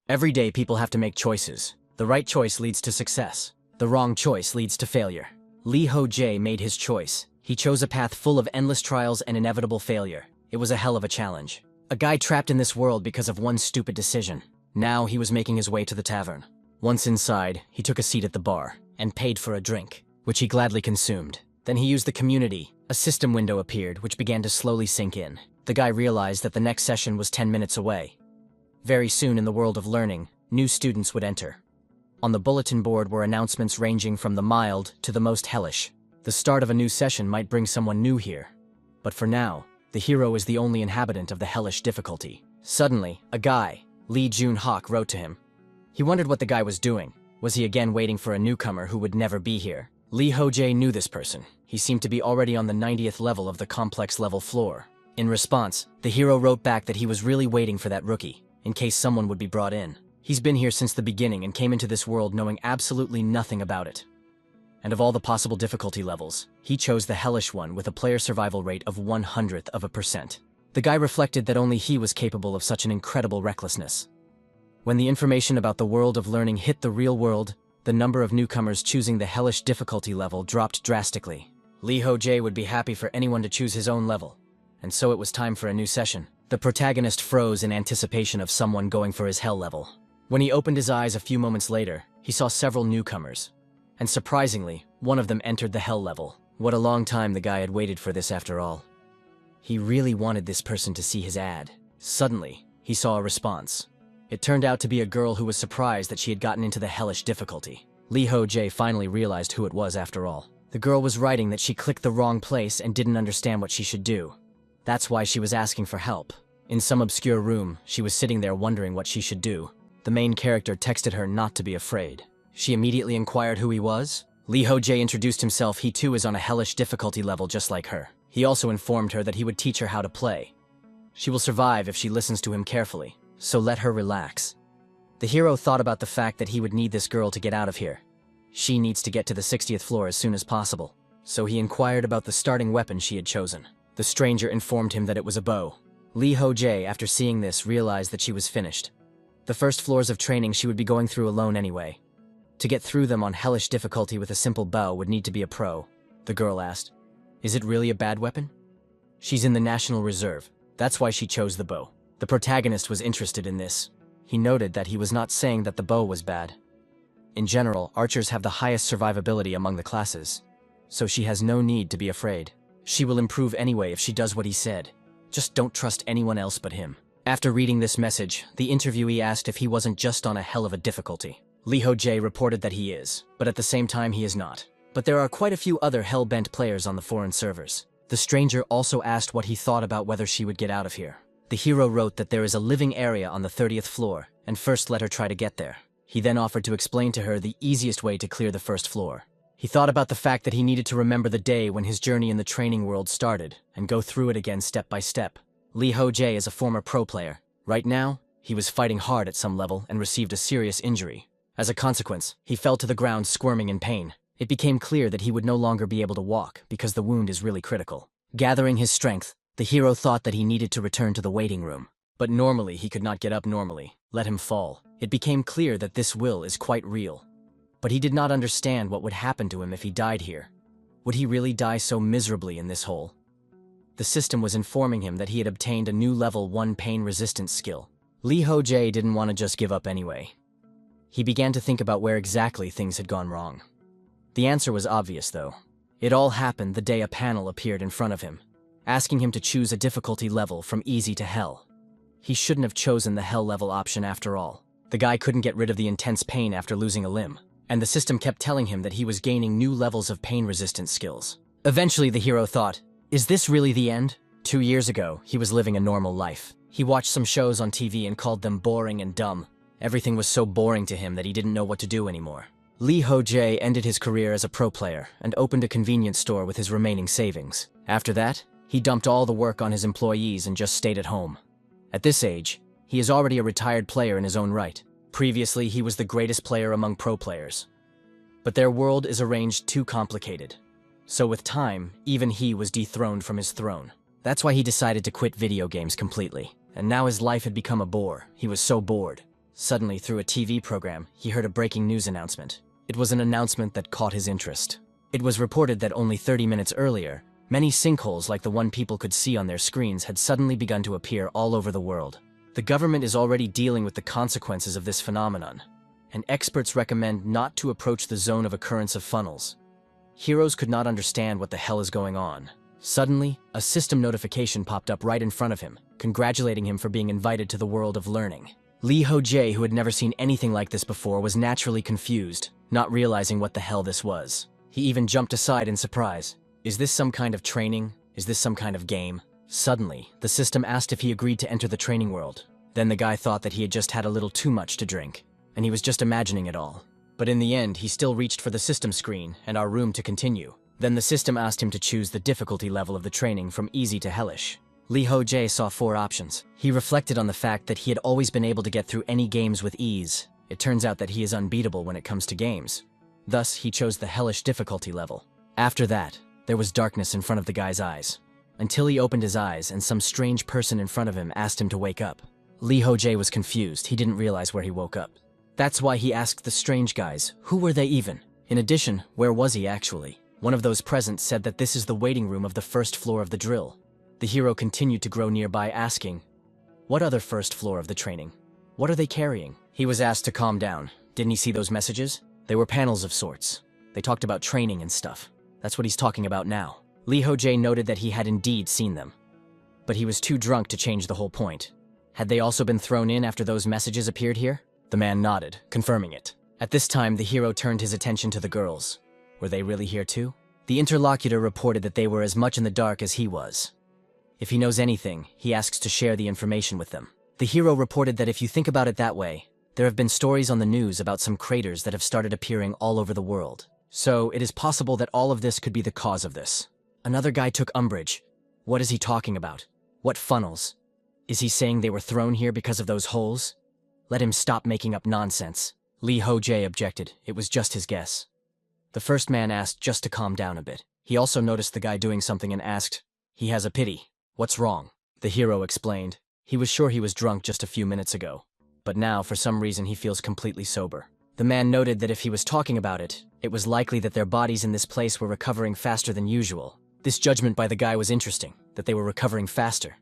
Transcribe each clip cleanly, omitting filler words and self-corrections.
Every day people have to make choices. The right choice leads to success. The wrong choice leads to failure. Ho Jae made his choice. He chose a path full of endless trials and inevitable failure. It was a hell of a challenge. A guy trapped in this world because of one stupid decision. Now he was making his way to the tavern. Once inside, he took a seat at the bar and paid for a drink, which he gladly consumed. Then he used the community. A system window appeared, which began to slowly sink in. The guy realized that the next session was 10 minutes away. Very soon in the world of learning, new students would enter. On the bulletin board were announcements ranging from the mild to the most hellish. The start of a new session might bring someone new here. But for now, the hero is the only inhabitant of the hellish difficulty. Suddenly, a guy, Lee Jun-hak, wrote to him. He wondered what the guy was doing. Was he again waiting for a newcomer who would never be here? Ho Jae knew this person. He seemed to be already on the 90th level of the complex level floor. In response, the hero wrote back that he was really waiting for that rookie, in case someone would be brought in. He's been here since the beginning and came into this world knowing absolutely nothing about it. And of all the possible difficulty levels, he chose the hellish one with a player survival rate of 0.01%. The guy reflected that only he was capable of such an incredible recklessness. When the information about the world of learning hit the real world, the number of newcomers choosing the hellish difficulty level dropped drastically. Ho Jae would be happy for anyone to choose his own level. And so it was time for a new session. The protagonist froze in anticipation of someone going for his hell level. When he opened his eyes a few moments later, he saw several newcomers. And surprisingly, one of them entered the hell level. What a long time the guy had waited for this after all. He really wanted this person to see his ad. Suddenly, he saw a response. It turned out to be a girl who was surprised that she had gotten into the hellish difficulty. Ho Jae finally realized who it was after all. The girl was writing that she clicked the wrong place and didn't understand what she should do. That's why she was asking for help. In some obscure room, she was sitting there wondering what she should do. The main character texted her not to be afraid. She immediately inquired who he was. Ho Jae introduced himself. He too is on a hellish difficulty level just like her. He also informed her that he would teach her how to play. She will survive if she listens to him carefully, so let her relax. The hero thought about the fact that he would need this girl to get out of here. She needs to get to the 60th floor as soon as possible. So he inquired about the starting weapon she had chosen. The stranger informed him that it was a bow. Ho Jae, after seeing this, realized that she was finished. The first floors of training she would be going through alone anyway. To get through them on hellish difficulty with a simple bow would need to be a pro. The girl asked, "Is it really a bad weapon?" "She's in the National Reserve. That's why she chose the bow." The protagonist was interested in this. He noted that he was not saying that the bow was bad. In general, archers have the highest survivability among the classes, so she has no need to be afraid. She will improve anyway if she does what he said. Just don't trust anyone else but him. After reading this message, the interviewee asked if he wasn't just on a hell of a difficulty. Ho Jae reported that he is, but at the same time he is not. But there are quite a few other hell-bent players on the foreign servers. The stranger also asked what he thought about whether she would get out of here. The hero wrote that there is a living area on the 30th floor, and first let her try to get there. He then offered to explain to her the easiest way to clear the first floor. He thought about the fact that he needed to remember the day when his journey in the training world started, and go through it again step by step. Ho Jae is a former pro player. Right now, he was fighting hard at some level and received a serious injury. As a consequence, he fell to the ground squirming in pain. It became clear that he would no longer be able to walk because the wound is really critical. Gathering his strength, the hero thought that he needed to return to the waiting room. But normally he could not get up normally. Let him fall. It became clear that this will is quite real. But he did not understand what would happen to him if he died here. Would he really die so miserably in this hole? The system was informing him that he had obtained a new level 1 pain resistance skill. Ho Jae didn't want to just give up anyway. He began to think about where exactly things had gone wrong. The answer was obvious though. It all happened the day a panel appeared in front of him, asking him to choose a difficulty level from easy to hell. He shouldn't have chosen the hell level option after all. The guy couldn't get rid of the intense pain after losing a limb, and the system kept telling him that he was gaining new levels of pain resistance skills. Eventually the hero thought, is this really the end? 2 years ago, he was living a normal life. He watched some shows on TV and called them boring and dumb. Everything was so boring to him that he didn't know what to do anymore. Ho Jae ended his career as a pro player and opened a convenience store with his remaining savings. After that, he dumped all the work on his employees and just stayed at home. At this age, he is already a retired player in his own right. Previously, he was the greatest player among pro players. But their world is arranged too complicated. So with time, even he was dethroned from his throne. That's why he decided to quit video games completely. And now his life had become a bore. He was so bored. Suddenly, through a TV program, he heard a breaking news announcement. It was an announcement that caught his interest. It was reported that only 30 minutes earlier, many sinkholes like the one people could see on their screens had suddenly begun to appear all over the world. The government is already dealing with the consequences of this phenomenon, and experts recommend not to approach the zone of occurrence of funnels. Heroes could not understand what the hell is going on. Suddenly, a system notification popped up right in front of him, congratulating him for being invited to the world of learning. Ho Jae, who had never seen anything like this before, was naturally confused, not realizing what the hell this was. He even jumped aside in surprise. Is this some kind of training? Is this some kind of game? Suddenly, the system asked if he agreed to enter the training world. Then the guy thought that he had just had a little too much to drink, and he was just imagining it all. But in the end, he still reached for the system screen and our room to continue. Then the system asked him to choose the difficulty level of the training from easy to hellish. Ho Jae saw 4 options. He reflected on the fact that he had always been able to get through any games with ease. It turns out that he is unbeatable when it comes to games. Thus, he chose the hellish difficulty level. After that, there was darkness in front of the guy's eyes, until he opened his eyes and some strange person in front of him asked him to wake up. Ho Jae was confused. He didn't realize where he woke up. That's why he asked the strange guys, who were they even? In addition, where was he actually? One of those present said that this is the waiting room of the first floor of the drill. The hero continued to grow nearby, asking, what other first floor of the training? What are they carrying? He was asked to calm down. Didn't he see those messages? They were panels of sorts. They talked about training and stuff. That's what he's talking about now. Ho Jae noted that he had indeed seen them, but he was too drunk to change the whole point. Had they also been thrown in after those messages appeared here? The man nodded, confirming it. At this time, the hero turned his attention to the girls. Were they really here too? The interlocutor reported that they were as much in the dark as he was. If he knows anything, he asks to share the information with them. The hero reported that if you think about it that way, there have been stories on the news about some craters that have started appearing all over the world. So it is possible that all of this could be the cause of this. Another guy took umbrage. What is he talking about? What funnels? Is he saying they were thrown here because of those holes? Let him stop making up nonsense. Ho Jae objected. It was just his guess. The first man asked just to calm down a bit. He also noticed the guy doing something and asked, he has a pity. What's wrong? The hero explained. He was sure he was drunk just a few minutes ago, but now, for some reason, he feels completely sober. The man noted that if he was talking about it, it was likely that their bodies in this place were recovering faster than usual. This judgment by the guy was interesting, that they were recovering faster.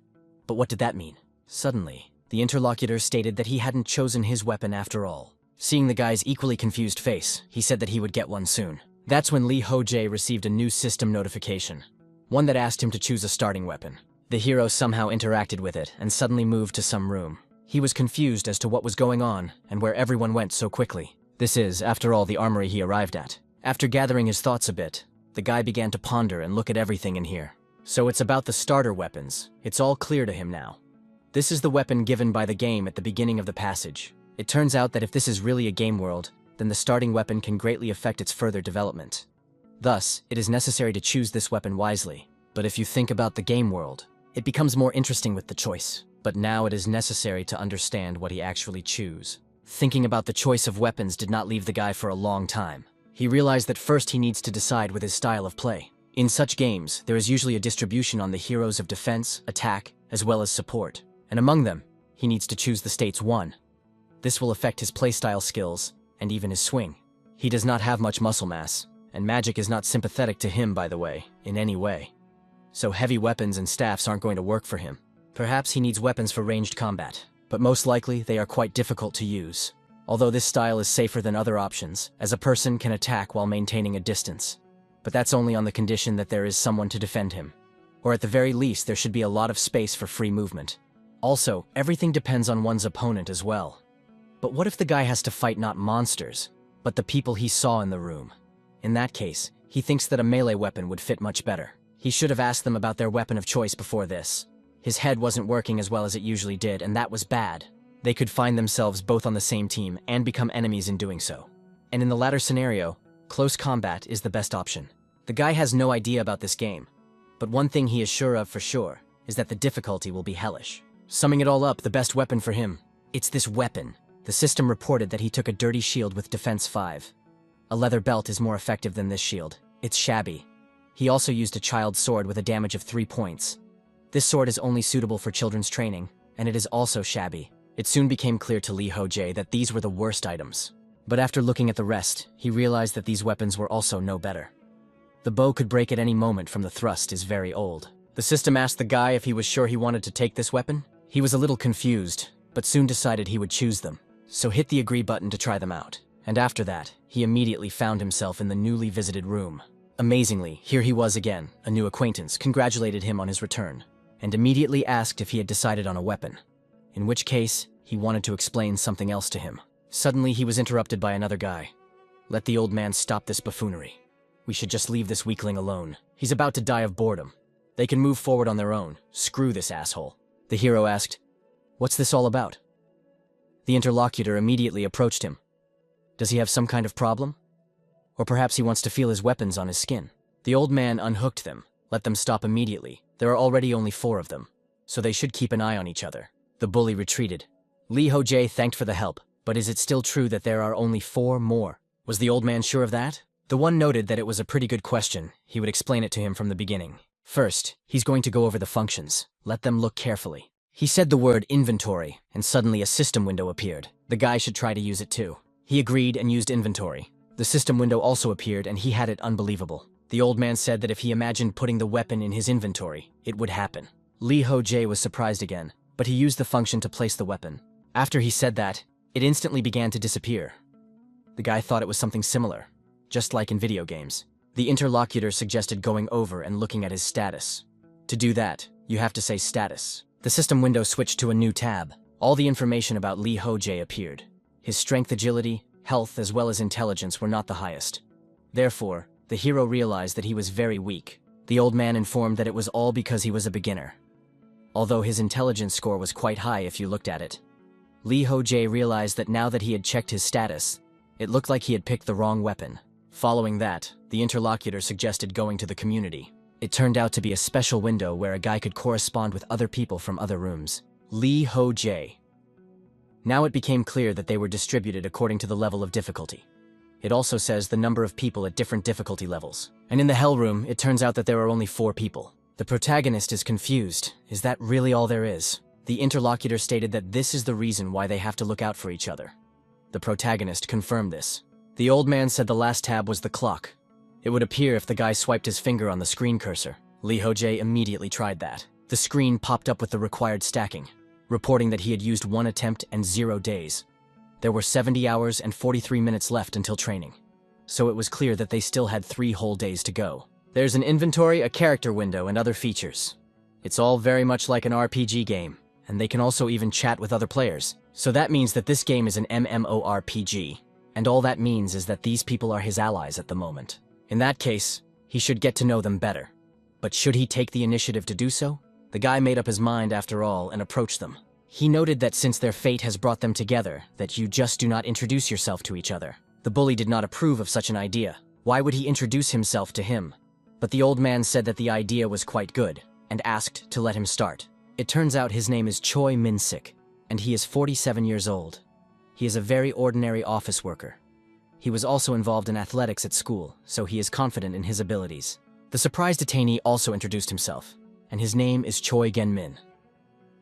But what did that mean? Suddenly, the interlocutor stated that he hadn't chosen his weapon after all. Seeing the guy's equally confused face, he said that he would get one soon. That's when Ho Jae received a new system notification, one that asked him to choose a starting weapon. The hero somehow interacted with it and suddenly moved to some room. He was confused as to what was going on and where everyone went so quickly. This is, after all, the armory he arrived at. After gathering his thoughts a bit, the guy began to ponder and look at everything in here. So it's about the starter weapons. It's all clear to him now. This is the weapon given by the game at the beginning of the passage. It turns out that if this is really a game world, then the starting weapon can greatly affect its further development. Thus, it is necessary to choose this weapon wisely. But if you think about the game world, it becomes more interesting with the choice. But now it is necessary to understand what he actually choose. Thinking about the choice of weapons did not leave the guy for a long time. He realized that first he needs to decide with his style of play. In such games, there is usually a distribution on the heroes of defense, attack, as well as support. And among them, he needs to choose the state's one. This will affect his playstyle skills, and even his swing. He does not have much muscle mass, and magic is not sympathetic to him, by the way, in any way. So heavy weapons and staffs aren't going to work for him. Perhaps he needs weapons for ranged combat, but most likely they are quite difficult to use. Although this style is safer than other options, as a person can attack while maintaining a distance. But that's only on the condition that there is someone to defend him. Or at the very least, there should be a lot of space for free movement. Also, everything depends on one's opponent as well. But what if the guy has to fight not monsters, but the people he saw in the room? In that case, he thinks that a melee weapon would fit much better. He should have asked them about their weapon of choice before this. His head wasn't working as well as it usually did, and that was bad. They could find themselves both on the same team and become enemies in doing so. And in the latter scenario, close combat is the best option. The guy has no idea about this game, but one thing he is sure of for sure is that the difficulty will be hellish. Summing it all up, the best weapon for him, it's this weapon. The system reported that he took a dirty shield with defense 5. A leather belt is more effective than this shield. It's shabby. He also used a child's sword with a damage of 3 points. This sword is only suitable for children's training, and it is also shabby. It soon became clear to Lee Ho Jae that these were the worst items. But after looking at the rest, he realized that these weapons were also no better. The bow could break at any moment from the thrust is very old. The system asked the guy if he was sure he wanted to take this weapon. He was a little confused, but soon decided he would choose them. So hit the agree button to try them out. And after that, he immediately found himself in the newly visited room. Amazingly, here he was again. A new acquaintance congratulated him on his return, and immediately asked if he had decided on a weapon. In which case, he wanted to explain something else to him. Suddenly, he was interrupted by another guy. Let the old man stop this buffoonery. We should just leave this weakling alone. He's about to die of boredom. They can move forward on their own. Screw this asshole. The hero asked, "What's this all about?" The interlocutor immediately approached him. Does he have some kind of problem? Or perhaps he wants to feel his weapons on his skin. The old man unhooked them. Let them stop immediately. There are already only 4 of them, so they should keep an eye on each other. The bully retreated. Lee Ho Jae thanked for the help, but is it still true that there are only 4 more? Was the old man sure of that? The one noted that it was a pretty good question. He would explain it to him from the beginning. First, he's going to go over the functions. Let them look carefully. He said the word inventory, and suddenly a system window appeared. The guy should try to use it too. He agreed and used inventory. The system window also appeared and he had it unbelievable. The old man said that if he imagined putting the weapon in his inventory, it would happen. Lee Ho Jae was surprised again, but he used the function to place the weapon. After he said that, it instantly began to disappear. The guy thought it was something similar, just like in video games. The interlocutor suggested going over and looking at his status. To do that, you have to say status. The system window switched to a new tab. All the information about Lee Ho Jae appeared. His strength, agility, health, as well as intelligence were not the highest. Therefore, the hero realized that he was very weak. The old man informed that it was all because he was a beginner. Although his intelligence score was quite high if you looked at it. Lee Ho Jae realized that now that he had checked his status, it looked like he had picked the wrong weapon. Following that, the interlocutor suggested going to the community. It turned out to be a special window where a guy could correspond with other people from other rooms. Lee Ho Jae. Now it became clear that they were distributed according to the level of difficulty. It also says the number of people at different difficulty levels. And in the hell room, it turns out that there are only 4 people. The protagonist is confused. Is that really all there is? The interlocutor stated that this is the reason why they have to look out for each other. The protagonist confirmed this. The old man said the last tab was the clock. It would appear if the guy swiped his finger on the screen cursor. Lee Ho Jae immediately tried that. The screen popped up with the required stacking, reporting that he had used 1 attempt and 0 days. There were 70 hours and 43 minutes left until training. So it was clear that they still had 3 whole days to go. There's an inventory, a character window, and other features. It's all very much like an RPG game, and they can also even chat with other players. So that means that this game is an MMORPG, and all that means is that these people are his allies at the moment. In that case, he should get to know them better. But should he take the initiative to do so? The guy made up his mind after all and approached them. He noted that since their fate has brought them together, that you just do not introduce yourself to each other. The bully did not approve of such an idea. Why would he introduce himself to him? But the old man said that the idea was quite good, and asked to let him start. It turns out his name is Choi Min-sik, and he is 47 years old. He is a very ordinary office worker. He was also involved in athletics at school, so he is confident in his abilities. The surprised detainee also introduced himself, and his name is Choi Gen-min.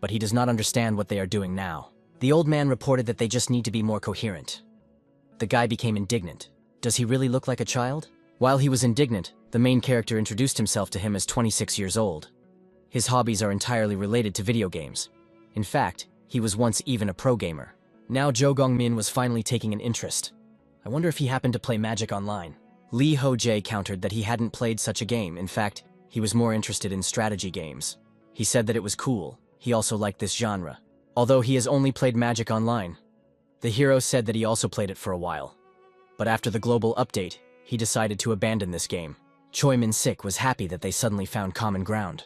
But he does not understand what they are doing now. The old man reported that they just need to be more coherent. The guy became indignant. Does he really look like a child? While he was indignant, the main character introduced himself to him as 26 years old. His hobbies are entirely related to video games. In fact, he was once even a pro gamer. Now Jo Gong-min was finally taking an interest. I wonder if he happened to play Magic Online. Lee Ho Jae countered that he hadn't played such a game. In fact, he was more interested in strategy games. He said that it was cool. He also liked this genre. Although he has only played Magic Online. The hero said that he also played it for a while. But after the global update, he decided to abandon this game. Choi Min-sik was happy that they suddenly found common ground.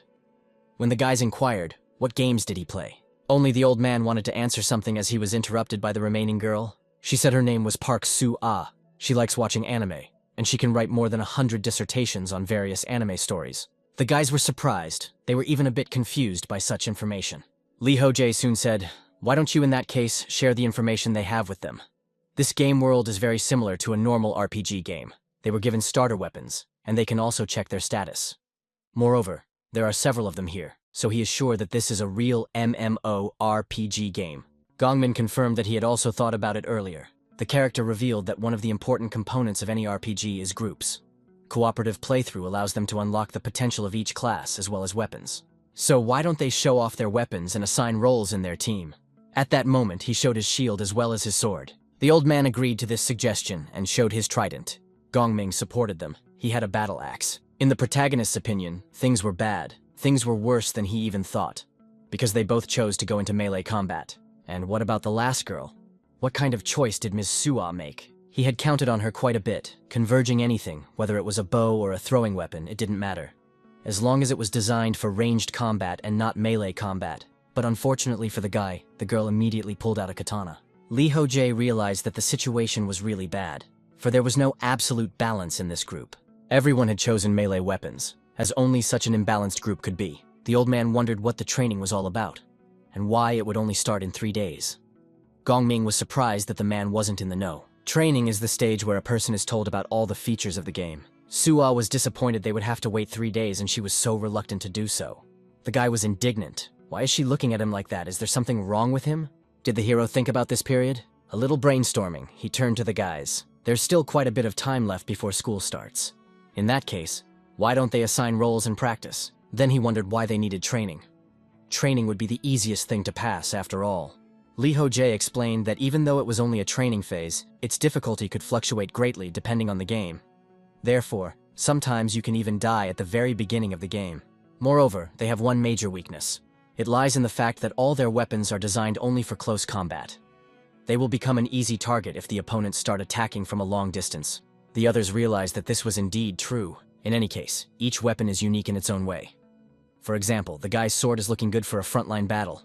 When the guys inquired, what games did he play? Only the old man wanted to answer something as he was interrupted by the remaining girl. She said her name was Park Soo-ah. She likes watching anime, and she can write more than 100 dissertations on various anime stories. The guys were surprised. They were even a bit confused by such information. Lee Ho Jae soon said, "Why don't you in that case share the information they have with them?" This game world is very similar to a normal RPG game. They were given starter weapons, and they can also check their status. Moreover, there are several of them here, so he is sure that this is a real MMORPG game. Gongmin confirmed that he had also thought about it earlier. The character revealed that one of the important components of any RPG is groups. Cooperative playthrough allows them to unlock the potential of each class as well as weapons. So why don't they show off their weapons and assign roles in their team? At that moment, he showed his shield as well as his sword. The old man agreed to this suggestion and showed his trident. Gongming supported them. He had a battle axe. In the protagonist's opinion, things were bad. Things were worse than he even thought, because they both chose to go into melee combat. And what about the last girl? What kind of choice did Ms. Suwa make? He had counted on her quite a bit, converging anything, whether it was a bow or a throwing weapon, it didn't matter. As long as it was designed for ranged combat and not melee combat. But unfortunately for the guy, the girl immediately pulled out a katana. Ho Jae realized that the situation was really bad, for there was no absolute balance in this group. Everyone had chosen melee weapons, as only such an imbalanced group could be. The old man wondered what the training was all about, and why it would only start in 3 days. Gongming was surprised that the man wasn't in the know. Training is the stage where a person is told about all the features of the game. Suwa was disappointed they would have to wait 3 days, and she was so reluctant to do so. The guy was indignant. Why is she looking at him like that? Is there something wrong with him? Did the hero think about this period? A little brainstorming, he turned to the guys. There's still quite a bit of time left before school starts. In that case, why don't they assign roles and practice? Then he wondered why they needed training. Training would be the easiest thing to pass, after all. Ho Jae explained that even though it was only a training phase, its difficulty could fluctuate greatly depending on the game. Therefore, sometimes you can even die at the very beginning of the game. Moreover, they have one major weakness. It lies in the fact that all their weapons are designed only for close combat. They will become an easy target if the opponents start attacking from a long distance. The others realized that this was indeed true. In any case, each weapon is unique in its own way. For example, the guy's sword is looking good for a frontline battle.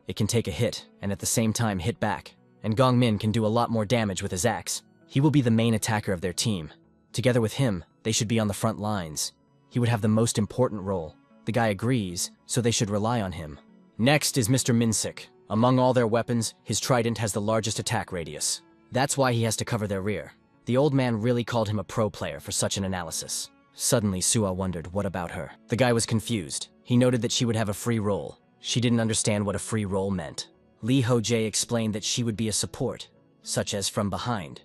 It can take a hit, and at the same time hit back. And Gongmin can do a lot more damage with his axe. He will be the main attacker of their team. Together with him, they should be on the front lines. He would have the most important role. The guy agrees, so they should rely on him. Next is Mr. Minsik. Among all their weapons, his trident has the largest attack radius. That's why he has to cover their rear. The old man really called him a pro player for such an analysis. Suddenly, Suwa wondered, what about her? The guy was confused. He noted that she would have a free role. She didn't understand what a free role meant. Ho Jae explained that she would be a support, such as from behind.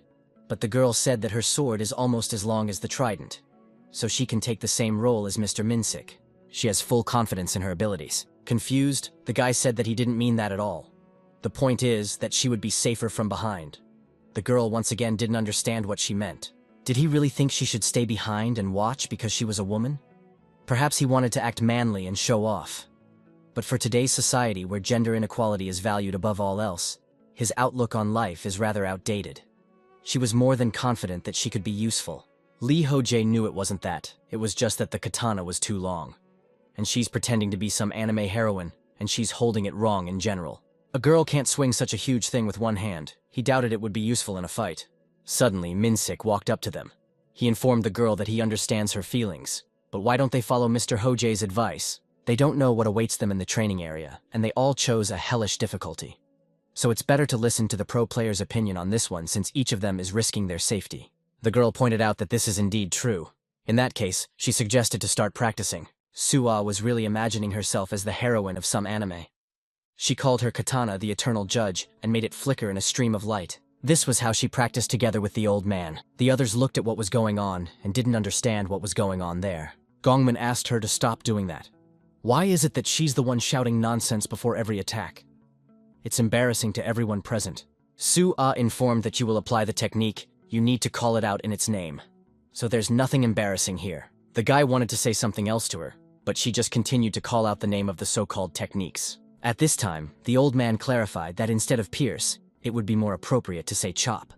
But the girl said that her sword is almost as long as the trident, so she can take the same role as Mr. Minsik. She has full confidence in her abilities. Confused, the guy said that he didn't mean that at all. The point is that she would be safer from behind. The girl once again didn't understand what she meant. Did he really think she should stay behind and watch because she was a woman? Perhaps he wanted to act manly and show off. But for today's society where gender inequality is valued above all else, his outlook on life is rather outdated. She was more than confident that she could be useful. Ho Jae knew it wasn't that. It was just that the katana was too long. And she's pretending to be some anime heroine, and she's holding it wrong in general. A girl can't swing such a huge thing with one hand. He doubted it would be useful in a fight. Suddenly, Minsik walked up to them. He informed the girl that he understands her feelings. But why don't they follow Mr. Ho Jae's advice? They don't know what awaits them in the training area, and they all chose a hellish difficulty. So it's better to listen to the pro player's opinion on this one since each of them is risking their safety. The girl pointed out that this is indeed true. In that case, she suggested to start practicing. Suwa was really imagining herself as the heroine of some anime. She called her katana the Eternal Judge and made it flicker in a stream of light. This was how she practiced together with the old man. The others looked at what was going on and didn't understand what was going on there. Gongmin asked her to stop doing that. Why is it that she's the one shouting nonsense before every attack? It's embarrassing to everyone present. Su-ah informed that you will apply the technique, you need to call it out in its name. So there's nothing embarrassing here. The guy wanted to say something else to her, but she just continued to call out the name of the so-called techniques. At this time, the old man clarified that instead of pierce, it would be more appropriate to say chop.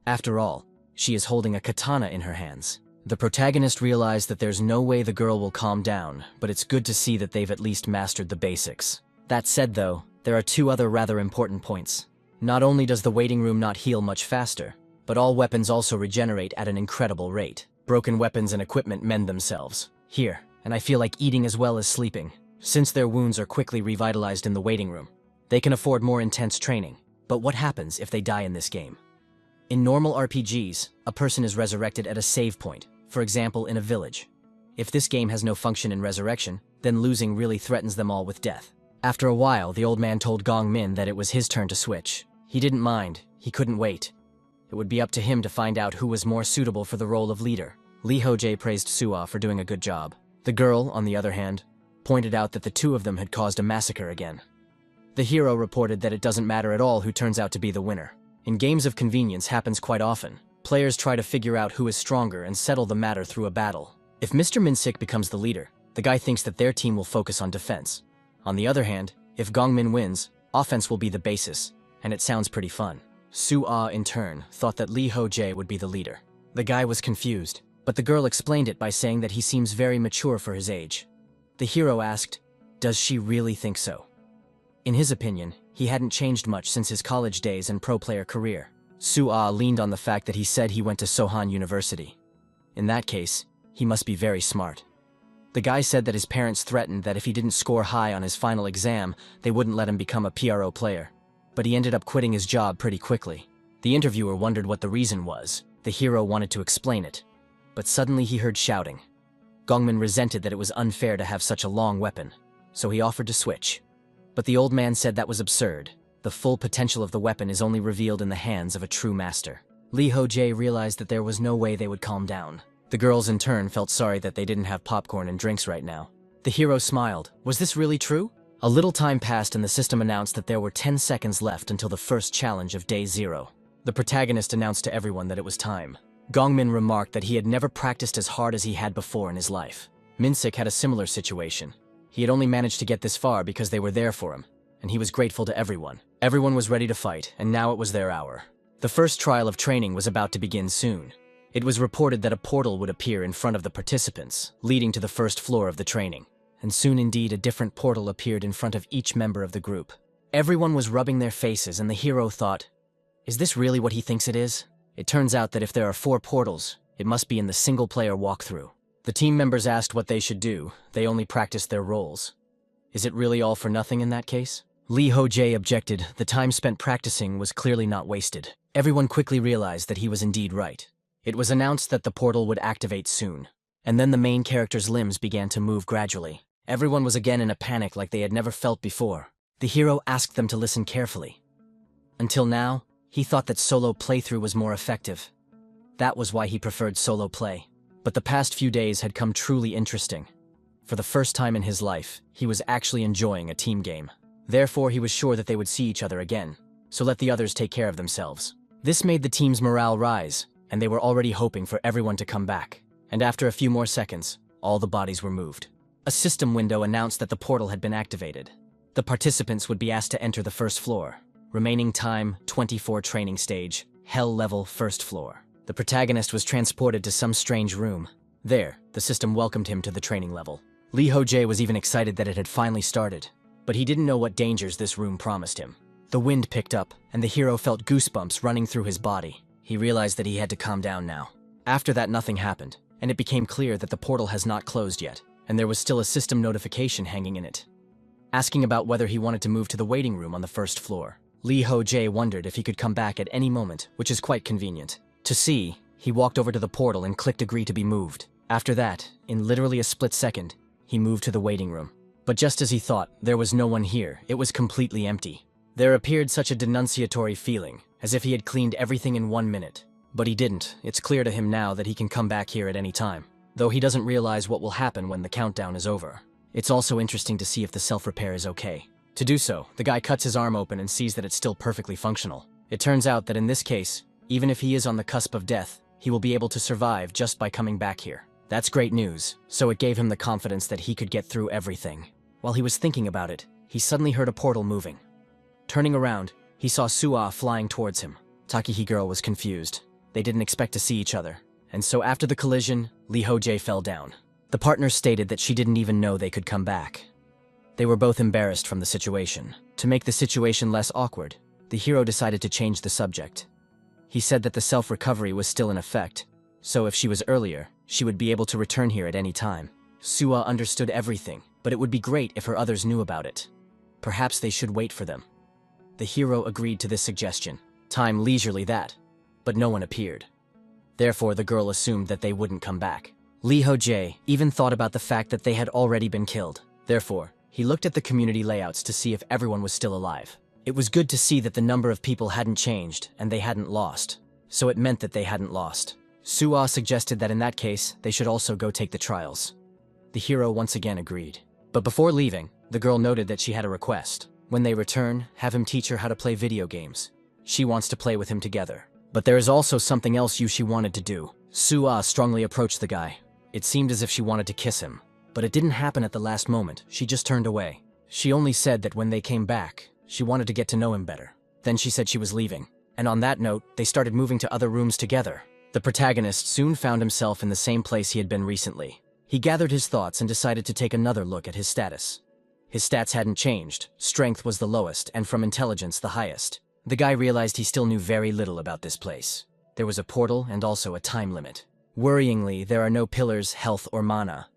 After all, she is holding a katana in her hands. The protagonist realized that there's no way the girl will calm down, but it's good to see that they've at least mastered the basics. That said though, there are two other rather important points. Not only does the waiting room not heal much faster, but all weapons also regenerate at an incredible rate. Broken weapons and equipment mend themselves. Here, and I feel like eating as well as sleeping. Since their wounds are quickly revitalized in the waiting room, they can afford more intense training. But what happens if they die in this game? In normal RPGs, a person is resurrected at a save point, for example in a village. If this game has no function in resurrection, then losing really threatens them all with death. After a while, the old man told Gong Min that it was his turn to switch. He didn't mind, he couldn't wait. It would be up to him to find out who was more suitable for the role of leader. Ho Jae praised Suah for doing a good job. The girl, on the other hand, pointed out that the two of them had caused a massacre again. The hero reported that it doesn't matter at all who turns out to be the winner. In games of convenience happens quite often. Players try to figure out who is stronger and settle the matter through a battle. If Mr. Minsik becomes the leader, the guy thinks that their team will focus on defense. On the other hand, if Gong Min wins, offense will be the basis, and it sounds pretty fun. Suah, in turn, thought that Ho Jae would be the leader. The guy was confused, but the girl explained it by saying that he seems very mature for his age. The hero asked, does she really think so? In his opinion, he hadn't changed much since his college days and pro player career. Suah leaned on the fact that he said he went to Sohan University. In that case, he must be very smart. The guy said that his parents threatened that if he didn't score high on his final exam, they wouldn't let him become a PRO player. But he ended up quitting his job pretty quickly. The interviewer wondered what the reason was. The hero wanted to explain it. But suddenly he heard shouting. Gongmin resented that it was unfair to have such a long weapon, so he offered to switch. But the old man said that was absurd. The full potential of the weapon is only revealed in the hands of a true master. Ho Jae realized that there was no way they would calm down. The girls in turn felt sorry that they didn't have popcorn and drinks right now. The hero smiled. Was this really true? A little time passed and the system announced that there were 10 seconds left until the first challenge of day 0. The protagonist announced to everyone that it was time. Gongmin remarked that he had never practiced as hard as he had before in his life. Minsik had a similar situation. He had only managed to get this far because they were there for him, and he was grateful to everyone. Everyone was ready to fight, and now it was their hour. The first trial of training was about to begin soon. It was reported that a portal would appear in front of the participants, leading to the first floor of the training. And soon indeed a different portal appeared in front of each member of the group. Everyone was rubbing their faces and the hero thought, is this really what he thinks it is? It turns out that if there are 4 portals, it must be in the single-player walkthrough. The team members asked what they should do. They only practiced their roles. Is it really all for nothing in that case? Ho Jae objected. The time spent practicing was clearly not wasted. Everyone quickly realized that he was indeed right. It was announced that the portal would activate soon, and then the main character's limbs began to move gradually. Everyone was again in a panic like they had never felt before. The hero asked them to listen carefully. Until now, he thought that solo playthrough was more effective. That was why he preferred solo play. But the past few days had come truly interesting. For the first time in his life, he was actually enjoying a team game. Therefore, he was sure that they would see each other again, so let the others take care of themselves. This made the team's morale rise, and they were already hoping for everyone to come back. And after a few more seconds, all the bodies were moved. A system window announced that the portal had been activated. The participants would be asked to enter the first floor. Remaining time, 24 training stage, hell level first floor. The protagonist was transported to some strange room. There, the system welcomed him to the training level. Ho Jae was even excited that it had finally started, but he didn't know what dangers this room promised him. The wind picked up, and the hero felt goosebumps running through his body. He realized that he had to calm down now. After that, nothing happened, and it became clear that the portal has not closed yet, and there was still a system notification hanging in it, asking about whether he wanted to move to the waiting room on the first floor. Ho Jae wondered if he could come back at any moment, which is quite convenient. To see, he walked over to the portal and clicked agree to be moved. After that, in literally a split second, he moved to the waiting room. But just as he thought, there was no one here. It was completely empty. There appeared such a denunciatory feeling, as if he had cleaned everything in 1 minute. But he didn't. It's clear to him now that he can come back here at any time, though he doesn't realize what will happen when the countdown is over. It's also interesting to see if the self-repair is okay. To do so, the guy cuts his arm open and sees that it's still perfectly functional. It turns out that in this case, even if he is on the cusp of death, he will be able to survive just by coming back here. That's great news, so it gave him the confidence that he could get through everything. While he was thinking about it, he suddenly heard a portal moving. Turning around, he saw Suah flying towards him. Takihi girl was confused. They didn't expect to see each other, and so after the collision, Ho Jae fell down. The partners stated that she didn't even know they could come back. They were both embarrassed from the situation. To make the situation less awkward, the hero decided to change the subject. He said that the self-recovery was still in effect, so if she was earlier, she would be able to return here at any time. Suah understood everything, but it would be great if her others knew about it. Perhaps they should wait for them. The hero agreed to this suggestion. Time leisurely that, but no one appeared. Therefore, the girl assumed that they wouldn't come back. Ho Jae even thought about the fact that they had already been killed. Therefore, He looked at the community layouts to see if everyone was still alive. It was good to see that the number of people hadn't changed and they hadn't lost. So it meant that they hadn't lost. Suah suggested that in that case, they should also go take the trials. The hero once again agreed. But before leaving, the girl noted that she had a request. When they return, have him teach her how to play video games. She wants to play with him together. But there is also something else she wanted to do. Suah strongly approached the guy. It seemed as if she wanted to kiss him. But it didn't happen at the last moment. She just turned away. She only said that when they came back, she wanted to get to know him better. Then she said she was leaving. And on that note, they started moving to other rooms together. The protagonist soon found himself in the same place he had been recently. He gathered his thoughts and decided to take another look at his status. His stats hadn't changed. Strength was the lowest, and from intelligence the highest. The guy realized he still knew very little about this place. There was a portal and also a time limit. Worryingly, there are no pillars, health, or mana.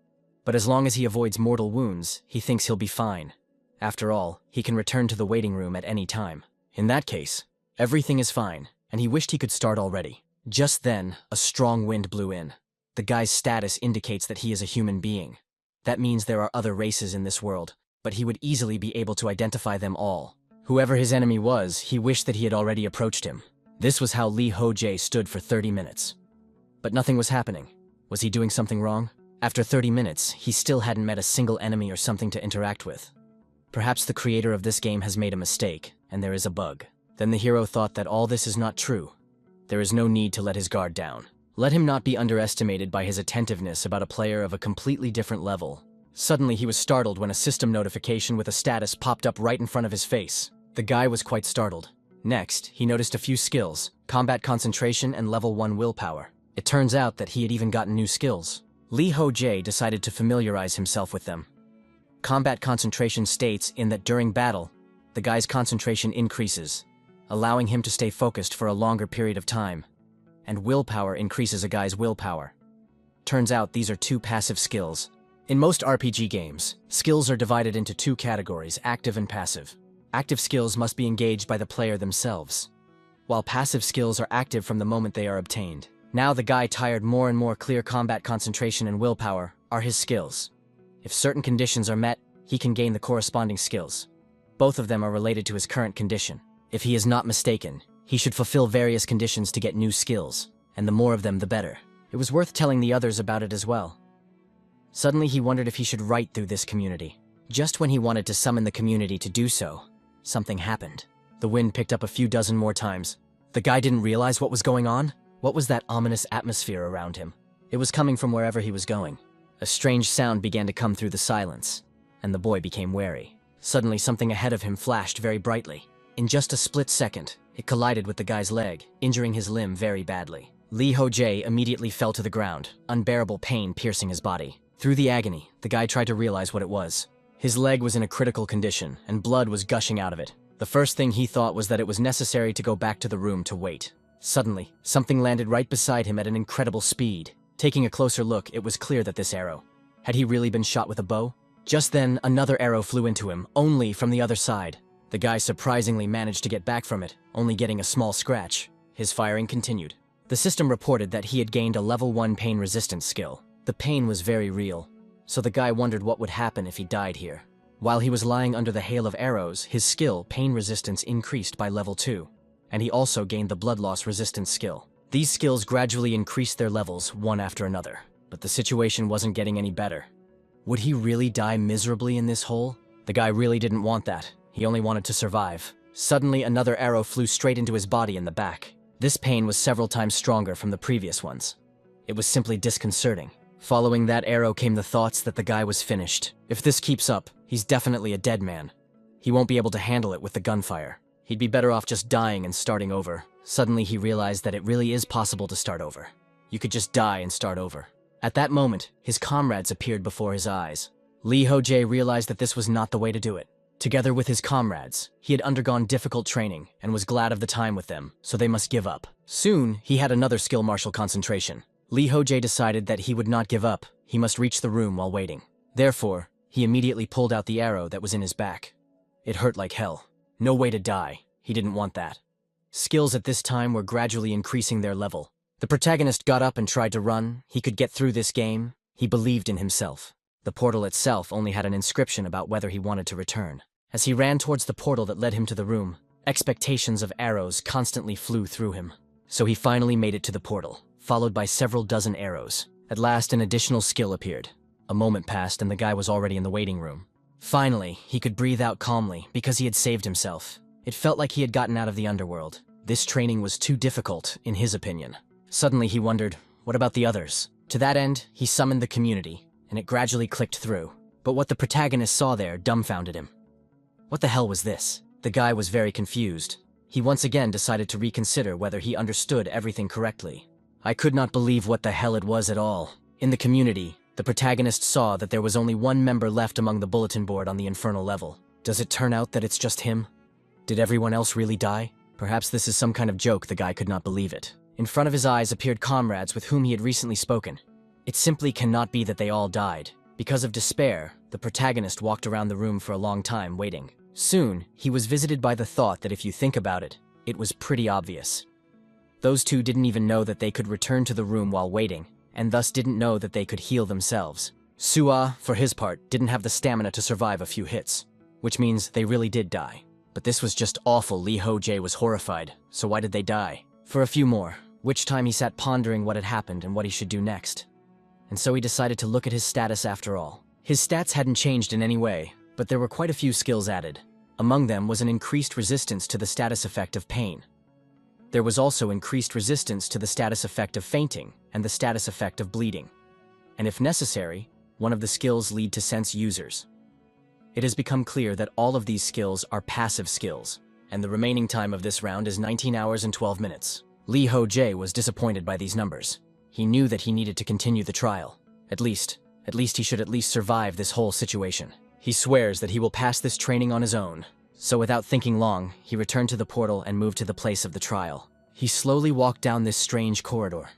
But as long as he avoids mortal wounds, he thinks he'll be fine. After all, he can return to the waiting room at any time. In that case, everything is fine, and he wished he could start already. Just then, a strong wind blew in. The guy's status indicates that he is a human being. That means there are other races in this world, but he would easily be able to identify them all. Whoever his enemy was, he wished that he had already approached him. This was how Ho Jae stood for 30 minutes. But nothing was happening. Was he doing something wrong? After 30 minutes, he still hadn't met a single enemy or something to interact with. Perhaps the creator of this game has made a mistake, and there is a bug. Then the hero thought that all this is not true. There is no need to let his guard down. Let him not be underestimated by his attentiveness about a player of a completely different level. Suddenly he was startled when a system notification with a status popped up right in front of his face. The guy was quite startled. Next, he noticed a few skills, combat concentration and level 1 willpower. It turns out that he had even gotten new skills. Ho Jae decided to familiarize himself with them. Combat concentration states in that during battle, the guy's concentration increases, allowing him to stay focused for a longer period of time. And willpower increases a guy's willpower. Turns out these are two passive skills. In most RPG games, skills are divided into two categories, active and passive. Active skills must be engaged by the player themselves, while passive skills are active from the moment they are obtained. Now the guy tired more and more. Clear combat concentration and willpower are his skills. If certain conditions are met, he can gain the corresponding skills. Both of them are related to his current condition. If he is not mistaken, he should fulfill various conditions to get new skills, and the more of them the better. It was worth telling the others about it as well. Suddenly he wondered if he should write through this community. Just when he wanted to summon the community to do so, something happened. The wind picked up a few dozen more times. The guy didn't realize what was going on. What was that ominous atmosphere around him? It was coming from wherever he was going. A strange sound began to come through the silence, and the boy became wary. Suddenly something ahead of him flashed very brightly. In just a split second, it collided with the guy's leg, injuring his limb very badly. Ho Jae immediately fell to the ground, unbearable pain piercing his body. Through the agony, the guy tried to realize what it was. His leg was in a critical condition, and blood was gushing out of it. The first thing he thought was that it was necessary to go back to the room to wait. Suddenly, something landed right beside him at an incredible speed. Taking a closer look, it was clear that this arrow. Had he really been shot with a bow? Just then, another arrow flew into him, only from the other side. The guy surprisingly managed to get back from it, only getting a small scratch. His firing continued. The system reported that he had gained a level 1 pain resistance skill. The pain was very real, so the guy wondered what would happen if he died here. While he was lying under the hail of arrows, his skill, pain resistance, increased by level 2, and he also gained the blood loss resistance skill. These skills gradually increased their levels, one after another, but the situation wasn't getting any better. Would he really die miserably in this hole? The guy really didn't want that. He only wanted to survive. Suddenly, another arrow flew straight into his body in the back. This pain was several times stronger from the previous ones. It was simply disconcerting. Following that arrow came the thoughts that the guy was finished. If this keeps up, he's definitely a dead man. He won't be able to handle it with the gunfire. He'd be better off just dying and starting over. Suddenly he realized that it really is possible to start over. You could just die and start over. At that moment, his comrades appeared before his eyes. Ho Jae realized that this was not the way to do it. Together with his comrades, he had undergone difficult training and was glad of the time with them, so they must give up. Soon, he had another skill martial concentration. Ho Jae decided that he would not give up. He must reach the room while waiting. Therefore, he immediately pulled out the arrow that was in his back. It hurt like hell. No way to die. He didn't want that. Skills at this time were gradually increasing their level. The protagonist got up and tried to run. He could get through this game. He believed in himself. The portal itself only had an inscription about whether he wanted to return. As he ran towards the portal that led him to the room, expectations of arrows constantly flew through him. So he finally made it to the portal, followed by several dozen arrows. At last, an additional skill appeared. A moment passed and the guy was already in the waiting room. Finally, he could breathe out calmly because he had saved himself. It felt like he had gotten out of the underworld. This training was too difficult, in his opinion. Suddenly he wondered, what about the others? To that end, he summoned the community, and it gradually clicked through. But what the protagonist saw there dumbfounded him. What the hell was this? The guy was very confused. He once again decided to reconsider whether he understood everything correctly. I could not believe what the hell it was at all. In the community, the protagonist saw that there was only one member left among the bulletin board on the infernal level. Does it turn out that it's just him? Did everyone else really die? Perhaps this is some kind of joke. The guy could not believe it. In front of his eyes appeared comrades with whom he had recently spoken. It simply cannot be that they all died. Because of despair, the protagonist walked around the room for a long time waiting. Soon, he was visited by the thought that if you think about it, it was pretty obvious. Those two didn't even know that they could return to the room while waiting, and thus didn't know that they could heal themselves. Sua, for his part, didn't have the stamina to survive a few hits, which means they really did die. But this was just awful. Ho Jae was horrified, so why did they die? For a few more, which time he sat pondering what had happened and what he should do next. And so he decided to look at his status after all. His stats hadn't changed in any way, but there were quite a few skills added. Among them was an increased resistance to the status effect of pain. There was also increased resistance to the status effect of fainting and the status effect of bleeding. And if necessary, one of the skills lead to sense users. It has become clear that all of these skills are passive skills, and the remaining time of this round is 19 hours and 12 minutes. Ho Jae was disappointed by these numbers. He knew that he needed to continue the trial. At least he should at least survive this whole situation. He swears that he will pass this training on his own. So without thinking long, he returned to the portal and moved to the place of the trial. He slowly walked down this strange corridor,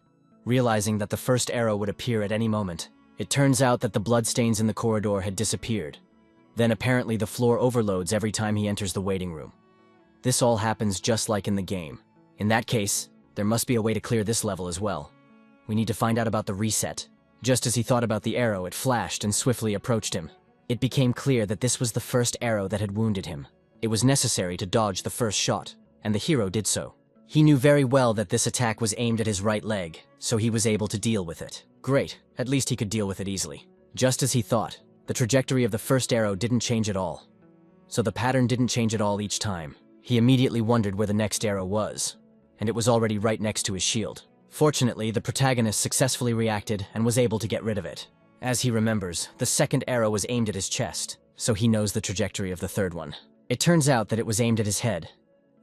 realizing that the first arrow would appear at any moment. It turns out that the bloodstains in the corridor had disappeared. Then apparently the floor overloads every time he enters the waiting room. This all happens just like in the game. In that case, there must be a way to clear this level as well. We need to find out about the reset. Just as he thought about the arrow, it flashed and swiftly approached him. It became clear that this was the first arrow that had wounded him. It was necessary to dodge the first shot, and the hero did so. He knew very well that this attack was aimed at his right leg, so he was able to deal with it. Great, at least he could deal with it easily. Just as he thought, the trajectory of the first arrow didn't change at all. So the pattern didn't change at all each time. He immediately wondered where the next arrow was, and it was already right next to his shield. Fortunately, the protagonist successfully reacted and was able to get rid of it. As he remembers, the second arrow was aimed at his chest, so he knows the trajectory of the third one. It turns out that it was aimed at his head.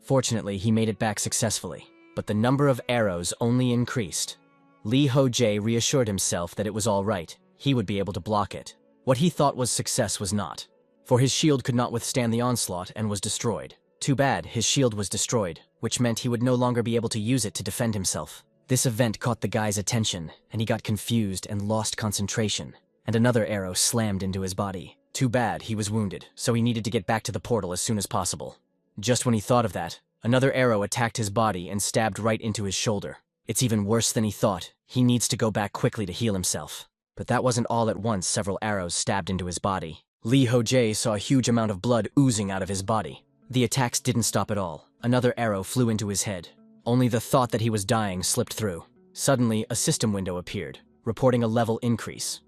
Fortunately, he made it back successfully, but the number of arrows only increased. Ho Jae reassured himself that it was all right. He would be able to block it. What he thought was success was not, for his shield could not withstand the onslaught and was destroyed. Too bad, his shield was destroyed, which meant he would no longer be able to use it to defend himself. This event caught the guy's attention, and he got confused and lost concentration, and another arrow slammed into his body. Too bad, he was wounded, so he needed to get back to the portal as soon as possible. Just when he thought of that, another arrow attacked his body and stabbed right into his shoulder. It's even worse than he thought. He needs to go back quickly to heal himself. But that wasn't all at once. Several arrows stabbed into his body. Ho Jae saw a huge amount of blood oozing out of his body. The attacks didn't stop at all. Another arrow flew into his head. Only the thought that he was dying slipped through. Suddenly, a system window appeared, reporting a level increase.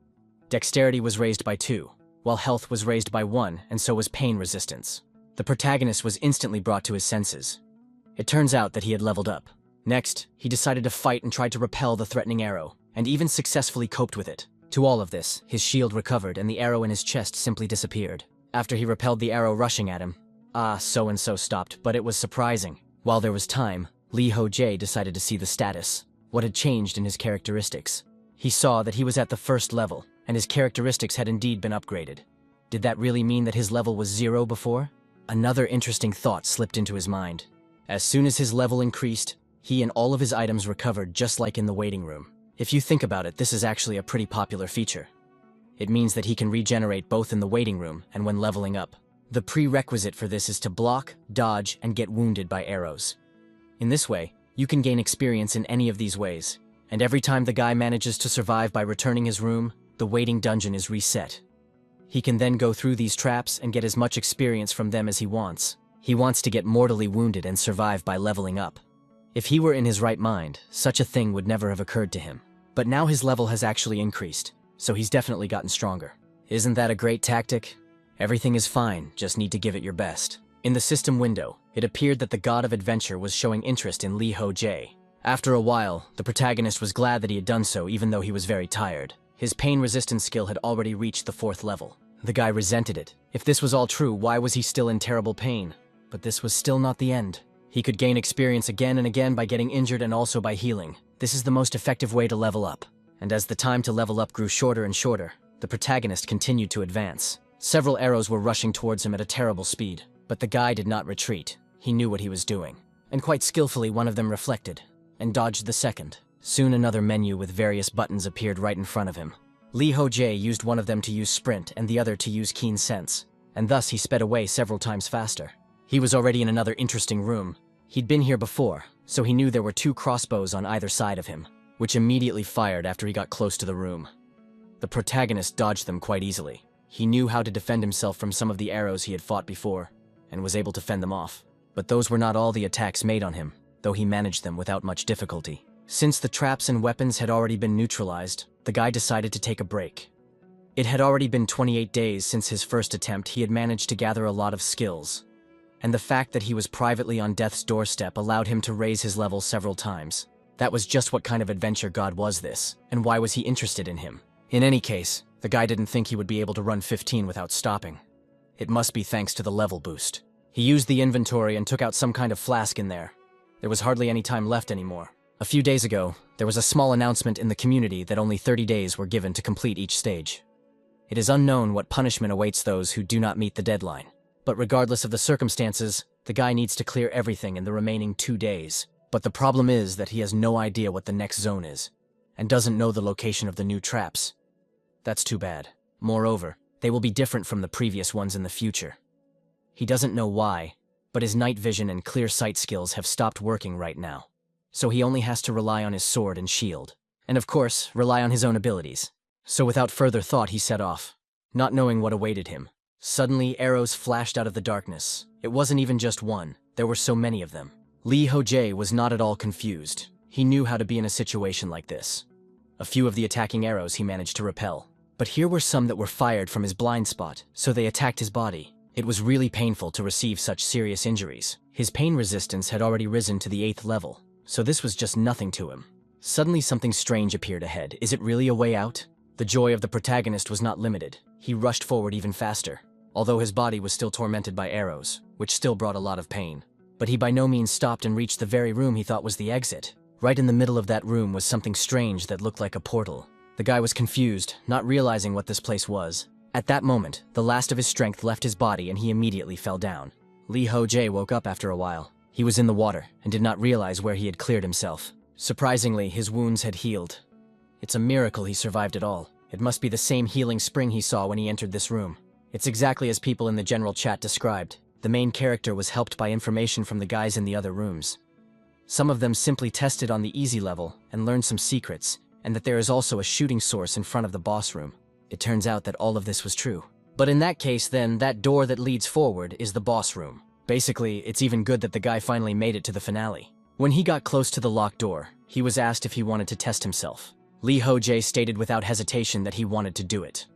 Dexterity was raised by 2, while health was raised by 1, and so was pain resistance. The protagonist was instantly brought to his senses. It turns out that he had leveled up. Next, he decided to fight and tried to repel the threatening arrow, and even successfully coped with it. To all of this, his shield recovered and the arrow in his chest simply disappeared. After he repelled the arrow rushing at him, so-and-so stopped, but it was surprising. While there was time, Ho Jae decided to see the status, what had changed in his characteristics. He saw that he was at the first level, and his characteristics had indeed been upgraded. Did that really mean that his level was 0 before? Another interesting thought slipped into his mind. As soon as his level increased, he and all of his items recovered just like in the waiting room. If you think about it, this is actually a pretty popular feature. It means that he can regenerate both in the waiting room and when leveling up. The prerequisite for this is to block, dodge, and get wounded by arrows. In this way, you can gain experience in any of these ways, and every time the guy manages to survive by returning his room, the waiting dungeon is reset. He can then go through these traps and get as much experience from them as he wants. He wants to get mortally wounded and survive by leveling up. If he were in his right mind, such a thing would never have occurred to him. But now his level has actually increased, so he's definitely gotten stronger. Isn't that a great tactic? Everything is fine, just need to give it your best. In the system window, it appeared that the god of adventure was showing interest in Ho Jae. After a while, the protagonist was glad that he had done so even though he was very tired. His pain resistance skill had already reached the 4th level. The guy resented it. If this was all true, why was he still in terrible pain? But this was still not the end. He could gain experience again and again by getting injured and also by healing. This is the most effective way to level up. And as the time to level up grew shorter and shorter, the protagonist continued to advance. Several arrows were rushing towards him at a terrible speed, but the guy did not retreat. He knew what he was doing. And quite skillfully, one of them reflected and dodged the second. Soon another menu with various buttons appeared right in front of him. Ho Jae used one of them to use sprint and the other to use keen sense, and thus he sped away several times faster. He was already in another interesting room. He'd been here before, so he knew there were 2 crossbows on either side of him, which immediately fired after he got close to the room. The protagonist dodged them quite easily. He knew how to defend himself from some of the arrows he had fought before, and was able to fend them off. But those were not all the attacks made on him, though he managed them without much difficulty. Since the traps and weapons had already been neutralized, the guy decided to take a break. It had already been 28 days since his first attempt. He had managed to gather a lot of skills, and the fact that he was privately on death's doorstep allowed him to raise his level several times. That was just what kind of adventure god was this, and why was he interested in him? In any case, the guy didn't think he would be able to run 15 without stopping. It must be thanks to the level boost. He used the inventory and took out some kind of flask in there. There was hardly any time left anymore. A few days ago, there was a small announcement in the community that only 30 days were given to complete each stage. It is unknown what punishment awaits those who do not meet the deadline. But regardless of the circumstances, the guy needs to clear everything in the remaining 2 days. But the problem is that he has no idea what the next zone is, and doesn't know the location of the new traps. That's too bad. Moreover, they will be different from the previous ones in the future. He doesn't know why, but his night vision and clear sight skills have stopped working right now. So he only has to rely on his sword and shield. And of course, rely on his own abilities. So without further thought, he set off, not knowing what awaited him. Suddenly, arrows flashed out of the darkness. It wasn't even just one, there were so many of them. Ho Jae was not at all confused. He knew how to be in a situation like this. A few of the attacking arrows he managed to repel. But here were some that were fired from his blind spot, so they attacked his body. It was really painful to receive such serious injuries. His pain resistance had already risen to the 8th level, so this was just nothing to him. Suddenly something strange appeared ahead. Is it really a way out? The joy of the protagonist was not limited. He rushed forward even faster, although his body was still tormented by arrows, which still brought a lot of pain. But he by no means stopped and reached the very room he thought was the exit. Right in the middle of that room was something strange that looked like a portal. The guy was confused, not realizing what this place was. At that moment, the last of his strength left his body and he immediately fell down. Ho Jae woke up after a while. He was in the water and did not realize where he had cleared himself. Surprisingly, his wounds had healed. It's a miracle he survived at all. It must be the same healing spring he saw when he entered this room. It's exactly as people in the general chat described. The main character was helped by information from the guys in the other rooms. Some of them simply tested on the easy level and learned some secrets, and that there is also a shooting source in front of the boss room. It turns out that all of this was true. But in that case then, that door that leads forward is the boss room. Basically, it's even good that the guy finally made it to the finale. When he got close to the locked door, he was asked if he wanted to test himself. Ho Jae stated without hesitation that he wanted to do it.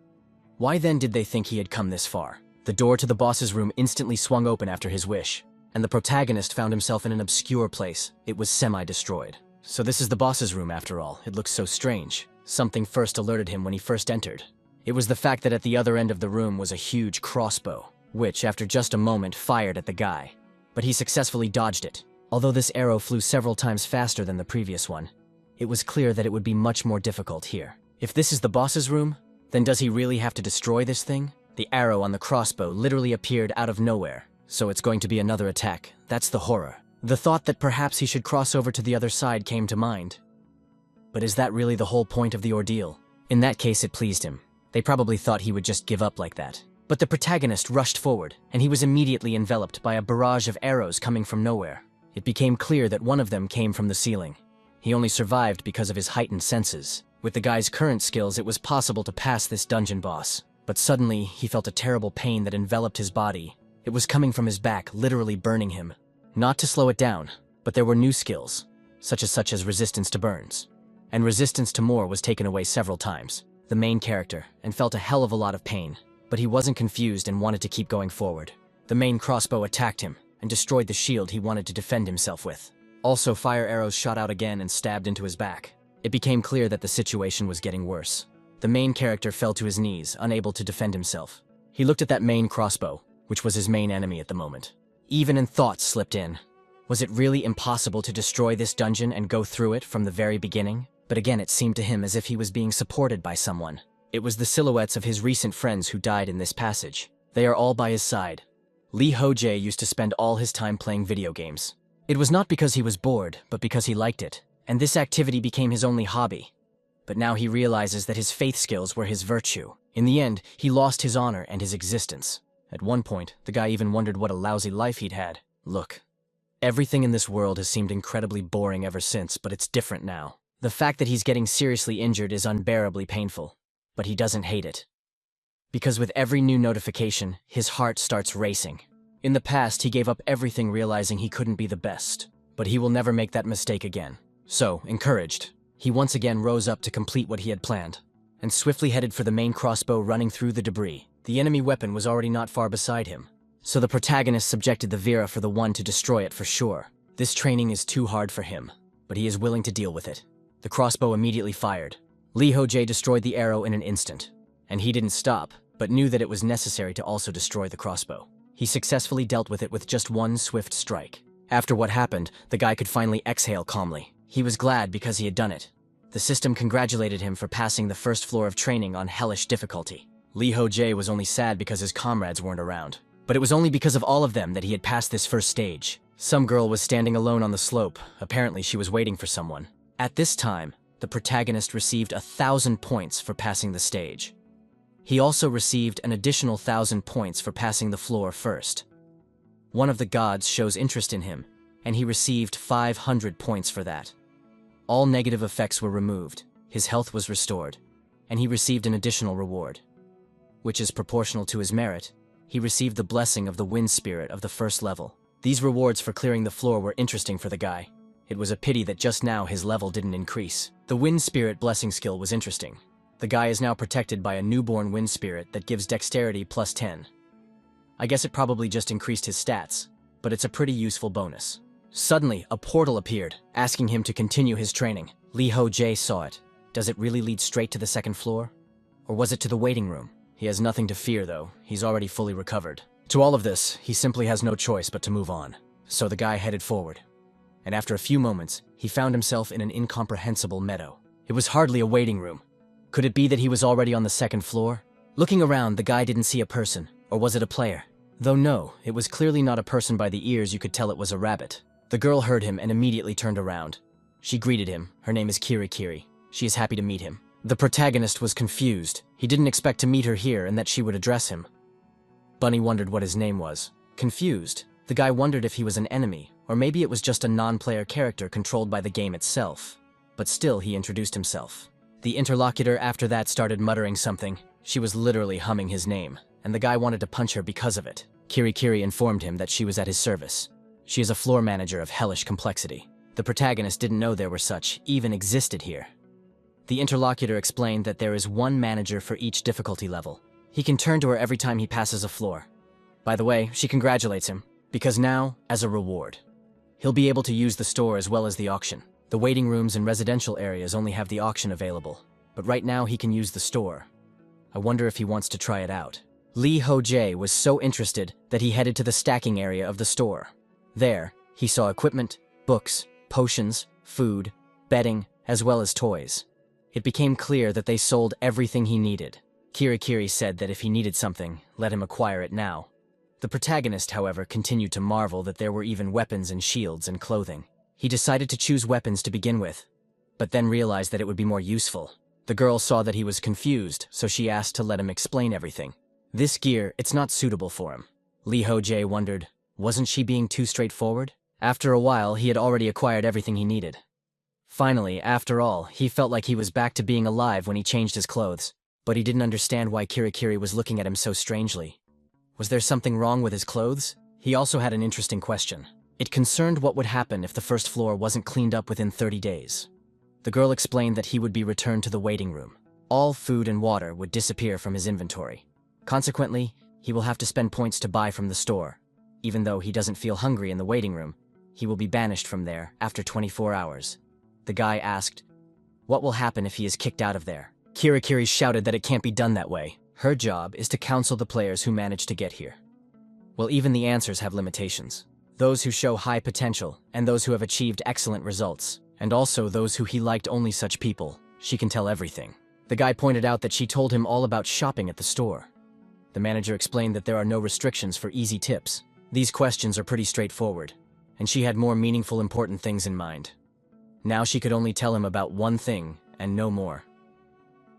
Why then did they think he had come this far? The door to the boss's room instantly swung open after his wish, and the protagonist found himself in an obscure place. It was semi-destroyed. So this is the boss's room after all. It looks so strange. Something first alerted him when he first entered. It was the fact that at the other end of the room was a huge crossbow, which, after just a moment, fired at the guy. But he successfully dodged it. Although this arrow flew several times faster than the previous one, it was clear that it would be much more difficult here. If this is the boss's room, then does he really have to destroy this thing? The arrow on the crossbow literally appeared out of nowhere, so it's going to be another attack. That's the horror. The thought that perhaps he should cross over to the other side came to mind. But is that really the whole point of the ordeal? In that case, it pleased him. They probably thought he would just give up like that. But the protagonist rushed forward, and he was immediately enveloped by a barrage of arrows coming from nowhere. It became clear that one of them came from the ceiling. He only survived because of his heightened senses. With the guy's current skills, it was possible to pass this dungeon boss. But suddenly, he felt a terrible pain that enveloped his body. It was coming from his back, literally burning him. Not to slow it down, but there were new skills, such as resistance to burns. And resistance to more was taken away several times. The main character, and felt a hell of a lot of pain. But he wasn't confused and wanted to keep going forward. The main crossbow attacked him, and destroyed the shield he wanted to defend himself with. Also, fire arrows shot out again and stabbed into his back. It became clear that the situation was getting worse. The main character fell to his knees, unable to defend himself. He looked at that main crossbow, which was his main enemy at the moment. Even in thoughts slipped in. Was it really impossible to destroy this dungeon and go through it from the very beginning? But again, it seemed to him as if he was being supported by someone. It was the silhouettes of his recent friends who died in this passage. They are all by his side. Ho Jae used to spend all his time playing video games. It was not because he was bored, but because he liked it, and this activity became his only hobby. But now he realizes that his faith skills were his virtue. In the end, he lost his honor and his existence. At one point, the guy even wondered what a lousy life he'd had. Look, everything in this world has seemed incredibly boring ever since, but it's different now. The fact that he's getting seriously injured is unbearably painful, but he doesn't hate it. Because with every new notification, his heart starts racing. In the past, he gave up everything realizing he couldn't be the best, but he will never make that mistake again. So, encouraged, he once again rose up to complete what he had planned, and swiftly headed for the main crossbow running through the debris. The enemy weapon was already not far beside him, so the protagonist subjected the Vera for the one to destroy it for sure. This training is too hard for him, but he is willing to deal with it. The crossbow immediately fired. Ho Jae destroyed the arrow in an instant, and he didn't stop, but knew that it was necessary to also destroy the crossbow. He successfully dealt with it with just one swift strike. After what happened, the guy could finally exhale calmly. He was glad because he had done it. The system congratulated him for passing the first floor of training on hellish difficulty. Ho Jae was only sad because his comrades weren't around. But it was only because of all of them that he had passed this first stage. Some girl was standing alone on the slope. Apparently she was waiting for someone. At this time, the protagonist received 1,000 points for passing the stage. He also received an additional 1,000 points for passing the floor first. One of the gods shows interest in him, and he received 500 points for that. All negative effects were removed, his health was restored, and he received an additional reward. Which is proportional to his merit. He received the blessing of the wind spirit of the first level. These rewards for clearing the floor were interesting for the guy. It was a pity that just now his level didn't increase. The wind spirit blessing skill was interesting. The guy is now protected by a newborn wind spirit that gives dexterity plus 10. I guess it probably just increased his stats, but it's a pretty useful bonus. Suddenly, a portal appeared, asking him to continue his training. Ho Jae saw it. Does it really lead straight to the second floor? Or was it to the waiting room? He has nothing to fear though, he's already fully recovered. To all of this, he simply has no choice but to move on. So the guy headed forward. And after a few moments, he found himself in an incomprehensible meadow. It was hardly a waiting room. Could it be that he was already on the second floor? Looking around, the guy didn't see a person, or was it a player? Though no, it was clearly not a person. By the ears you could tell it was a rabbit. The girl heard him and immediately turned around. She greeted him. Her name is Kiri. She is happy to meet him. The protagonist was confused. He didn't expect to meet her here and that she would address him. Bunny wondered what his name was. Confused, the guy wondered if he was an enemy, or maybe it was just a non-player character controlled by the game itself. But still, he introduced himself. The interlocutor after that started muttering something. She was literally humming his name, and the guy wanted to punch her because of it. Kiri informed him that she was at his service. She is a floor manager of hellish complexity. The protagonist didn't know there were such, even existed here. The interlocutor explained that there is one manager for each difficulty level. He can turn to her every time he passes a floor. By the way, she congratulates him, because now, as a reward, he'll be able to use the store as well as the auction. The waiting rooms and residential areas only have the auction available, but right now he can use the store. I wonder if he wants to try it out. Ho Jae was so interested that he headed to the stacking area of the store. There, he saw equipment, books, potions, food, bedding, as well as toys. It became clear that they sold everything he needed. Kiri said that if he needed something, let him acquire it now. The protagonist, however, continued to marvel that there were even weapons and shields and clothing. He decided to choose weapons to begin with, but then realized that it would be more useful. The girl saw that he was confused, so she asked to let him explain everything. This gear, it's not suitable for him. Ho Jae wondered, wasn't she being too straightforward? After a while, he had already acquired everything he needed. Finally, after all, he felt like he was back to being alive when he changed his clothes. But he didn't understand why Kirikiri was looking at him so strangely. Was there something wrong with his clothes? He also had an interesting question. It concerned what would happen if the first floor wasn't cleaned up within 30 days. The girl explained that he would be returned to the waiting room. All food and water would disappear from his inventory. Consequently, he will have to spend points to buy from the store. Even though he doesn't feel hungry in the waiting room, he will be banished from there after 24 hours. The guy asked, "What will happen if he is kicked out of there?" Kirikiri shouted that it can't be done that way. Her job is to counsel the players who manage to get here. Well, even the answers have limitations. Those who show high potential, and those who have achieved excellent results, and also those who he liked only such people. She can tell everything. The guy pointed out that she told him all about shopping at the store. The manager explained that there are no restrictions for easy tips. These questions are pretty straightforward, and she had more meaningful, important things in mind. Now she could only tell him about one thing, and no more.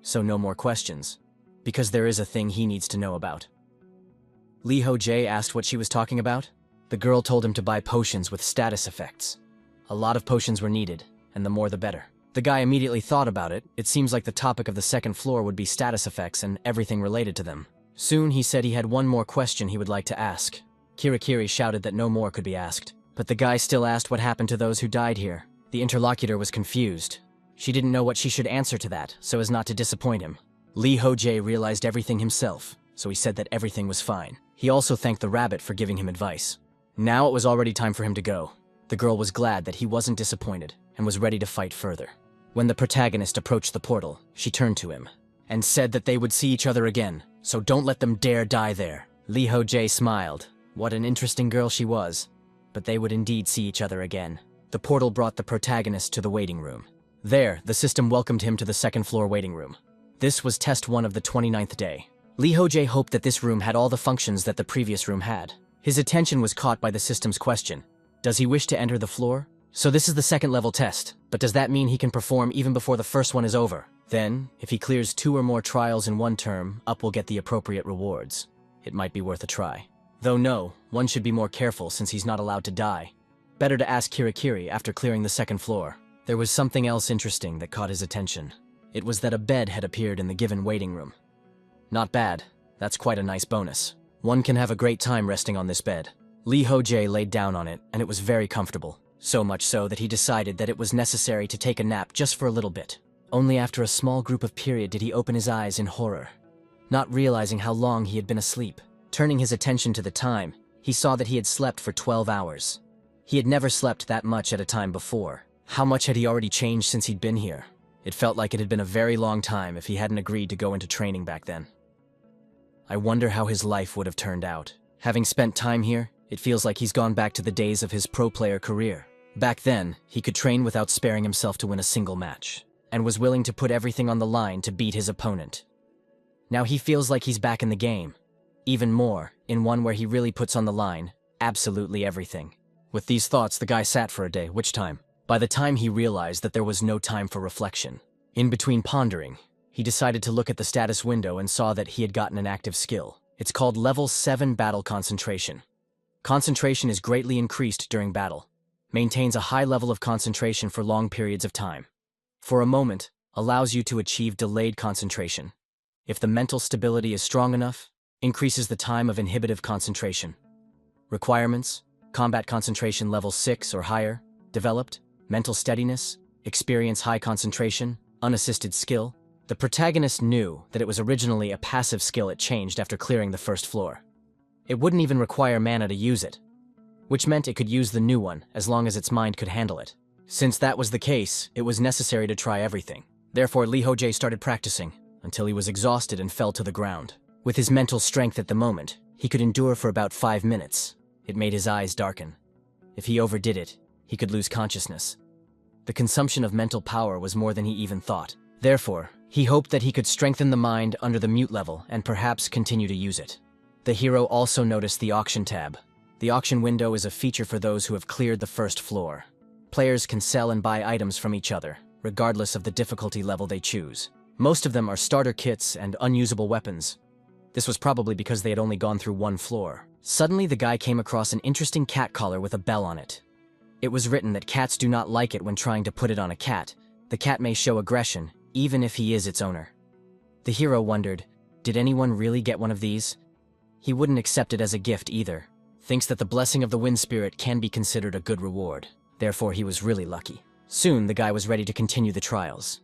So no more questions, because there is a thing he needs to know about. Ho Jae asked what she was talking about. The girl told him to buy potions with status effects. A lot of potions were needed, and the more the better. The guy immediately thought about it. It seems like the topic of the second floor would be status effects and everything related to them. Soon he said he had one more question he would like to ask. Kirikiri shouted that no more could be asked, but the guy still asked what happened to those who died here. The interlocutor was confused. She didn't know what she should answer to that, so as not to disappoint him. Ho Jae realized everything himself, so he said that everything was fine. He also thanked the rabbit for giving him advice. Now it was already time for him to go. The girl was glad that he wasn't disappointed and was ready to fight further. When the protagonist approached the portal, she turned to him and said that they would see each other again, so don't let them dare die there. Ho Jae smiled. What an interesting girl she was. But they would indeed see each other again. The portal brought the protagonist to the waiting room. There, the system welcomed him to the second floor waiting room. This was test 1 of the 29th day. Ho Jae hoped that this room had all the functions that the previous room had. His attention was caught by the system's question. Does he wish to enter the floor? So this is the second level test, but does that mean he can perform even before the first one is over? Then, if he clears 2 or more trials in one term, Up will get the appropriate rewards. It might be worth a try. Though no, one should be more careful since he's not allowed to die. Better to ask Kirikiri after clearing the second floor. There was something else interesting that caught his attention. It was that a bed had appeared in the given waiting room. Not bad. That's quite a nice bonus. One can have a great time resting on this bed. Ho Jae laid down on it, and it was very comfortable. So much so that he decided that it was necessary to take a nap just for a little bit. Only after a small group of period did he open his eyes in horror, not realizing how long he had been asleep. Turning his attention to the time, he saw that he had slept for 12 hours. He had never slept that much at a time before. How much had he already changed since he'd been here? It felt like it had been a very long time if he hadn't agreed to go into training back then. I wonder how his life would have turned out. Having spent time here, it feels like he's gone back to the days of his pro player career. Back then, he could train without sparing himself to win a single match, and was willing to put everything on the line to beat his opponent. Now he feels like he's back in the game. Even more, in one where he really puts on the line, absolutely everything. With these thoughts, the guy sat for a day, which time? By the time he realized that there was no time for reflection. In between pondering, he decided to look at the status window and saw that he had gotten an active skill. It's called Level 7 Battle Concentration. Concentration is greatly increased during battle. Maintains a high level of concentration for long periods of time. For a moment, allows you to achieve delayed concentration. If the mental stability is strong enough, increases the time of inhibitive concentration. Requirements: combat concentration level 6 or higher, developed, mental steadiness, experience high concentration, unassisted skill. The protagonist knew that it was originally a passive skill it changed after clearing the first floor. It wouldn't even require mana to use it, which meant it could use the new one as long as its mind could handle it. Since that was the case, it was necessary to try everything. Therefore, Ho Jae started practicing until he was exhausted and fell to the ground. With his mental strength at the moment, he could endure for about 5 minutes. It made his eyes darken. If he overdid it, he could lose consciousness. The consumption of mental power was more than he even thought. Therefore, he hoped that he could strengthen the mind under the mute level and perhaps continue to use it. The hero also noticed the auction tab. The auction window is a feature for those who have cleared the first floor. Players can sell and buy items from each other, regardless of the difficulty level they choose. Most of them are starter kits and unusable weapons. This was probably because they had only gone through one floor. Suddenly, the guy came across an interesting cat collar with a bell on it. It was written that cats do not like it when trying to put it on a cat. The cat may show aggression, even if he is its owner. The hero wondered, did anyone really get one of these? He wouldn't accept it as a gift either. Thinks that the blessing of the wind spirit can be considered a good reward. Therefore, he was really lucky. Soon, the guy was ready to continue the trials.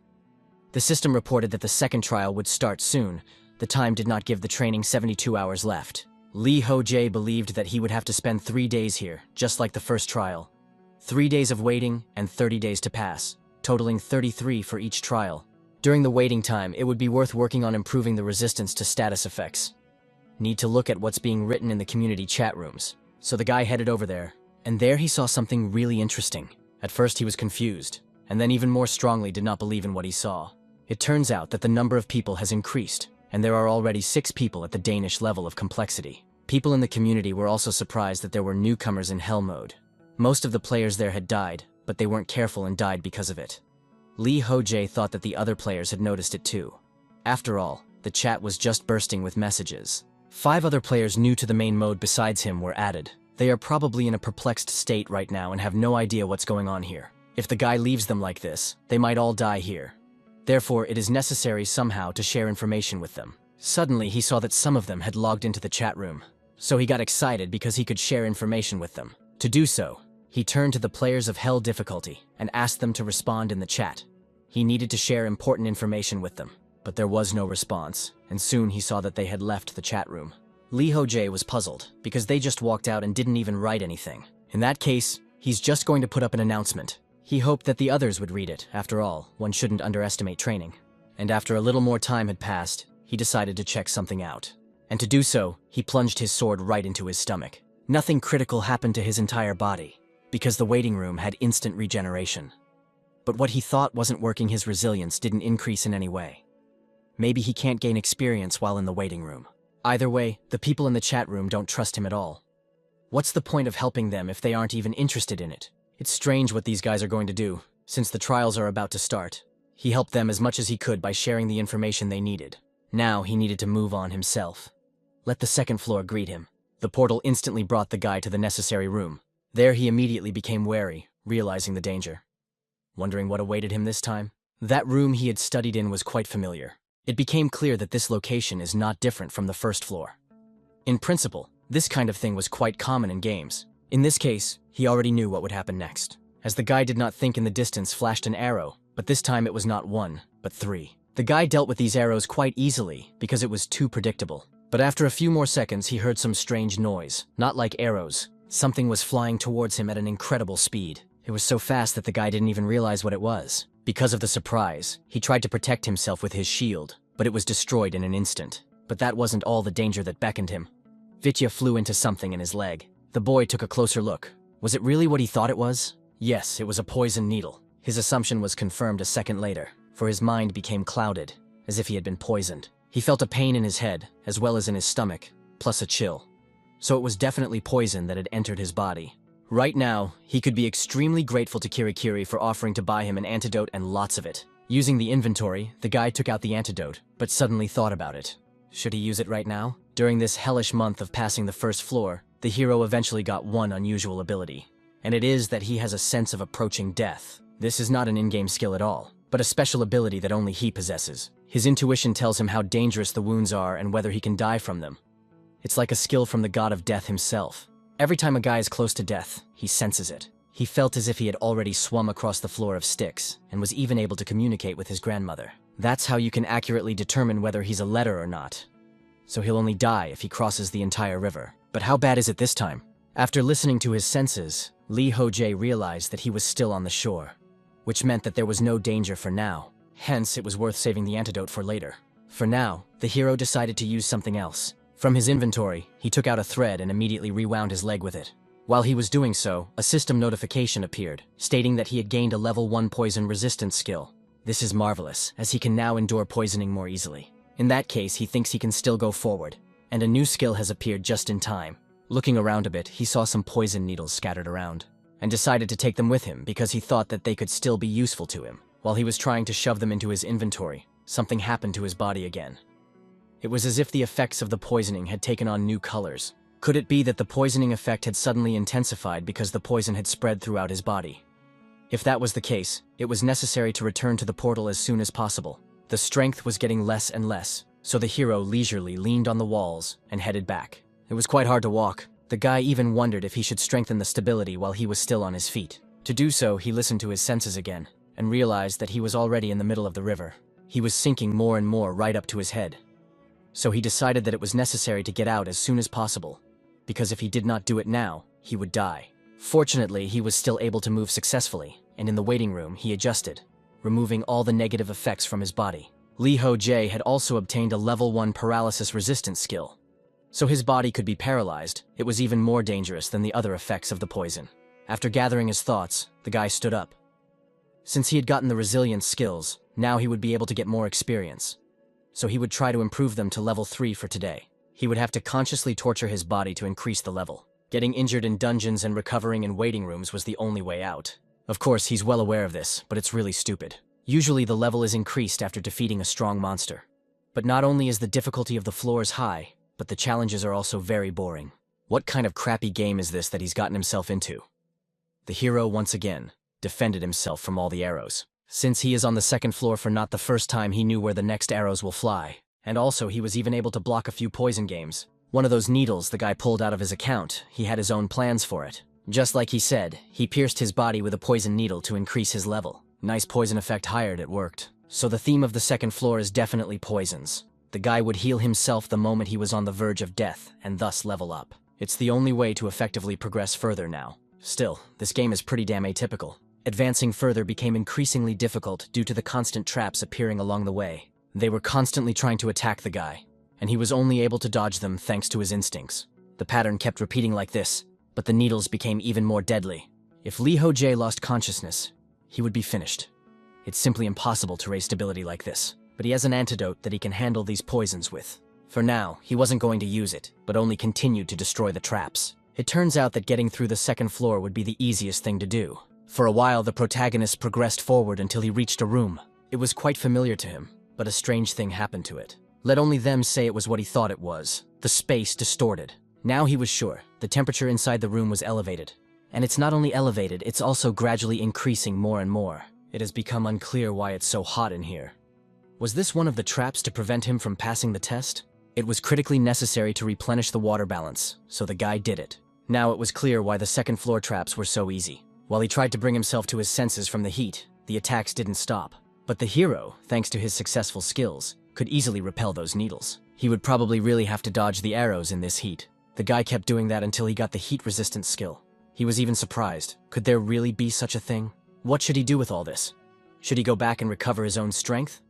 The system reported that the second trial would start soon. The time did not give the training 72 hours left. Ho Jae believed that he would have to spend 3 days here, just like the first trial. 3 days of waiting and 30 days to pass, totaling 33 for each trial. During the waiting time, it would be worth working on improving the resistance to status effects. Need to look at what's being written in the community chat rooms. So the guy headed over there, and there he saw something really interesting. At first he was confused, and then even more strongly did not believe in what he saw. It turns out that the number of people has increased, and there are already 6 people at the Danish level of complexity. People in the community were also surprised that there were newcomers in Hell mode. Most of the players there had died, but they weren't careful and died because of it. Ho Jae thought that the other players had noticed it too. After all, the chat was just bursting with messages. 5 other players new to the main mode besides him were added. They are probably in a perplexed state right now and have no idea what's going on here. If the guy leaves them like this, they might all die here. Therefore, it is necessary somehow to share information with them. Suddenly, he saw that some of them had logged into the chat room. So he got excited because he could share information with them. To do so, he turned to the players of Hell difficulty and asked them to respond in the chat. He needed to share important information with them, but there was no response, and soon he saw that they had left the chat room. Ho Jae was puzzled because they just walked out and didn't even write anything. In that case, he's just going to put up an announcement. He hoped that the others would read it. After all, one shouldn't underestimate training. And after a little more time had passed, he decided to check something out. And to do so, he plunged his sword right into his stomach. Nothing critical happened to his entire body, because the waiting room had instant regeneration. But what he thought wasn't working, his resilience didn't increase in any way. Maybe he can't gain experience while in the waiting room. Either way, the people in the chat room don't trust him at all. What's the point of helping them if they aren't even interested in it? It's strange what these guys are going to do, since the trials are about to start. He helped them as much as he could by sharing the information they needed. Now he needed to move on himself. Let the second floor greet him. The portal instantly brought the guy to the necessary room. There he immediately became wary, realizing the danger. Wondering what awaited him this time? That room he had studied in was quite familiar. It became clear that this location is not different from the first floor. In principle, this kind of thing was quite common in games. In this case, he already knew what would happen next. As the guy did not think, in the distance flashed an arrow, but this time it was not 1, but 3. The guy dealt with these arrows quite easily because it was too predictable. But after a few more seconds, he heard some strange noise. Not like arrows. Something was flying towards him at an incredible speed. It was so fast that the guy didn't even realize what it was. Because of the surprise, he tried to protect himself with his shield, but it was destroyed in an instant. But that wasn't all the danger that beckoned him. Vitya flew into something in his leg. The boy took a closer look. Was it really what he thought it was? Yes, it was a poison needle. His assumption was confirmed a second later, for his mind became clouded, as if he had been poisoned. He felt a pain in his head, as well as in his stomach, plus a chill. So it was definitely poison that had entered his body. Right now, he could be extremely grateful to Kirikiri for offering to buy him an antidote and lots of it. Using the inventory, the guy took out the antidote, but suddenly thought about it. Should he use it right now? During this hellish month of passing the first floor, the hero eventually got one unusual ability. And it is that he has a sense of approaching death. This is not an in-game skill at all, but a special ability that only he possesses. His intuition tells him how dangerous the wounds are and whether he can die from them. It's like a skill from the god of death himself. Every time a guy is close to death, he senses it. He felt as if he had already swum across the floor of Styx, and was even able to communicate with his grandmother. That's how you can accurately determine whether he's a letter or not. So he'll only die if he crosses the entire river. But how bad is it this time? After listening to his senses, Ho Jae realized that he was still on the shore, which meant that there was no danger for now. Hence, it was worth saving the antidote for later. For now, the hero decided to use something else. From his inventory, he took out a thread and immediately rewound his leg with it. While he was doing so, a system notification appeared, stating that he had gained a level 1 poison resistance skill. This is marvelous, as he can now endure poisoning more easily. In that case, he thinks he can still go forward, and a new skill has appeared just in time. Looking around a bit, he saw some poison needles scattered around, and decided to take them with him because he thought that they could still be useful to him. While he was trying to shove them into his inventory, something happened to his body again. It was as if the effects of the poisoning had taken on new colors. Could it be that the poisoning effect had suddenly intensified because the poison had spread throughout his body? If that was the case, it was necessary to return to the portal as soon as possible. The strength was getting less and less, so the hero leisurely leaned on the walls and headed back. It was quite hard to walk. The guy even wondered if he should strengthen the stability while he was still on his feet. To do so, he listened to his senses again, and realized that he was already in the middle of the river. He was sinking more and more right up to his head. So he decided that it was necessary to get out as soon as possible, because if he did not do it now, he would die. Fortunately, he was still able to move successfully, and in the waiting room, he adjusted, removing all the negative effects from his body. Ho Jae had also obtained a level 1 paralysis resistance skill. So his body could be paralyzed. It was even more dangerous than the other effects of the poison. After gathering his thoughts, the guy stood up. Since he had gotten the resilience skills, now he would be able to get more experience. So he would try to improve them to level 3 for today. He would have to consciously torture his body to increase the level. Getting injured in dungeons and recovering in waiting rooms was the only way out. Of course, he's well aware of this, but it's really stupid. Usually the level is increased after defeating a strong monster. But not only is the difficulty of the floors high, but the challenges are also very boring. What kind of crappy game is this that he's gotten himself into? The hero, once again, defended himself from all the arrows. Since he is on the second floor for not the first time, he knew where the next arrows will fly. And also, he was even able to block a few poison games. One of those needles the guy pulled out of his account, he had his own plans for it. Just like he said, he pierced his body with a poison needle to increase his level. Nice poison effect hired, it worked. So the theme of the second floor is definitely poisons. The guy would heal himself the moment he was on the verge of death, and thus level up. It's the only way to effectively progress further now. Still, this game is pretty damn atypical. Advancing further became increasingly difficult due to the constant traps appearing along the way. They were constantly trying to attack the guy, and he was only able to dodge them thanks to his instincts. The pattern kept repeating like this, but the needles became even more deadly. If Ho Jae lost consciousness, he would be finished. It's simply impossible to raise stability like this, but he has an antidote that he can handle these poisons with. For now, he wasn't going to use it, but only continued to destroy the traps. It turns out that getting through the second floor would be the easiest thing to do. For a while, the protagonist progressed forward until he reached a room. It was quite familiar to him, but a strange thing happened to it. Let only them say it was what he thought it was. The space distorted. Now he was sure. The temperature inside the room was elevated. And it's not only elevated, it's also gradually increasing more and more. It has become unclear why it's so hot in here. Was this one of the traps to prevent him from passing the test? It was critically necessary to replenish the water balance, so the guy did it. Now it was clear why the second floor traps were so easy. While he tried to bring himself to his senses from the heat, the attacks didn't stop. But the hero, thanks to his successful skills, could easily repel those needles. He would probably really have to dodge the arrows in this heat. The guy kept doing that until he got the heat-resistant skill. He was even surprised. Could there really be such a thing? What should he do with all this? Should he go back and recover his own strength?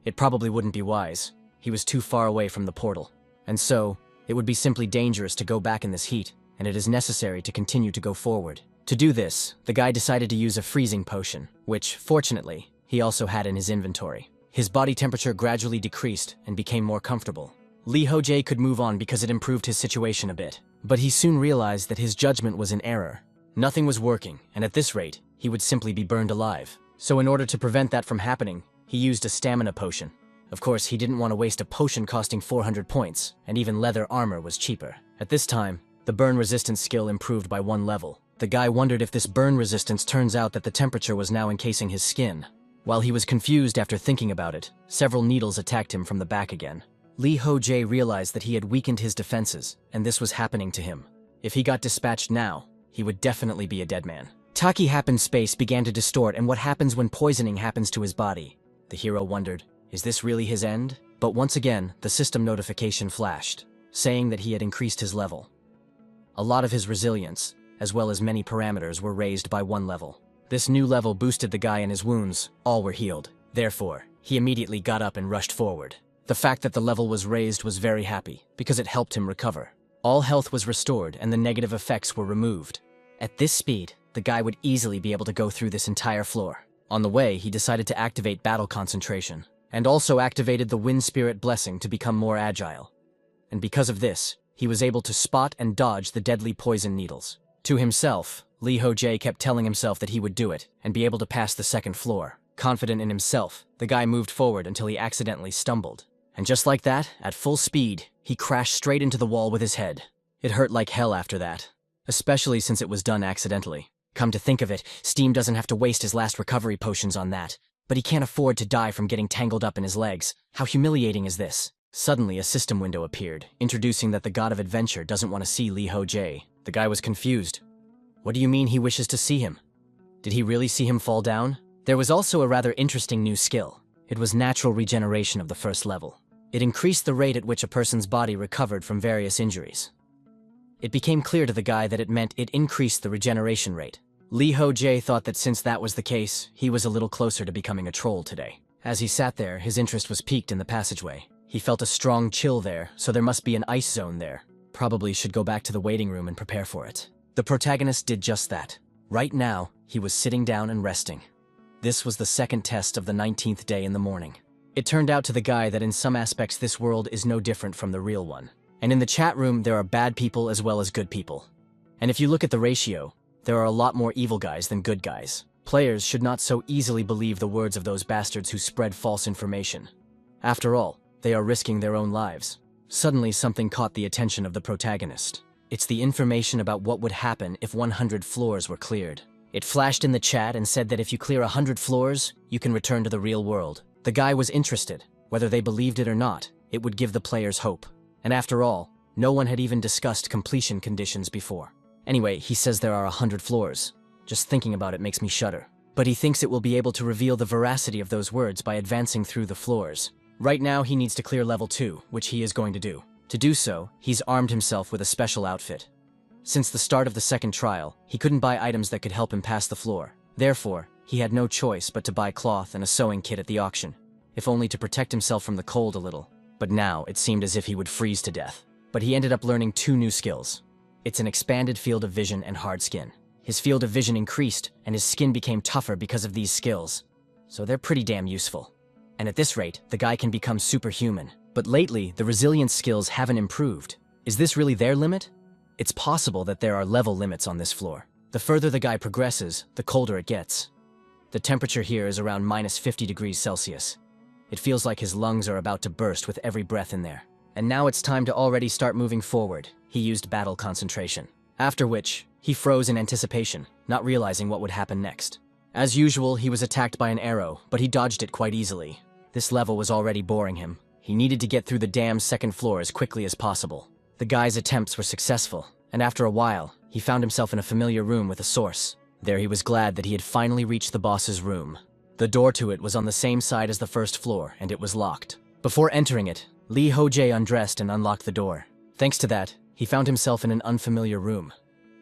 It probably wouldn't be wise. He was too far away from the portal. And so, it would be simply dangerous to go back in this heat, and it is necessary to continue to go forward. To do this, the guy decided to use a freezing potion, which, fortunately, he also had in his inventory. His body temperature gradually decreased and became more comfortable. Ho Jae could move on because it improved his situation a bit. But he soon realized that his judgment was in error. Nothing was working, and at this rate, he would simply be burned alive. So in order to prevent that from happening, he used a stamina potion. Of course, he didn't want to waste a potion costing 400 points, and even leather armor was cheaper. At this time, the burn resistance skill improved by 1 level. The guy wondered if this burn resistance turns out that the temperature was now encasing his skin. While he was confused after thinking about it, several needles attacked him from the back again. Ho Jae realized that he had weakened his defenses, and this was happening to him. If he got dispatched now, he would definitely be a dead man. Taki happened space began to distort, and what happens when poisoning happens to his body? The hero wondered, is this really his end? But once again, the system notification flashed, saying that he had increased his level. A lot of his resilience, as well as many parameters, were raised by 1 level. This new level boosted the guy and his wounds, all were healed. Therefore, he immediately got up and rushed forward. The fact that the level was raised was very happy, because it helped him recover. All health was restored and the negative effects were removed. At this speed, the guy would easily be able to go through this entire floor. On the way, he decided to activate battle concentration, and also activated the wind spirit blessing to become more agile. And because of this, he was able to spot and dodge the deadly poison needles. To himself, Ho Jae kept telling himself that he would do it and be able to pass the second floor. Confident in himself, the guy moved forward until he accidentally stumbled. And just like that, at full speed, he crashed straight into the wall with his head. It hurt like hell after that, especially since it was done accidentally. Come to think of it, Steam doesn't have to waste his last recovery potions on that. But he can't afford to die from getting tangled up in his legs. How humiliating is this? Suddenly, a system window appeared, introducing that the god of adventure doesn't want to see Ho Jae. The guy was confused. What do you mean he wishes to see him? Did he really see him fall down? There was also a rather interesting new skill. It was natural regeneration of the first level. It increased the rate at which a person's body recovered from various injuries. It became clear to the guy that it meant it increased the regeneration rate. Ho Jae thought that since that was the case, he was a little closer to becoming a troll today. As he sat there, his interest was piqued in the passageway. He felt a strong chill there, so there must be an ice zone there. Probably should go back to the waiting room and prepare for it. The protagonist did just that. Right now, he was sitting down and resting. This was the second test of the 19th day in the morning. It turned out to the guy that in some aspects this world is no different from the real one. And in the chat room, there are bad people as well as good people. And if you look at the ratio, there are a lot more evil guys than good guys. Players should not so easily believe the words of those bastards who spread false information. After all, they are risking their own lives. Suddenly, something caught the attention of the protagonist. It's the information about what would happen if 100 floors were cleared. It flashed in the chat and said that if you clear 100 floors, you can return to the real world. The guy was interested. Whether they believed it or not, it would give the players hope. And after all, no one had even discussed completion conditions before. Anyway, he says there are 100 floors. Just thinking about it makes me shudder. But he thinks it will be able to reveal the veracity of those words by advancing through the floors. Right now, he needs to clear level 2, which he is going to do. To do so, he's armed himself with a special outfit. Since the start of the second trial, he couldn't buy items that could help him pass the floor. Therefore, he had no choice but to buy cloth and a sewing kit at the auction, if only to protect himself from the cold a little. But now, it seemed as if he would freeze to death. But he ended up learning 2 new skills. It's an expanded field of vision and hard skin. His field of vision increased, and his skin became tougher because of these skills. So they're pretty damn useful. And at this rate, the guy can become superhuman. But lately, the resilience skills haven't improved. Is this really their limit? It's possible that there are level limits on this floor. The further the guy progresses, the colder it gets. The temperature here is around minus 50 degrees Celsius. It feels like his lungs are about to burst with every breath in there. And now it's time to already start moving forward. He used battle concentration. After which, he froze in anticipation, not realizing what would happen next. As usual, he was attacked by an arrow, but he dodged it quite easily. This level was already boring him. He needed to get through the damn second floor as quickly as possible. The guy's attempts were successful, and after a while, he found himself in a familiar room with a source. There he was glad that he had finally reached the boss's room. The door to it was on the same side as the first floor, and it was locked. Before entering it, Ho Jae undressed and unlocked the door. Thanks to that, he found himself in an unfamiliar room.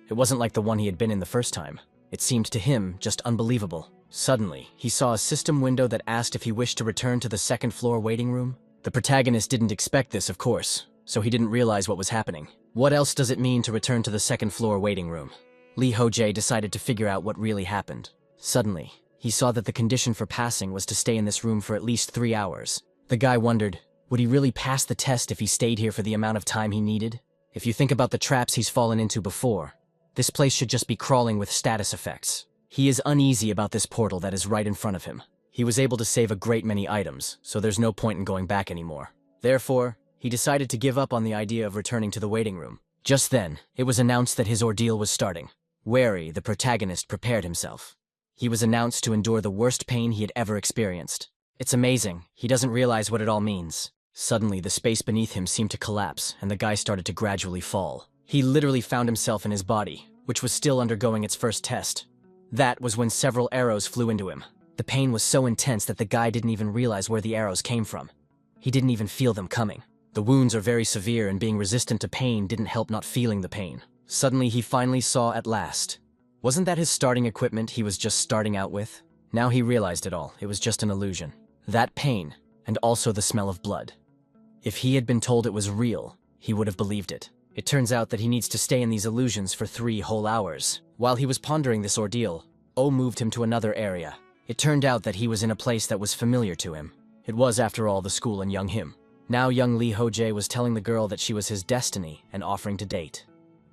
It wasn't like the one he had been in the first time. It seemed to him just unbelievable. Suddenly, he saw a system window that asked if he wished to return to the second floor waiting room. The protagonist didn't expect this, of course, so he didn't realize what was happening. What else does it mean to return to the second floor waiting room? Ho Jae decided to figure out what really happened. Suddenly, he saw that the condition for passing was to stay in this room for at least 3 hours. The guy wondered, would he really pass the test if he stayed here for the amount of time he needed? If you think about the traps he's fallen into before, this place should just be crawling with status effects. He is uneasy about this portal that is right in front of him. He was able to save a great many items, so there's no point in going back anymore. Therefore, he decided to give up on the idea of returning to the waiting room. Just then, it was announced that his ordeal was starting. Wary, the protagonist prepared himself. He was announced to endure the worst pain he had ever experienced. It's amazing, he doesn't realize what it all means. Suddenly, the space beneath him seemed to collapse, and the guy started to gradually fall. He literally found himself in his body, which was still undergoing its first test. That was when several arrows flew into him. The pain was so intense that the guy didn't even realize where the arrows came from. He didn't even feel them coming. The wounds are very severe, and being resistant to pain didn't help not feeling the pain. Suddenly, he finally saw at last. Wasn't that his starting equipment he was just starting out with? Now he realized it all. It was just an illusion. That pain, and also the smell of blood. If he had been told it was real, he would have believed it. It turns out that he needs to stay in these illusions for 3 whole hours. While he was pondering this ordeal, Oh moved him to another area. It turned out that he was in a place that was familiar to him. It was, after all, the school and young him. Now young Ho Jae was telling the girl that she was his destiny and offering to date.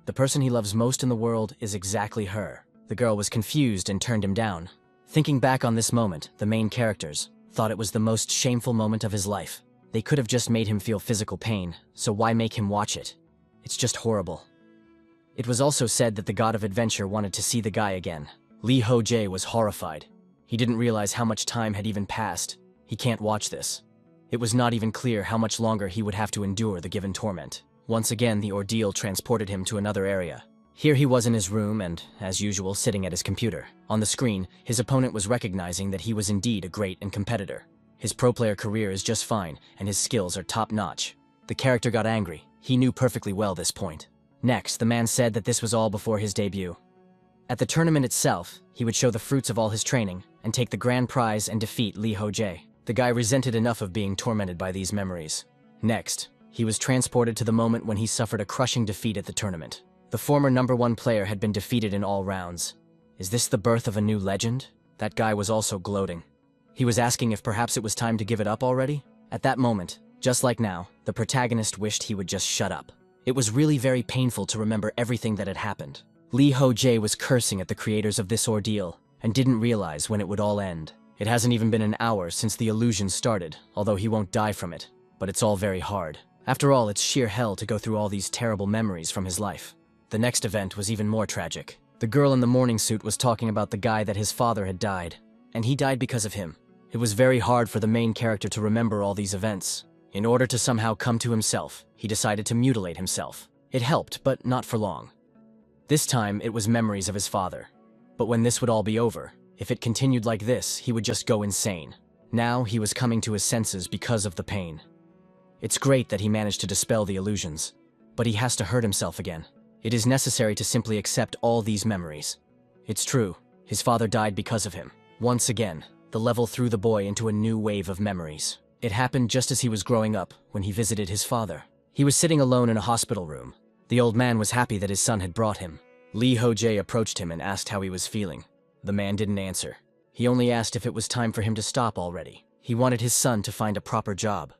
The person he loves most in the world is exactly her. The girl was confused and turned him down. Thinking back on this moment, the main characters thought it was the most shameful moment of his life. They could have just made him feel physical pain, so why make him watch it? It's just horrible. It was also said that the god of adventure wanted to see the guy again. Ho Jae was horrified. He didn't realize how much time had even passed. He can't watch this. It was not even clear how much longer he would have to endure the given torment. Once again, the ordeal transported him to another area. Here he was in his room and, as usual, sitting at his computer. On the screen, his opponent was recognizing that he was indeed a great competitor. His pro player career is just fine, and his skills are top-notch. The character got angry. He knew perfectly well this point. Next, the man said that this was all before his debut. At the tournament itself, he would show the fruits of all his training and take the grand prize and defeat Ho Jae. The guy resented enough of being tormented by these memories. Next, he was transported to the moment when he suffered a crushing defeat at the tournament. The former #1 player had been defeated in all rounds. Is this the birth of a new legend? That guy was also gloating. He was asking if perhaps it was time to give it up already? At that moment, just like now, the protagonist wished he would just shut up. It was really very painful to remember everything that had happened. Ho Jae was cursing at the creators of this ordeal and didn't realize when it would all end. It hasn't even been an hour since the illusion started, although he won't die from it, but it's all very hard. After all, it's sheer hell to go through all these terrible memories from his life. The next event was even more tragic. The girl in the morning suit was talking about the guy that his father had died, and he died because of him. It was very hard for the main character to remember all these events. In order to somehow come to himself, he decided to mutilate himself. It helped, but not for long. This time, it was memories of his father. But when this would all be over, if it continued like this, he would just go insane. Now, he was coming to his senses because of the pain. It's great that he managed to dispel the illusions, but he has to hurt himself again. It is necessary to simply accept all these memories. It's true, his father died because of him. Once again, the level threw the boy into a new wave of memories. It happened just as he was growing up, when he visited his father. He was sitting alone in a hospital room. The old man was happy that his son had brought him. Ho Jae approached him and asked how he was feeling. The man didn't answer. He only asked if it was time for him to stop already. He wanted his son to find a proper job.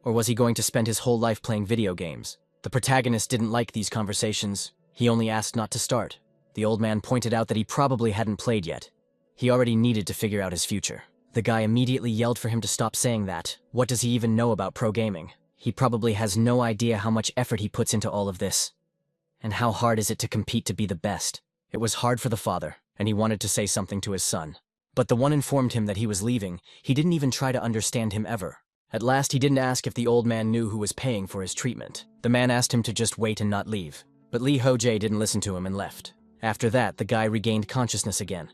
Or was he going to spend his whole life playing video games? The protagonist didn't like these conversations. He only asked not to start. The old man pointed out that he probably hadn't played yet. He already needed to figure out his future. The guy immediately yelled for him to stop saying that. What does he even know about pro gaming? He probably has no idea how much effort he puts into all of this. And how hard is it to compete to be the best? It was hard for the father, and he wanted to say something to his son. But the one informed him that he was leaving. He didn't even try to understand him ever. At last, he didn't ask if the old man knew who was paying for his treatment. The man asked him to just wait and not leave. But Ho Jae didn't listen to him and left. After that, the guy regained consciousness again.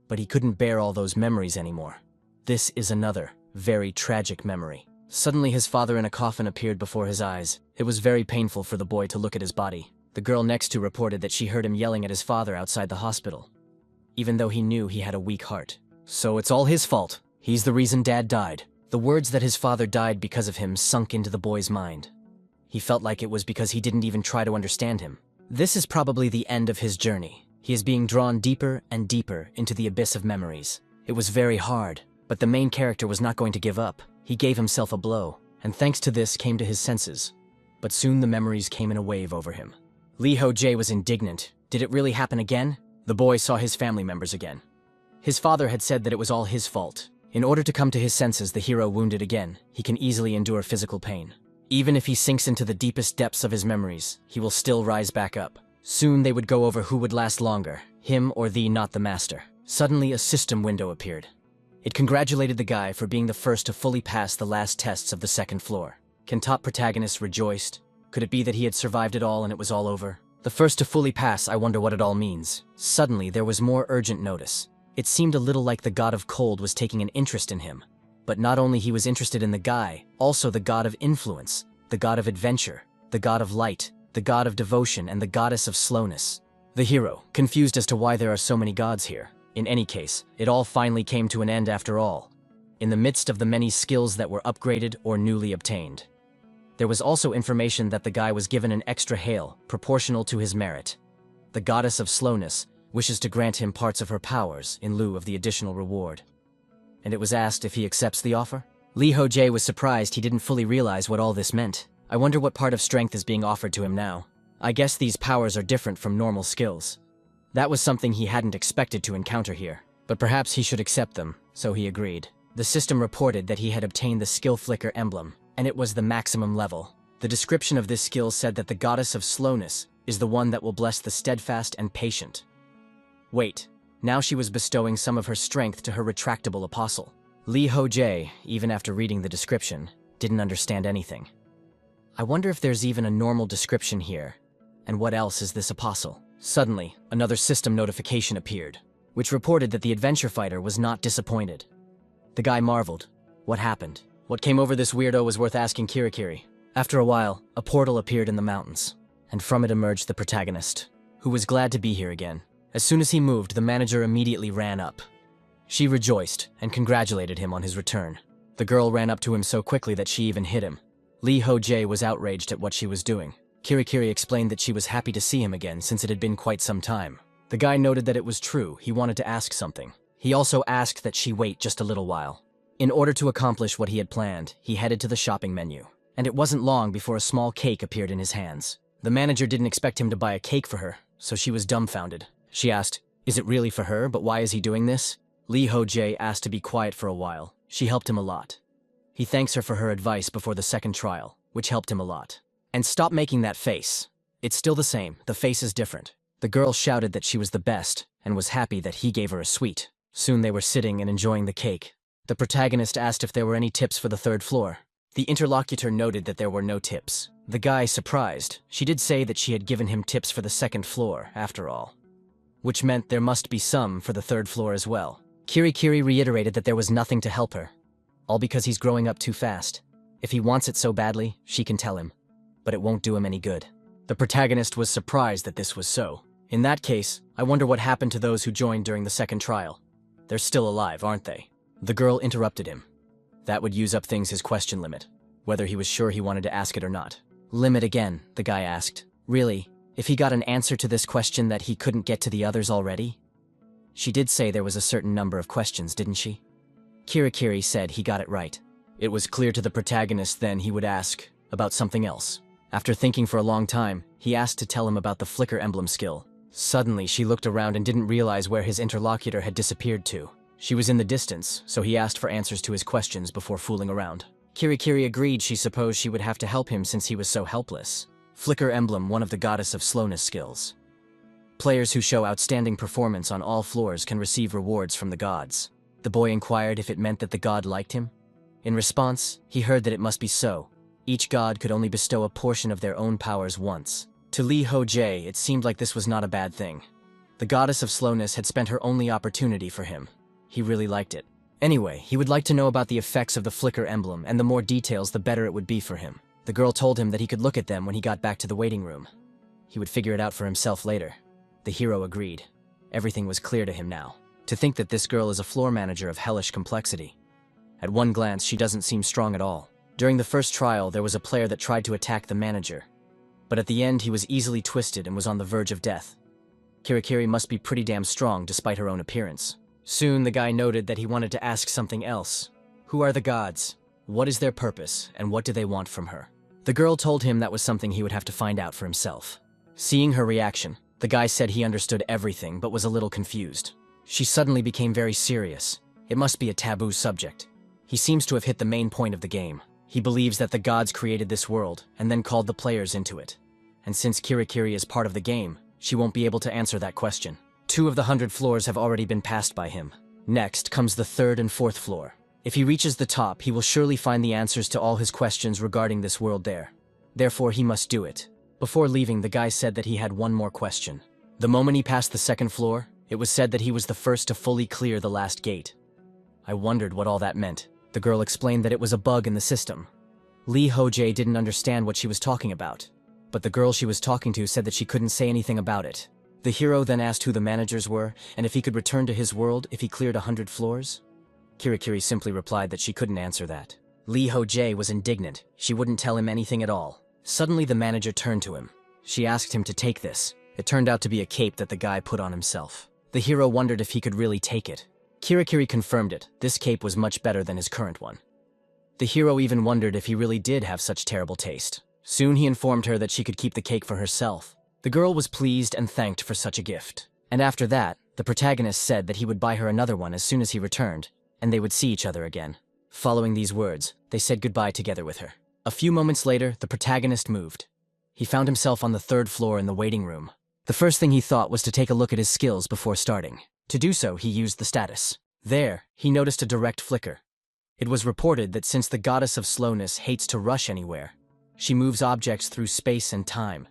But he couldn't bear all those memories anymore. This is another, very tragic memory. Suddenly, his father in a coffin appeared before his eyes. It was very painful for the boy to look at his body. The girl next to reported that she heard him yelling at his father outside the hospital, even though he knew he had a weak heart. So it's all his fault. He's the reason Dad died. The words that his father died because of him sunk into the boy's mind. He felt like it was because he didn't even try to understand him. This is probably the end of his journey. He is being drawn deeper and deeper into the abyss of memories. It was very hard, but the main character was not going to give up. He gave himself a blow, and thanks to this came to his senses. But soon the memories came in a wave over him. Ho Jae was indignant. Did it really happen again? The boy saw his family members again. His father had said that it was all his fault. In order to come to his senses, the hero wounded again, he can easily endure physical pain. Even if he sinks into the deepest depths of his memories, he will still rise back up. Soon they would go over who would last longer, him or the not the master. Suddenly a system window appeared. It congratulated the guy for being the first to fully pass the last tests of the second floor. Can top protagonist rejoiced? Could it be that he had survived it all and it was all over? The first to fully pass, I wonder what it all means. Suddenly there was more urgent notice. It seemed a little like the god of cold was taking an interest in him. But not only he was interested in the guy, also the god of influence, the god of adventure, the god of light, the god of devotion, and the goddess of slowness. The hero, confused as to why there are so many gods here. In any case, it all finally came to an end after all, in the midst of the many skills that were upgraded or newly obtained. There was also information that the guy was given an extra hail, proportional to his merit. The goddess of slowness wishes to grant him parts of her powers in lieu of the additional reward. And it was asked if he accepts the offer? Ho Jae was surprised he didn't fully realize what all this meant. I wonder what part of strength is being offered to him now. I guess these powers are different from normal skills. That was something he hadn't expected to encounter here, but perhaps he should accept them, so he agreed. The system reported that he had obtained the skill flicker emblem, and it was the maximum level. The description of this skill said that the goddess of slowness is the one that will bless the steadfast and patient. Wait, now she was bestowing some of her strength to her retractable apostle. Ho Jae, even after reading the description, didn't understand anything. I wonder if there's even a normal description here, and what else is this apostle? Suddenly, another system notification appeared, which reported that the adventure fighter was not disappointed. The guy marveled. What happened? What came over this weirdo was worth asking Kirikiri. After a while, a portal appeared in the mountains, and from it emerged the protagonist, who was glad to be here again. As soon as he moved, the manager immediately ran up. She rejoiced and congratulated him on his return. The girl ran up to him so quickly that she even hit him. Ho Jae was outraged at what she was doing. Kirikiri explained that she was happy to see him again since it had been quite some time. The guy noted that it was true, he wanted to ask something. He also asked that she wait just a little while. In order to accomplish what he had planned, he headed to the shopping menu. And it wasn't long before a small cake appeared in his hands. The manager didn't expect him to buy a cake for her, so she was dumbfounded. She asked, "Is it really for her, but why is he doing this?" Ho Jae asked to be quiet for a while. She helped him a lot. He thanks her for her advice before the second trial, which helped him a lot. "And stop making that face. It's still the same, the face is different." The girl shouted that she was the best, and was happy that he gave her a sweet. Soon they were sitting and enjoying the cake. The protagonist asked if there were any tips for the third floor. The interlocutor noted that there were no tips. The guy, surprised, she did say that she had given him tips for the second floor, after all. Which meant there must be some for the third floor as well. Kirikiri reiterated that there was nothing to help her. All because he's growing up too fast. If he wants it so badly, she can tell him. But it won't do him any good. The protagonist was surprised that this was so. In that case, I wonder what happened to those who joined during the second trial. They're still alive, aren't they? The girl interrupted him. That would use up his question limit, whether he was sure he wanted to ask it or not. Limit again, the guy asked. Really? If he got an answer to this question that he couldn't get to the others already? She did say there was a certain number of questions, didn't she? Kirikiri said he got it right. It was clear to the protagonist then he would ask about something else. After thinking for a long time, he asked to tell him about the flicker emblem skill. Suddenly, she looked around and didn't realize where his interlocutor had disappeared to. She was in the distance, so he asked for answers to his questions before fooling around. Kirikiri agreed she supposed she would have to help him since he was so helpless. Flicker emblem, one of the goddess of slowness skills. Players who show outstanding performance on all floors can receive rewards from the gods. The boy inquired if it meant that the god liked him. In response, he heard that it must be so. Each god could only bestow a portion of their own powers once. To Ho Jae, it seemed like this was not a bad thing. The goddess of slowness had spent her only opportunity for him. He really liked it. Anyway, he would like to know about the effects of the flicker emblem, and the more details, the better it would be for him. The girl told him that he could look at them when he got back to the waiting room. He would figure it out for himself later. The hero agreed. Everything was clear to him now. To think that this girl is a floor manager of hellish complexity. At one glance, she doesn't seem strong at all. During the first trial, there was a player that tried to attack the manager. But at the end, he was easily twisted and was on the verge of death. Kirikiri must be pretty damn strong despite her own appearance. Soon, the guy noted that he wanted to ask something else. Who are the gods? What is their purpose, and what do they want from her? The girl told him that was something he would have to find out for himself. Seeing her reaction, the guy said he understood everything but was a little confused. She suddenly became very serious. It must be a taboo subject. He seems to have hit the main point of the game. He believes that the gods created this world and then called the players into it. And since Kirikiri is part of the game, she won't be able to answer that question. 2 of the 100 floors have already been passed by him. Next comes the 3rd and 4th floor. If he reaches the top, he will surely find the answers to all his questions regarding this world there. Therefore, he must do it. Before leaving, the guy said that he had one more question. The moment he passed the 2nd floor, it was said that he was the first to fully clear the last gate. I wondered what all that meant. The girl explained that it was a bug in the system. Ho Jae didn't understand what she was talking about, but the girl she was talking to said that she couldn't say anything about it. The hero then asked who the managers were, and if he could return to his world if he cleared 100 floors. Kirikiri simply replied that she couldn't answer that. Ho Jae was indignant. She wouldn't tell him anything at all. Suddenly the manager turned to him. She asked him to take this. It turned out to be a cape that the guy put on himself. The hero wondered if he could really take it. Kirikiri confirmed it. This cape was much better than his current one. The hero even wondered if he really did have such terrible taste. Soon he informed her that she could keep the cake for herself. The girl was pleased and thanked for such a gift. And after that, the protagonist said that he would buy her another one as soon as he returned, and they would see each other again. Following these words, they said goodbye together with her. A few moments later, the protagonist moved. He found himself on the third floor in the waiting room. The first thing he thought was to take a look at his skills before starting. To do so, he used the status. There, he noticed a direct flicker. It was reported that since the goddess of slowness hates to rush anywhere, she moves objects through space and time.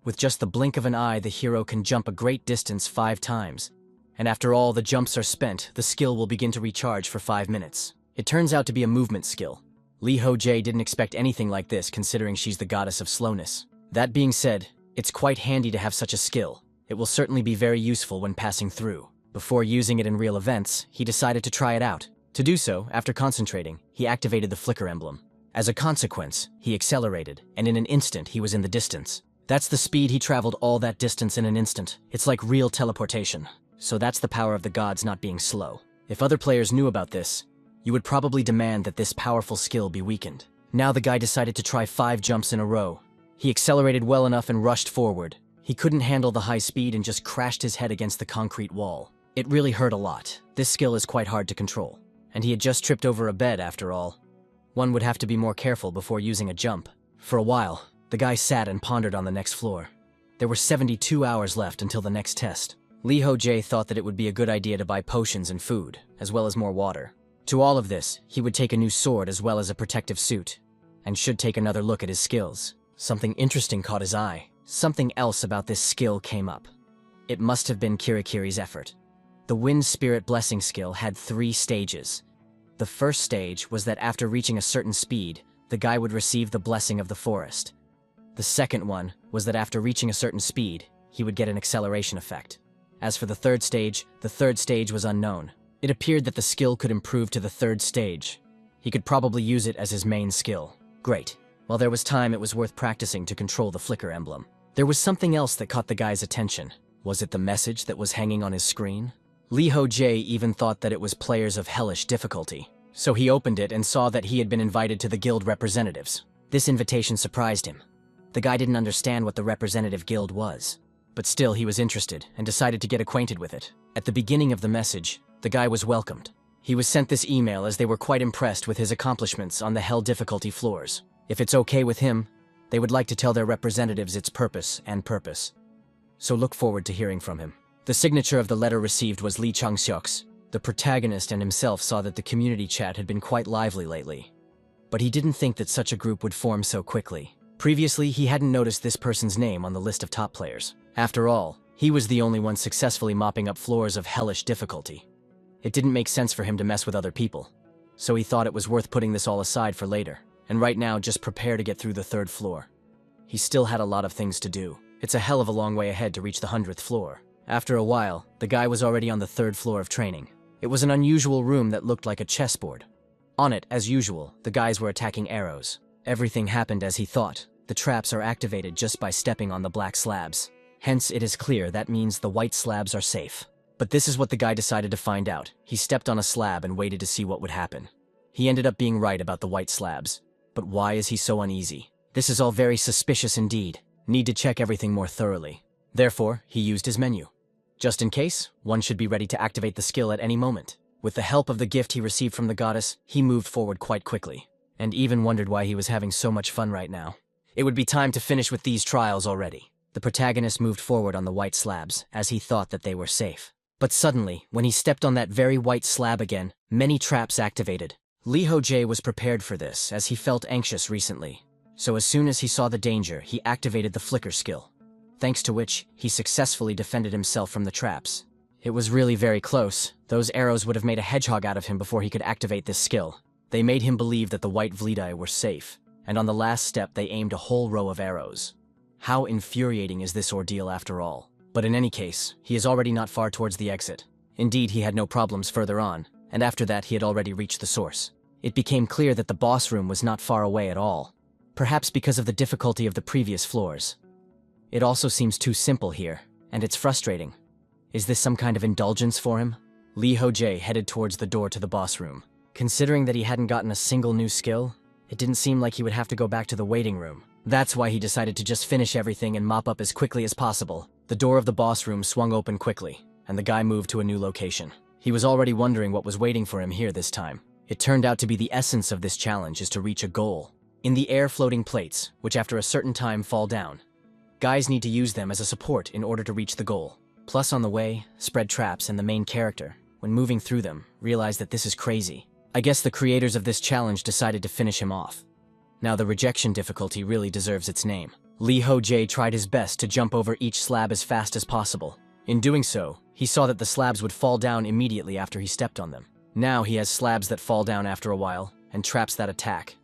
With just the blink of an eye, the hero can jump a great distance 5 times. And after all the jumps are spent, the skill will begin to recharge for 5 minutes. It turns out to be a movement skill. Ho Jae didn't expect anything like this considering she's the goddess of slowness. That being said, it's quite handy to have such a skill. It will certainly be very useful when passing through. Before using it in real events, he decided to try it out. To do so, after concentrating, he activated the flicker emblem. As a consequence, he accelerated, and in an instant he was in the distance. That's the speed he traveled all that distance in an instant. It's like real teleportation. So that's the power of the gods not being slow. If other players knew about this, you would probably demand that this powerful skill be weakened. Now the guy decided to try 5 jumps in a row. He accelerated well enough and rushed forward. He couldn't handle the high speed and just crashed his head against the concrete wall. It really hurt a lot. This skill is quite hard to control. And he had just tripped over a bed after all. One would have to be more careful before using a jump. For a while, the guy sat and pondered on the next floor. There were 72 hours left until the next test. Ho Jae thought that it would be a good idea to buy potions and food, as well as more water. To all of this, he would take a new sword as well as a protective suit, and should take another look at his skills. Something interesting caught his eye. Something else about this skill came up. It must have been Kirikiri's effort. The Wind Spirit Blessing skill had 3 stages. The first stage was that after reaching a certain speed, the guy would receive the blessing of the forest. The second one was that after reaching a certain speed, he would get an acceleration effect. As for the third stage was unknown. It appeared that the skill could improve to the 3rd stage. He could probably use it as his main skill. Great. While there was time, it was worth practicing to control the flicker emblem. There was something else that caught the guy's attention. Was it the message that was hanging on his screen? Ho Jae even thought that it was players of hellish difficulty. So he opened it and saw that he had been invited to the guild representatives. This invitation surprised him. The guy didn't understand what the representative guild was. But still, he was interested and decided to get acquainted with it. At the beginning of the message, the guy was welcomed. He was sent this email as they were quite impressed with his accomplishments on the hell difficulty floors. If it's okay with him, they would like to tell their representatives its purpose. So look forward to hearing from him. The signature of the letter received was Lee Chang-seok's. The protagonist and himself saw that the community chat had been quite lively lately. But he didn't think that such a group would form so quickly. Previously, he hadn't noticed this person's name on the list of top players. After all, he was the only one successfully mopping up floors of hellish difficulty. It didn't make sense for him to mess with other people. So he thought it was worth putting this all aside for later. And right now, just prepare to get through the 3rd floor. He still had a lot of things to do. It's a hell of a long way ahead to reach the 100th floor. After a while, the guy was already on the 3rd floor of training. It was an unusual room that looked like a chessboard. On it, as usual, the guys were attacking arrows. Everything happened as he thought. The traps are activated just by stepping on the black slabs. Hence, it is clear that means the white slabs are safe. But this is what the guy decided to find out. He stepped on a slab and waited to see what would happen. He ended up being right about the white slabs. But why is he so uneasy? This is all very suspicious indeed. Need to check everything more thoroughly. Therefore, he used his menu. Just in case, one should be ready to activate the skill at any moment. With the help of the gift he received from the goddess, he moved forward quite quickly, and even wondered why he was having so much fun right now. It would be time to finish with these trials already. The protagonist moved forward on the white slabs, as he thought that they were safe. But suddenly, when he stepped on that very white slab again, many traps activated. Ho Jae was prepared for this, as he felt anxious recently. So as soon as he saw the danger, he activated the flicker skill, thanks to which he successfully defended himself from the traps. It was really very close. Those arrows would have made a hedgehog out of him before he could activate this skill. They made him believe that the white Vlidai were safe, and on the last step they aimed a whole row of arrows. How infuriating is this ordeal after all? But in any case, he is already not far towards the exit. Indeed, he had no problems further on, and after that he had already reached the source. It became clear that the boss room was not far away at all, perhaps because of the difficulty of the previous floors. It also seems too simple here, and it's frustrating. Is this some kind of indulgence for him? Ho Jae headed towards the door to the boss room. Considering that he hadn't gotten a single new skill, it didn't seem like he would have to go back to the waiting room. That's why he decided to just finish everything and mop up as quickly as possible. The door of the boss room swung open quickly, and the guy moved to a new location. He was already wondering what was waiting for him here this time. It turned out to be the essence of this challenge is to reach a goal. In the air floating plates, which after a certain time fall down, Guys need to use them as a support in order to reach the goal. Plus on the way, spread traps and the main character, when moving through them, realize that this is crazy. I guess the creators of this challenge decided to finish him off. Now the rejection difficulty really deserves its name. Ho Jae tried his best to jump over each slab as fast as possible. In doing so, he saw that the slabs would fall down immediately after he stepped on them. Now he has slabs that fall down after a while, and traps that attack.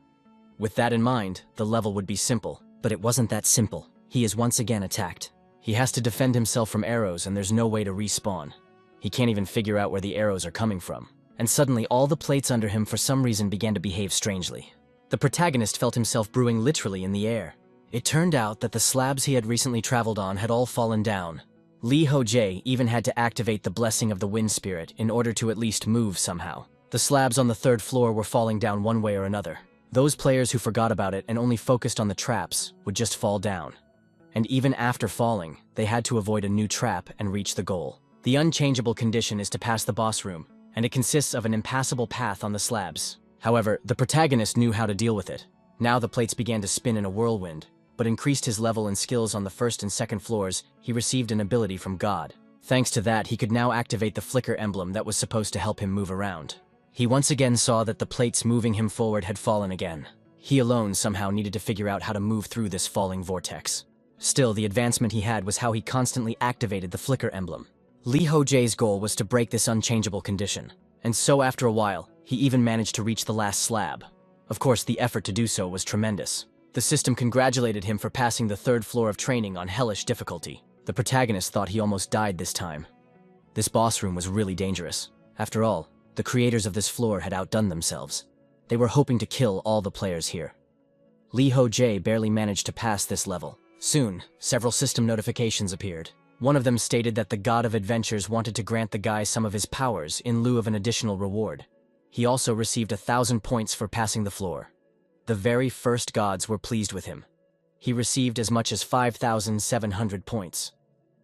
With that in mind, the level would be simple. But it wasn't that simple. He is once again attacked. He has to defend himself from arrows and there's no way to respawn. He can't even figure out where the arrows are coming from. And suddenly all the plates under him for some reason began to behave strangely. The protagonist felt himself brewing literally in the air. It turned out that the slabs he had recently traveled on had all fallen down. Ho Jae even had to activate the blessing of the wind spirit in order to at least move somehow. The slabs on the 3rd floor were falling down one way or another. Those players who forgot about it and only focused on the traps would just fall down. And even after falling, they had to avoid a new trap and reach the goal. The unchangeable condition is to pass the boss room, and it consists of an impassable path on the slabs. However, the protagonist knew how to deal with it. Now the plates began to spin in a whirlwind, but increased his level and skills on the 1st and 2nd floors, he received an ability from God. Thanks to that, he could now activate the flicker emblem that was supposed to help him move around. He once again saw that the plates moving him forward had fallen again. He alone somehow needed to figure out how to move through this falling vortex. Still, the advancement he had was how he constantly activated the flicker emblem. Ho Jae's goal was to break this unchangeable condition, and so after a while, he even managed to reach the last slab. Of course, the effort to do so was tremendous. The system congratulated him for passing the 3rd floor of training on hellish difficulty. The protagonist thought he almost died this time. This boss room was really dangerous. After all, the creators of this floor had outdone themselves. They were hoping to kill all the players here. Ho Jae barely managed to pass this level. Soon, several system notifications appeared. One of them stated that the God of Adventures wanted to grant the guy some of his powers in lieu of an additional reward. He also received 1,000 points for passing the floor. The very first gods were pleased with him. He received as much as 5,700 points.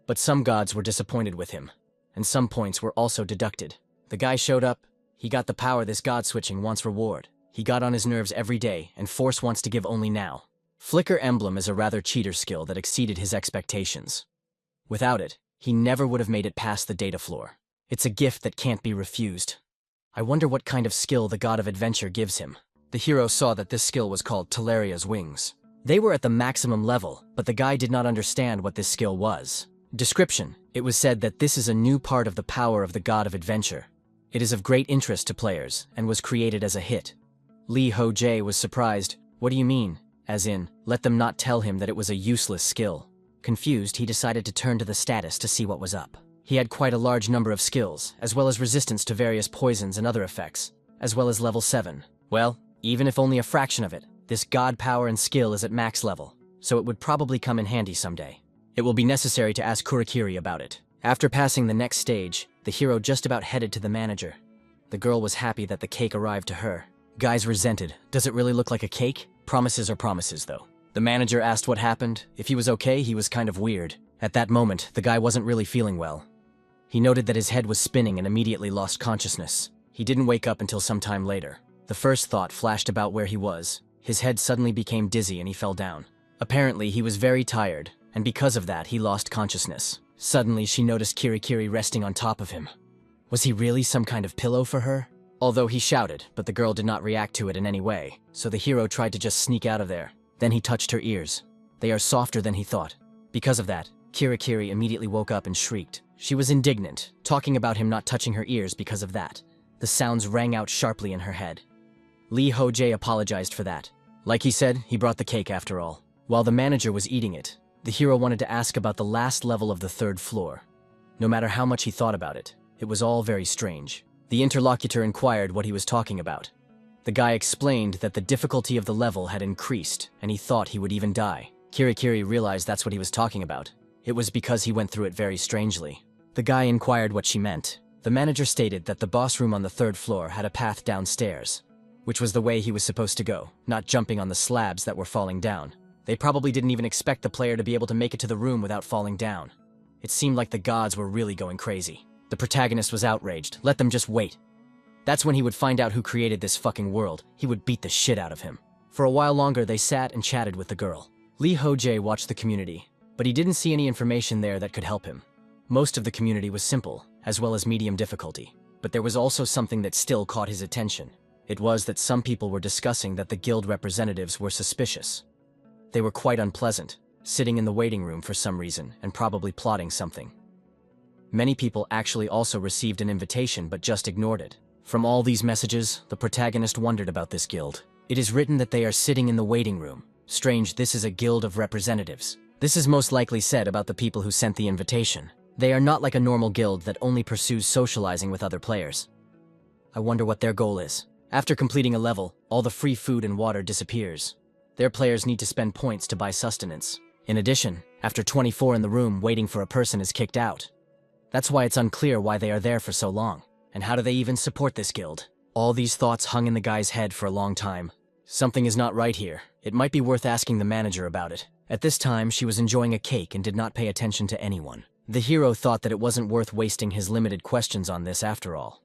But some gods were disappointed with him, and some points were also deducted. The guy showed up, he got the power this god switching wants reward. He got on his nerves every day, and force wants to give only now. Flicker Emblem is a rather cheater skill that exceeded his expectations. Without it, he never would have made it past the data floor. It's a gift that can't be refused. I wonder what kind of skill the God of Adventure gives him. The hero saw that this skill was called Talaria's Wings. They were at the maximum level, but the guy did not understand what this skill was. Description: it was said that this is a new part of the power of the God of Adventure. It is of great interest to players, and was created as a hit. Ho Jae was surprised. What do you mean? As in, let them not tell him that it was a useless skill. Confused, he decided to turn to the status to see what was up. He had quite a large number of skills, as well as resistance to various poisons and other effects, as well as level 7. Well, even if only a fraction of it, this god power and skill is at max level, so it would probably come in handy someday. It will be necessary to ask Kurakiri about it. After passing the next stage, the hero just about headed to the manager. The girl was happy that the cake arrived to her. Guys resented. Does it really look like a cake? Promises are promises, though. The manager asked what happened. If he was okay, he was kind of weird. At that moment, the guy wasn't really feeling well. He noted that his head was spinning and immediately lost consciousness. He didn't wake up until some time later. The first thought flashed about where he was. His head suddenly became dizzy and he fell down. Apparently, he was very tired, and because of that, he lost consciousness. Suddenly, she noticed Kirikiri resting on top of him. Was he really some kind of pillow for her? Although he shouted, but the girl did not react to it in any way, so the hero tried to just sneak out of there. Then he touched her ears. They are softer than he thought. Because of that, Kirikiri immediately woke up and shrieked. She was indignant, talking about him not touching her ears because of that. The sounds rang out sharply in her head. Ho Jae apologized for that. Like he said, he brought the cake after all. While the manager was eating it, the hero wanted to ask about the last level of the 3rd floor. No matter how much he thought about it, it was all very strange. The interlocutor inquired what he was talking about. The guy explained that the difficulty of the level had increased, and he thought he would even die. Kirikiri realized that's what he was talking about. It was because he went through it very strangely. The guy inquired what she meant. The manager stated that the boss room on the 3rd floor had a path downstairs, which was the way he was supposed to go, not jumping on the slabs that were falling down. They probably didn't even expect the player to be able to make it to the room without falling down. It seemed like the gods were really going crazy. The protagonist was outraged. Let them just wait. That's when he would find out who created this fucking world. He would beat the shit out of him. For a while longer, they sat and chatted with the girl. Ho Jae watched the community. but he didn't see any information there that could help him. Most of the community was simple, as well as medium difficulty, but there was also something that still caught his attention. It was that some people were discussing that the guild representatives were suspicious. They were quite unpleasant, sitting in the waiting room for some reason and probably plotting something. Many people actually also received an invitation but just ignored it. From all these messages, the protagonist wondered about this guild. It is written that they are sitting in the waiting room. Strange, this is a guild of representatives. This is most likely said about the people who sent the invitation. They are not like a normal guild that only pursues socializing with other players. I wonder what their goal is. After completing a level, all the free food and water disappears. Their players need to spend points to buy sustenance. In addition, after 24 in the room waiting for a person is kicked out. That's why it's unclear why they are there for so long. And how do they even support this guild? All these thoughts hung in the guy's head for a long time. Something is not right here. It might be worth asking the manager about it. At this time, she was enjoying a cake and did not pay attention to anyone. The hero thought that it wasn't worth wasting his limited questions on this after all.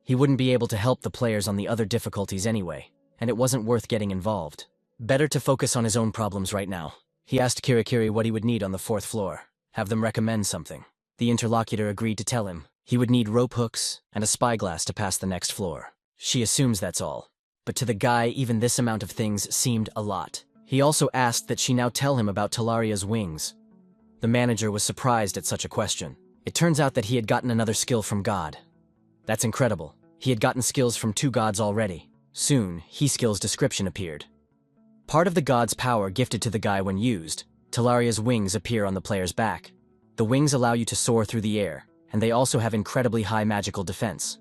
He wouldn't be able to help the players on the other difficulties anyway, and it wasn't worth getting involved. Better to focus on his own problems right now. He asked Kirikiri what he would need on the 4th floor. Have them recommend something. The interlocutor agreed to tell him he would need rope hooks and a spyglass to pass the next floor. She assumes that's all. But to the guy, even this amount of things seemed a lot. He also asked that she now tell him about Talaria's wings. The manager was surprised at such a question. It turns out that he had gotten another skill from God. That's incredible. He had gotten skills from 2 gods already. Soon, he skill's description appeared. Part of the god's power gifted to the guy when used, Talaria's wings appear on the player's back. The wings allow you to soar through the air, and they also have incredibly high magical defense.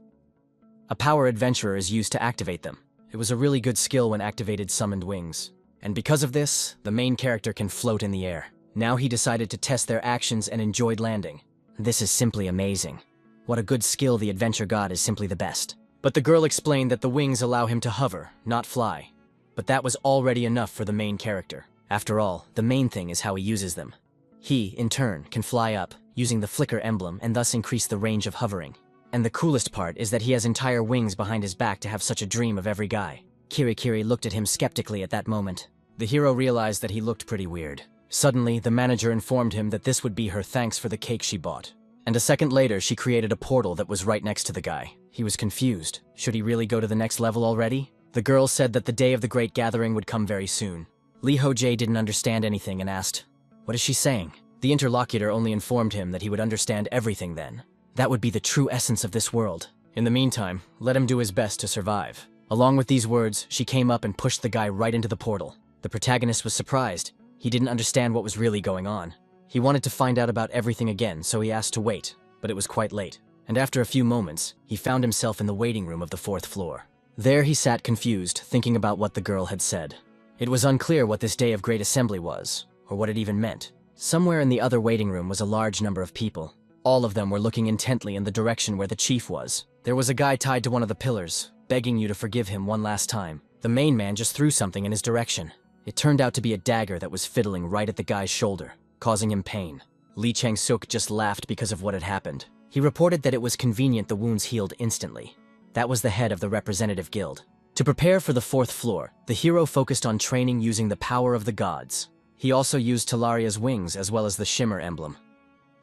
A power adventurer is used to activate them. It was a really good skill when activated summoned wings. And because of this, the main character can float in the air. Now he decided to test their actions and enjoyed landing. This is simply amazing. What a good skill, the adventure god is simply the best. But the girl explained that the wings allow him to hover, not fly. But that was already enough for the main character. After all, the main thing is how he uses them. He, in turn, can fly up, using the flicker emblem and thus increase the range of hovering. And the coolest part is that he has entire wings behind his back to have such a dream of every guy. Kirikiri looked at him skeptically at that moment. The hero realized that he looked pretty weird. Suddenly, the manager informed him that this would be her thanks for the cake she bought. And a second later, she created a portal that was right next to the guy. He was confused. Should he really go to the next level already? The girl said that the day of the great gathering would come very soon. Ho Jae didn't understand anything and asked, "What is she saying?" The interlocutor only informed him that he would understand everything then. That would be the true essence of this world. In the meantime, let him do his best to survive. Along with these words, she came up and pushed the guy right into the portal. The protagonist was surprised. He didn't understand what was really going on. He wanted to find out about everything again, so he asked to wait, but it was quite late. And after a few moments, he found himself in the waiting room of the 4th floor. There he sat confused, thinking about what the girl had said. It was unclear what this day of great assembly was, or what it even meant. Somewhere in the other waiting room was a large number of people. All of them were looking intently in the direction where the chief was. There was a guy tied to one of the pillars, begging you to forgive him one last time. The main man just threw something in his direction. It turned out to be a dagger that was fiddling right at the guy's shoulder, causing him pain. Lee Chang-suk just laughed because of what had happened. He reported that it was convenient the wounds healed instantly. That was the head of the representative guild. To prepare for the 4th floor, the hero focused on training using the power of the gods. He also used Talaria's wings as well as the shimmer emblem.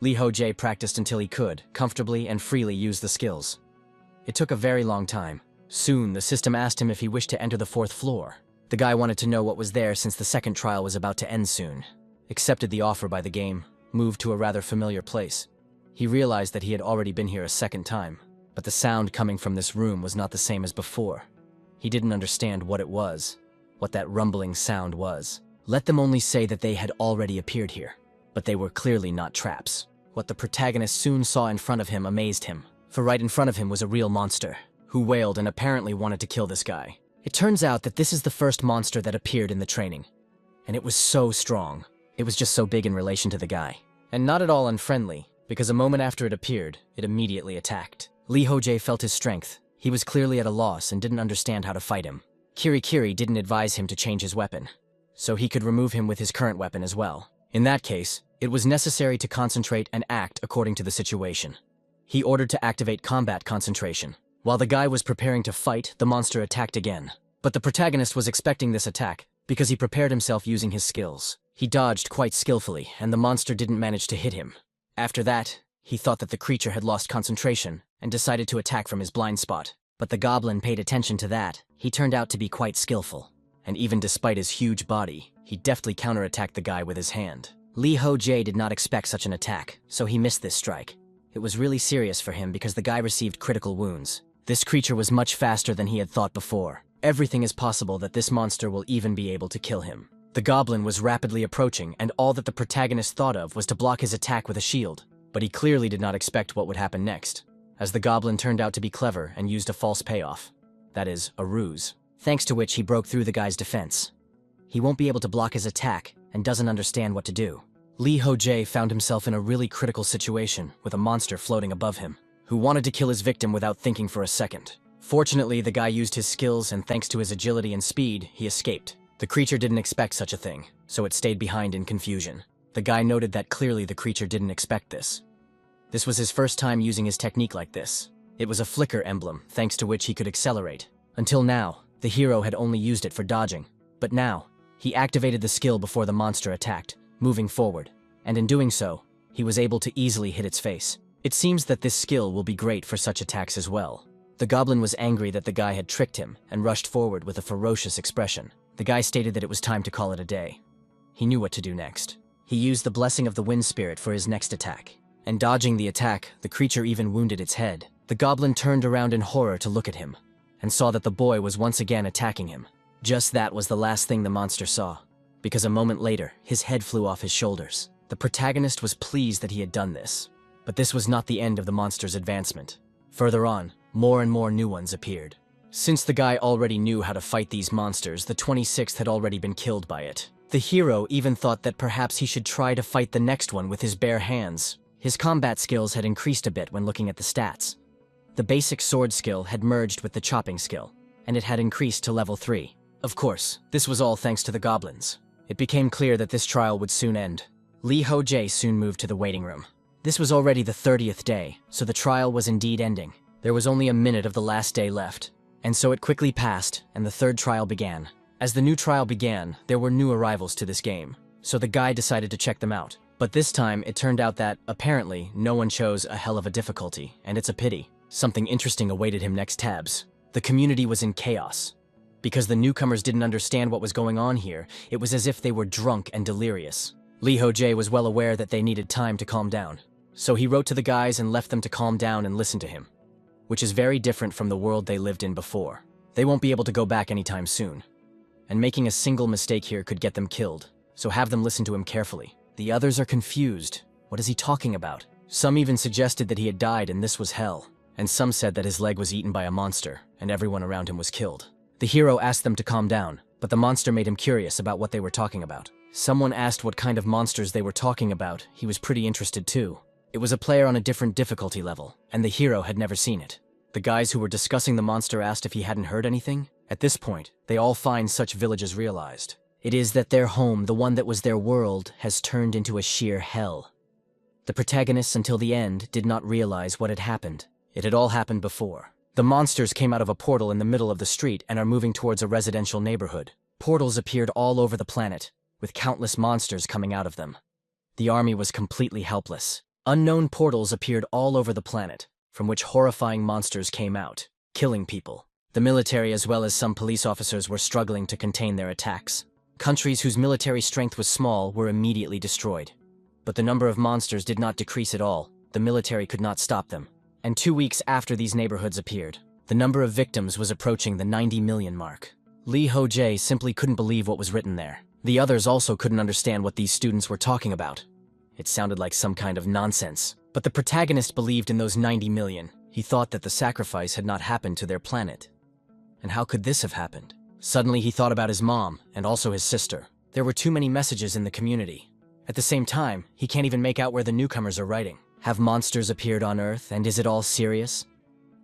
Ho Jae practiced until he could, comfortably and freely use the skills. It took a very long time. Soon, the system asked him if he wished to enter the 4th floor. The guy wanted to know what was there since the second trial was about to end soon. Accepted the offer by the game, moved to a rather familiar place. He realized that he had already been here a second time, but the sound coming from this room was not the same as before. He didn't understand what it was, what that rumbling sound was. Let them only say that they had already appeared here, but they were clearly not traps. What the protagonist soon saw in front of him amazed him, for right in front of him was a real monster, who wailed and apparently wanted to kill this guy. It turns out that this is the first monster that appeared in the training, and it was so strong. It was just so big in relation to the guy, and not at all unfriendly, because a moment after it appeared, it immediately attacked. Ho Jae felt his strength. He was clearly at a loss and didn't understand how to fight him. Kirikiri didn't advise him to change his weapon, so he could remove him with his current weapon as well. In that case, it was necessary to concentrate and act according to the situation. He ordered to activate combat concentration. While the guy was preparing to fight, the monster attacked again. But the protagonist was expecting this attack, because he prepared himself using his skills. He dodged quite skillfully, and the monster didn't manage to hit him. After that, he thought that the creature had lost concentration and decided to attack from his blind spot. But the goblin paid attention to that. He turned out to be quite skillful. And even despite his huge body, he deftly counterattacked the guy with his hand. Ho Jae did not expect such an attack, so he missed this strike. It was really serious for him because the guy received critical wounds. This creature was much faster than he had thought before. Everything is possible that this monster will even be able to kill him. The goblin was rapidly approaching, and all that the protagonist thought of was to block his attack with a shield. But he clearly did not expect what would happen next, as the goblin turned out to be clever and used a false payoff. That is, a ruse. Thanks to which he broke through the guy's defense. He won't be able to block his attack and doesn't understand what to do. Ho Jae found himself in a really critical situation with a monster floating above him, who wanted to kill his victim without thinking for a second. Fortunately, the guy used his skills, and thanks to his agility and speed, he escaped. The creature didn't expect such a thing, so it stayed behind in confusion. The guy noted that clearly the creature didn't expect this. This was his first time using his technique like this. It was a flicker emblem, thanks to which he could accelerate. Until now, the hero had only used it for dodging. But now, he activated the skill before the monster attacked, moving forward. And in doing so, he was able to easily hit its face. It seems that this skill will be great for such attacks as well. The goblin was angry that the guy had tricked him and rushed forward with a ferocious expression. The guy stated that it was time to call it a day. He knew what to do next. He used the blessing of the wind spirit for his next attack. And dodging the attack, the creature even wounded its head. The goblin turned around in horror to look at him, and saw that the boy was once again attacking him. Just that was the last thing the monster saw, because a moment later, his head flew off his shoulders. The protagonist was pleased that he had done this, but this was not the end of the monster's advancement. Further on, more and more new ones appeared. Since the guy already knew how to fight these monsters, the 26th had already been killed by it. The hero even thought that perhaps he should try to fight the next one with his bare hands. His combat skills had increased a bit when looking at the stats. The basic sword skill had merged with the chopping skill, and it had increased to level 3. Of course, this was all thanks to the goblins. It became clear that this trial would soon end. Ho Jae soon moved to the waiting room. This was already the 30th day, so the trial was indeed ending. There was only a minute of the last day left, and so it quickly passed, and the third trial began. As the new trial began, there were new arrivals to this game, so the guy decided to check them out. But this time, it turned out that, apparently, no one chose a hell of a difficulty, and it's a pity. Something interesting awaited him next tabs. The community was in chaos. Because the newcomers didn't understand what was going on here, it was as if they were drunk and delirious. Ho Jae was well aware that they needed time to calm down. So he wrote to the guys and left them to calm down and listen to him. Which is very different from the world they lived in before. They won't be able to go back anytime soon. And making a single mistake here could get them killed, so have them listen to him carefully. The others are confused. What is he talking about? Some even suggested that he had died and this was hell. And some said that his leg was eaten by a monster, and everyone around him was killed. The hero asked them to calm down, but the monster made him curious about what they were talking about. Someone asked what kind of monsters they were talking about. He was pretty interested too. It was a player on a different difficulty level, and the hero had never seen it. The guys who were discussing the monster asked if he hadn't heard anything. At this point, they all find such villagers realized. It is that their home, the one that was their world, has turned into a sheer hell. The protagonists until the end did not realize what had happened. It had all happened before. The monsters came out of a portal in the middle of the street and are moving towards a residential neighborhood. Portals appeared all over the planet, with countless monsters coming out of them. The army was completely helpless. Unknown portals appeared all over the planet, from which horrifying monsters came out, killing people. The military as well as some police officers were struggling to contain their attacks. Countries whose military strength was small were immediately destroyed. But the number of monsters did not decrease at all. The military could not stop them. And 2 weeks after these neighborhoods appeared, the number of victims was approaching the 90 million mark. Ho Jae simply couldn't believe what was written there. The others also couldn't understand what these students were talking about. It sounded like some kind of nonsense. But the protagonist believed in those 90 million. He thought that the sacrifice had not happened to their planet. And how could this have happened? Suddenly he thought about his mom, and also his sister. There were too many messages in the community. At the same time, he can't even make out where the newcomers are writing. Have monsters appeared on Earth, and is it all serious?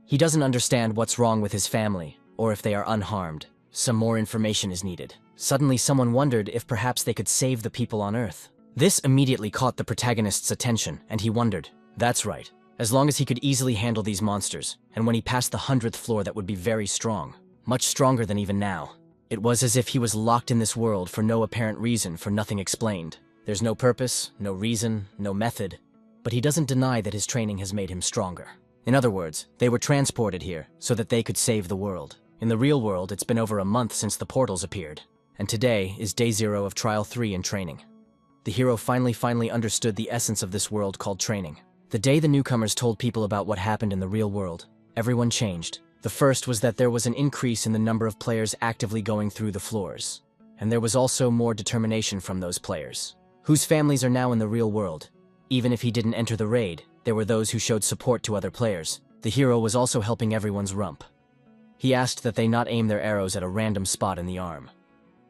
He doesn't understand what's wrong with his family, or if they are unharmed. Some more information is needed. Suddenly someone wondered if perhaps they could save the people on Earth. This immediately caught the protagonist's attention, and he wondered. That's right. As long as he could easily handle these monsters, and when he passed the 100th floor that would be very strong. Much stronger than even now. It was as if he was locked in this world for no apparent reason, for nothing explained. There's no purpose, no reason, no method, but he doesn't deny that his training has made him stronger. In other words, they were transported here so that they could save the world. In the real world, it's been over a month since the portals appeared, and today is day 0 of Trial 3 in training. The hero finally understood the essence of this world called training. The day the newcomers told people about what happened in the real world, everyone changed. The first was that there was an increase in the number of players actively going through the floors, and there was also more determination from those players, whose families are now in the real world. Even if he didn't enter the raid, there were those who showed support to other players. The hero was also helping everyone's rump. He asked that they not aim their arrows at a random spot in the arm.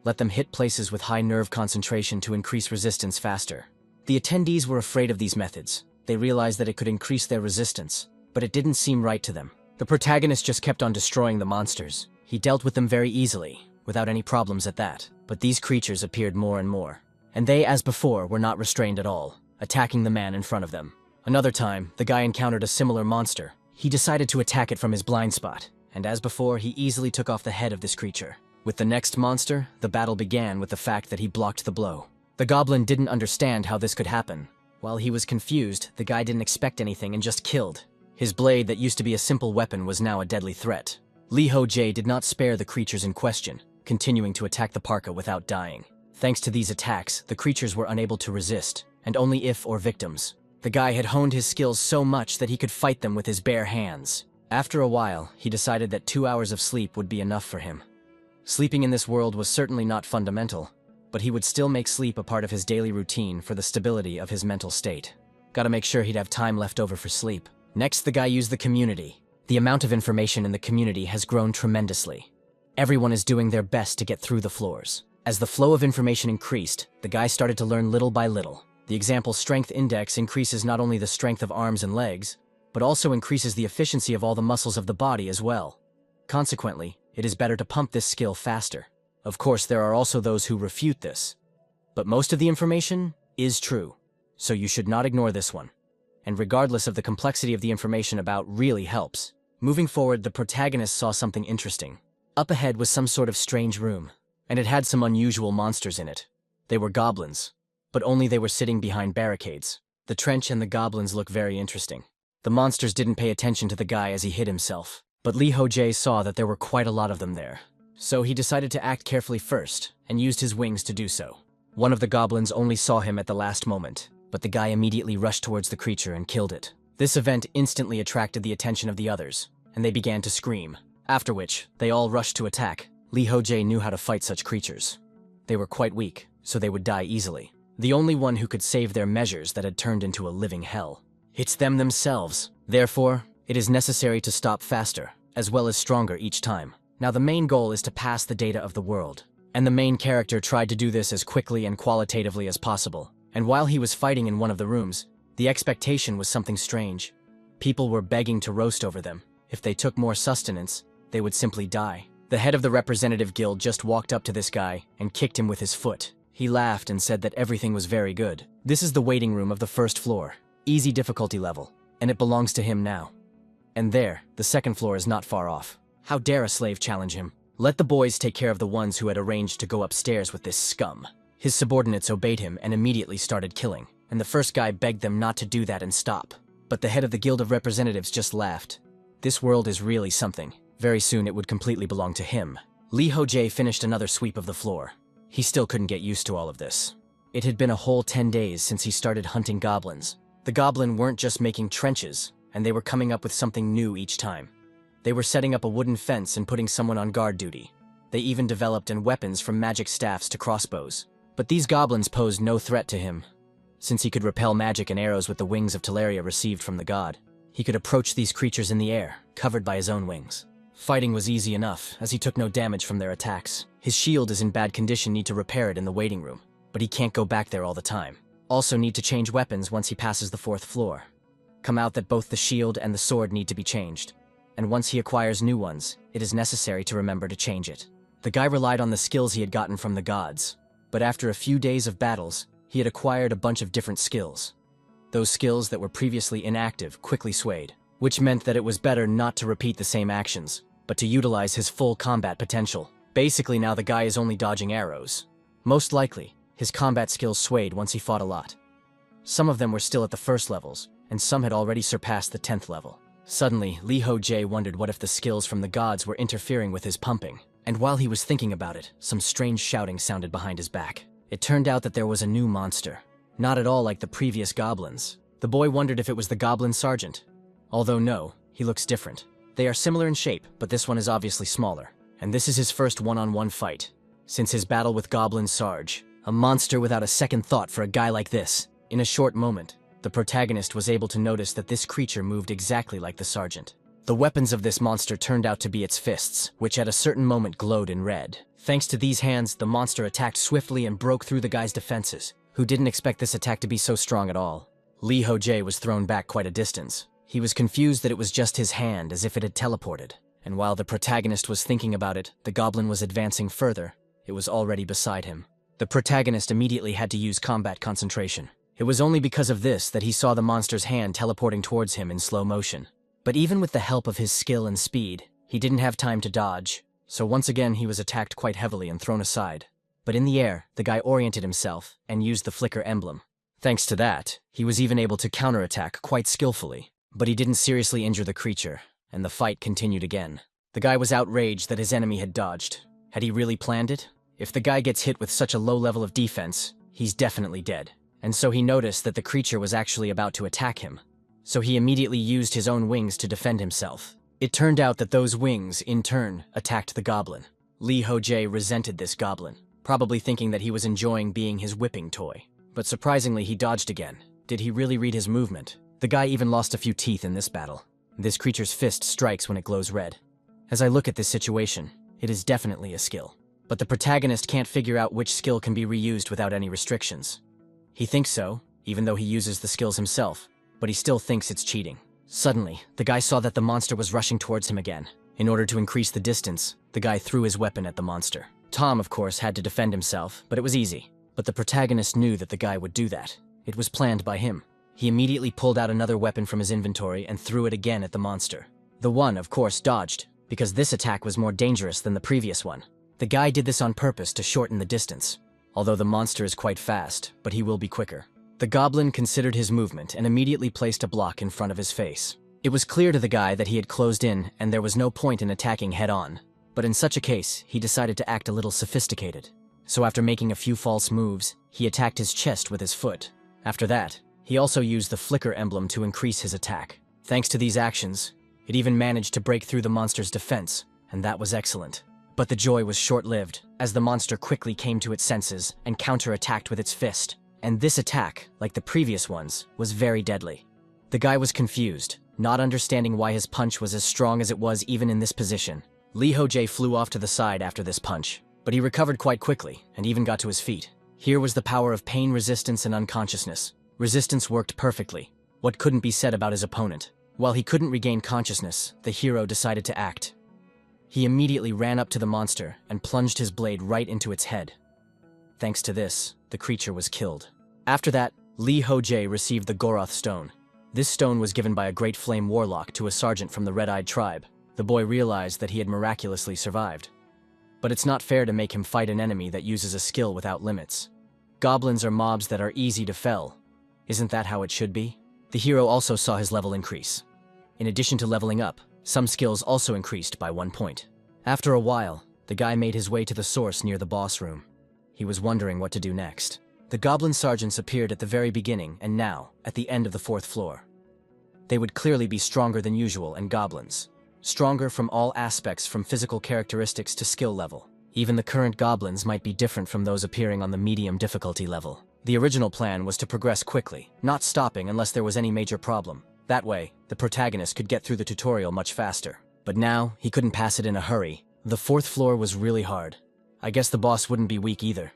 Let them hit places with high nerve concentration to increase resistance faster. The attendees were afraid of these methods. They realized that it could increase their resistance, but it didn't seem right to them. The protagonist just kept on destroying the monsters. He dealt with them very easily, without any problems at that. But these creatures appeared more and more, and they, as before, were not restrained at all, attacking the man in front of them. Another time, the guy encountered a similar monster. He decided to attack it from his blind spot, and as before, he easily took off the head of this creature. With the next monster, the battle began with the fact that he blocked the blow. The goblin didn't understand how this could happen. While he was confused, the guy didn't expect anything and just killed. His blade that used to be a simple weapon was now a deadly threat. Ho Jae did not spare the creatures in question, continuing to attack the parka without dying. Thanks to these attacks, the creatures were unable to resist, and only if or victims. The guy had honed his skills so much that he could fight them with his bare hands. After a while, he decided that 2 hours of sleep would be enough for him. Sleeping in this world was certainly not fundamental, but he would still make sleep a part of his daily routine for the stability of his mental state. Gotta make sure he'd have time left over for sleep. Next, the guy used the community. The amount of information in the community has grown tremendously. Everyone is doing their best to get through the floors. As the flow of information increased, the guy started to learn little by little. The example strength index increases not only the strength of arms and legs, but also increases the efficiency of all the muscles of the body as well. Consequently, it is better to pump this skill faster. Of course, there are also those who refute this, but most of the information is true, so you should not ignore this one. And regardless of the complexity of the information about really helps. Moving forward, the protagonist saw something interesting. Up ahead was some sort of strange room, and it had some unusual monsters in it. They were goblins, but only they were sitting behind barricades. The trench and the goblins look very interesting. The monsters didn't pay attention to the guy as he hid himself, but Ho Jae saw that there were quite a lot of them there. So he decided to act carefully first, and used his wings to do so. One of the goblins only saw him at the last moment, but the guy immediately rushed towards the creature and killed it. This event instantly attracted the attention of the others, and they began to scream. After which, they all rushed to attack. Ho Jae knew how to fight such creatures. They were quite weak, so they would die easily. The only one who could save their measures that had turned into a living hell. It's them themselves. Therefore, it is necessary to stop faster, as well as stronger each time. Now the main goal is to pass the data of the world, and the main character tried to do this as quickly and qualitatively as possible. And while he was fighting in one of the rooms, the expectation was something strange. People were begging to roast over them. If they took more sustenance, they would simply die. The head of the representative guild just walked up to this guy and kicked him with his foot. He laughed and said that everything was very good. This is the waiting room of the first floor, easy difficulty level, and it belongs to him now. And there, the second floor is not far off. How dare a slave challenge him? Let the boys take care of the ones who had arranged to go upstairs with this scum. His subordinates obeyed him and immediately started killing, and the first guy begged them not to do that and stop. But the head of the Guild of Representatives just laughed. This world is really something. Very soon it would completely belong to him. Ho Jae finished another sweep of the floor. He still couldn't get used to all of this. It had been a whole 10 days since he started hunting goblins. The goblin weren't just making trenches, and they were coming up with something new each time. They were setting up a wooden fence and putting someone on guard duty. They even developed weapons from magic staffs to crossbows. But these goblins posed no threat to him, since he could repel magic and arrows with the wings of Teleria received from the god. He could approach these creatures in the air, covered by his own wings. Fighting was easy enough, as he took no damage from their attacks. His shield is in bad condition, need to repair it in the waiting room, but he can't go back there all the time. Also need to change weapons once he passes the 4th floor. Come out that both the shield and the sword need to be changed, and once he acquires new ones, it is necessary to remember to change it. The guy relied on the skills he had gotten from the gods, but after a few days of battles, he had acquired a bunch of different skills. Those skills that were previously inactive quickly swayed, which meant that it was better not to repeat the same actions, but to utilize his full combat potential. Basically now the guy is only dodging arrows. Most likely, his combat skills swayed once he fought a lot. Some of them were still at the first levels, and some had already surpassed the 10th level. Suddenly, Ho Jae wondered what if the skills from the gods were interfering with his pumping. And while he was thinking about it, some strange shouting sounded behind his back. It turned out that there was a new monster. Not at all like the previous goblins. The boy wondered if it was the goblin sergeant. Although no, he looks different. They are similar in shape, but this one is obviously smaller. And this is his first one-on-one fight. Since his battle with Goblin Sarge, a monster without a second thought for a guy like this. In a short moment, the protagonist was able to notice that this creature moved exactly like the sergeant. The weapons of this monster turned out to be its fists, which at a certain moment glowed in red. Thanks to these hands, the monster attacked swiftly and broke through the guy's defenses, who didn't expect this attack to be so strong at all. Ho Jae was thrown back quite a distance. He was confused that it was just his hand, as if it had teleported. And while the protagonist was thinking about it, the goblin was advancing further. It was already beside him. The protagonist immediately had to use combat concentration. It was only because of this that he saw the monster's hand teleporting towards him in slow motion. But even with the help of his skill and speed, he didn't have time to dodge, so once again he was attacked quite heavily and thrown aside. But in the air, the guy oriented himself and used the flicker emblem. Thanks to that, he was even able to counterattack quite skillfully. But he didn't seriously injure the creature, and the fight continued again. The guy was outraged that his enemy had dodged. Had he really planned it? If the guy gets hit with such a low level of defense, he's definitely dead. And so he noticed that the creature was actually about to attack him. So he immediately used his own wings to defend himself. It turned out that those wings, in turn, attacked the goblin. Ho Jae resented this goblin, probably thinking that he was enjoying being his whipping toy. But surprisingly, he dodged again. Did he really read his movement? The guy even lost a few teeth in this battle. This creature's fist strikes when it glows red. As I look at this situation, it is definitely a skill. But the protagonist can't figure out which skill can be reused without any restrictions. He thinks so, even though he uses the skills himself, but he still thinks it's cheating. Suddenly, the guy saw that the monster was rushing towards him again. In order to increase the distance, the guy threw his weapon at the monster. Tom, of course, had to defend himself, but it was easy. But the protagonist knew that the guy would do that. It was planned by him. He immediately pulled out another weapon from his inventory and threw it again at the monster. The one, of course, dodged, because this attack was more dangerous than the previous one. The guy did this on purpose to shorten the distance. Although the monster is quite fast, but he will be quicker. The goblin considered his movement and immediately placed a block in front of his face. It was clear to the guy that he had closed in and there was no point in attacking head-on. But in such a case, he decided to act a little sophisticated. So after making a few false moves, he attacked his chest with his foot. After that, he also used the flicker emblem to increase his attack. Thanks to these actions, it even managed to break through the monster's defense, and that was excellent. But the joy was short-lived, as the monster quickly came to its senses and counterattacked with its fist. And this attack, like the previous ones, was very deadly. The guy was confused, not understanding why his punch was as strong as it was even in this position. Ho Jae flew off to the side after this punch, but he recovered quite quickly and even got to his feet. Here was the power of pain resistance and unconsciousness. Resistance worked perfectly. What couldn't be said about his opponent? While he couldn't regain consciousness, the hero decided to act. He immediately ran up to the monster and plunged his blade right into its head. Thanks to this, the creature was killed. After that, Ho Jae received the Goroth Stone. This stone was given by a great flame warlock to a sergeant from the Red-Eyed tribe. The boy realized that he had miraculously survived. But it's not fair to make him fight an enemy that uses a skill without limits. Goblins are mobs that are easy to fell. Isn't that how it should be? The hero also saw his level increase. In addition to leveling up, some skills also increased by 1 point. After a while, the guy made his way to the source near the boss room. He was wondering what to do next. The goblin sergeants appeared at the very beginning and now, at the end of the 4th floor. They would clearly be stronger than usual and goblins. Stronger from all aspects from physical characteristics to skill level. Even the current goblins might be different from those appearing on the medium difficulty level. The original plan was to progress quickly, not stopping unless there was any major problem. That way, the protagonist could get through the tutorial much faster. But now, he couldn't pass it in a hurry. The 4th floor was really hard. I guess the boss wouldn't be weak either.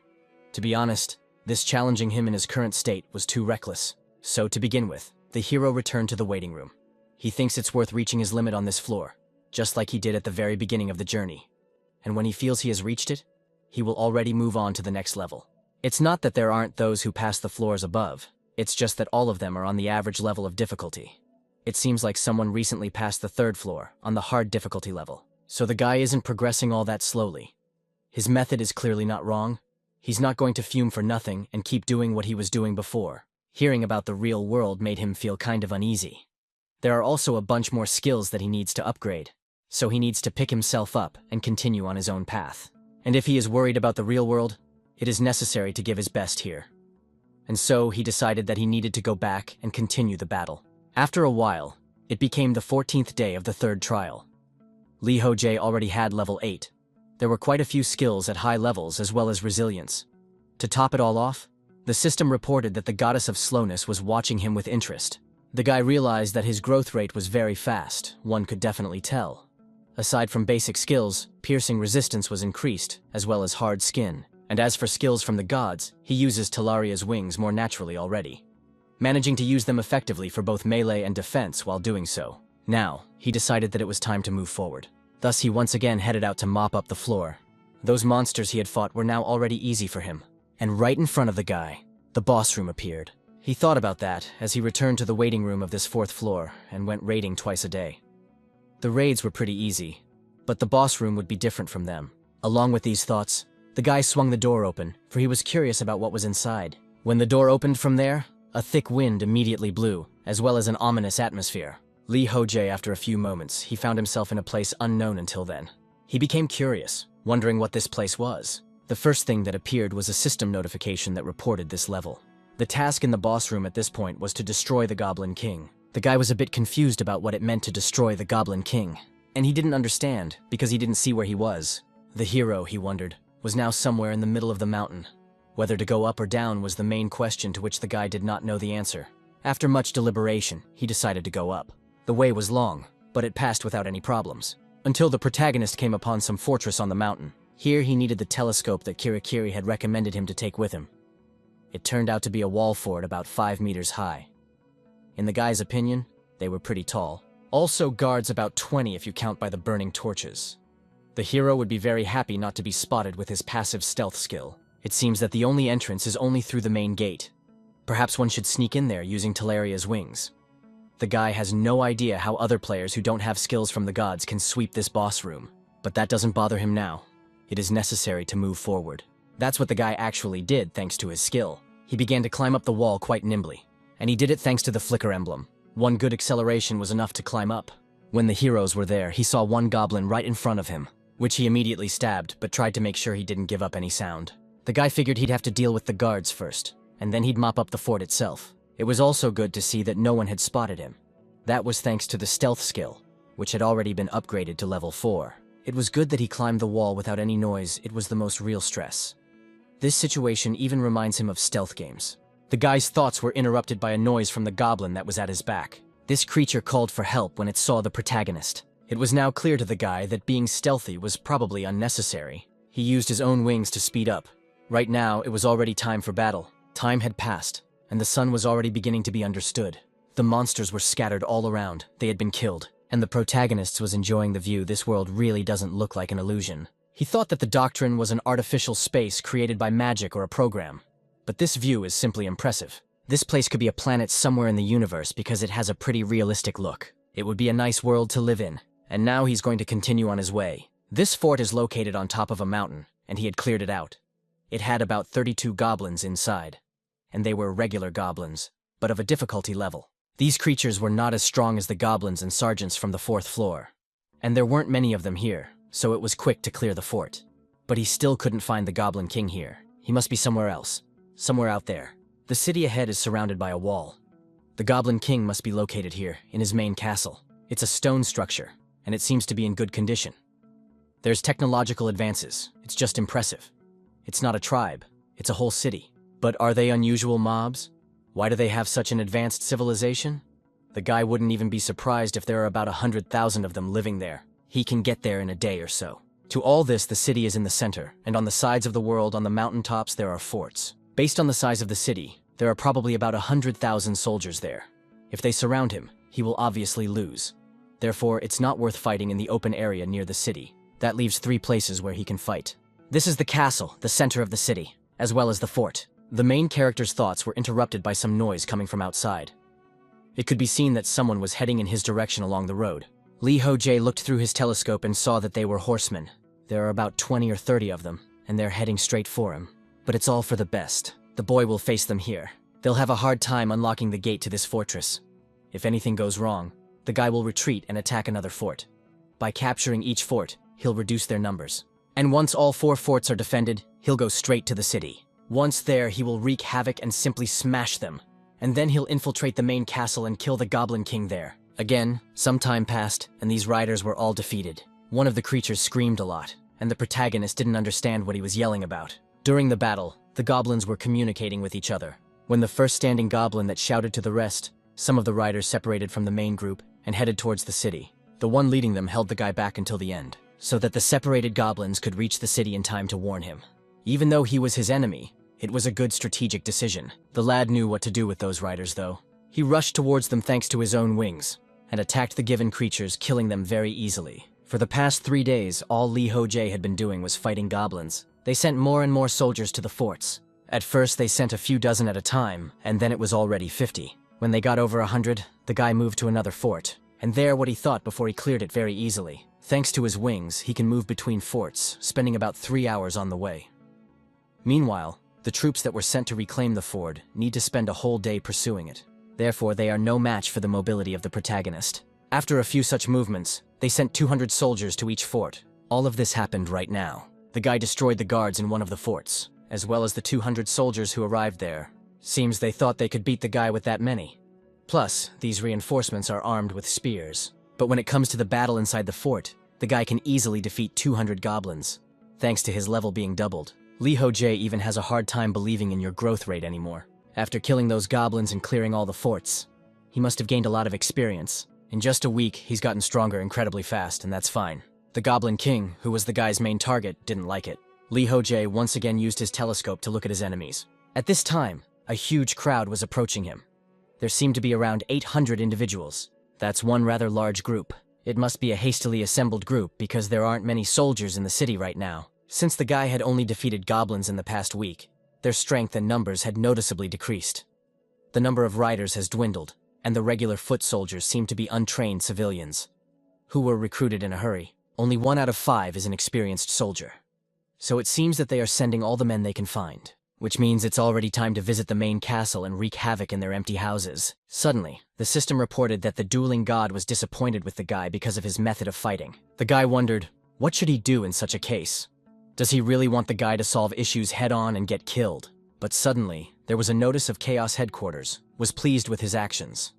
To be honest, this challenging him in his current state was too reckless. So to begin with, the hero returned to the waiting room. He thinks it's worth reaching his limit on this floor, just like he did at the very beginning of the journey. And when he feels he has reached it, he will already move on to the next level. It's not that there aren't those who pass the floors above, it's just that all of them are on the average level of difficulty. It seems like someone recently passed the 3rd floor, on the hard difficulty level. So the guy isn't progressing all that slowly. His method is clearly not wrong. He's not going to fume for nothing and keep doing what he was doing before. Hearing about the real world made him feel kind of uneasy. There are also a bunch more skills that he needs to upgrade, so he needs to pick himself up and continue on his own path. And if he is worried about the real world, it is necessary to give his best here. And so he decided that he needed to go back and continue the battle. After a while, it became the 14th day of the third trial. Ho Jae already had level 8. There were quite a few skills at high levels as well as resilience. To top it all off, the system reported that the goddess of slowness was watching him with interest. The guy realized that his growth rate was very fast, one could definitely tell. Aside from basic skills, piercing resistance was increased, as well as hard skin. And as for skills from the gods, he uses Talaria's wings more naturally already, managing to use them effectively for both melee and defense while doing so. Now, he decided that it was time to move forward. Thus he once again headed out to mop up the floor. Those monsters he had fought were now already easy for him. And right in front of the guy, the boss room appeared. He thought about that as he returned to the waiting room of this 4th floor and went raiding twice a day. The raids were pretty easy, but the boss room would be different from them. Along with these thoughts, the guy swung the door open, for he was curious about what was inside. When the door opened from there, a thick wind immediately blew, as well as an ominous atmosphere. Ho Jae, after a few moments, he found himself in a place unknown until then. He became curious, wondering what this place was. The first thing that appeared was a system notification that reported this level. The task in the boss room at this point was to destroy the Goblin King. The guy was a bit confused about what it meant to destroy the Goblin King, and he didn't understand because he didn't see where he was. The hero, he wondered, was now somewhere in the middle of the mountain. Whether to go up or down was the main question to which the guy did not know the answer. After much deliberation, he decided to go up. The way was long, but it passed without any problems, until the protagonist came upon some fortress on the mountain. Here he needed the telescope that Kirikiri had recommended him to take with him. It turned out to be a wall fort about 5 meters high. In the guy's opinion, they were pretty tall. Also guards about 20 if you count by the burning torches. The hero would be very happy not to be spotted with his passive stealth skill. It seems that the only entrance is only through the main gate. Perhaps one should sneak in there using Talaria's wings. The guy has no idea how other players who don't have skills from the gods can sweep this boss room. But that doesn't bother him now. It is necessary to move forward. That's what the guy actually did thanks to his skill. He began to climb up the wall quite nimbly. And he did it thanks to the flicker emblem. One good acceleration was enough to climb up. When the heroes were there, he saw one goblin right in front of him, which he immediately stabbed, but tried to make sure he didn't give up any sound. The guy figured he'd have to deal with the guards first, and then he'd mop up the fort itself. It was also good to see that no one had spotted him. That was thanks to the stealth skill, which had already been upgraded to level 4. It was good that he climbed the wall without any noise. It was the most real stress. This situation even reminds him of stealth games. The guy's thoughts were interrupted by a noise from the goblin that was at his back. This creature called for help when it saw the protagonist. It was now clear to the guy that being stealthy was probably unnecessary. He used his own wings to speed up. Right now, it was already time for battle. Time had passed, and the sun was already beginning to be understood. The monsters were scattered all around. They had been killed, and the protagonist was enjoying the view. This world really doesn't look like an illusion. He thought that the doctrine was an artificial space created by magic or a program. But this view is simply impressive. This place could be a planet somewhere in the universe because it has a pretty realistic look. It would be a nice world to live in. And now he's going to continue on his way. This fort is located on top of a mountain, and he had cleared it out. It had about 32 goblins inside, and they were regular goblins, but of a difficulty level. These creatures were not as strong as the goblins and sergeants from the 4th floor. And there weren't many of them here, so it was quick to clear the fort. But he still couldn't find the Goblin King here. He must be somewhere else. Somewhere out there. The city ahead is surrounded by a wall. The Goblin King must be located here, in his main castle. It's a stone structure, and it seems to be in good condition. There's technological advances. It's just impressive. It's not a tribe. It's a whole city. But are they unusual mobs? Why do they have such an advanced civilization? The guy wouldn't even be surprised if there are about 100,000 of them living there. He can get there in a day or so. To all this, the city is in the center, and on the sides of the world, on the mountaintops, there are forts. Based on the size of the city, there are probably about 100,000 soldiers there. If they surround him, he will obviously lose. Therefore, it's not worth fighting in the open area near the city. That leaves 3 places where he can fight. This is the castle, the center of the city, as well as the fort. The main character's thoughts were interrupted by some noise coming from outside. It could be seen that someone was heading in his direction along the road. Ho Jae looked through his telescope and saw that they were horsemen. There are about 20 or 30 of them, and they're heading straight for him. But it's all for the best. The boy will face them here. They'll have a hard time unlocking the gate to this fortress. If anything goes wrong, the guy will retreat and attack another fort. By capturing each fort, he'll reduce their numbers. And once all 4 forts are defended, he'll go straight to the city. Once there, he will wreak havoc and simply smash them. And then he'll infiltrate the main castle and kill the Goblin King there. Again, some time passed, and these riders were all defeated. One of the creatures screamed a lot, and the protagonist didn't understand what he was yelling about. During the battle, the goblins were communicating with each other. When the first standing goblin that shouted to the rest, some of the riders separated from the main group and headed towards the city. The one leading them held the guy back until the end, so that the separated goblins could reach the city in time to warn him. Even though he was his enemy, it was a good strategic decision. The lad knew what to do with those riders, though. He rushed towards them thanks to his own wings, and attacked the given creatures, killing them very easily. For the past 3 days, all Ho Jae had been doing was fighting goblins. They sent more and more soldiers to the forts. At first, they sent a few dozen at a time, and then it was already 50. When they got over 100, the guy moved to another fort, and there what he thought before he cleared it very easily. Thanks to his wings, he can move between forts, spending about 3 hours on the way. Meanwhile, the troops that were sent to reclaim the fort need to spend a whole day pursuing it. Therefore, they are no match for the mobility of the protagonist. After a few such movements, they sent 200 soldiers to each fort. All of this happened right now. The guy destroyed the guards in one of the forts, as well as the 200 soldiers who arrived there. Seems they thought they could beat the guy with that many. Plus, these reinforcements are armed with spears. But when it comes to the battle inside the fort, the guy can easily defeat 200 goblins, thanks to his level being doubled. Ho Jae even has a hard time believing in your growth rate anymore. After killing those goblins and clearing all the forts, he must have gained a lot of experience. In just a week, he's gotten stronger incredibly fast, and that's fine. The Goblin King, who was the guy's main target, didn't like it. Ho Jae once again used his telescope to look at his enemies. At this time, a huge crowd was approaching him. There seemed to be around 800 individuals. That's one rather large group. It must be a hastily assembled group because there aren't many soldiers in the city right now. Since the guy had only defeated goblins in the past week, their strength and numbers had noticeably decreased. The number of riders has dwindled, and the regular foot soldiers seem to be untrained civilians, who were recruited in a hurry. Only 1 out of 5 is an experienced soldier. So it seems that they are sending all the men they can find, which means it's already time to visit the main castle and wreak havoc in their empty houses. Suddenly, the system reported that the dueling god was disappointed with the guy because of his method of fighting. The guy wondered, what should he do in such a case? Does he really want the guy to solve issues head-on and get killed? But suddenly, there was a notice of Chaos Headquarters, was pleased with his actions.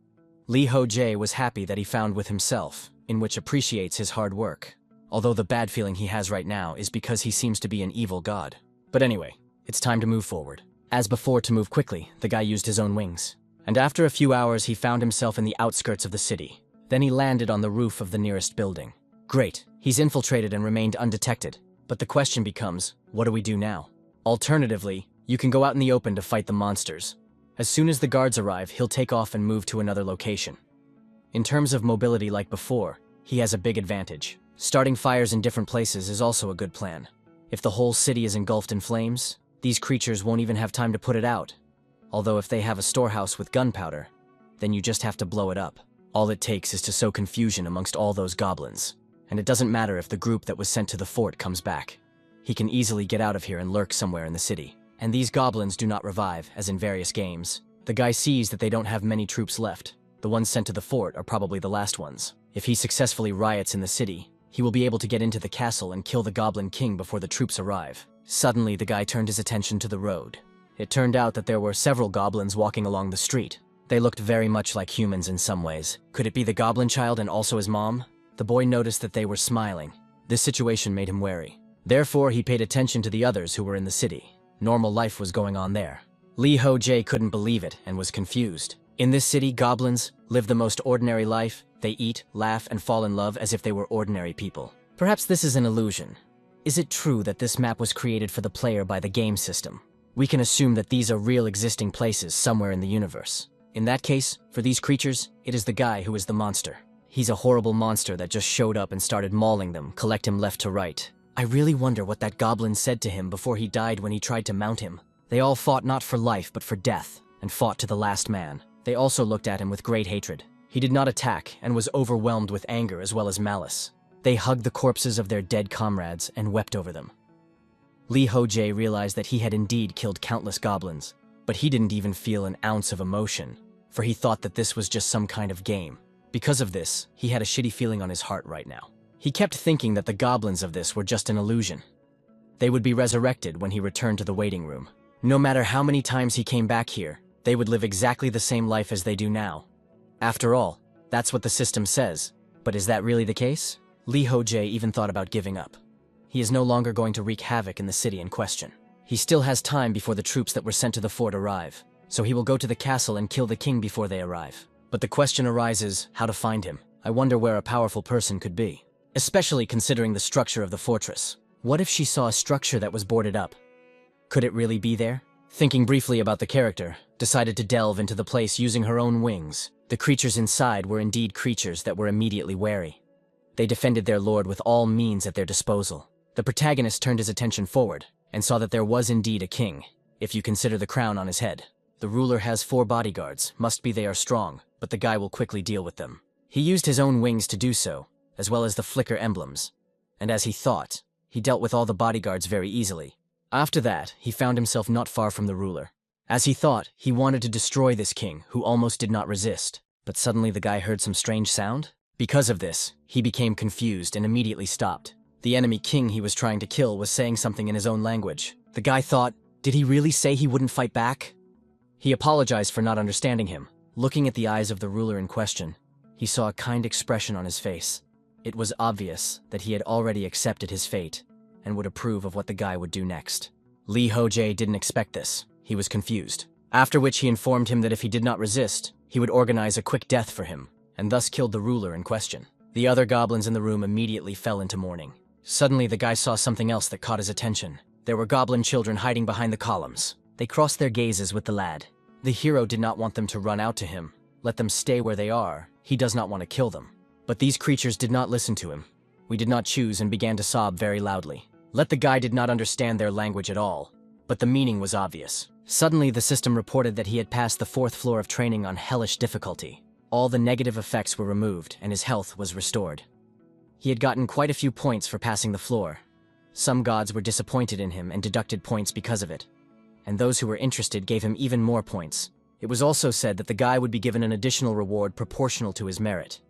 Ho Jae was happy that he found with himself, in which appreciates his hard work. Although the bad feeling he has right now is because he seems to be an evil god. But anyway, it's time to move forward. As before, to move quickly, the guy used his own wings. And after a few hours, he found himself in the outskirts of the city. Then he landed on the roof of the nearest building. Great, he's infiltrated and remained undetected. But the question becomes, what do we do now? Alternatively, you can go out in the open to fight the monsters. As soon as the guards arrive, he'll take off and move to another location. In terms of mobility like before, he has a big advantage. Starting fires in different places is also a good plan. If the whole city is engulfed in flames, these creatures won't even have time to put it out. Although if they have a storehouse with gunpowder, then you just have to blow it up. All it takes is to sow confusion amongst all those goblins. And it doesn't matter if the group that was sent to the fort comes back. He can easily get out of here and lurk somewhere in the city. And these goblins do not revive, as in various games. The guy sees that they don't have many troops left. The ones sent to the fort are probably the last ones. If he successfully riots in the city, he will be able to get into the castle and kill the Goblin King before the troops arrive. Suddenly, the guy turned his attention to the road. It turned out that there were several goblins walking along the street. They looked very much like humans in some ways. Could it be the Goblin Child and also his mom? The boy noticed that they were smiling. This situation made him wary. Therefore, he paid attention to the others who were in the city. Normal life was going on there. Ho Jae couldn't believe it and was confused. In this city, goblins live the most ordinary life. They eat, laugh, and fall in love as if they were ordinary people. Perhaps this is an illusion. Is it true that this map was created for the player by the game system? We can assume that these are real existing places somewhere in the universe. In that case, for these creatures, it is the guy who is the monster. He's a horrible monster that just showed up and started mauling them, collect him left to right. I really wonder what that goblin said to him before he died when he tried to mount him. They all fought not for life but for death, and fought to the last man. They also looked at him with great hatred. He did not attack and was overwhelmed with anger as well as malice. They hugged the corpses of their dead comrades and wept over them. Ho Jae realized that he had indeed killed countless goblins, but he didn't even feel an ounce of emotion, for he thought that this was just some kind of game. Because of this, he had a shitty feeling on his heart right now. He kept thinking that the goblins of this were just an illusion. They would be resurrected when he returned to the waiting room. No matter how many times he came back here, they would live exactly the same life as they do now. After all, that's what the system says. But is that really the case? Ho Jae even thought about giving up. He is no longer going to wreak havoc in the city in question. He still has time before the troops that were sent to the fort arrive, so he will go to the castle and kill the king before they arrive. But the question arises, how to find him. I wonder where a powerful person could be, especially considering the structure of the fortress. What if she saw a structure that was boarded up? Could it really be there? Thinking briefly about the character, decided to delve into the place using her own wings. The creatures inside were indeed creatures that were immediately wary. They defended their lord with all means at their disposal. The protagonist turned his attention forward and saw that there was indeed a king, if you consider the crown on his head. The ruler has 4 bodyguards, must be they are strong, but the guy will quickly deal with them. He used his own wings to do so, as well as the flicker emblems. And as he thought, he dealt with all the bodyguards very easily. After that, he found himself not far from the ruler. As he thought, he wanted to destroy this king, who almost did not resist. But suddenly the guy heard some strange sound. Because of this, he became confused and immediately stopped. The enemy king he was trying to kill was saying something in his own language. The guy thought, did he really say he wouldn't fight back? He apologized for not understanding him. Looking at the eyes of the ruler in question, he saw a kind expression on his face. It was obvious that he had already accepted his fate and would approve of what the guy would do next. Ho Jae didn't expect this. He was confused. After which he informed him that if he did not resist, he would organize a quick death for him, and thus killed the ruler in question. The other goblins in the room immediately fell into mourning. Suddenly the guy saw something else that caught his attention. There were goblin children hiding behind the columns. They crossed their gazes with the lad. The hero did not want them to run out to him. Let them stay where they are. He does not want to kill them. But these creatures did not listen to him. We did not choose and began to sob very loudly. The guy did not understand their language at all, but the meaning was obvious. Suddenly the system reported that he had passed the 4th floor of training on hellish difficulty. All the negative effects were removed and his health was restored. He had gotten quite a few points for passing the floor. Some gods were disappointed in him and deducted points because of it. And those who were interested gave him even more points. It was also said that the guy would be given an additional reward proportional to his merit.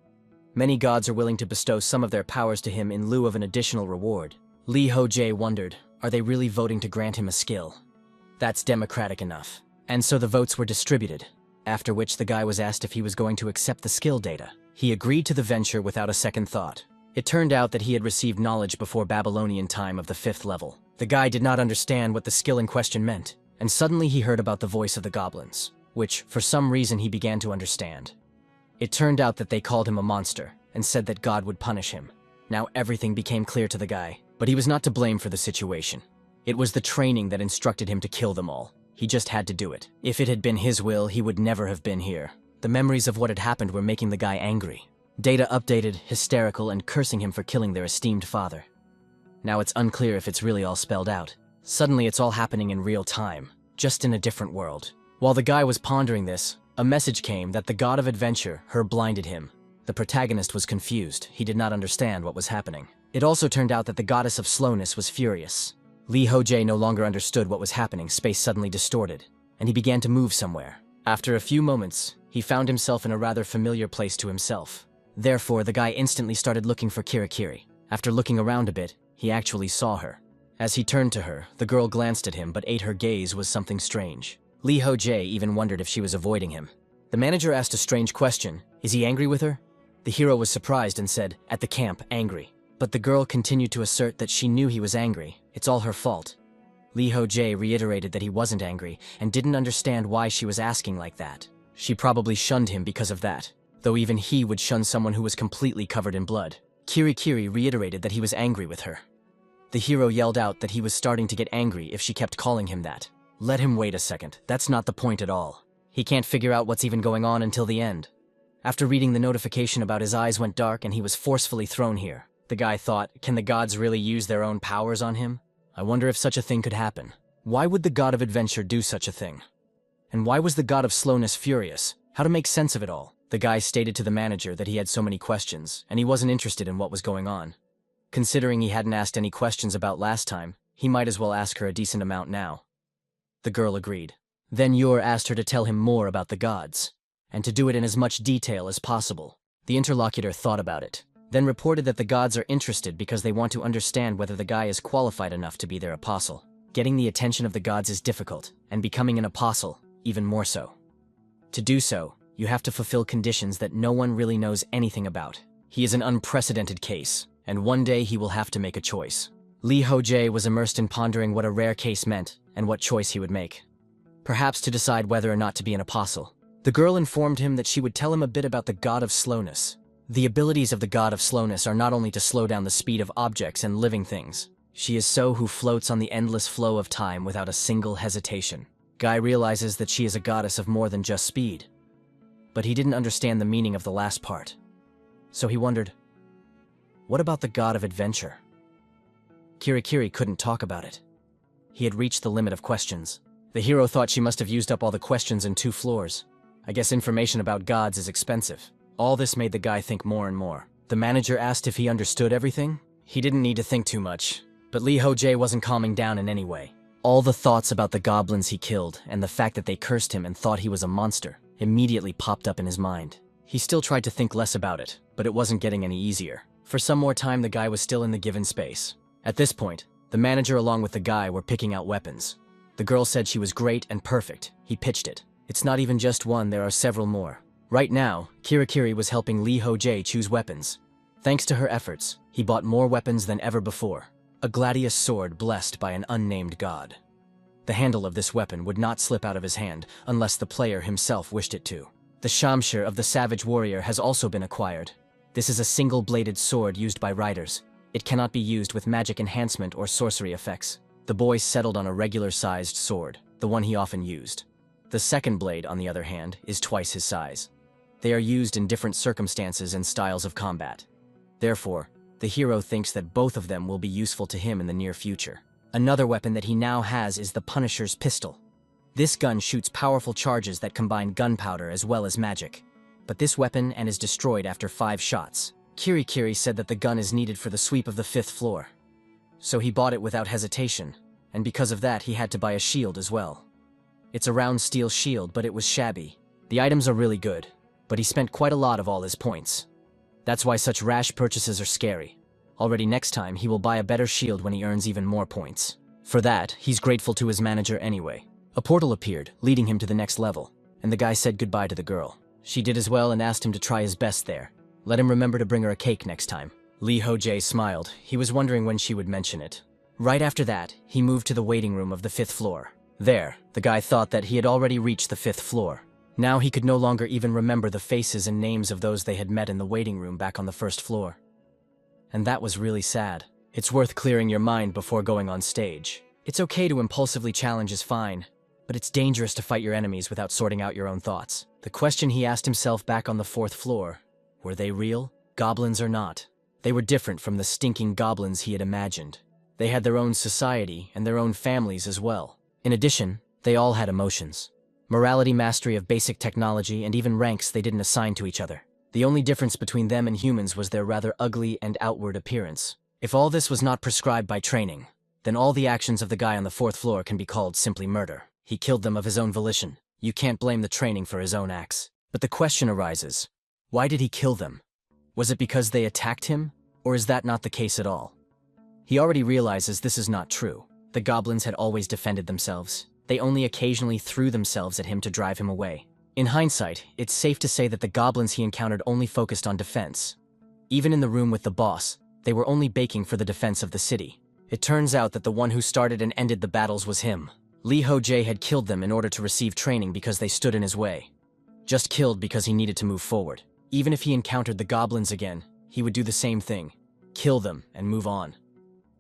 Many gods are willing to bestow some of their powers to him in lieu of an additional reward. Ho Jae wondered, are they really voting to grant him a skill? That's democratic enough. And so the votes were distributed, after which the guy was asked if he was going to accept the skill data. He agreed to the venture without a second thought. It turned out that he had received knowledge before Babylonian time of the 5th level. The guy did not understand what the skill in question meant, and suddenly he heard about the voice of the goblins, which, for some reason, he began to understand. It turned out that they called him a monster, and said that God would punish him. Now everything became clear to the guy, but he was not to blame for the situation. It was the training that instructed him to kill them all. He just had to do it. If it had been his will, he would never have been here. The memories of what had happened were making the guy angry. Data updated, hysterical, and cursing him for killing their esteemed father. Now it's unclear if it's really all spelled out. Suddenly it's all happening in real time, just in a different world. While the guy was pondering this, a message came that the god of adventure, Her, blinded him. The protagonist was confused. He did not understand what was happening. It also turned out that the goddess of slowness was furious. Ho Jae no longer understood what was happening. Space suddenly distorted, and he began to move somewhere. After a few moments, he found himself in a rather familiar place to himself. Therefore, the guy instantly started looking for Kirikiri. After looking around a bit, he actually saw her. As he turned to her, the girl glanced at him but ate her gaze was something strange. Ho Jae even wondered if she was avoiding him. The manager asked a strange question. Is he angry with her? The hero was surprised and said, at the camp, angry. But the girl continued to assert that she knew he was angry. It's all her fault. Ho Jae reiterated that he wasn't angry and didn't understand why she was asking like that. She probably shunned him because of that, though even he would shun someone who was completely covered in blood. Kirikiri reiterated that he was angry with her. The hero yelled out that he was starting to get angry if she kept calling him that. Let him wait a second. That's not the point at all. He can't figure out what's even going on until the end. After reading the notification about his eyes went dark and he was forcefully thrown here. The guy thought, can the gods really use their own powers on him? I wonder if such a thing could happen. Why would the god of adventure do such a thing? And why was the god of slowness furious? How to make sense of it all? The guy stated to the manager that he had so many questions, and he wasn't interested in what was going on. Considering he hadn't asked any questions about last time, he might as well ask her a decent amount now. The girl agreed. Then Yor asked her to tell him more about the gods, and to do it in as much detail as possible. The interlocutor thought about it, then reported that the gods are interested because they want to understand whether the guy is qualified enough to be their apostle. Getting the attention of the gods is difficult, and becoming an apostle, even more so. To do so, you have to fulfill conditions that no one really knows anything about. He is an unprecedented case, and one day he will have to make a choice. Ho Jae was immersed in pondering what a rare case meant and what choice he would make. Perhaps to decide whether or not to be an apostle. The girl informed him that she would tell him a bit about the god of slowness. The abilities of the god of slowness are not only to slow down the speed of objects and living things. She is so who floats on the endless flow of time without a single hesitation. Guy realizes that she is a goddess of more than just speed. But he didn't understand the meaning of the last part. So he wondered, what about the god of adventure? Kirikiri couldn't talk about it. He had reached the limit of questions. The hero thought she must have used up all the questions in 2 floors. I guess information about gods is expensive. All this made the guy think more and more. The manager asked if he understood everything. He didn't need to think too much, but Ho Jae wasn't calming down in any way. All the thoughts about the goblins he killed and the fact that they cursed him and thought he was a monster immediately popped up in his mind. He still tried to think less about it, but it wasn't getting any easier. For some more time, the guy was still in the given space. At this point, the manager along with the guy were picking out weapons. The girl said she was great and perfect. He pitched it. It's not even just one, there are several more. Right now, Kirikiri was helping Ho Jae choose weapons. Thanks to her efforts, he bought more weapons than ever before. A gladius sword blessed by an unnamed god. The handle of this weapon would not slip out of his hand unless the player himself wished it to. The shamshir of the savage warrior has also been acquired. This is a single-bladed sword used by riders. It cannot be used with magic enhancement or sorcery effects. The boy settled on a regular-sized sword, the one he often used. The second blade, on the other hand, is twice his size. They are used in different circumstances and styles of combat. Therefore, the hero thinks that both of them will be useful to him in the near future. Another weapon that he now has is the Punisher's pistol. This gun shoots powerful charges that combine gunpowder as well as magic. But this weapon is destroyed after 5 shots. Kirikiri said that the gun is needed for the sweep of the 5th floor. So he bought it without hesitation, and because of that he had to buy a shield as well. It's a round steel shield, but it was shabby. The items are really good, but he spent quite a lot of all his points. That's why such rash purchases are scary. Already next time he will buy a better shield when he earns even more points. For that, he's grateful to his manager anyway. A portal appeared, leading him to the next level, and the guy said goodbye to the girl. She did as well and asked him to try his best there. Let him remember to bring her a cake next time. Ho Jae smiled. He was wondering when she would mention it. Right after that, he moved to the waiting room of the 5th floor. There, the guy thought that he had already reached the 5th floor. Now he could no longer even remember the faces and names of those they had met in the waiting room back on the 1st floor. And that was really sad. It's worth clearing your mind before going on stage. It's okay to impulsively challenge is fine, but it's dangerous to fight your enemies without sorting out your own thoughts. The question he asked himself back on the 4th floor, were they real? Goblins or not? They were different from the stinking goblins he had imagined. They had their own society and their own families as well. In addition, they all had emotions. Morality, mastery of basic technology, and even ranks they didn't assign to each other. The only difference between them and humans was their rather ugly and outward appearance. If all this was not prescribed by training, then all the actions of the guy on the 4th floor can be called simply murder. He killed them of his own volition. You can't blame the training for his own acts. But the question arises, why did he kill them? Was it because they attacked him, or is that not the case at all? He already realizes this is not true. The goblins had always defended themselves. They only occasionally threw themselves at him to drive him away. In hindsight, it's safe to say that the goblins he encountered only focused on defense. Even in the room with the boss, they were only baking for the defense of the city. It turns out that the one who started and ended the battles was him. Ho Jae had killed them in order to receive training because they stood in his way. Just killed because he needed to move forward. Even if he encountered the goblins again, he would do the same thing. Kill them and move on.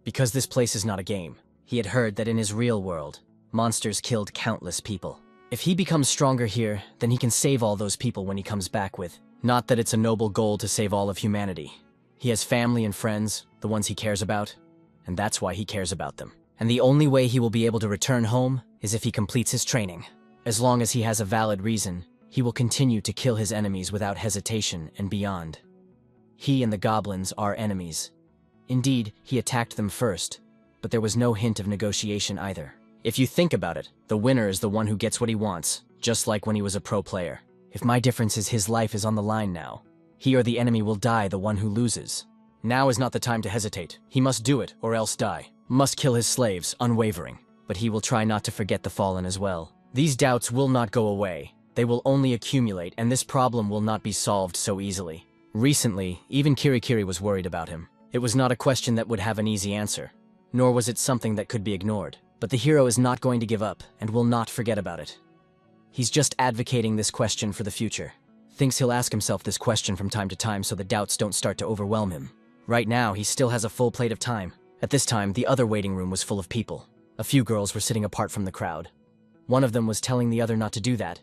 Because this place is not a game. He had heard that in his real world, monsters killed countless people. If he becomes stronger here, then he can save all those people when he comes back with. Not that it's a noble goal to save all of humanity. He has family and friends, the ones he cares about, and that's why he cares about them. And the only way he will be able to return home is if he completes his training. As long as he has a valid reason, he will continue to kill his enemies without hesitation and beyond. He and the goblins are enemies. Indeed, he attacked them first, but there was no hint of negotiation either. If you think about it, the winner is the one who gets what he wants, just like when he was a pro player. If my difference is his life is on the line now, he or the enemy will die, the one who loses. Now is not the time to hesitate. He must do it or else die. Must kill his slaves, unwavering. But he will try not to forget the fallen as well. These doubts will not go away. They will only accumulate, and this problem will not be solved so easily. Recently, even Kirikiri was worried about him. It was not a question that would have an easy answer, nor was it something that could be ignored. But the hero is not going to give up and will not forget about it. He's just advocating this question for the future. Thinks he'll ask himself this question from time to time so the doubts don't start to overwhelm him. Right now, he still has a full plate of time. At this time, the other waiting room was full of people. A few girls were sitting apart from the crowd. One of them was telling the other not to do that,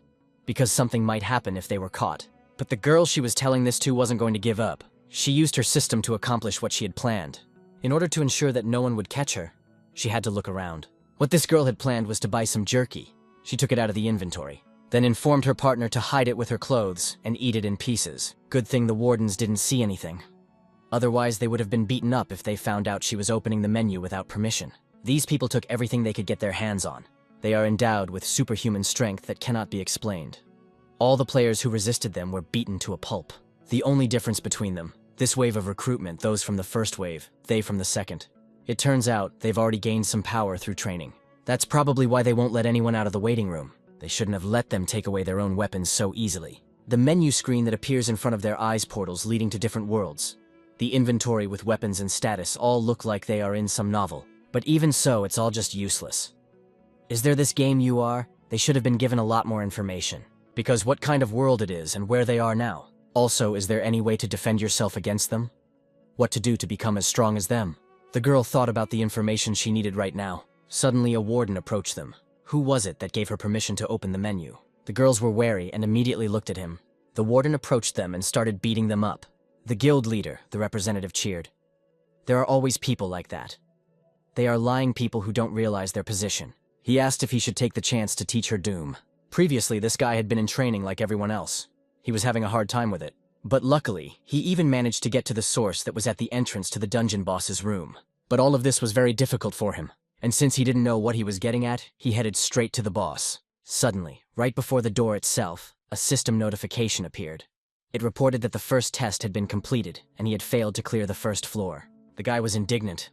because something might happen if they were caught. But the girl she was telling this to wasn't going to give up. She used her system to accomplish what she had planned. In order to ensure that no one would catch her, she had to look around. What this girl had planned was to buy some jerky. She took it out of the inventory, then informed her partner to hide it with her clothes and eat it in pieces. Good thing the wardens didn't see anything. Otherwise, they would have been beaten up if they found out she was opening the menu without permission. These people took everything they could get their hands on. They are endowed with superhuman strength that cannot be explained. All the players who resisted them were beaten to a pulp. The only difference between them, this wave of recruitment, those from the first wave, they from the second. It turns out they've already gained some power through training. That's probably why they won't let anyone out of the waiting room. They shouldn't have let them take away their own weapons so easily. The menu screen that appears in front of their eyes, portals leading to different worlds. The inventory with weapons and status all look like they are in some novel. But even so, it's all just useless. Is there this game you are? They should have been given a lot more information. Because what kind of world it is and where they are now. Also, is there any way to defend yourself against them? What to do to become as strong as them? The girl thought about the information she needed right now. Suddenly, a warden approached them. Who was it that gave her permission to open the menu? The girls were wary and immediately looked at him. The warden approached them and started beating them up. The guild leader, the representative, cheered. There are always people like that. They are lying people who don't realize their position. He asked if he should take the chance to teach her doom. Previously, this guy had been in training like everyone else. He was having a hard time with it. But luckily, he even managed to get to the source that was at the entrance to the dungeon boss's room. But all of this was very difficult for him. And since he didn't know what he was getting at, he headed straight to the boss. Suddenly, right before the door itself, a system notification appeared. It reported that the first test had been completed, and he had failed to clear the first floor. The guy was indignant.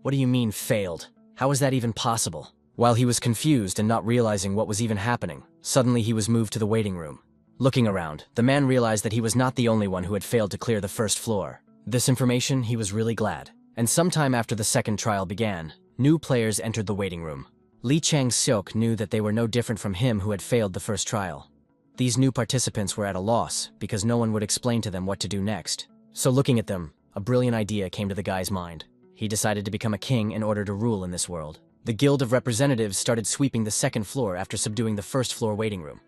What do you mean, failed? How is that even possible? While he was confused and not realizing what was even happening, suddenly he was moved to the waiting room. Looking around, the man realized that he was not the only one who had failed to clear the first floor. This information, he was really glad. And sometime after the second trial began, new players entered the waiting room. Lee Chang-seok knew that they were no different from him who had failed the first trial. These new participants were at a loss because no one would explain to them what to do next. So looking at them, a brilliant idea came to the guy's mind. He decided to become a king in order to rule in this world. The Guild of Representatives started sweeping the second floor after subduing the first floor waiting room.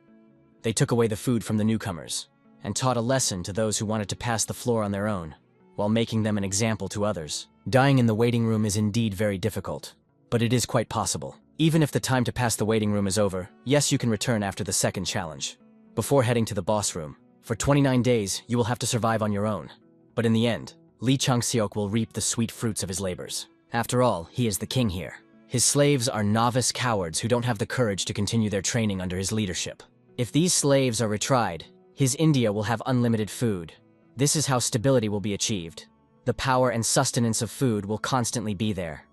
They took away the food from the newcomers and taught a lesson to those who wanted to pass the floor on their own, while making them an example to others. Dying in the waiting room is indeed very difficult, but it is quite possible. Even if the time to pass the waiting room is over, yes, you can return after the second challenge. Before heading to the boss room, for 29 days, you will have to survive on your own. But in the end, Lee Chang-seok will reap the sweet fruits of his labors. After all, he is the king here. His slaves are novice cowards who don't have the courage to continue their training under his leadership. If these slaves are retried, his India will have unlimited food. This is how stability will be achieved. The power and sustenance of food will constantly be there.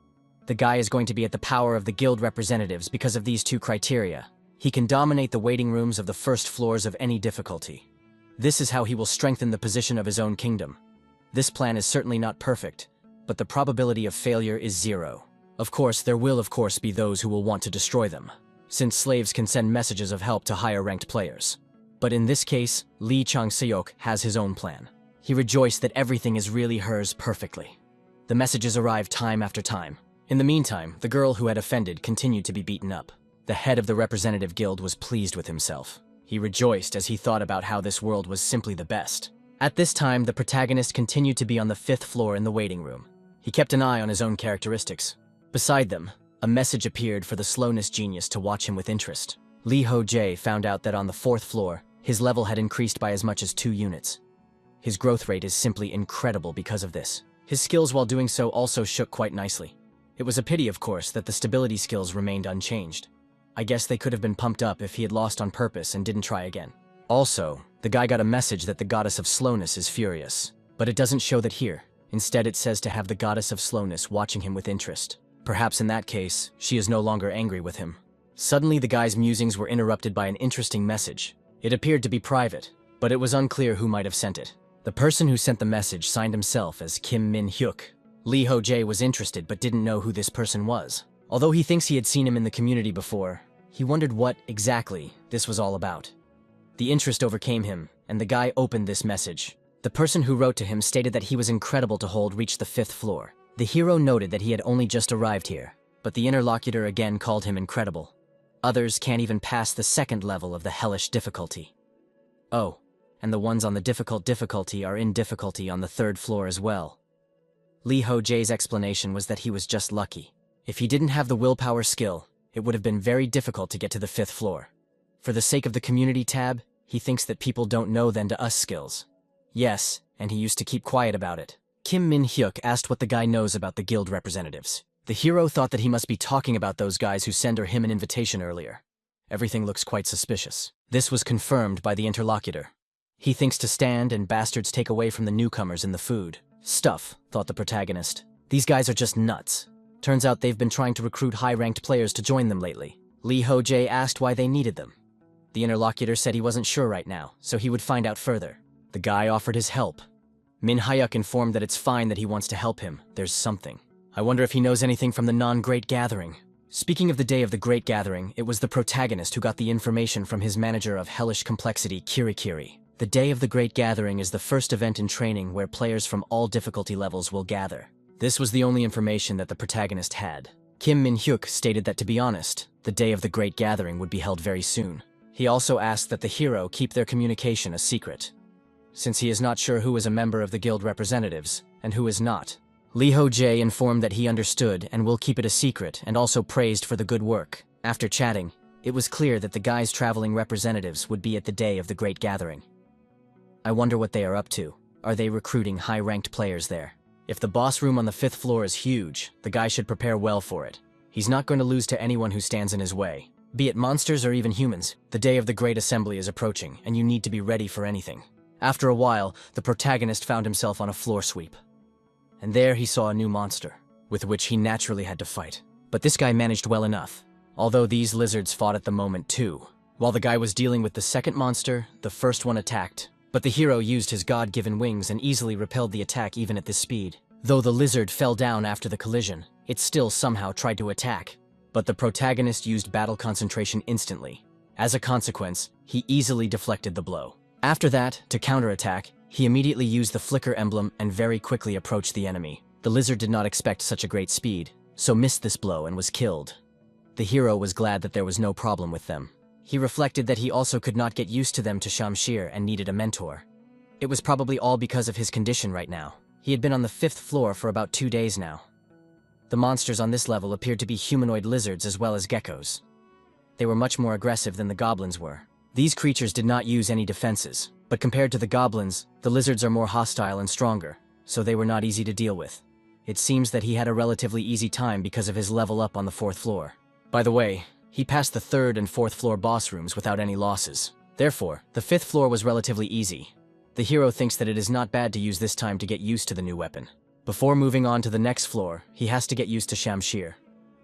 The guy is going to be at the power of the guild representatives because of these two criteria. He can dominate the waiting rooms of the first floors of any difficulty. This is how he will strengthen the position of his own kingdom. This plan is certainly not perfect, but the probability of failure is 0. Of course, there will be those who will want to destroy them, since slaves can send messages of help to higher-ranked players. But in this case, Lee Chang-seok has his own plan. He rejoiced that everything is really hers perfectly. The messages arrive time after time. In the meantime, the girl who had offended continued to be beaten up. The head of the representative guild was pleased with himself. He rejoiced as he thought about how this world was simply the best. At this time, the protagonist continued to be on the 5th floor in the waiting room. He kept an eye on his own characteristics. Beside them, a message appeared for the slowness genius to watch him with interest. Ho Jae found out that on the 4th floor, his level had increased by as much as 2 units. His growth rate is simply incredible because of this. His skills while doing so also shook quite nicely. It was a pity, of course, that the stability skills remained unchanged. I guess they could have been pumped up if he had lost on purpose and didn't try again. Also, the guy got a message that the goddess of slowness is furious. But it doesn't show that here. Instead, it says to have the goddess of slowness watching him with interest. Perhaps in that case, she is no longer angry with him. Suddenly, the guy's musings were interrupted by an interesting message. It appeared to be private, but it was unclear who might have sent it. The person who sent the message signed himself as Kim Min-hyuk. Lee Ho Jae was interested but didn't know who this person was. Although he thinks he had seen him in the community before, he wondered what, exactly, this was all about. The interest overcame him, and the guy opened this message. The person who wrote to him stated that he was incredible to hold reach the 5th floor. The hero noted that he had only just arrived here, but the interlocutor again called him incredible. Others can't even pass the 2nd level of the hellish difficulty. Oh, and the ones on the difficult difficulty are in difficulty on the 3rd floor as well. Lee Ho Jae's explanation was that he was just lucky. If he didn't have the willpower skill, it would have been very difficult to get to the 5th floor. For the sake of the community tab, he thinks that people don't know then to us skills. Yes, and he used to keep quiet about it. Kim Min-hyuk asked what the guy knows about the guild representatives. The hero thought that he must be talking about those guys who sent him an invitation earlier. Everything looks quite suspicious. This was confirmed by the interlocutor. He thinks to stand and bastards take away from the newcomers in the food. Stuff, thought the protagonist. These guys are just nuts. Turns out they've been trying to recruit high-ranked players to join them lately. Lee Ho Jae asked why they needed them. The interlocutor said he wasn't sure right now, so he would find out further. The guy offered his help. Min-hyuk informed that it's fine that he wants to help him. There's something. I wonder if he knows anything from the non-Great Gathering. Speaking of the day of the Great Gathering, it was the protagonist who got the information from his manager of hellish complexity, Kirikiri. The day of the Great Gathering is the first event in training where players from all difficulty levels will gather. This was the only information that the protagonist had. Kim Min-hyuk stated that, to be honest, the day of the Great Gathering would be held very soon. He also asked that the hero keep their communication a secret, since he is not sure who is a member of the guild representatives and who is not. Lee Ho Jae informed that he understood and will keep it a secret, and also praised for the good work. After chatting, it was clear that the guy's traveling representatives would be at the day of the Great Gathering. I wonder what they are up to. Are they recruiting high-ranked players there? If the boss room on the 5th floor is huge, the guy should prepare well for it. He's not going to lose to anyone who stands in his way. Be it monsters or even humans, the day of the Great Assembly is approaching, and you need to be ready for anything. After a while, the protagonist found himself on a floor sweep. And there he saw a new monster, with which he naturally had to fight. But this guy managed well enough, although these lizards fought at the moment too. While the guy was dealing with the second monster, the first one attacked. But the hero used his god-given wings and easily repelled the attack even at this speed. Though the lizard fell down after the collision, it still somehow tried to attack. But the protagonist used battle concentration instantly. As a consequence, he easily deflected the blow. After that, to counterattack, he immediately used the flicker emblem and very quickly approached the enemy. The lizard did not expect such a great speed, so missed this blow and was killed. The hero was glad that there was no problem with them. He reflected that he also could not get used to them to Shamshir and needed a mentor. It was probably all because of his condition right now. He had been on the 5th floor for about 2 days now. The monsters on this level appeared to be humanoid lizards as well as geckos. They were much more aggressive than the goblins were. These creatures did not use any defenses, but compared to the goblins, the lizards are more hostile and stronger, so they were not easy to deal with. It seems that he had a relatively easy time because of his level up on the 4th floor. By the way, he passed the 3rd and 4th floor boss rooms without any losses. Therefore, the 5th floor was relatively easy. The hero thinks that it is not bad to use this time to get used to the new weapon. Before moving on to the next floor, he has to get used to Shamshir.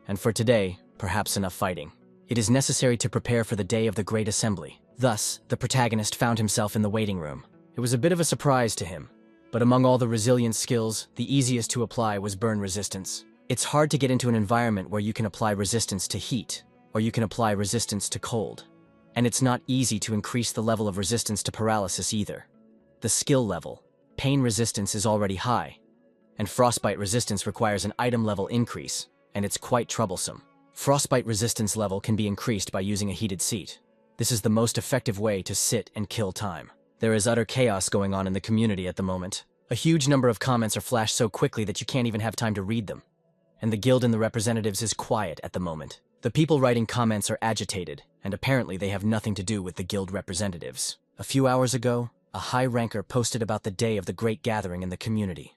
And for today, perhaps enough fighting. It is necessary to prepare for the day of the Great Assembly. Thus, the protagonist found himself in the waiting room. It was a bit of a surprise to him, but among all the resilience skills, the easiest to apply was burn resistance. It's hard to get into an environment where you can apply resistance to heat, or you can apply resistance to cold. And it's not easy to increase the level of resistance to paralysis either. The skill level, pain resistance, is already high, and frostbite resistance requires an item level increase, and it's quite troublesome. Frostbite resistance level can be increased by using a heated seat. This is the most effective way to sit and kill time. There is utter chaos going on in the community at the moment. A huge number of comments are flashed so quickly that you can't even have time to read them. And the guild and the representatives is quiet at the moment. The people writing comments are agitated, and apparently they have nothing to do with the guild representatives. A few hours ago, a high ranker posted about the day of the Great Gathering in the community.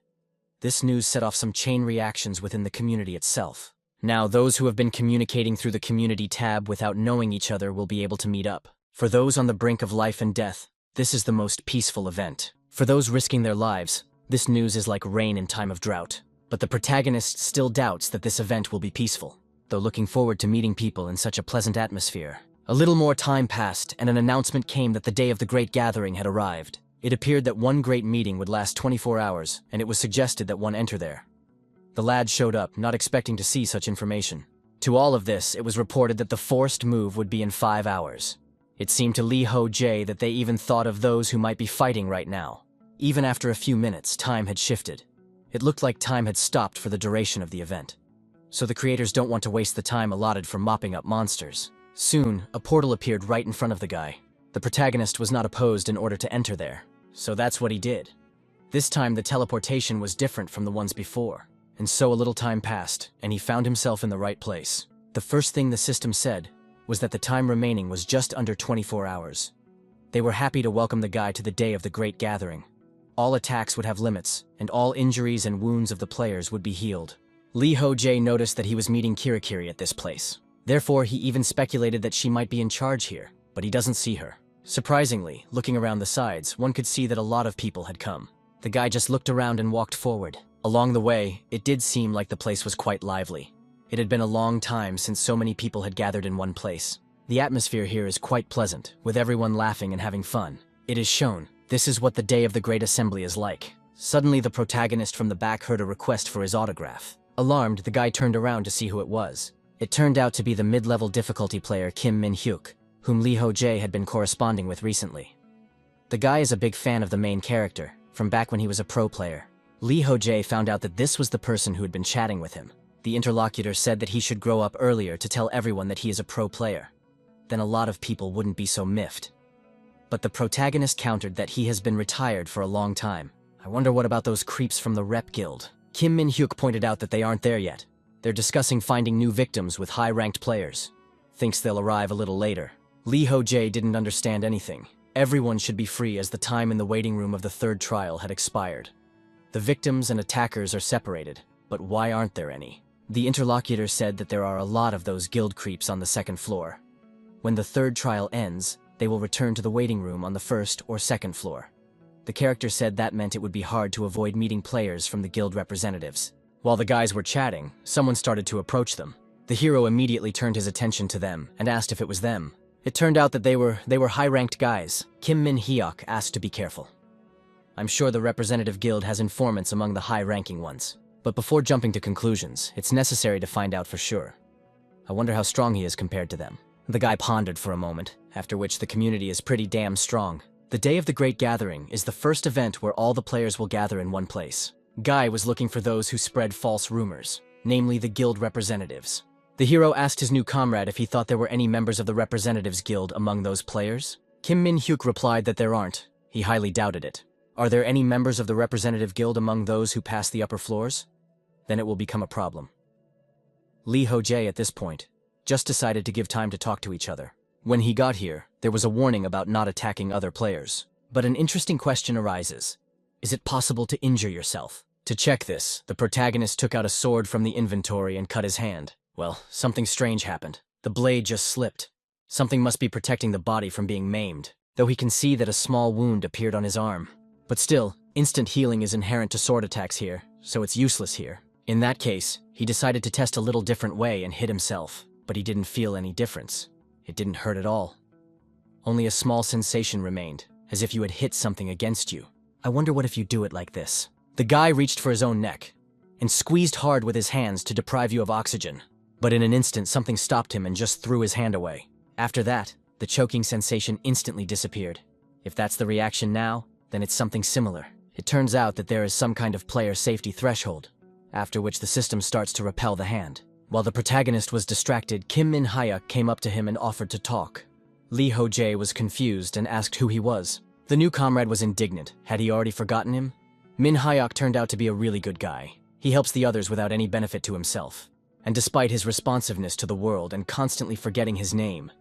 This news set off some chain reactions within the community itself. Now, those who have been communicating through the community tab without knowing each other will be able to meet up. For those on the brink of life and death, this is the most peaceful event. For those risking their lives, this news is like rain in time of drought. But the protagonist still doubts that this event will be peaceful, though looking forward to meeting people in such a pleasant atmosphere. A little more time passed, and an announcement came that the day of the Great Gathering had arrived. It appeared that one great meeting would last 24 hours, and it was suggested that one enter there. The lad showed up, not expecting to see such information. To all of this, it was reported that the forced move would be in 5 hours. It seemed to Ho Jae that they even thought of those who might be fighting right now. Even after a few minutes, time had shifted. It looked like time had stopped for the duration of the event. So the creators don't want to waste the time allotted for mopping up monsters. Soon, a portal appeared right in front of the guy. The protagonist was not opposed in order to enter there, so that's what he did. This time the teleportation was different from the ones before, and so a little time passed, and he found himself in the right place. The first thing the system said was that the time remaining was just under 24 hours. They were happy to welcome the guy to the day of the Great Gathering. All attacks would have limits, and all injuries and wounds of the players would be healed. Ho Jae noticed that he was meeting Kirikiri at this place. Therefore, he even speculated that she might be in charge here, but he doesn't see her. Surprisingly, looking around the sides, one could see that a lot of people had come. The guy just looked around and walked forward. Along the way, it did seem like the place was quite lively. It had been a long time since so many people had gathered in one place. The atmosphere here is quite pleasant, with everyone laughing and having fun. It is shown, this is what the day of the Great Assembly is like. Suddenly, the protagonist from the back heard a request for his autograph. Alarmed, the guy turned around to see who it was. It turned out to be the mid-level difficulty player Kim Min-hyuk, whom Ho Jae had been corresponding with recently. The guy is a big fan of the main character, from back when he was a pro player. Ho Jae found out that this was the person who had been chatting with him. The interlocutor said that he should grow up earlier to tell everyone that he is a pro player. Then a lot of people wouldn't be so miffed. But the protagonist countered that he has been retired for a long time. I wonder what about those creeps from the Rep Guild? Kim Min-hyuk pointed out that they aren't there yet. They're discussing finding new victims with high-ranked players. Thinks they'll arrive a little later. Ho Jae didn't understand anything. Everyone should be free as the time in the waiting room of the third trial had expired. The victims and attackers are separated, but why aren't there any? The interlocutor said that there are a lot of those guild creeps on the second floor. When the third trial ends, they will return to the waiting room on the first or second floor. The character said that meant it would be hard to avoid meeting players from the guild representatives. While the guys were chatting, someone started to approach them. The hero immediately turned his attention to them and asked if it was them. It turned out that they were high-ranked guys. Kim Min-hyuk asked to be careful. I'm sure the representative guild has informants among the high-ranking ones. But before jumping to conclusions, it's necessary to find out for sure. I wonder how strong he is compared to them. The guy pondered for a moment, after which the community is pretty damn strong. The day of the Great Gathering is the first event where all the players will gather in one place. Guy was looking for those who spread false rumors, namely the guild representatives. The hero asked his new comrade if he thought there were any members of the Representatives Guild among those players. Kim Min-hyuk replied that there aren't. He highly doubted it. Are there any members of the Representative Guild among those who pass the upper floors? Then it will become a problem. Ho Jae at this point just decided to give time to talk to each other. When he got here, there was a warning about not attacking other players. But an interesting question arises. Is it possible to injure yourself? To check this, the protagonist took out a sword from the inventory and cut his hand. Well, something strange happened. The blade just slipped. Something must be protecting the body from being maimed, though he can see that a small wound appeared on his arm. But still, instant healing is inherent to sword attacks here, so it's useless here. In that case, he decided to test a little different way and hit himself, but he didn't feel any difference. It didn't hurt at all. Only a small sensation remained, as if you had hit something against you. I wonder what if you do it like this. The guy reached for his own neck and squeezed hard with his hands to deprive you of oxygen. But in an instant, something stopped him and just threw his hand away. After that, the choking sensation instantly disappeared. If that's the reaction now, then it's something similar. It turns out that there is some kind of player safety threshold, after which the system starts to repel the hand. While the protagonist was distracted, Kim Min-hyuk came up to him and offered to talk. Ho Jae was confused and asked who he was. The new comrade was indignant. Had he already forgotten him? Min-hyuk turned out to be a really good guy. He helps the others without any benefit to himself. And despite his responsiveness to the world and constantly forgetting his name,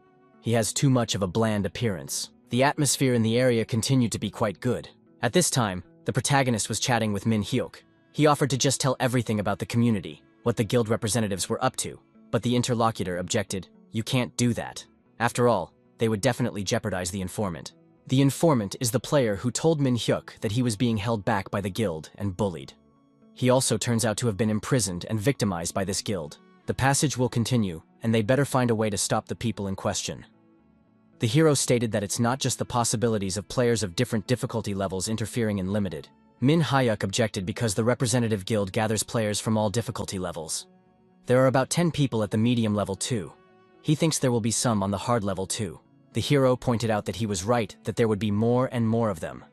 he has too much of a bland appearance. The atmosphere in the area continued to be quite good. At this time, the protagonist was chatting with Min-hyuk. He offered to just tell everything about the community, what the guild representatives were up to, but the interlocutor objected, "You can't do that. After all, they would definitely jeopardize the informant." The informant is the player who told Min Hyuk that he was being held back by the guild and bullied. He also turns out to have been imprisoned and victimized by this guild. The passage will continue, and they better find a way to stop the people in question. The hero stated that it's not just the possibilities of players of different difficulty levels interfering in limited. Min Hyuk objected because the representative guild gathers players from all difficulty levels. There are about 10 people at the medium level too. He thinks there will be some on the hard level too. The hero pointed out that he was right, that there would be more and more of them.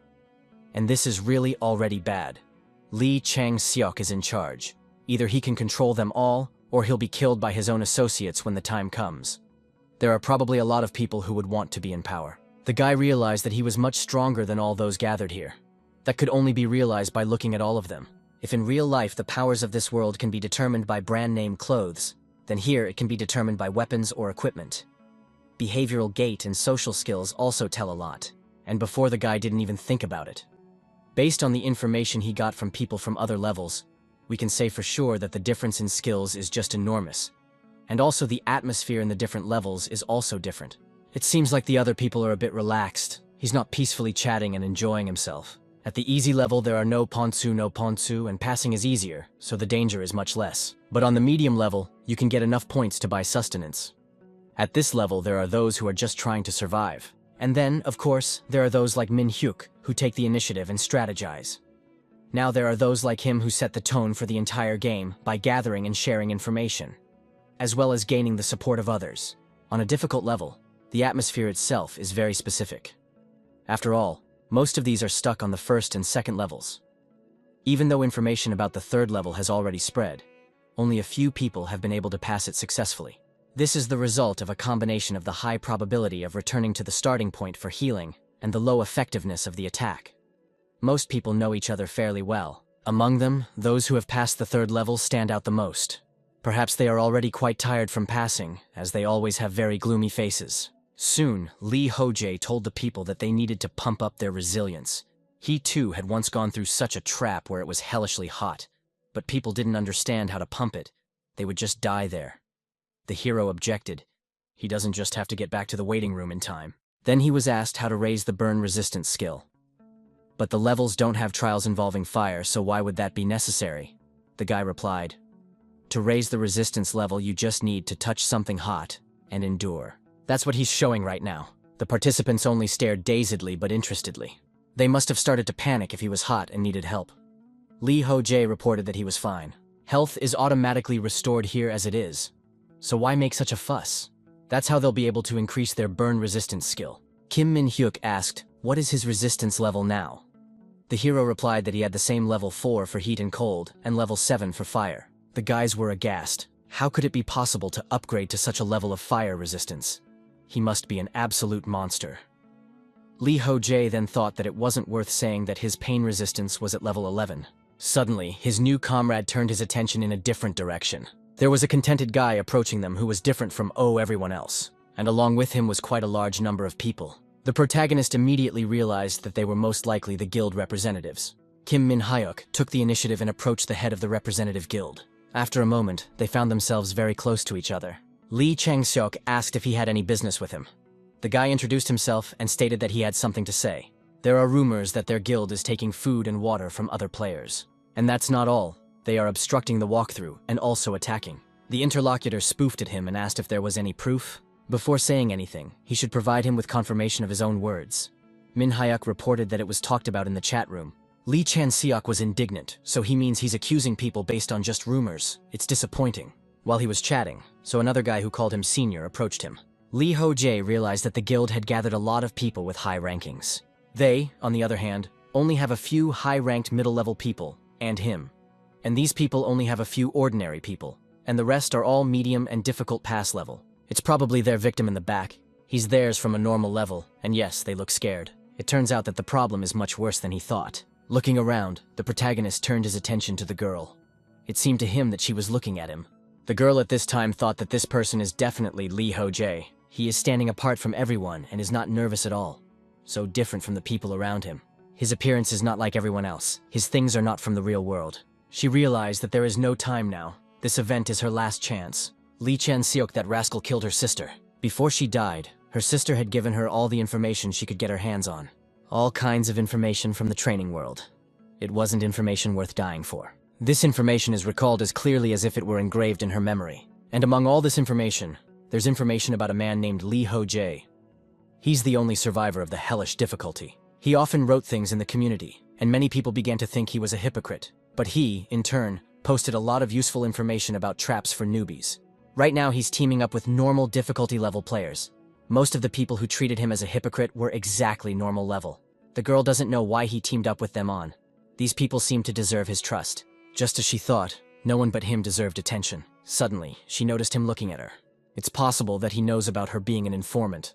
And this is really already bad. Lee Chang-seok is in charge. Either he can control them all, or he'll be killed by his own associates when the time comes. There are probably a lot of people who would want to be in power. The guy realized that he was much stronger than all those gathered here. That could only be realized by looking at all of them. If in real life the powers of this world can be determined by brand name clothes, then here it can be determined by weapons or equipment. Behavioral gait and social skills also tell a lot, and before the guy didn't even think about it. Based on the information he got from people from other levels, we can say for sure that the difference in skills is just enormous. And also the atmosphere in the different levels is also different. It seems like the other people are a bit relaxed. He's not peacefully chatting and enjoying himself. At the easy level there are no ponsu, and passing is easier, so the danger is much less. But on the medium level, you can get enough points to buy sustenance. At this level there are those who are just trying to survive. And then, of course, there are those like Min Hyuk, who take the initiative and strategize. Now there are those like him who set the tone for the entire game by gathering and sharing information, as well as gaining the support of others. On a difficult level, the atmosphere itself is very specific. After all, most of these are stuck on the first and second levels. Even though information about the third level has already spread, only a few people have been able to pass it successfully. This is the result of a combination of the high probability of returning to the starting point for healing and the low effectiveness of the attack. Most people know each other fairly well. Among them, those who have passed the third level stand out the most. Perhaps they are already quite tired from passing, as they always have very gloomy faces. Soon, Ho Jae told the people that they needed to pump up their resilience. He too had once gone through such a trap where it was hellishly hot, but people didn't understand how to pump it. They would just die there. The hero objected. He doesn't just have to get back to the waiting room in time. Then he was asked how to raise the burn resistance skill. But the levels don't have trials involving fire, so why would that be necessary? The guy replied, "To raise the resistance level, you just need to touch something hot and endure." That's what he's showing right now. The participants only stared dazedly but interestedly. They must have started to panic if he was hot and needed help. Ho Jae reported that he was fine. Health is automatically restored here as it is. So why make such a fuss? That's how they'll be able to increase their burn resistance skill. Kim Min Hyuk asked, what is his resistance level now? The hero replied that he had the same level 4 for heat and cold, and level 7 for fire. The guys were aghast. How could it be possible to upgrade to such a level of fire resistance? He must be an absolute monster. Ho Jae then thought that it wasn't worth saying that his pain resistance was at level 11. Suddenly, his new comrade turned his attention in a different direction. There was a contented guy approaching them who was different from everyone else, and along with him was quite a large number of people. The protagonist immediately realized that they were most likely the guild representatives. Kim Min Hyuk took the initiative and approached the head of the representative guild. After a moment, they found themselves very close to each other. Lee Chang-seok asked if he had any business with him. The guy introduced himself and stated that he had something to say. There are rumors that their guild is taking food and water from other players. And that's not all. They are obstructing the walkthrough and also attacking. The interlocutor spoofed at him and asked if there was any proof. Before saying anything, he should provide him with confirmation of his own words. Min Hyuk reported that it was talked about in the chat room. Lee Chan-seok was indignant, so he means he's accusing people based on just rumors. It's disappointing. While he was chatting, so another guy who called him senior approached him. Ho Jae realized that the guild had gathered a lot of people with high rankings. They, on the other hand, only have a few high-ranked middle-level people, and him. And these people only have a few ordinary people, and the rest are all medium and difficult pass level. It's probably their victim in the back. He's theirs from a normal level, and yes, they look scared. It turns out that the problem is much worse than he thought. Looking around, the protagonist turned his attention to the girl. It seemed to him that she was looking at him. The girl at this time thought that this person is definitely Ho Jae. He is standing apart from everyone and is not nervous at all. So different from the people around him. His appearance is not like everyone else. His things are not from the real world. She realized that there is no time now. This event is her last chance. Lee Chan-seok, that rascal, killed her sister. Before she died, her sister had given her all the information she could get her hands on. All kinds of information from the training world. It wasn't information worth dying for. This information is recalled as clearly as if it were engraved in her memory. And among all this information, there's information about a man named Ho Jae. He's the only survivor of the hellish difficulty. He often wrote things in the community, and many people began to think he was a hypocrite. But he, in turn, posted a lot of useful information about traps for newbies. Right now he's teaming up with normal difficulty level players. Most of the people who treated him as a hypocrite were exactly normal level. The girl doesn't know why he teamed up with them on. These people seem to deserve his trust. Just as she thought, no one but him deserved attention. Suddenly, she noticed him looking at her. It's possible that he knows about her being an informant.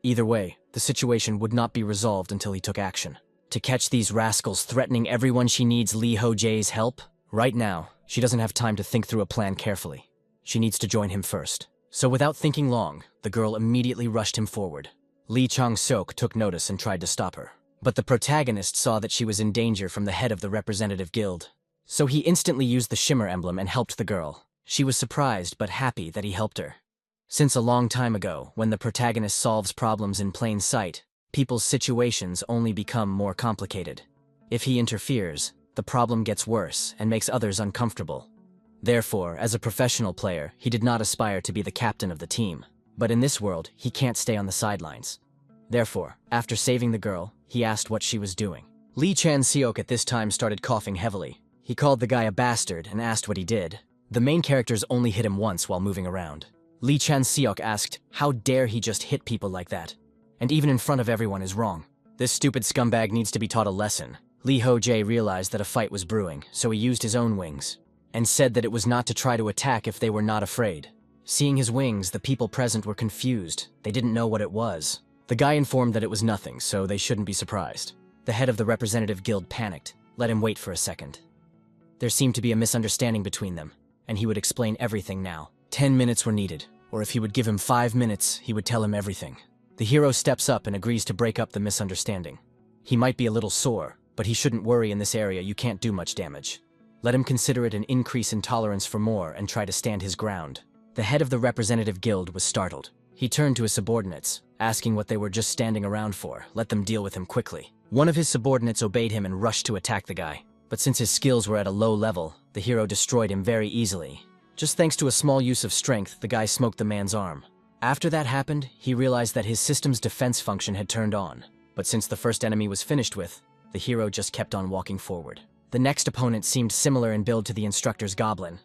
Either way, the situation would not be resolved until he took action. To catch these rascals threatening everyone, she needs Ho Jae's help. Right now, she doesn't have time to think through a plan carefully. She needs to join him first. So without thinking long, the girl immediately rushed him forward. Lee Chang-seok took notice and tried to stop her. But the protagonist saw that she was in danger from the head of the representative guild. So he instantly used the shimmer emblem and helped the girl. She was surprised but happy that he helped her. Since a long time ago, when the protagonist solves problems in plain sight, people's situations only become more complicated. If he interferes, the problem gets worse and makes others uncomfortable. Therefore, as a professional player, he did not aspire to be the captain of the team. But in this world, he can't stay on the sidelines. Therefore, after saving the girl, he asked what she was doing. Lee Chan-seok at this time started coughing heavily. He called the guy a bastard and asked what he did. The main characters only hit him once while moving around. Lee Chan-seok asked, how dare he just hit people like that? And even in front of everyone is wrong. This stupid scumbag needs to be taught a lesson. Ho Jae realized that a fight was brewing, so he used his own wings, and said that it was not to try to attack if they were not afraid. Seeing his wings, the people present were confused. They didn't know what it was. The guy informed that it was nothing, so they shouldn't be surprised. The head of the representative guild panicked. Let him wait for a second. There seemed to be a misunderstanding between them, and he would explain everything now. 10 minutes were needed, or if he would give him 5 minutes, he would tell him everything. The hero steps up and agrees to break up the misunderstanding. He might be a little sore, but he shouldn't worry. In this area you can't do much damage. Let him consider it an increase in tolerance for more and try to stand his ground. The head of the representative guild was startled. He turned to his subordinates, asking what they were just standing around for. Let them deal with him quickly. One of his subordinates obeyed him and rushed to attack the guy. But since his skills were at a low level, the hero destroyed him very easily. Just thanks to a small use of strength, the guy smoked the man's arm. After that happened, he realized that his system's defense function had turned on. But since the first enemy was finished with, the hero just kept on walking forward. The next opponent seemed similar in build to the instructor's goblin.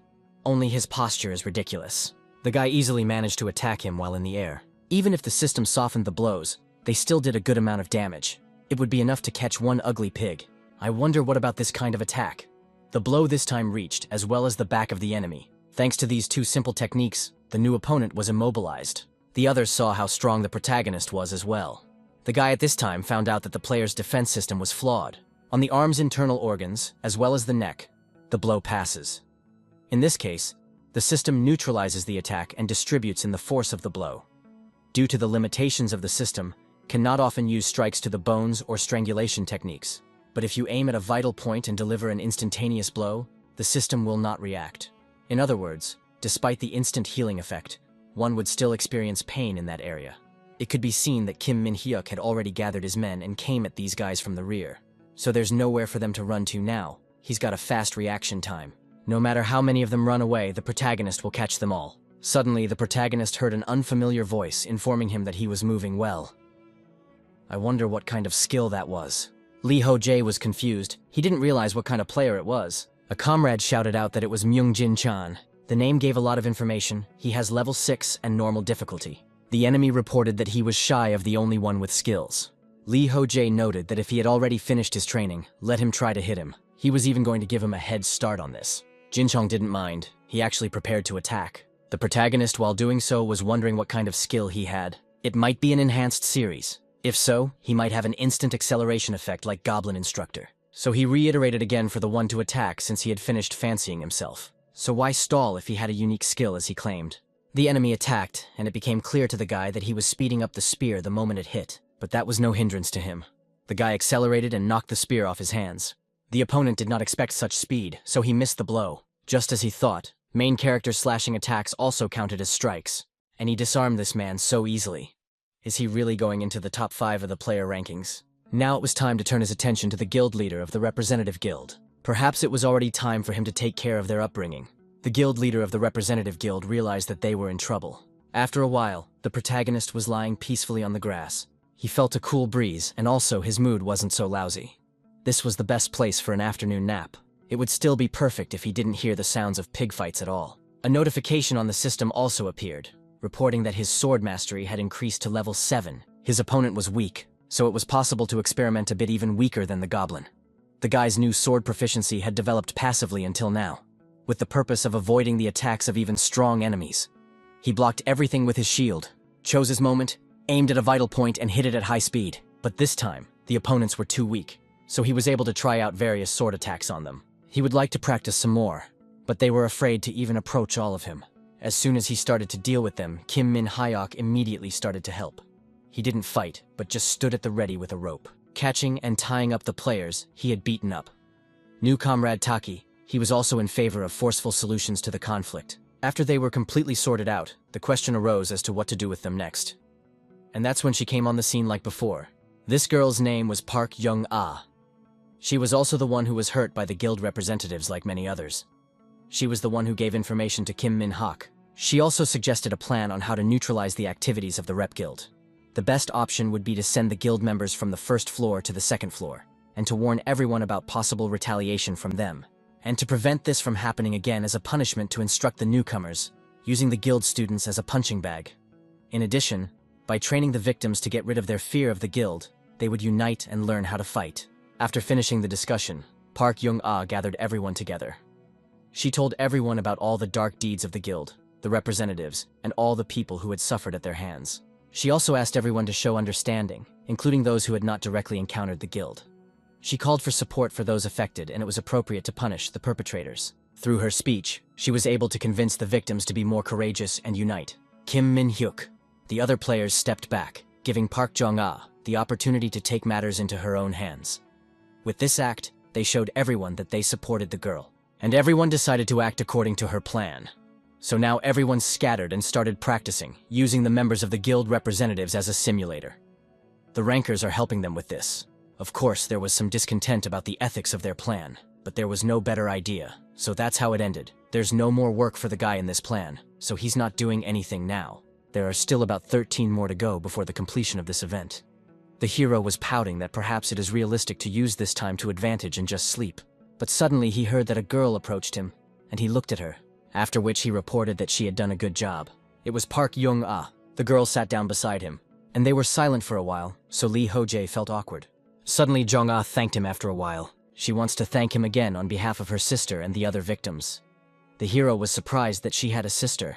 Only his posture is ridiculous. The guy easily managed to attack him while in the air. Even if the system softened the blows, they still did a good amount of damage. It would be enough to catch one ugly pig. I wonder what about this kind of attack? The blow this time reached, as well as the back of the enemy. Thanks to these two simple techniques, the new opponent was immobilized. The others saw how strong the protagonist was as well. The guy at this time found out that the player's defense system was flawed. On the arm's internal organs, as well as the neck, the blow passes. In this case, the system neutralizes the attack and distributes in the force of the blow. Due to the limitations of the system, cannot often use strikes to the bones or strangulation techniques. But if you aim at a vital point and deliver an instantaneous blow, the system will not react. In other words, despite the instant healing effect, one would still experience pain in that area. It could be seen that Kim Min-hyuk had already gathered his men and came at these guys from the rear. So there's nowhere for them to run to now. He's got a fast reaction time. No matter how many of them run away, the protagonist will catch them all. Suddenly, the protagonist heard an unfamiliar voice informing him that he was moving well. I wonder what kind of skill that was. Ho Jae was confused. He didn't realize what kind of player it was. A comrade shouted out that it was Myung-jin Chan. The name gave a lot of information. He has level 6 and normal difficulty. The enemy reported that he was shy of the only one with skills. Ho Jae noted that if he had already finished his training, let him try to hit him. He was even going to give him a head start on this. Jinchong didn't mind. He actually prepared to attack. The protagonist, while doing so, was wondering what kind of skill he had. It might be an enhanced series. If so, he might have an instant acceleration effect like Goblin Instructor. So he reiterated again for the one to attack since he had finished fancying himself. So why stall if he had a unique skill as he claimed? The enemy attacked, and it became clear to the guy that he was speeding up the spear the moment it hit. But that was no hindrance to him. The guy accelerated and knocked the spear off his hands. The opponent did not expect such speed, so he missed the blow. Just as he thought, main character's slashing attacks also counted as strikes, and he disarmed this man so easily. Is he really going into the top 5 of the player rankings? Now it was time to turn his attention to the guild leader of the representative guild. Perhaps it was already time for him to take care of their upbringing. The guild leader of the representative guild realized that they were in trouble. After a while, the protagonist was lying peacefully on the grass. He felt a cool breeze, and also his mood wasn't so lousy. This was the best place for an afternoon nap. It would still be perfect if he didn't hear the sounds of pig fights at all. A notification on the system also appeared, reporting that his sword mastery had increased to level 7. His opponent was weak, so it was possible to experiment a bit even weaker than the goblin. The guy's new sword proficiency had developed passively until now, with the purpose of avoiding the attacks of even strong enemies. He blocked everything with his shield, chose his moment, aimed at a vital point and hit it at high speed. But this time, the opponents were too weak, so he was able to try out various sword attacks on them. He would like to practice some more, but they were afraid to even approach all of him. As soon as he started to deal with them, Kim Min Hyok immediately started to help. He didn't fight, but just stood at the ready with a rope, catching and tying up the players he had beaten up. New comrade Taki, he was also in favor of forceful solutions to the conflict. After they were completely sorted out, the question arose as to what to do with them next. And that's when she came on the scene like before. This girl's name was Park Young-ah. She was also the one who was hurt by the guild representatives like many others. She was the one who gave information to Kim Min Hyok. She also suggested a plan on how to neutralize the activities of the rep guild. The best option would be to send the guild members from the first floor to the second floor, and to warn everyone about possible retaliation from them, and to prevent this from happening again as a punishment to instruct the newcomers, using the guild students as a punching bag. In addition, by training the victims to get rid of their fear of the guild, they would unite and learn how to fight. After finishing the discussion, Park Young-ah gathered everyone together. She told everyone about all the dark deeds of the guild, the representatives, and all the people who had suffered at their hands. She also asked everyone to show understanding, including those who had not directly encountered the guild. She called for support for those affected, and it was appropriate to punish the perpetrators. Through her speech, she was able to convince the victims to be more courageous and unite. Kim Min Hyuk. The other players stepped back, giving Park Jong-ah the opportunity to take matters into her own hands. With this act, they showed everyone that they supported the girl, and everyone decided to act according to her plan. So now everyone scattered and started practicing, using the members of the guild representatives as a simulator. The rankers are helping them with this. Of course, there was some discontent about the ethics of their plan, but there was no better idea, so that's how it ended. There's no more work for the guy in this plan, so he's not doing anything now. There are still about 13 more to go before the completion of this event. The hero was pouting that perhaps it is realistic to use this time to advantage and just sleep. But suddenly he heard that a girl approached him, and he looked at her, after which he reported that she had done a good job. It was Park Young-ah. The girl sat down beside him, and they were silent for a while, so Ho Jae felt awkward. Suddenly Jong-ah thanked him after a while. She wants to thank him again on behalf of her sister and the other victims. The hero was surprised that she had a sister.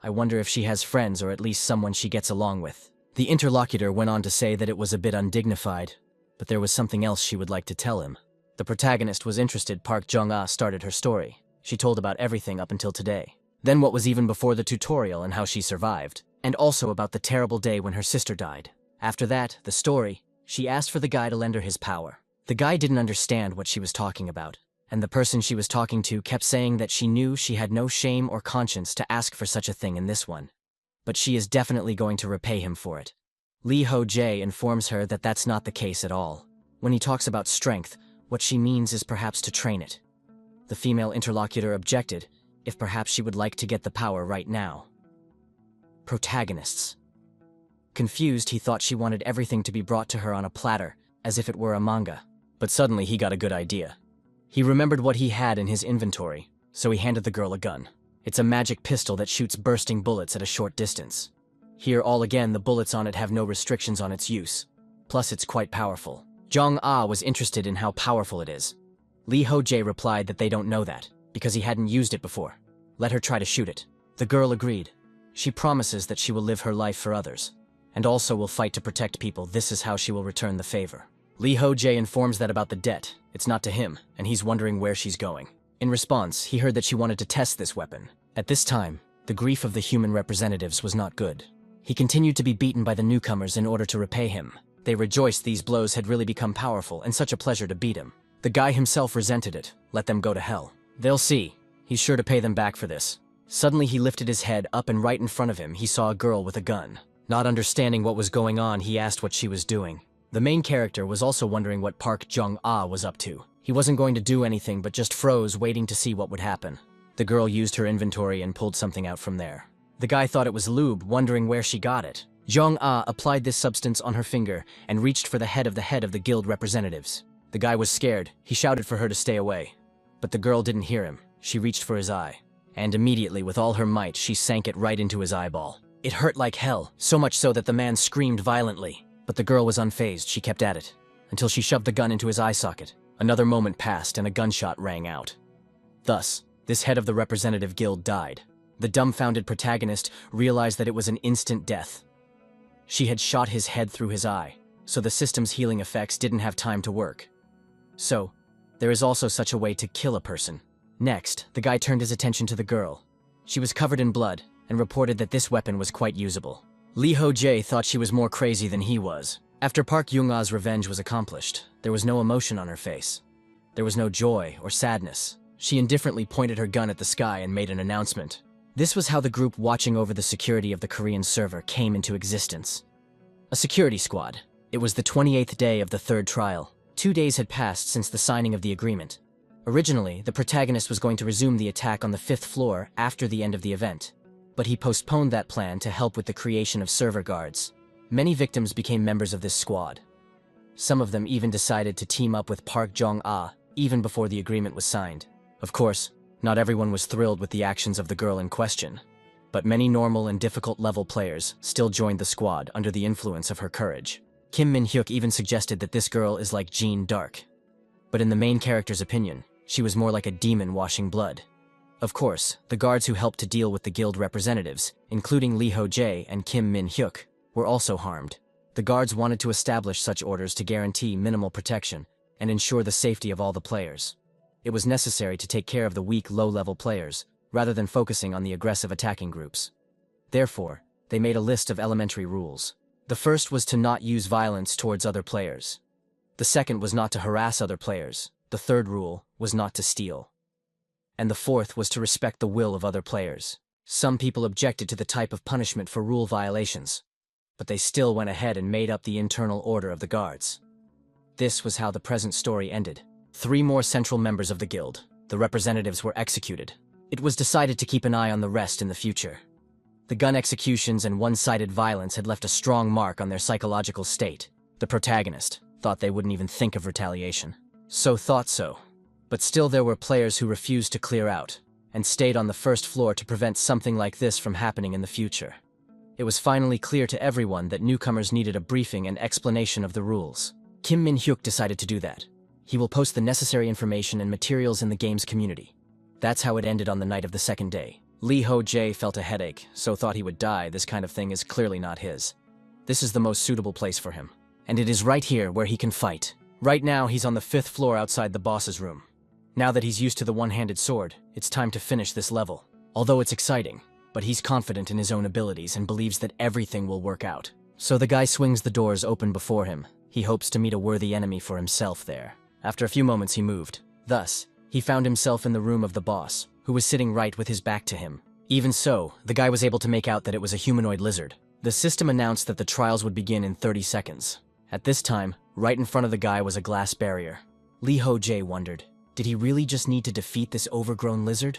I wonder if she has friends or at least someone she gets along with. The interlocutor went on to say that it was a bit undignified, but there was something else she would like to tell him. The protagonist was interested. Park Jong-ah started her story. She told about everything up until today. Then what was even before the tutorial and how she survived, and also about the terrible day when her sister died. After that, the story, she asked for the guy to lend her his power. The guy didn't understand what she was talking about, and the person she was talking to kept saying that she knew she had no shame or conscience to ask for such a thing in this one. But she is definitely going to repay him for it. Ho Jae informs her that that's not the case at all. When he talks about strength, what she means is perhaps to train it. The female interlocutor objected, if perhaps she would like to get the power right now. Protagonists. Confused, he thought she wanted everything to be brought to her on a platter, as if it were a manga. But suddenly he got a good idea. He remembered what he had in his inventory, so he handed the girl a gun. It's a magic pistol that shoots bursting bullets at a short distance. Here all again, the bullets on it have no restrictions on its use. Plus it's quite powerful. Jong-ah was interested in how powerful it is. Ho Jae replied that they don't know that, because he hadn't used it before. Let her try to shoot it. The girl agreed. She promises that she will live her life for others, and also will fight to protect people. This is how she will return the favor. Ho Jae informs that about the debt, it's not to him, and he's wondering where she's going. In response, he heard that she wanted to test this weapon. At this time, the grief of the human representatives was not good. He continued to be beaten by the newcomers in order to repay him. They rejoiced these blows had really become powerful and such a pleasure to beat him. The guy himself resented it. Let them go to hell. They'll see. He's sure to pay them back for this. Suddenly he lifted his head up and right in front of him he saw a girl with a gun. Not understanding what was going on, he asked what she was doing. The main character was also wondering what Park Jong-ah was up to. He wasn't going to do anything but just froze, waiting to see what would happen. The girl used her inventory and pulled something out from there. The guy thought it was lube, wondering where she got it. Jong-ah applied this substance on her finger and reached for the head of the guild representatives. The guy was scared. He shouted for her to stay away. But the girl didn't hear him. She reached for his eye. And immediately, with all her might, she sank it right into his eyeball. It hurt like hell, so much so that the man screamed violently. But the girl was unfazed. She kept at it, until she shoved the gun into his eye socket. Another moment passed and a gunshot rang out. Thus, this head of the representative guild died. The dumbfounded protagonist realized that it was an instant death. She had shot his head through his eye, so the system's healing effects didn't have time to work. So, there is also such a way to kill a person. Next, the guy turned his attention to the girl. She was covered in blood and reported that this weapon was quite usable. Ho Jae thought she was more crazy than he was. After Park Jung-ah's revenge was accomplished, there was no emotion on her face. There was no joy or sadness. She indifferently pointed her gun at the sky and made an announcement. This was how the group watching over the security of the Korean server came into existence. A security squad. It was the 28th day of the third trial. 2 days had passed since the signing of the agreement. Originally, the protagonist was going to resume the attack on the 5th floor after the end of the event, but he postponed that plan to help with the creation of server guards. Many victims became members of this squad. Some of them even decided to team up with Park Jong-ah even before the agreement was signed. Of course, not everyone was thrilled with the actions of the girl in question, but many normal and difficult level players still joined the squad under the influence of her courage. Kim Min-hyuk even suggested that this girl is like Jeanne d'Arc. But in the main character's opinion, she was more like a demon washing blood. Of course, the guards who helped to deal with the guild representatives, including Ho Jae and Kim Min-hyuk, were also harmed. The guards wanted to establish such orders to guarantee minimal protection and ensure the safety of all the players. It was necessary to take care of the weak, low-level players, rather than focusing on the aggressive attacking groups. Therefore, they made a list of elementary rules. The first was to not use violence towards other players. The second was not to harass other players. The third rule was not to steal. And the fourth was to respect the will of other players. Some people objected to the type of punishment for rule violations, but they still went ahead and made up the internal order of the guards. This was how the present story ended. 3 more central members of the guild, the representatives, were executed. It was decided to keep an eye on the rest in the future. The gun executions and one-sided violence had left a strong mark on their psychological state. The protagonist thought they wouldn't even think of retaliation. But still there were players who refused to clear out, and stayed on the first floor to prevent something like this from happening in the future. It was finally clear to everyone that newcomers needed a briefing and explanation of the rules. Kim Min-hyuk decided to do that. He will post the necessary information and materials in the game's community. That's how it ended on the night of the second day. Ho Jae felt a headache, so thought he would die. This kind of thing is clearly not his. This is the most suitable place for him. And it is right here where he can fight. Right now, he's on the 5th floor outside the boss's room. Now that he's used to the one-handed sword, it's time to finish this level. Although it's exciting, but he's confident in his own abilities and believes that everything will work out. So the guy swings the doors open before him. He hopes to meet a worthy enemy for himself there. After a few moments, he moved. Thus, he found himself in the room of the boss, who was sitting right with his back to him. Even so, the guy was able to make out that it was a humanoid lizard. The system announced that the trials would begin in 30 seconds. At this time, right in front of the guy was a glass barrier. Ho Jae wondered, did he really just need to defeat this overgrown lizard?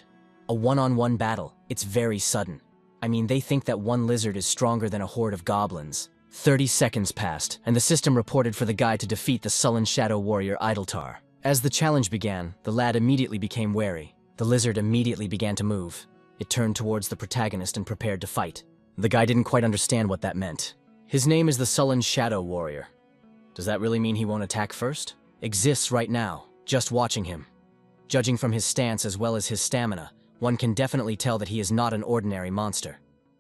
A one-on-one battle, it's very sudden. I mean, they think that one lizard is stronger than a horde of goblins. 30 seconds passed, and the system reported for the guy to defeat the sullen shadow warrior Idletar. As the challenge began, the lad immediately became wary. The lizard immediately began to move. It turned towards the protagonist and prepared to fight. The guy didn't quite understand what that meant. His name is the Sullen Shadow Warrior. Does that really mean he won't attack first? Exists right now, just watching him. Judging from his stance as well as his stamina, one can definitely tell that he is not an ordinary monster.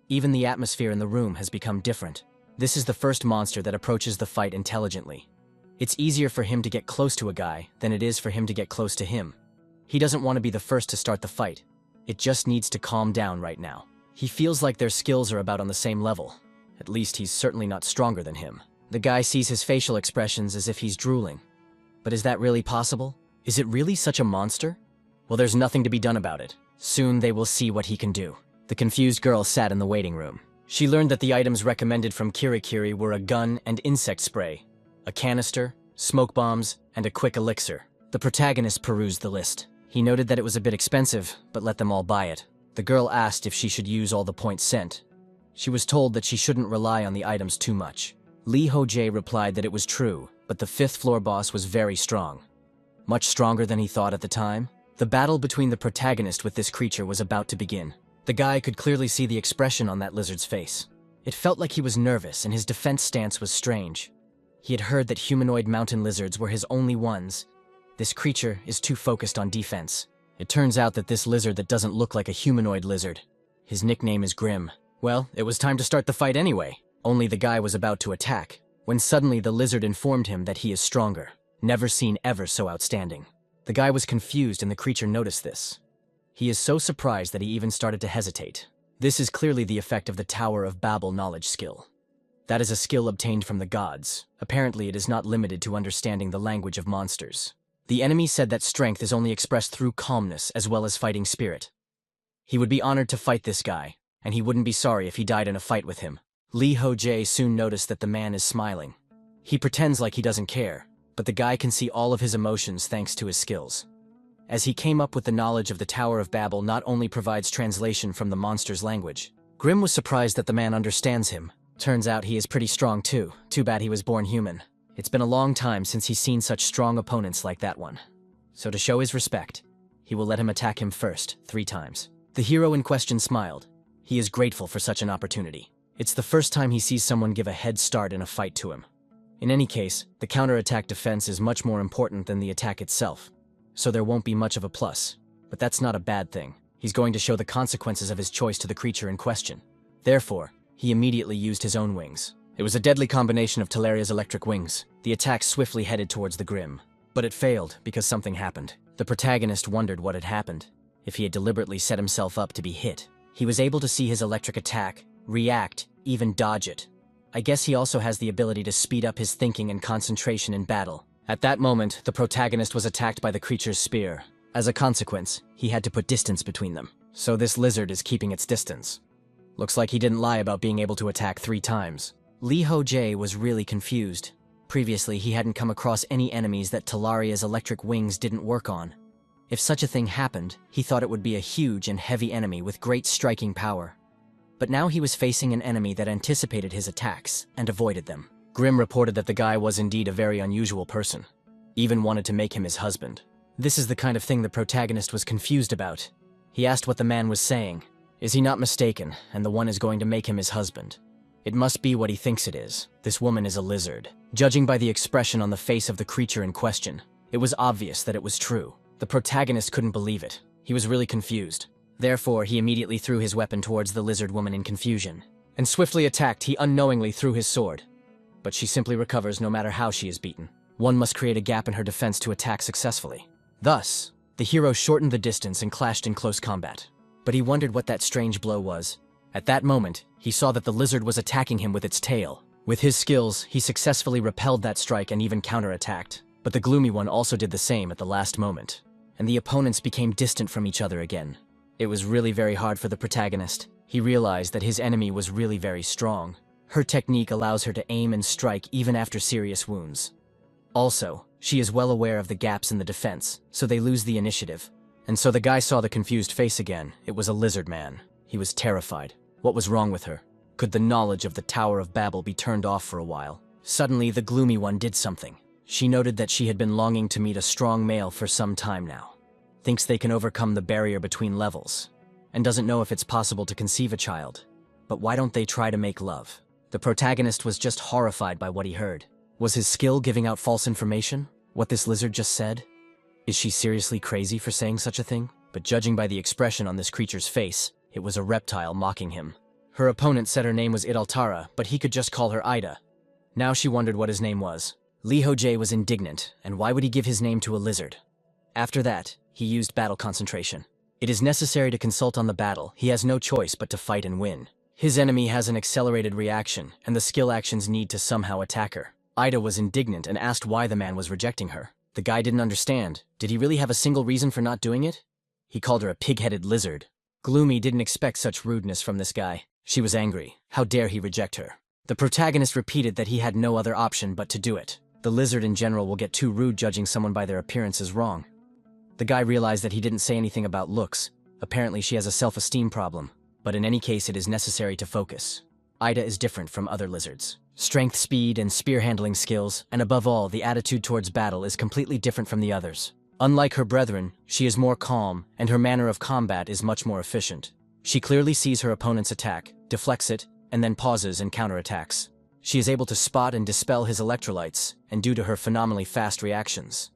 Even the atmosphere in the room has become different. This is the first monster that approaches the fight intelligently. It's easier for him to get close to a guy than it is for him to get close to him. He doesn't want to be the first to start the fight. It just needs to calm down right now. He feels like their skills are about on the same level. At least he's certainly not stronger than him. The guy sees his facial expressions as if he's drooling. But is that really possible? Is it really such a monster? Well, there's nothing to be done about it. Soon they will see what he can do. The confused girl sat in the waiting room. She learned that the items recommended from Kirikiri were a gun and insect spray, a canister, smoke bombs, and a quick elixir. The protagonist perused the list. He noted that it was a bit expensive, but let them all buy it. The girl asked if she should use all the points sent. She was told that she shouldn't rely on the items too much. Ho Jae replied that it was true, but the 5th floor boss was very strong. Much stronger than he thought at the time. The battle between the protagonist with this creature was about to begin. The guy could clearly see the expression on that lizard's face. It felt like he was nervous and his defense stance was strange. He had heard that humanoid mountain lizards were his only ones. This creature is too focused on defense. It turns out that this lizard that doesn't look like a humanoid lizard. His nickname is Grim. Well, it was time to start the fight anyway. Only the guy was about to attack, when suddenly the lizard informed him that he is stronger. Never seen ever so outstanding. The guy was confused and the creature noticed this. He is so surprised that he even started to hesitate. This is clearly the effect of the Tower of Babel knowledge skill. That is a skill obtained from the gods. Apparently it is not limited to understanding the language of monsters. The enemy said that strength is only expressed through calmness as well as fighting spirit. He would be honored to fight this guy, and he wouldn't be sorry if he died in a fight with him. Ho Jae soon noticed that the man is smiling. He pretends like he doesn't care, but the guy can see all of his emotions thanks to his skills. As he came up with the knowledge of the Tower of Babel not only provides translation from the monster's language. Grim was surprised that the man understands him. Turns out he is pretty strong too. Too bad he was born human. It's been a long time since he's seen such strong opponents like that one. So to show his respect, he will let him attack him first, 3 times. The hero in question smiled. He is grateful for such an opportunity. It's the first time he sees someone give a head start in a fight to him. In any case, the counterattack defense is much more important than the attack itself. So there won't be much of a plus. But that's not a bad thing. He's going to show the consequences of his choice to the creature in question. Therefore, he immediately used his own wings. It was a deadly combination of Talaria's electric wings. The attack swiftly headed towards the Grim. But it failed because something happened. The protagonist wondered what had happened. If he had deliberately set himself up to be hit. He was able to see his electric attack, react, even dodge it. I guess he also has the ability to speed up his thinking and concentration in battle. At that moment, the protagonist was attacked by the creature's spear. As a consequence, he had to put distance between them. So this lizard is keeping its distance. Looks like he didn't lie about being able to attack 3 times. Ho Jae was really confused. Previously, he hadn't come across any enemies that Talaria's electric wings didn't work on. If such a thing happened, he thought it would be a huge and heavy enemy with great striking power. But now he was facing an enemy that anticipated his attacks and avoided them. Grim reported that the guy was indeed a very unusual person. Even wanted to make him his husband. This is the kind of thing the protagonist was confused about. He asked what the man was saying. Is he not mistaken, and the one is going to make him his husband? It must be what he thinks it is. This woman is a lizard. Judging by the expression on the face of the creature in question, it was obvious that it was true. The protagonist couldn't believe it. He was really confused. Therefore, he immediately threw his weapon towards the lizard woman in confusion. And swiftly attacked, he unknowingly threw his sword. But she simply recovers no matter how she is beaten. One must create a gap in her defense to attack successfully. Thus, the hero shortened the distance and clashed in close combat. But he wondered what that strange blow was. At that moment, he saw that the lizard was attacking him with its tail. With his skills, he successfully repelled that strike and even counterattacked. But the gloomy one also did the same at the last moment. And the opponents became distant from each other again. It was really very hard for the protagonist. He realized that his enemy was really very strong. Her technique allows her to aim and strike even after serious wounds. Also, she is well aware of the gaps in the defense, so they lose the initiative. And so the guy saw the confused face again. It was a lizard man. He was terrified. What was wrong with her? Could the knowledge of the Tower of Babel be turned off for a while? Suddenly, the gloomy one did something. She noted that she had been longing to meet a strong male for some time now. Thinks they can overcome the barrier between levels. And doesn't know if it's possible to conceive a child. But why don't they try to make love? The protagonist was just horrified by what he heard. Was his skill giving out false information? What this lizard just said? Is she seriously crazy for saying such a thing? But judging by the expression on this creature's face, it was a reptile mocking him. Her opponent said her name was Idaltara, but he could just call her Ida. Now she wondered what his name was. Ho Jae was indignant, and why would he give his name to a lizard? After that, he used battle concentration. It is necessary to consult on the battle. He has no choice but to fight and win. His enemy has an accelerated reaction, and the skill actions need to somehow attack her. Ida was indignant and asked why the man was rejecting her. The guy didn't understand. Did he really have a single reason for not doing it? He called her a pig-headed lizard. Gloomy didn't expect such rudeness from this guy. She was angry. How dare he reject her? The protagonist repeated that he had no other option but to do it. The lizard in general will get too rude judging someone by their appearance is wrong. The guy realized that he didn't say anything about looks. Apparently she has a self-esteem problem. But in any case, it is necessary to focus. Ida is different from other lizards. Strength, speed, and spear handling skills, and above all, the attitude towards battle is completely different from the others. Unlike her brethren, she is more calm, and her manner of combat is much more efficient. She clearly sees her opponent's attack, deflects it, and then pauses and counterattacks. She is able to spot and dispel his electrolytes, and due to her phenomenally fast reactions.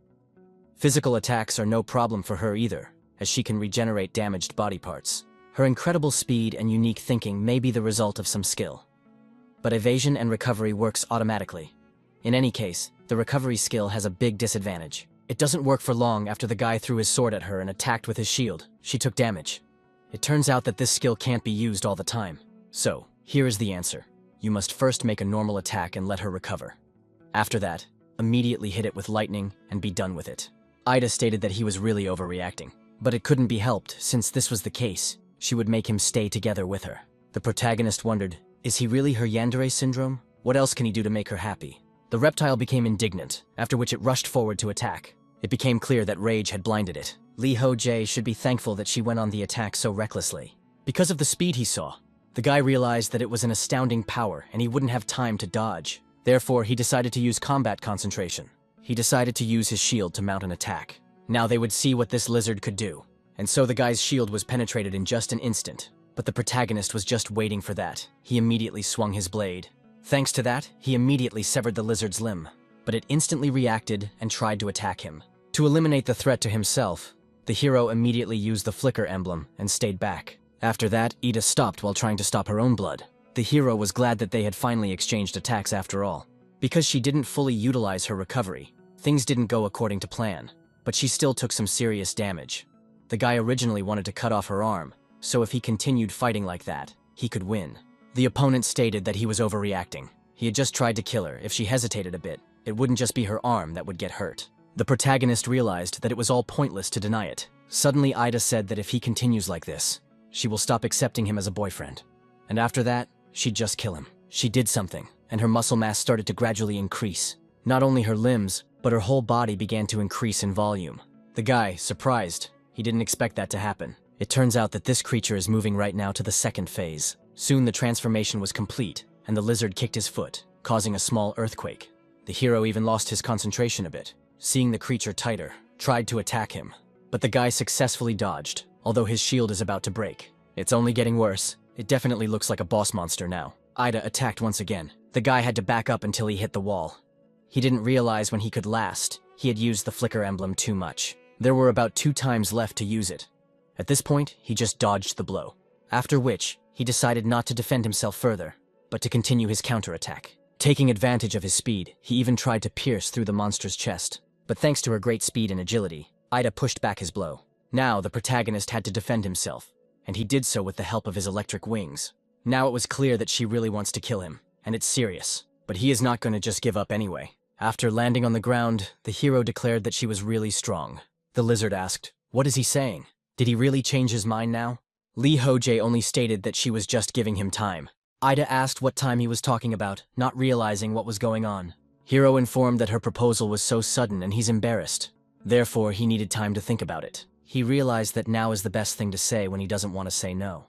Physical attacks are no problem for her either, as she can regenerate damaged body parts. Her incredible speed and unique thinking may be the result of some skill. But evasion and recovery works automatically. In any case, the recovery skill has a big disadvantage. It doesn't work for long after the guy threw his sword at her and attacked with his shield. She took damage. It turns out that this skill can't be used all the time. So, here is the answer. You must first make a normal attack and let her recover. After that, immediately hit it with lightning and be done with it. Ida stated that he was really overreacting. But it couldn't be helped, since this was the case. She would make him stay together with her. The protagonist wondered, is he really her yandere syndrome? What else can he do to make her happy? The reptile became indignant, after which it rushed forward to attack. It became clear that rage had blinded it. Ho Jae should be thankful that she went on the attack so recklessly. Because of the speed he saw, the guy realized that it was an astounding power and he wouldn't have time to dodge. Therefore, he decided to use combat concentration. He decided to use his shield to mount an attack. Now they would see what this lizard could do. And so the guy's shield was penetrated in just an instant. But the protagonist was just waiting for that. He immediately swung his blade. Thanks to that, he immediately severed the lizard's limb. But it instantly reacted and tried to attack him. To eliminate the threat to himself, the hero immediately used the flicker emblem and stayed back. After that, Ida stopped while trying to stop her own blood. The hero was glad that they had finally exchanged attacks after all. Because she didn't fully utilize her recovery, things didn't go according to plan. But she still took some serious damage. The guy originally wanted to cut off her arm, so if he continued fighting like that, he could win. The opponent stated that he was overreacting. He had just tried to kill her. If she hesitated a bit, it wouldn't just be her arm that would get hurt. The protagonist realized that it was all pointless to deny it. Suddenly, Ida said that if he continues like this, she will stop accepting him as a boyfriend. And after that, she'd just kill him. She did something, and her muscle mass started to gradually increase. Not only her limbs, but her whole body began to increase in volume. The guy, surprised, he didn't expect that to happen. It turns out that this creature is moving right now to the second phase. Soon the transformation was complete, and the lizard kicked his foot, causing a small earthquake. The hero even lost his concentration a bit. Seeing the creature tighter, tried to attack him. But the guy successfully dodged, although his shield is about to break. It's only getting worse. It definitely looks like a boss monster now. Ida attacked once again. The guy had to back up until he hit the wall. He didn't realize when he could last. He had used the flicker emblem too much. There were about 2 times left to use it. At this point, he just dodged the blow. After which, he decided not to defend himself further, but to continue his counterattack. Taking advantage of his speed, he even tried to pierce through the monster's chest. But thanks to her great speed and agility, Ida pushed back his blow. Now, the protagonist had to defend himself, and he did so with the help of his electric wings. Now it was clear that she really wants to kill him, and it's serious. But he is not going to just give up anyway. After landing on the ground, the hero declared that she was really strong. The lizard asked, "What is he saying? Did he really change his mind now?" Ho Jae only stated that she was just giving him time. Ida asked what time he was talking about, not realizing what was going on. Hero informed that her proposal was so sudden and he's embarrassed. Therefore, he needed time to think about it. He realized that now is the best thing to say when he doesn't want to say no.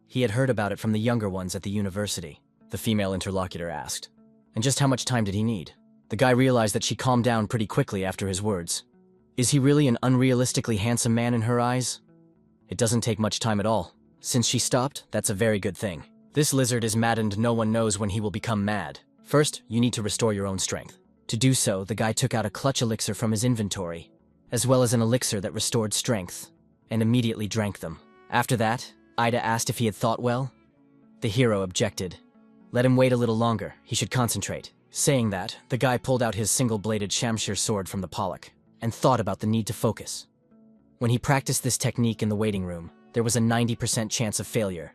He had heard about it from the younger ones at the university, the female interlocutor asked. And just how much time did he need? The guy realized that she calmed down pretty quickly after his words. Is he really an unrealistically handsome man in her eyes? It doesn't take much time at all. Since she stopped, that's a very good thing. This lizard is mad and no one knows when he will become mad. First, you need to restore your own strength. To do so, the guy took out a clutch elixir from his inventory, as well as an elixir that restored strength, and immediately drank them. After that, Ida asked if he had thought well. The hero objected. Let him wait a little longer, he should concentrate. Saying that, the guy pulled out his single-bladed shamshir sword from the pollock, and thought about the need to focus. When he practiced this technique in the waiting room, there was a 90% chance of failure.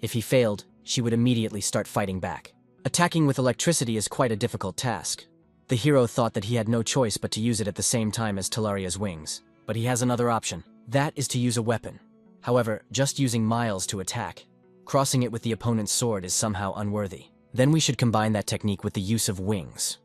If he failed, she would immediately start fighting back. Attacking with electricity is quite a difficult task. The hero thought that he had no choice but to use it at the same time as Talaria's wings. But he has another option. That is to use a weapon. However, just using miles to attack, crossing it with the opponent's sword is somehow unworthy. Then we should combine that technique with the use of wings.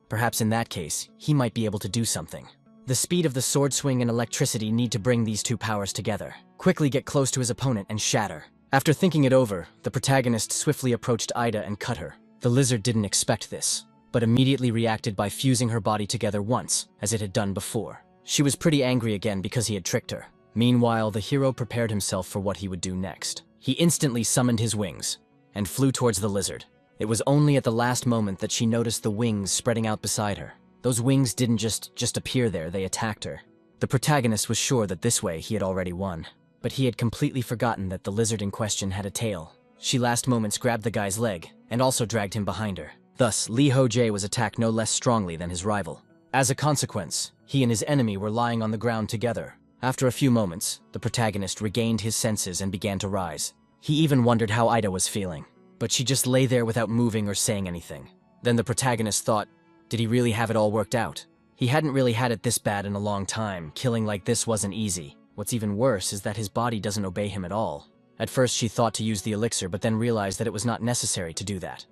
Perhaps in that case, he might be able to do something. The speed of the sword swing and electricity need to bring these two powers together. Quickly get close to his opponent and shatter. After thinking it over, the protagonist swiftly approached Ida and cut her. The lizard didn't expect this, but immediately reacted by fusing her body together once, as it had done before. She was pretty angry again because he had tricked her. Meanwhile, the hero prepared himself for what he would do next. He instantly summoned his wings and flew towards the lizard. It was only at the last moment that she noticed the wings spreading out beside her. Those wings didn't just appear there, they attacked her. The protagonist was sure that this way he had already won, but he had completely forgotten that the lizard in question had a tail. She last moments grabbed the guy's leg and also dragged him behind her. Thus, Ho Jae was attacked no less strongly than his rival. As a consequence, he and his enemy were lying on the ground together. After a few moments, the protagonist regained his senses and began to rise. He even wondered how Ida was feeling, but she just lay there without moving or saying anything. Then the protagonist thought, did he really have it all worked out? He hadn't really had it this bad in a long time. Killing like this wasn't easy. What's even worse is that his body doesn't obey him at all. At first she thought to use the elixir, but then realized that it was not necessary to do that.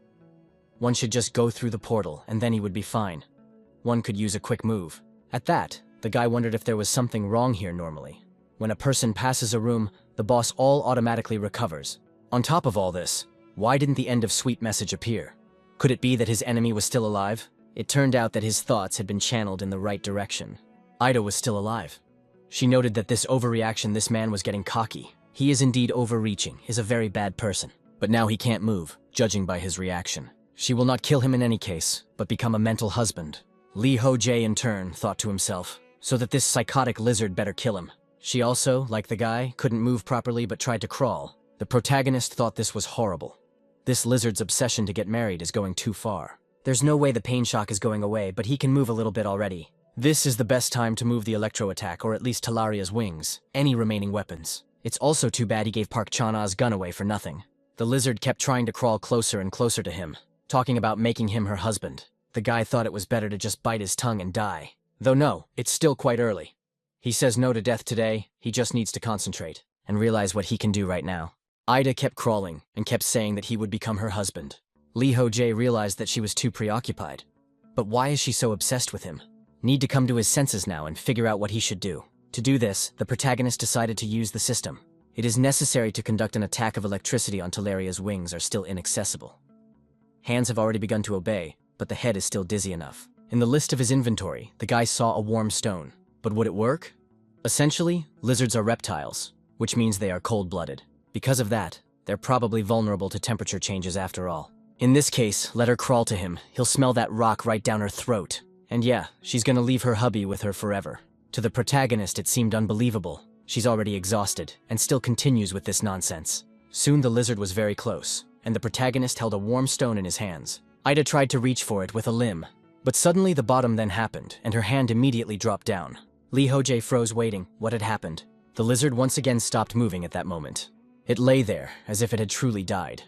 One should just go through the portal, and then he would be fine. One could use a quick move. At that, the guy wondered if there was something wrong here normally. When a person passes a room, the boss all automatically recovers. On top of all this, why didn't the end of sweet message appear? Could it be that his enemy was still alive? It turned out that his thoughts had been channeled in the right direction. Ida was still alive. She noted that this overreaction, this man was getting cocky. He is indeed overreaching, is a very bad person. But now he can't move, judging by his reaction. She will not kill him in any case, but become a mental husband. Ho Jae in turn thought to himself, so that this psychotic lizard better kill him. She also, like the guy, couldn't move properly but tried to crawl. The protagonist thought this was horrible. This lizard's obsession to get married is going too far. There's no way the pain shock is going away, but he can move a little bit already. This is the best time to move the electro attack, or at least Talaria's wings, any remaining weapons. It's also too bad he gave Park Chana's gun away for nothing. The lizard kept trying to crawl closer and closer to him, talking about making him her husband. The guy thought it was better to just bite his tongue and die. Though no, it's still quite early. He says no to death today, he just needs to concentrate and realize what he can do right now. Ida kept crawling and kept saying that he would become her husband. Ho Jae realized that she was too preoccupied. But why is she so obsessed with him? Need to come to his senses now and figure out what he should do. To do this, the protagonist decided to use the system. It is necessary to conduct an attack of electricity on Talaria's wings are still inaccessible. Hands have already begun to obey, but the head is still dizzy enough. In the list of his inventory, the guy saw a warm stone. But would it work? Essentially, lizards are reptiles, which means they are cold-blooded. Because of that, they're probably vulnerable to temperature changes after all. In this case, let her crawl to him. He'll smell that rock right down her throat. And yeah, she's gonna leave her hubby with her forever. To the protagonist, it seemed unbelievable. She's already exhausted, and still continues with this nonsense. Soon the lizard was very close, and the protagonist held a warm stone in his hands. Ida tried to reach for it with a limb, but suddenly the bottom then happened, and her hand immediately dropped down. Ho Jae froze waiting. What had happened? The lizard once again stopped moving at that moment. It lay there, as if it had truly died.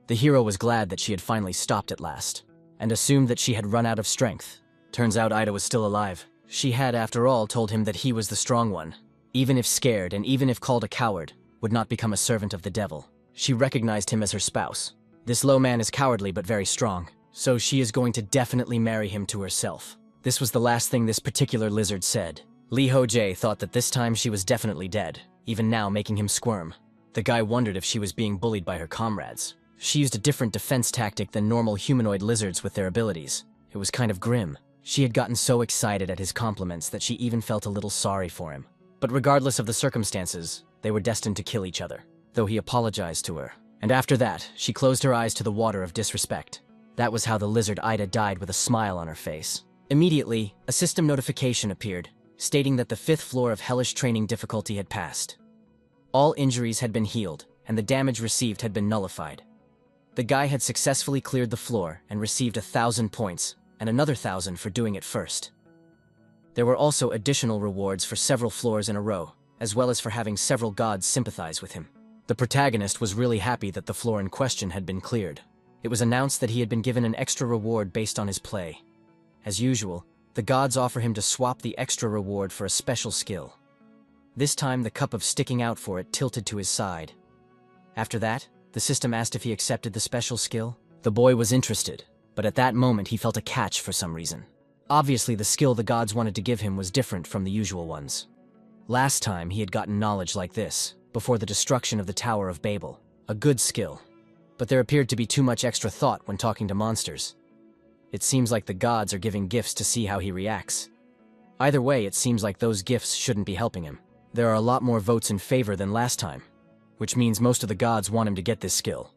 The hero was glad that she had finally stopped at last, and assumed that she had run out of strength. Turns out Ida was still alive. She had, after all, told him that he was the strong one. Even if scared, and even if called a coward, would not become a servant of the devil. She recognized him as her spouse. This low man is cowardly but very strong, so she is going to definitely marry him to herself. This was the last thing this particular lizard said. Ho Jae thought that this time she was definitely dead, even now making him squirm. The guy wondered if she was being bullied by her comrades. She used a different defense tactic than normal humanoid lizards with their abilities. It was kind of grim. She had gotten so excited at his compliments that she even felt a little sorry for him. But regardless of the circumstances, they were destined to kill each other, though he apologized to her. And after that, she closed her eyes to the water of disrespect. That was how the lizard Ida died, with a smile on her face. Immediately, a system notification appeared, stating that the 5th floor of hellish training difficulty had passed. All injuries had been healed, and the damage received had been nullified. The guy had successfully cleared the floor and received 1,000 points, and another 1,000 for doing it first. There were also additional rewards for several floors in a row, as well as for having several gods sympathize with him. The protagonist was really happy that the floor in question had been cleared. It was announced that he had been given an extra reward based on his play. As usual, the gods offer him to swap the extra reward for a special skill. This time, the cup of sticking out for it tilted to his side. After that, the system asked if he accepted the special skill. The boy was interested, but at that moment he felt a catch for some reason. Obviously, the skill the gods wanted to give him was different from the usual ones. Last time, he had gotten knowledge like this, before the destruction of the Tower of Babel. A good skill. But there appeared to be too much extra thought when talking to monsters. It seems like the gods are giving gifts to see how he reacts. Either way, it seems like those gifts shouldn't be helping him. There are a lot more votes in favor than last time, which means most of the gods want him to get this skill.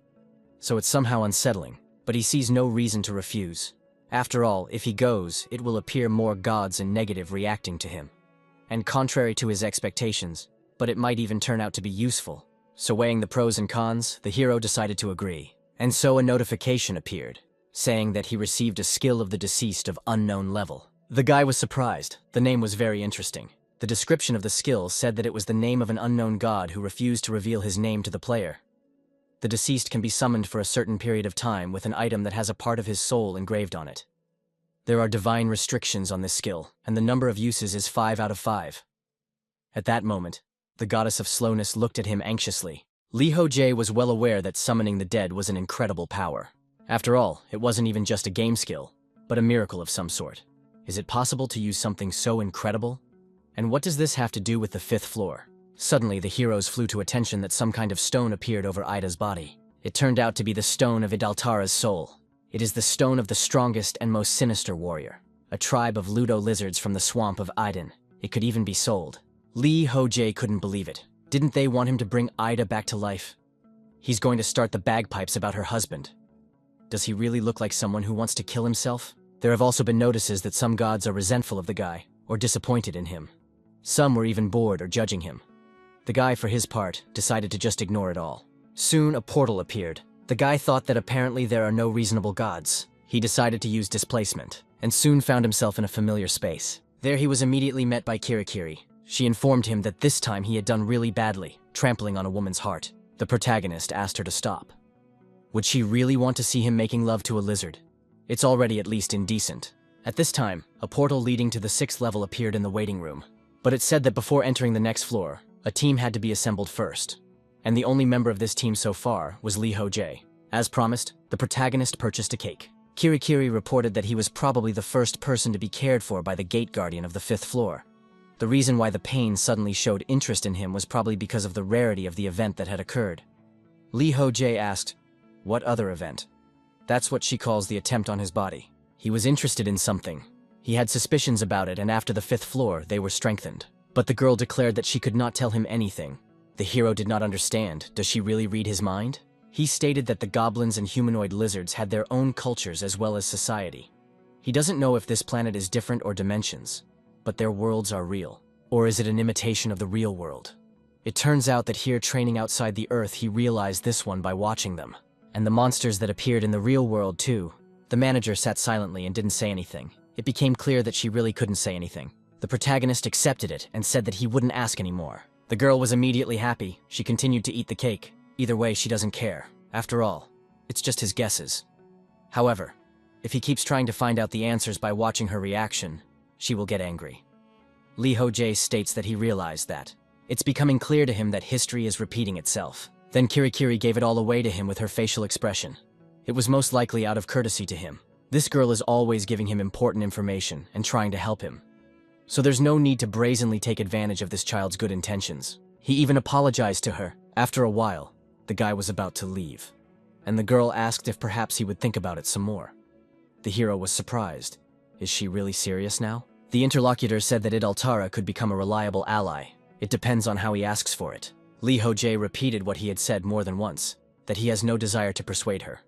So it's somehow unsettling, but he sees no reason to refuse. After all, if he goes, it will appear more gods and negative reacting to him. And contrary to his expectations, but it might even turn out to be useful. So weighing the pros and cons, the hero decided to agree. And so a notification appeared, saying that he received a skill of the deceased of unknown level. The guy was surprised. The name was very interesting. The description of the skill said that it was the name of an unknown god who refused to reveal his name to the player. The deceased can be summoned for a certain period of time with an item that has a part of his soul engraved on it. There are divine restrictions on this skill, and the number of uses is 5 out of 5. At that moment, the goddess of slowness looked at him anxiously. Ho Jae was well aware that summoning the dead was an incredible power. After all, it wasn't even just a game skill, but a miracle of some sort. Is it possible to use something so incredible? And what does this have to do with the 5th floor? Suddenly, the heroes flew to attention that some kind of stone appeared over Ida's body. It turned out to be the stone of Idaltara's soul. It is the stone of the strongest and most sinister warrior, a tribe of Ludo lizards from the swamp of Iden. It could even be sold. Ho Jae couldn't believe it. Didn't they want him to bring Ida back to life? He's going to start the bagpipes about her husband. Does he really look like someone who wants to kill himself? There have also been notices that some gods are resentful of the guy, or disappointed in him. Some were even bored or judging him. The guy, for his part, decided to just ignore it all. Soon, a portal appeared. The guy thought that apparently there are no reasonable gods. He decided to use displacement, and soon found himself in a familiar space. There he was immediately met by Kirikiri. She informed him that this time he had done really badly, trampling on a woman's heart. The protagonist asked her to stop. Would she really want to see him making love to a lizard? It's already at least indecent. At this time, a portal leading to the 6th level appeared in the waiting room. But it said that before entering the next floor, a team had to be assembled first. And the only member of this team so far was Ho Jae. As promised, the protagonist purchased a cake. Kirikiri reported that he was probably the first person to be cared for by the gate guardian of the 5th floor. The reason why the pain suddenly showed interest in him was probably because of the rarity of the event that had occurred. Ho Jae asked, "What other event?" That's what she calls the attempt on his body. He was interested in something. He had suspicions about it, and after the 5th floor, they were strengthened. But the girl declared that she could not tell him anything. The hero did not understand. Does she really read his mind? He stated that the goblins and humanoid lizards had their own cultures as well as society. He doesn't know if this planet is different or dimensions, but their worlds are real. Or is it an imitation of the real world? It turns out that here, training outside the Earth, he realized this one by watching them. And the monsters that appeared in the real world too. The manager sat silently and didn't say anything. It became clear that she really couldn't say anything. The protagonist accepted it and said that he wouldn't ask anymore. The girl was immediately happy. She continued to eat the cake. Either way, she doesn't care. After all, it's just his guesses. However, if he keeps trying to find out the answers by watching her reaction, she will get angry. Ho Jae states that he realized that. It's becoming clear to him that history is repeating itself. Then Kirikiri gave it all away to him with her facial expression. It was most likely out of courtesy to him. This girl is always giving him important information and trying to help him. So there's no need to brazenly take advantage of this child's good intentions. He even apologized to her. After a while, the guy was about to leave, and the girl asked if perhaps he would think about it some more. The hero was surprised. Is she really serious now? The interlocutor said that Idaltara could become a reliable ally. It depends on how he asks for it. Ho Jae repeated what he had said more than once, that he has no desire to persuade her.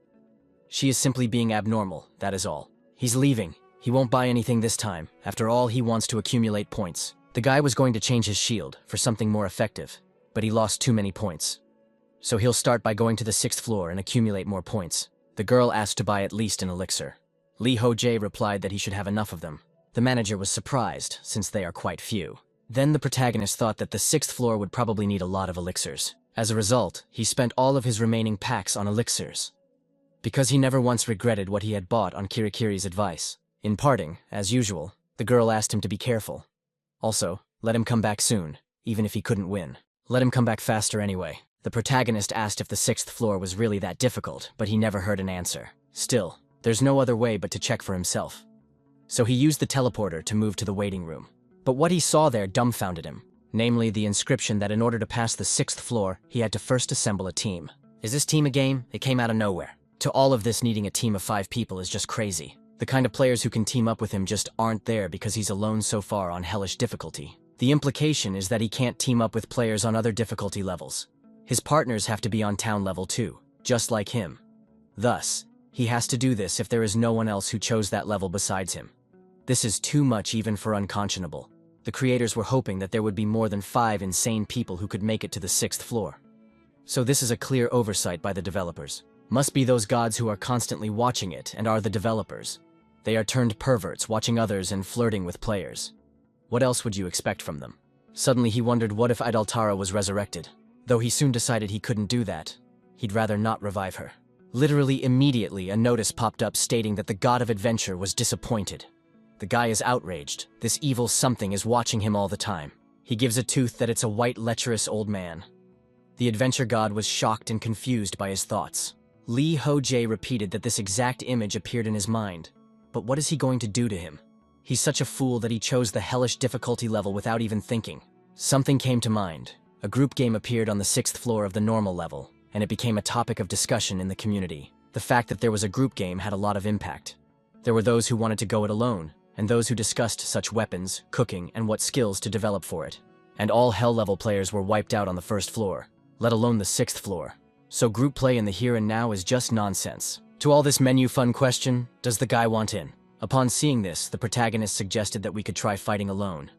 She is simply being abnormal, that is all. He's leaving. He won't buy anything this time. After all, he wants to accumulate points. The guy was going to change his shield for something more effective, but he lost too many points. So he'll start by going to the 6th floor and accumulate more points. The girl asked to buy at least an elixir. Ho Jae replied that he should have enough of them. The manager was surprised, since they are quite few. Then the protagonist thought that the 6th floor would probably need a lot of elixirs. As a result, he spent all of his remaining packs on elixirs. Because he never once regretted what he had bought on Kirikiri's advice. In parting, as usual, the girl asked him to be careful. Also, let him come back soon, even if he couldn't win. Let him come back faster anyway. The protagonist asked if the 6th floor was really that difficult, but he never heard an answer. Still, there's no other way but to check for himself. So he used the teleporter to move to the waiting room. But what he saw there dumbfounded him, namely the inscription that in order to pass the 6th floor, he had to first assemble a team. Is this team a game? It came out of nowhere. To all of this, needing a team of 5 people is just crazy. The kind of players who can team up with him just aren't there because he's alone so far on hellish difficulty. The implication is that he can't team up with players on other difficulty levels. His partners have to be on town level too, just like him. Thus, he has to do this if there is no one else who chose that level besides him. This is too much even for unconscionable. The creators were hoping that there would be more than 5 insane people who could make it to the 6th floor. So this is a clear oversight by the developers. Must be those gods who are constantly watching it and are the developers. They are turned perverts, watching others and flirting with players. What else would you expect from them? Suddenly he wondered what if Idaltara was resurrected. Though he soon decided he couldn't do that. He'd rather not revive her. Literally immediately, a notice popped up stating that the god of adventure was disappointed. The guy is outraged. This evil something is watching him all the time. He gives a tooth that it's a white, lecherous old man. The adventure god was shocked and confused by his thoughts. Ho Jae repeated that this exact image appeared in his mind. But what is he going to do to him? He's such a fool that he chose the hellish difficulty level without even thinking. Something came to mind. A group game appeared on the 6th floor of the normal level, and it became a topic of discussion in the community. The fact that there was a group game had a lot of impact. There were those who wanted to go it alone, and those who discussed such weapons, cooking, and what skills to develop for it. And all hell level players were wiped out on the 1st floor, let alone the 6th floor. So group play in the here and now is just nonsense. To all this menu fun question, does the guy want in? Upon seeing this, the protagonist suggested that we could try fighting alone.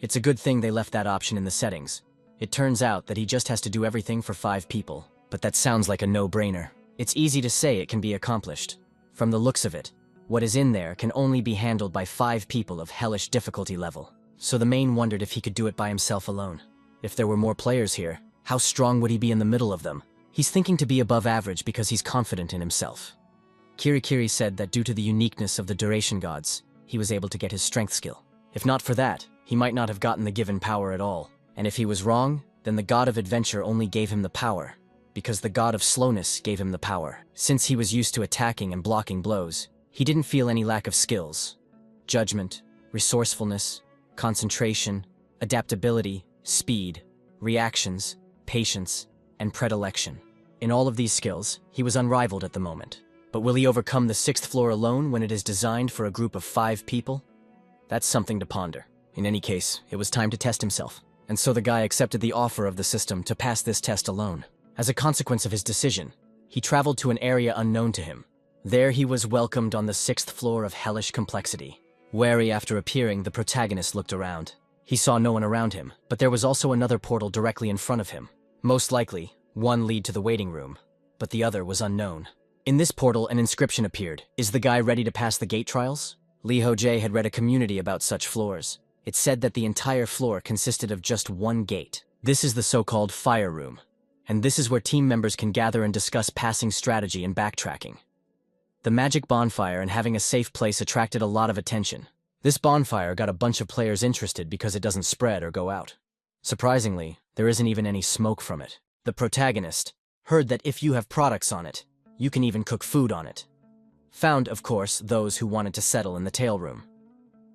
It's a good thing they left that option in the settings. It turns out that he just has to do everything for 5 people, but that sounds like a no-brainer. It's easy to say it can be accomplished. From the looks of it, what is in there can only be handled by 5 people of hellish difficulty level. So the main wondered if he could do it by himself alone. If there were more players here, how strong would he be in the middle of them? He's thinking to be above average because he's confident in himself. Kirikiri said that due to the uniqueness of the duration gods, he was able to get his strength skill. If not for that, he might not have gotten the given power at all. And if he was wrong, then the god of adventure only gave him the power, because the god of slowness gave him the power. Since he was used to attacking and blocking blows, he didn't feel any lack of skills. Judgment, resourcefulness, concentration, adaptability, speed, reactions, patience, and predilection. In all of these skills, he was unrivaled at the moment. But will he overcome the 6th floor alone when it is designed for a group of 5 people? That's something to ponder. In any case, it was time to test himself. And so the guy accepted the offer of the system to pass this test alone. As a consequence of his decision, he traveled to an area unknown to him. There he was welcomed on the 6th floor of hellish complexity. Wary after appearing, the protagonist looked around. He saw no one around him, but there was also another portal directly in front of him. Most likely, one lead to the waiting room, but the other was unknown. In this portal, an inscription appeared. Is the guy ready to pass the gate trials? Ho Jae had read a community about such floors. It said that the entire floor consisted of just one gate. This is the so-called fire room, and this is where team members can gather and discuss passing strategy and backtracking. The magic bonfire and having a safe place attracted a lot of attention. This bonfire got a bunch of players interested because it doesn't spread or go out. Surprisingly, there isn't even any smoke from it. The protagonist heard that if you have products on it, you can even cook food on it. Found, of course, those who wanted to settle in the tail room.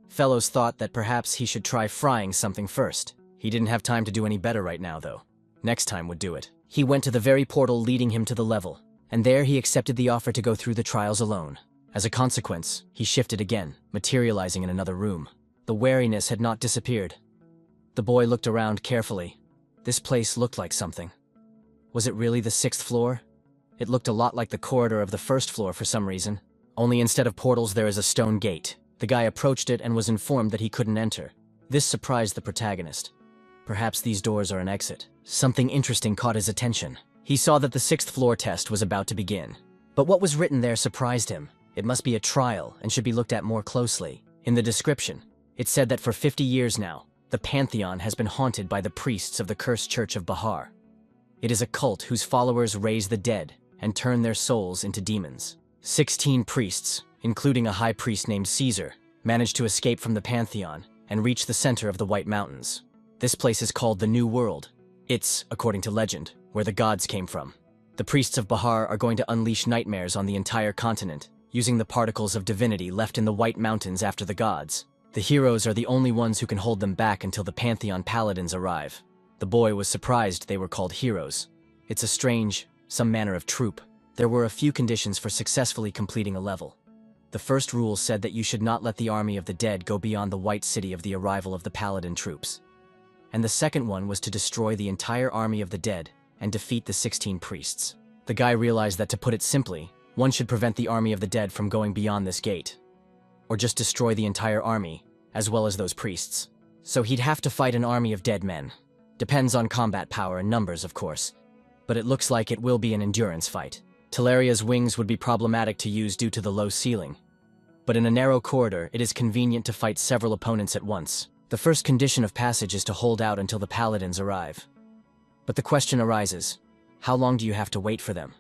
Fellows thought that perhaps he should try frying something first. He didn't have time to do any better right now, though. Next time would do it. He went to the very portal leading him to the level, and there he accepted the offer to go through the trials alone. As a consequence, he shifted again, materializing in another room. The wariness had not disappeared. The boy looked around carefully. This place looked like something. Was it really the 6th floor? It looked a lot like the corridor of the 1st floor for some reason. Only instead of portals there is a stone gate. The guy approached it and was informed that he couldn't enter. This surprised the protagonist. Perhaps these doors are an exit. Something interesting caught his attention. He saw that the 6th floor test was about to begin. But what was written there surprised him. It must be a trial and should be looked at more closely. In the description, it said that for 50 years now, the Pantheon has been haunted by the priests of the cursed Church of Bahar. It is a cult whose followers raise the dead and turn their souls into demons. 16 priests, including a high priest named Caesar, managed to escape from the Pantheon and reach the center of the White Mountains. This place is called the New World. It's, according to legend, where the gods came from. The priests of Bahar are going to unleash nightmares on the entire continent, using the particles of divinity left in the White Mountains after the gods. The heroes are the only ones who can hold them back until the Pantheon paladins arrive. The boy was surprised they were called heroes. It's a strange, some manner of troop. There were a few conditions for successfully completing a level. The first rule said that you should not let the army of the dead go beyond the White City of the arrival of the paladin troops. And the second one was to destroy the entire army of the dead and defeat the 16 priests. The guy realized that, to put it simply, one should prevent the army of the dead from going beyond this gate. Or just destroy the entire army, as well as those priests. So he'd have to fight an army of dead men. Depends on combat power and numbers, of course. But it looks like it will be an endurance fight. Teleria's wings would be problematic to use due to the low ceiling. But in a narrow corridor, it is convenient to fight several opponents at once. The first condition of passage is to hold out until the paladins arrive. But the question arises, how long do you have to wait for them?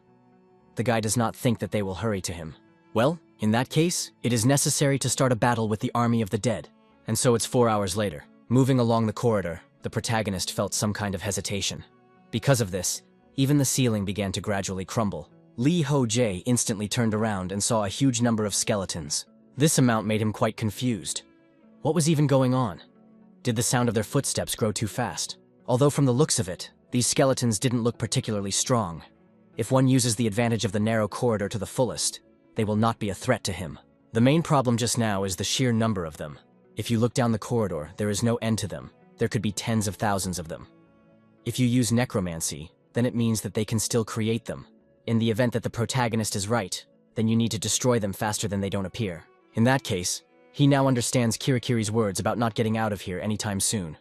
The guy does not think that they will hurry to him. Well, in that case, it is necessary to start a battle with the army of the dead. And so it's 4 hours later. Moving along the corridor, the protagonist felt some kind of hesitation. Because of this, even the ceiling began to gradually crumble. Ho Jae instantly turned around and saw a huge number of skeletons. This amount made him quite confused. What was even going on? Did the sound of their footsteps grow too fast? Although from the looks of it, these skeletons didn't look particularly strong. If one uses the advantage of the narrow corridor to the fullest, they will not be a threat to him. The main problem just now is the sheer number of them. If you look down the corridor, there is no end to them. There could be tens of thousands of them. If you use necromancy, then it means that they can still create them. In the event that the protagonist is right, then you need to destroy them faster than they don't appear. In that case, he now understands Kirikiri's words about not getting out of here anytime soon.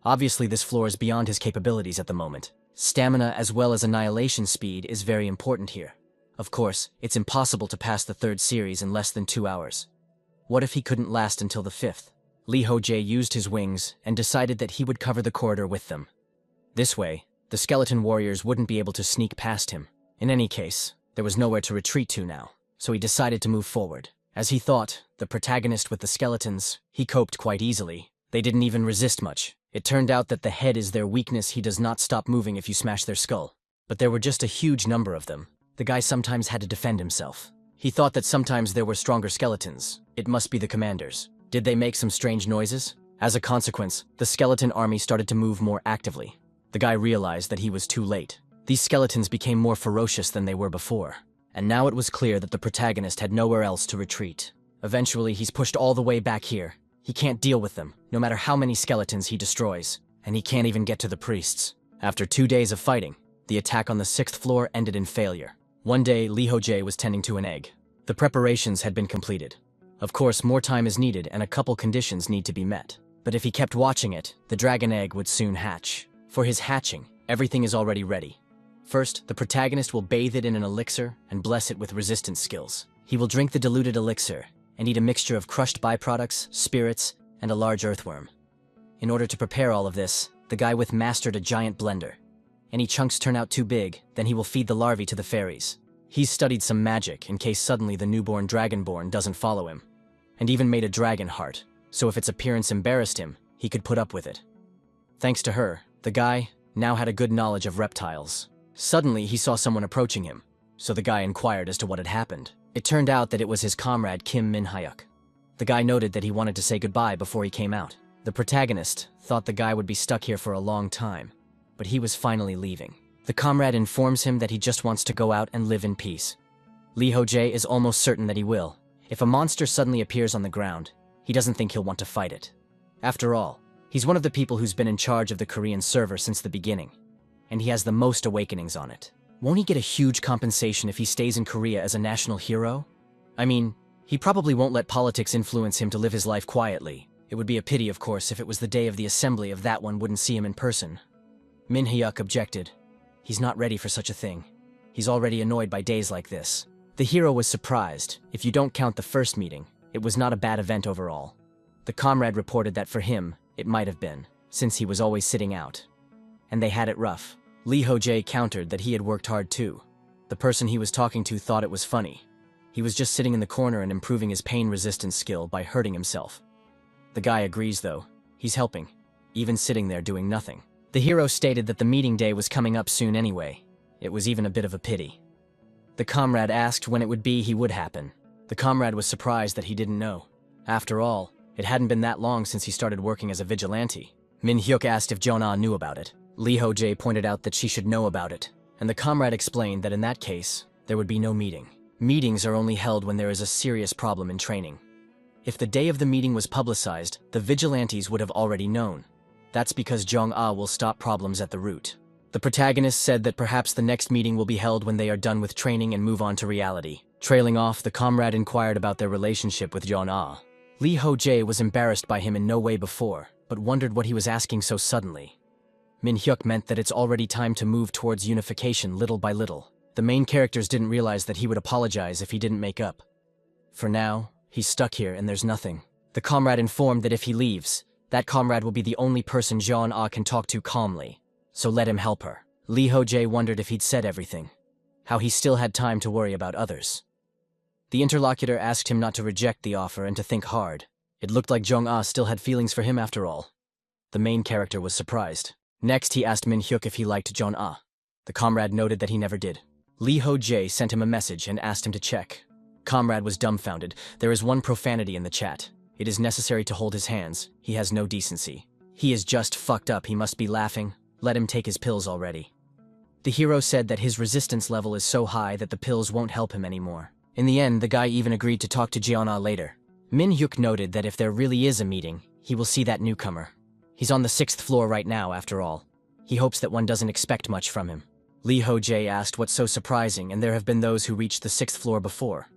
Obviously, this floor is beyond his capabilities at the moment. Stamina as well as annihilation speed is very important here. Of course, it's impossible to pass the third series in less than 2 hours. What if he couldn't last until the fifth? Ho Jae used his wings and decided that he would cover the corridor with them. This way, the skeleton warriors wouldn't be able to sneak past him. In any case, there was nowhere to retreat to now, so he decided to move forward. As he thought, the protagonist with the skeletons, he coped quite easily. They didn't even resist much. It turned out that the head is their weakness. He does not stop moving if you smash their skull. But there were just a huge number of them. The guy sometimes had to defend himself. He thought that sometimes there were stronger skeletons. It must be the commanders. Did they make some strange noises? As a consequence, the skeleton army started to move more actively. The guy realized that he was too late. These skeletons became more ferocious than they were before. And now it was clear that the protagonist had nowhere else to retreat. Eventually, he's pushed all the way back here. He can't deal with them, no matter how many skeletons he destroys. And he can't even get to the priests. After 2 days of fighting, the attack on the 6th floor ended in failure. One day, Ho Jae was tending to an egg. The preparations had been completed. Of course, more time is needed and a couple conditions need to be met. But if he kept watching it, the dragon egg would soon hatch. For his hatching, everything is already ready. First, the protagonist will bathe it in an elixir and bless it with resistance skills. He will drink the diluted elixir and eat a mixture of crushed byproducts, spirits, and a large earthworm. In order to prepare all of this, the guy with mastered a giant blender. Any chunks turn out too big, then he will feed the larvae to the fairies. He's studied some magic in case suddenly the newborn dragonborn doesn't follow him. And even made a dragon heart, so if its appearance embarrassed him, he could put up with it. Thanks to her, the guy now had a good knowledge of reptiles. Suddenly, he saw someone approaching him, so the guy inquired as to what had happened. It turned out that it was his comrade Kim Min-hyuk. The guy noted that he wanted to say goodbye before he came out. The protagonist thought the guy would be stuck here for a long time, but he was finally leaving. The comrade informs him that he just wants to go out and live in peace. Ho Jae is almost certain that he will. If a monster suddenly appears on the ground, he doesn't think he'll want to fight it. After all, he's one of the people who's been in charge of the Korean server since the beginning, and he has the most awakenings on it. Won't he get a huge compensation if he stays in Korea as a national hero? I mean, he probably won't let politics influence him to live his life quietly. It would be a pity, of course, if it was the day of the assembly if that one wouldn't see him in person. Min-hyuk objected. He's not ready for such a thing. He's already annoyed by days like this. The hero was surprised. If you don't count the first meeting, it was not a bad event overall. The comrade reported that for him, it might have been, since he was always sitting out. And they had it rough. Ho Jae countered that he had worked hard too. The person he was talking to thought it was funny. He was just sitting in the corner and improving his pain resistance skill by hurting himself. The guy agrees though. He's helping, even sitting there doing nothing. The hero stated that the meeting day was coming up soon anyway. It was even a bit of a pity. The comrade asked when it would be he would happen. The comrade was surprised that he didn't know. After all, it hadn't been that long since he started working as a vigilante. Min Hyuk asked if Jeon-ah knew about it. Lee Ho Jae pointed out that she should know about it, and the comrade explained that in that case, there would be no meeting. Meetings are only held when there is a serious problem in training. If the day of the meeting was publicized, the vigilantes would have already known. That's because Jeon-ah will stop problems at the root. The protagonist said that perhaps the next meeting will be held when they are done with training and move on to reality. Trailing off, the comrade inquired about their relationship with Jeon-ah. Lee Ho Jae was embarrassed by him in no way before, but wondered what he was asking so suddenly. Min Hyuk meant that it's already time to move towards unification little by little. The main characters didn't realize that he would apologize if he didn't make up. For now, he's stuck here and there's nothing. The comrade informed that if he leaves, that comrade will be the only person Jeon-ah can talk to calmly. So let him help her. Lee Ho Jae wondered if he'd said everything, how he still had time to worry about others. The interlocutor asked him not to reject the offer and to think hard. It looked like Jeon-ah still had feelings for him after all. The main character was surprised. Next, he asked Min Hyuk if he liked Jeon-ah. The comrade noted that he never did. Lee Ho Jae sent him a message and asked him to check. Comrade was dumbfounded. There is one profanity in the chat. It is necessary to hold his hands. He has no decency. He is just fucked up. He must be laughing. Let him take his pills already. The hero said that his resistance level is so high that the pills won't help him anymore. In the end, the guy even agreed to talk to Jeon-ah later. Min Hyuk noted that if there really is a meeting, he will see that newcomer. He's on the 6th floor right now, after all. He hopes that one doesn't expect much from him. Lee Ho Jae asked what's so surprising, and there have been those who reached the 6th floor before.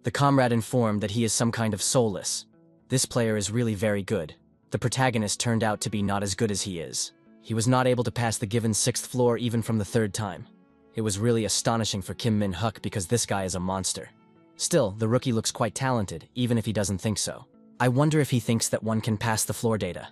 The comrade informed that he is some kind of soulless. This player is really very good. The protagonist turned out to be not as good as he is. He was not able to pass the given 6th floor even from the 3rd time. It was really astonishing for Kim Min Hyuk because this guy is a monster. Still, the rookie looks quite talented, even if he doesn't think so. I wonder if he thinks that one can pass the floor data.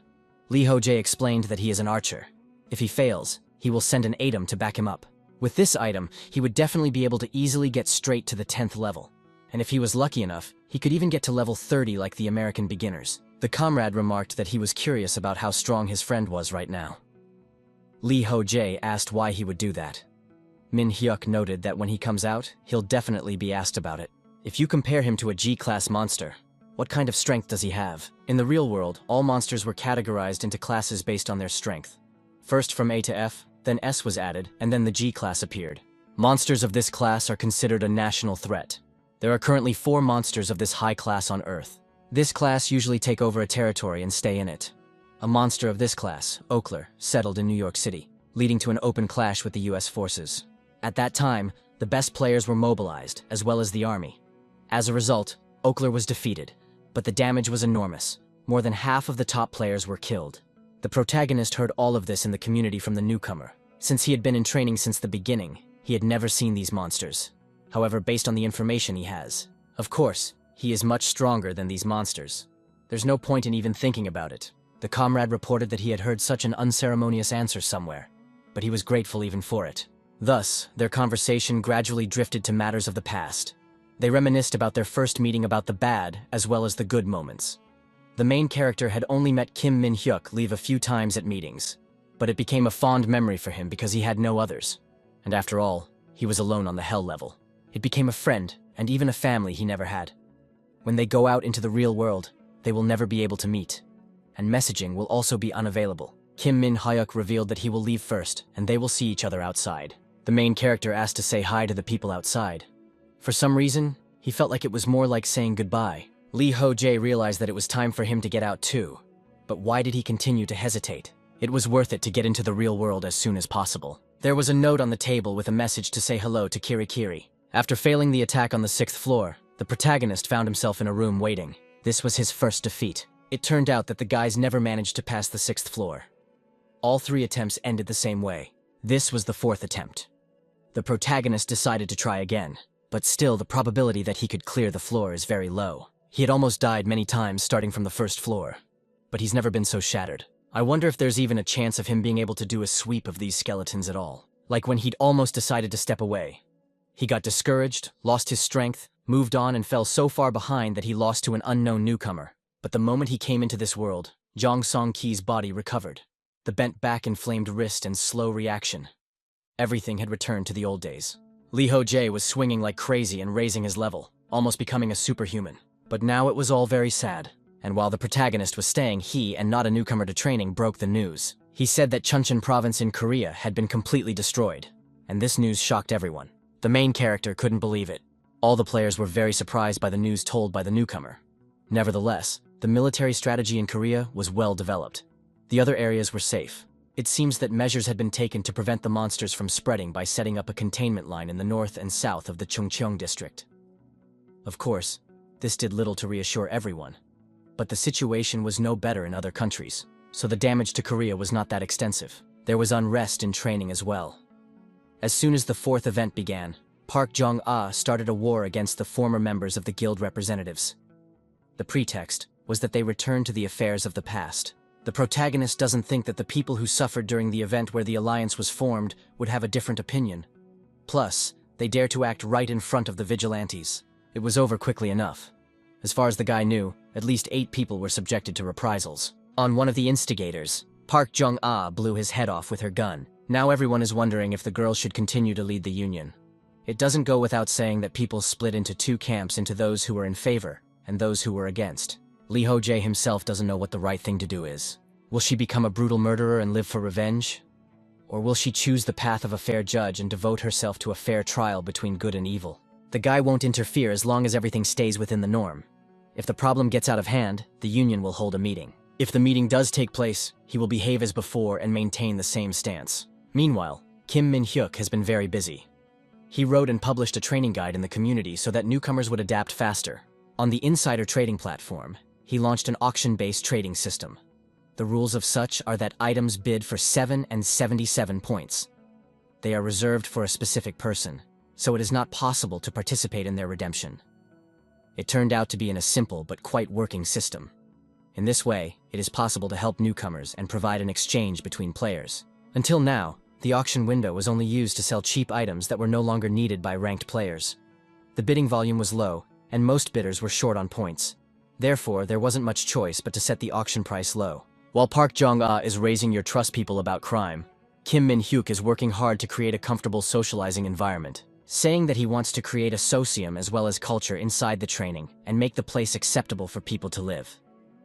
Lee Ho Jae explained that he is an archer. If he fails, he will send an item to back him up. With this item, he would definitely be able to easily get straight to the 10th level. And if he was lucky enough, he could even get to level 30 like the American beginners. The comrade remarked that he was curious about how strong his friend was right now. Lee Ho Jae asked why he would do that. Min Hyuk noted that when he comes out, he'll definitely be asked about it. If you compare him to a G-class monster, what kind of strength does he have? In the real world, all monsters were categorized into classes based on their strength. First from A to F, then S was added, and then the G-class appeared. Monsters of this class are considered a national threat. There are currently 4 monsters of this high class on Earth. This class usually take over a territory and stay in it. A monster of this class, Oakler, settled in New York City, leading to an open clash with the US forces. At that time, the best players were mobilized, as well as the army. As a result, Oakler was defeated, but the damage was enormous. More than half of the top players were killed. The protagonist heard all of this in the community from the newcomer. Since he had been in training since the beginning, he had never seen these monsters. However, based on the information he has, of course, he is much stronger than these monsters. There's no point in even thinking about it. The comrade reported that he had heard such an unceremonious answer somewhere, but he was grateful even for it. Thus, their conversation gradually drifted to matters of the past. They reminisced about their first meeting, about the bad as well as the good moments. The main character had only met Kim Min Hyuk leave a few times at meetings, but it became a fond memory for him because he had no others. And after all, he was alone on the hell level. It became a friend and even a family he never had. When they go out into the real world, they will never be able to meet, and messaging will also be unavailable. Kim Min Hyuk revealed that he will leave first, and they will see each other outside. The main character asked to say hi to the people outside. For some reason, he felt like it was more like saying goodbye. Lee Ho Jae realized that it was time for him to get out too. But why did he continue to hesitate? It was worth it to get into the real world as soon as possible. There was a note on the table with a message to say hello to Kirikiri. After failing the attack on the 6th floor, the protagonist found himself in a room waiting. This was his first defeat. It turned out that the guys never managed to pass the 6th floor. All 3 attempts ended the same way. This was the 4th attempt. The protagonist decided to try again, but still the probability that he could clear the floor is very low. He had almost died many times starting from the 1st floor, but he's never been so shattered. I wonder if there's even a chance of him being able to do a sweep of these skeletons at all. Like when he'd almost decided to step away. He got discouraged, lost his strength, moved on and fell so far behind that he lost to an unknown newcomer. But the moment he came into this world, Jong Song-ki's body recovered. The bent back, inflamed wrist, and slow reaction. Everything had returned to the old days. Ho Jae was swinging like crazy and raising his level, almost becoming a superhuman. But now it was all very sad. And while the protagonist was staying, he, and not a newcomer to training, broke the news. He said that Chuncheon province in Korea had been completely destroyed. And this news shocked everyone. The main character couldn't believe it. All the players were very surprised by the news told by the newcomer. Nevertheless, the military strategy in Korea was well developed. The other areas were safe. It seems that measures had been taken to prevent the monsters from spreading by setting up a containment line in the north and south of the Chungcheong district. Of course, this did little to reassure everyone. But the situation was no better in other countries, so the damage to Korea was not that extensive. There was unrest in training as well. As soon as the fourth event began, Park Jong-ah started a war against the former members of the guild representatives. The pretext was that they returned to the affairs of the past. The protagonist doesn't think that the people who suffered during the event where the alliance was formed would have a different opinion. Plus, they dare to act right in front of the vigilantes. It was over quickly enough. As far as the guy knew, at least 8 people were subjected to reprisals. On one of the instigators, Park Jong-ah blew his head off with her gun. Now everyone is wondering if the girl should continue to lead the union. It doesn't go without saying that people split into 2 camps, into those who were in favor and those who were against. Ho Jae himself doesn't know what the right thing to do is. Will she become a brutal murderer and live for revenge? Or will she choose the path of a fair judge and devote herself to a fair trial between good and evil? The guy won't interfere as long as everything stays within the norm. If the problem gets out of hand, the union will hold a meeting. If the meeting does take place, he will behave as before and maintain the same stance. Meanwhile, Kim Min-hyuk has been very busy. He wrote and published a training guide in the community so that newcomers would adapt faster. On the insider trading platform, he launched an auction-based trading system. The rules of such are that items bid for 7 and 77 points. They are reserved for a specific person, so it is not possible to participate in their redemption. It turned out to be in a simple but quite working system. In this way, it is possible to help newcomers and provide an exchange between players. Until now, the auction window was only used to sell cheap items that were no longer needed by ranked players. The bidding volume was low, and most bidders were short on points. Therefore, there wasn't much choice but to set the auction price low. While Park Jong-ah is raising your trust people about crime, Kim Min-hyuk is working hard to create a comfortable socializing environment, saying that he wants to create a socium as well as culture inside the training and make the place acceptable for people to live.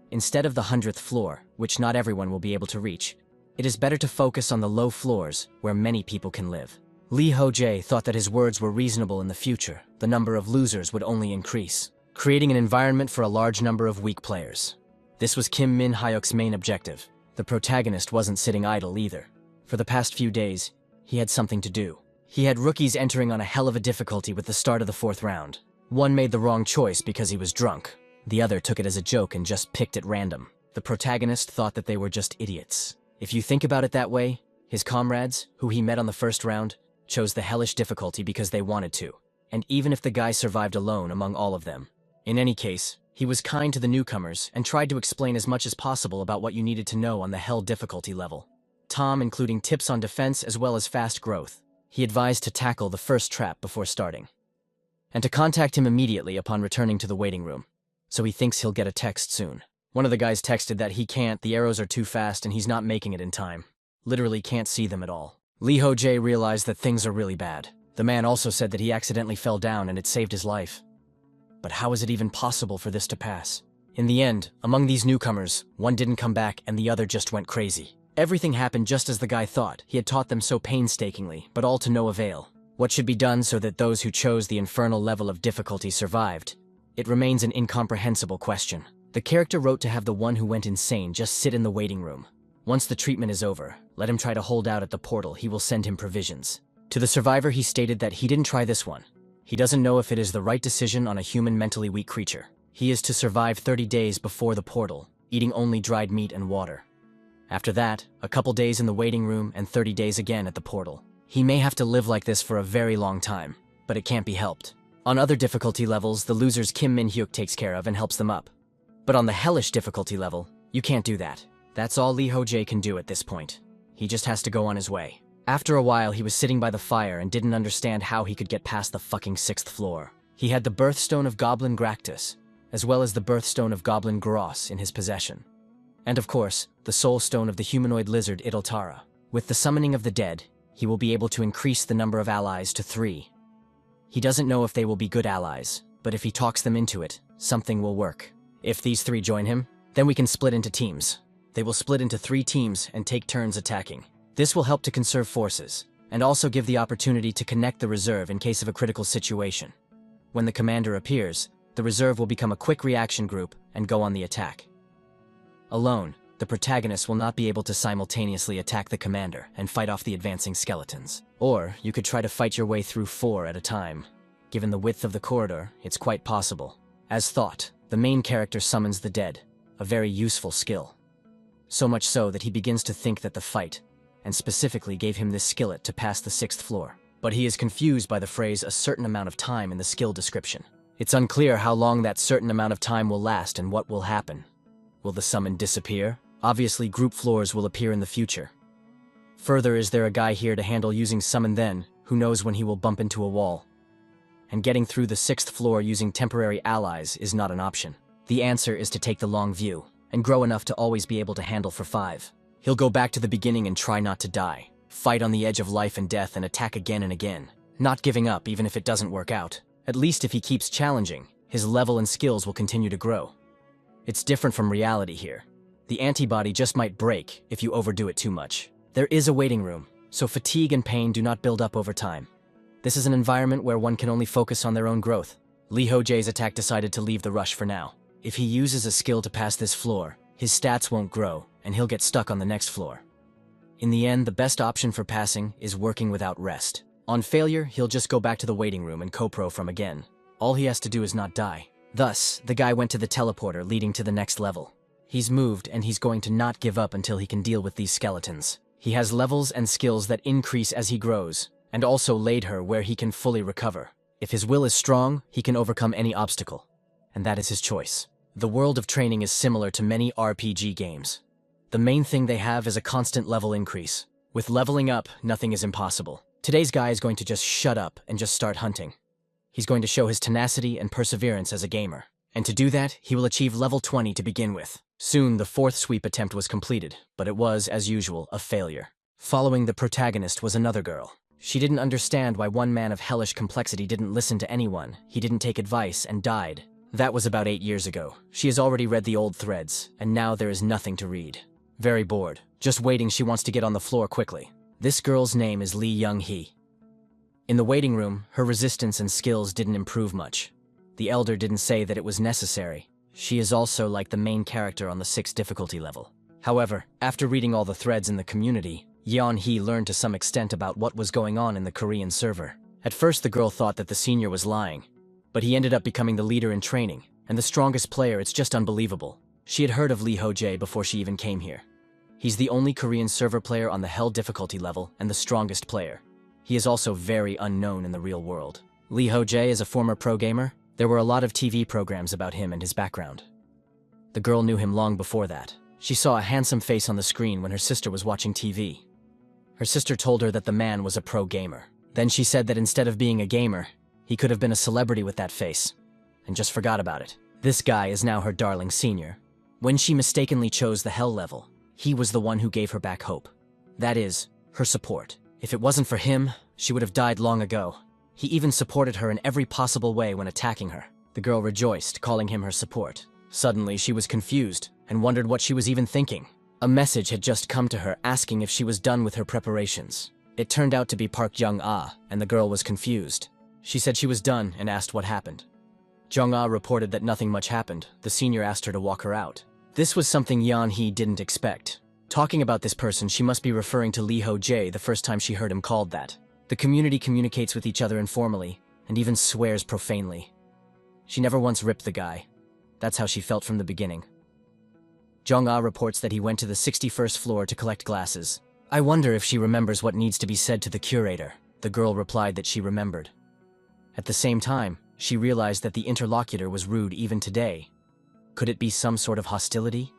Instead of the 100th floor, which not everyone will be able to reach, it is better to focus on the low floors where many people can live. Ho Jae thought that his words were reasonable. In the future, the number of losers would only increase, creating an environment for a large number of weak players. This was Kim Min-hyuk's main objective. The protagonist wasn't sitting idle either. For the past few days, he had something to do. He had rookies entering on a hell of a difficulty with the start of the 4th round. One made the wrong choice because he was drunk. The other took it as a joke and just picked at random. The protagonist thought that they were just idiots. If you think about it that way, his comrades, who he met on the 1st round, chose the hellish difficulty because they wanted to. And even if the guy survived alone among all of them. In any case, he was kind to the newcomers and tried to explain as much as possible about what you needed to know on the hell difficulty level. Tom, including tips on defense as well as fast growth. He advised to tackle the first trap before starting, and to contact him immediately upon returning to the waiting room. So he thinks he'll get a text soon. One of the guys texted that he can't, the arrows are too fast and he's not making it in time. Literally can't see them at all. Ho Jae realized that things are really bad. The man also said that he accidentally fell down and it saved his life. But how is it even possible for this to pass? In the end, among these newcomers, one didn't come back and the other just went crazy. Everything happened just as the guy thought. He had taught them so painstakingly, but all to no avail. What should be done so that those who chose the infernal level of difficulty survived? It remains an incomprehensible question. The character wrote to have the one who went insane just sit in the waiting room. Once the treatment is over, let him try to hold out at the portal. He will send him provisions. To the survivor, he stated that he didn't try this one. He doesn't know if it is the right decision on a human mentally weak creature. He is to survive 30 days before the portal, eating only dried meat and water. After that, a couple days in the waiting room and 30 days again at the portal. He may have to live like this for a very long time, but it can't be helped. On other difficulty levels, the losers Kim Min-hyuk takes care of and helps them up. But on the hellish difficulty level, you can't do that. That's all Ho Jae can do at this point. He just has to go on his way. After a while, he was sitting by the fire and didn't understand how he could get past the fucking 6th floor. He had the birthstone of Goblin Gractus, as well as the birthstone of Goblin Gross in his possession. And of course, the soul stone of the humanoid lizard Idoltara. With the summoning of the dead, he will be able to increase the number of allies to 3. He doesn't know if they will be good allies, but if he talks them into it, something will work. If these 3 join him, then we can split into teams. They will split into 3 teams and take turns attacking. This will help to conserve forces, and also give the opportunity to connect the reserve in case of a critical situation. When the commander appears, the reserve will become a quick reaction group and go on the attack. Alone, the protagonist will not be able to simultaneously attack the commander and fight off the advancing skeletons. Or, you could try to fight your way through 4 at a time. Given the width of the corridor, it's quite possible. As thought, the main character summons the dead, a very useful skill. So much so that he begins to think that the fight, and specifically gave him this skillet to pass the 6th floor. But he is confused by the phrase "a certain amount of time" in the skill description. It's unclear how long that certain amount of time will last and what will happen. Will the summon disappear? Obviously, group floors will appear in the future. Further, is there a guy here to handle using summon then, who knows when he will bump into a wall? And getting through the 6th floor using temporary allies is not an option. The answer is to take the long view, and grow enough to always be able to handle for 5. He'll go back to the beginning and try not to die. Fight on the edge of life and death and attack again and again. Not giving up even if it doesn't work out. At least if he keeps challenging, his level and skills will continue to grow. It's different from reality here. The antibody just might break if you overdo it too much. There is a waiting room, so fatigue and pain do not build up over time. This is an environment where one can only focus on their own growth. Ho Jae's attack decided to leave the rush for now. If he uses a skill to pass this floor, his stats won't grow, and he'll get stuck on the next floor. In the end, the best option for passing is working without rest. On failure, he'll just go back to the waiting room and co-pro from again. All he has to do is not die. Thus, the guy went to the teleporter leading to the next level. He's moved and he's going to not give up until he can deal with these skeletons. He has levels and skills that increase as he grows, and also laid her where he can fully recover. If his will is strong, he can overcome any obstacle. And that is his choice. The world of training is similar to many RPG games. The main thing they have is a constant level increase. With leveling up, nothing is impossible. Today's guy is going to just shut up and just start hunting. He's going to show his tenacity and perseverance as a gamer. And to do that, he will achieve level 20 to begin with. Soon, the 4th sweep attempt was completed, but it was, as usual, a failure. Following the protagonist was another girl. She didn't understand why one man of hellish complexity didn't listen to anyone, he didn't take advice, and died. That was about 8 years ago. She has already read the old threads, and now there is nothing to read. Very bored. Just waiting, she wants to get on the floor quickly. This girl's name is Lee Young-hee. In the waiting room, her resistance and skills didn't improve much. The elder didn't say that it was necessary. She is also like the main character on the 6th difficulty level. However, after reading all the threads in the community, Yeon-hee learned to some extent about what was going on in the Korean server. At first, the girl thought that the senior was lying, but he ended up becoming the leader in training, and the strongest player. It's just unbelievable. She had heard of Ho Jae before she even came here. He's the only Korean server player on the Hell difficulty level and the strongest player. He is also very unknown in the real world. Ho Jae is a former pro gamer. There were a lot of TV programs about him and his background. The girl knew him long before that. She saw a handsome face on the screen when her sister was watching TV. Her sister told her that the man was a pro gamer. Then she said that instead of being a gamer, he could have been a celebrity with that face, and just forgot about it. This guy is now her darling senior. When she mistakenly chose the Hell level, he was the one who gave her back hope. That is, her support. If it wasn't for him, she would have died long ago. He even supported her in every possible way when attacking her. The girl rejoiced, calling him her support. Suddenly, she was confused and wondered what she was even thinking. A message had just come to her asking if she was done with her preparations. It turned out to be Park Jung-ah, and the girl was confused. She said she was done and asked what happened. Jung-ah reported that nothing much happened. The senior asked her to walk her out. This was something Yeon-hee didn't expect. Talking about this person, she must be referring to Ho Jae the first time she heard him called that. The community communicates with each other informally, and even swears profanely. She never once ripped the guy. That's how she felt from the beginning. Jung-ah reports that he went to the 61st floor to collect glasses. I wonder if she remembers what needs to be said to the curator. The girl replied that she remembered. At the same time, she realized that the interlocutor was rude even today. Could it be some sort of hostility?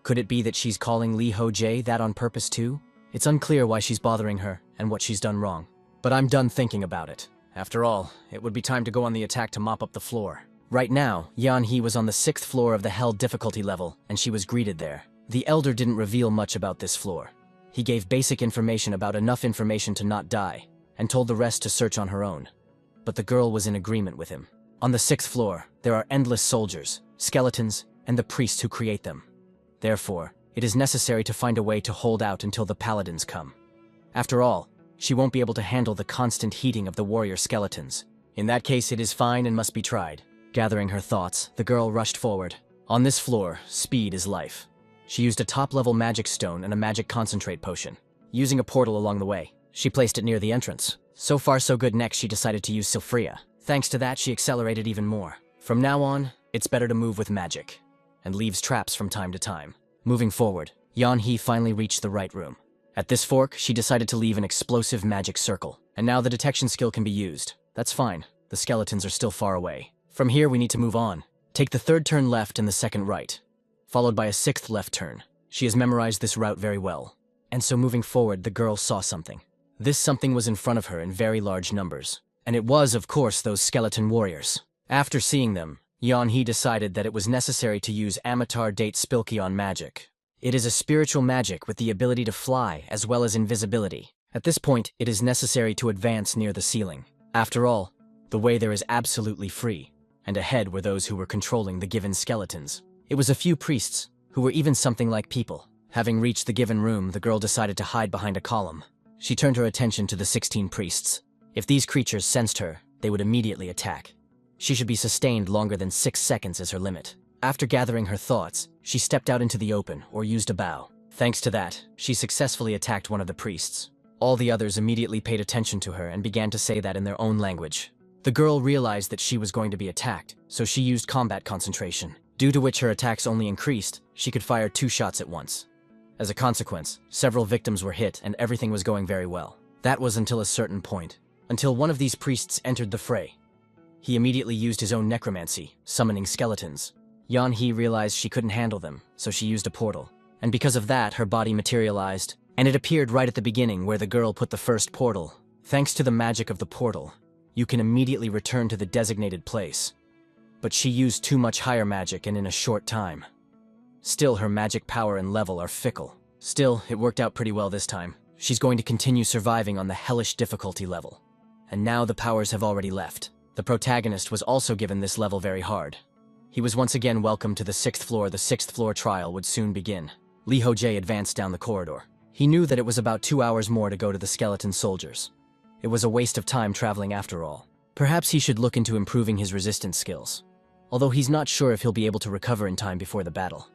Could it be that she's calling Ho Jae that on purpose too? It's unclear why she's bothering her and what she's done wrong. But I'm done thinking about it, After all, it would be time to go on the attack to mop up the floor. Right now, Yan-hee was on the 6th floor of the Hell difficulty level, and she was greeted there. The Elder didn't reveal much about this floor. He gave basic information about enough information to not die, and told the rest to search on her own. But the girl was in agreement with him. On the 6th floor, there are endless soldiers, skeletons, and the priests who create them. Therefore, it is necessary to find a way to hold out until the paladins come. After all, she won't be able to handle the constant heating of the warrior skeletons. In that case, it is fine and must be tried. Gathering her thoughts, the girl rushed forward. On this floor, speed is life. She used a top-level magic stone and a magic concentrate potion. Using a portal along the way, she placed it near the entrance. So far so good. Next, she decided to use Sylphria. Thanks to that, she accelerated even more. From now on, it's better to move with magic, and leaves traps from time to time. Moving forward, Yan-hee finally reached the right room. At this fork, she decided to leave an explosive magic circle. And now the detection skill can be used. That's fine. The skeletons are still far away. From here, we need to move on. Take the 3rd turn left and the 2nd right, followed by a 6th left turn. She has memorized this route very well. And so moving forward, the girl saw something. This something was in front of her in very large numbers. And it was, of course, those skeleton warriors. After seeing them, Yan-hee decided that it was necessary to use Amitar Date Spilkion magic. It is a spiritual magic with the ability to fly as well as invisibility. At this point, it is necessary to advance near the ceiling. After all, the way there is absolutely free, and ahead were those who were controlling the given skeletons. It was a few priests, who were even something like people. Having reached the given room, the girl decided to hide behind a column. She turned her attention to the 16 priests. If these creatures sensed her, they would immediately attack. She should be sustained longer than 6 seconds as her limit. After gathering her thoughts, she stepped out into the open, or used a bow. Thanks to that, she successfully attacked one of the priests. All the others immediately paid attention to her and began to say that in their own language. The girl realized that she was going to be attacked, so she used combat concentration, due to which her attacks only increased. She could fire 2 shots at once. As a consequence, several victims were hit and everything was going very well. That was until a certain point, until one of these priests entered the fray. He immediately used his own necromancy, summoning skeletons. Yan-hee realized she couldn't handle them, so she used a portal. And because of that, her body materialized, and it appeared right at the beginning where the girl put the first portal. Thanks to the magic of the portal, you can immediately return to the designated place. But she used too much higher magic and in a short time. Still, her magic power and level are fickle. Still, it worked out pretty well this time. She's going to continue surviving on the hellish difficulty level. And now the powers have already left. The protagonist was also given this level very hard. He was once again welcomed to the 6th floor. The 6th floor trial would soon begin. Ho Jae advanced down the corridor. He knew that it was about 2 hours more to go to the skeleton soldiers. It was a waste of time traveling after all. Perhaps he should look into improving his resistance skills. Although he's not sure if he'll be able to recover in time before the battle.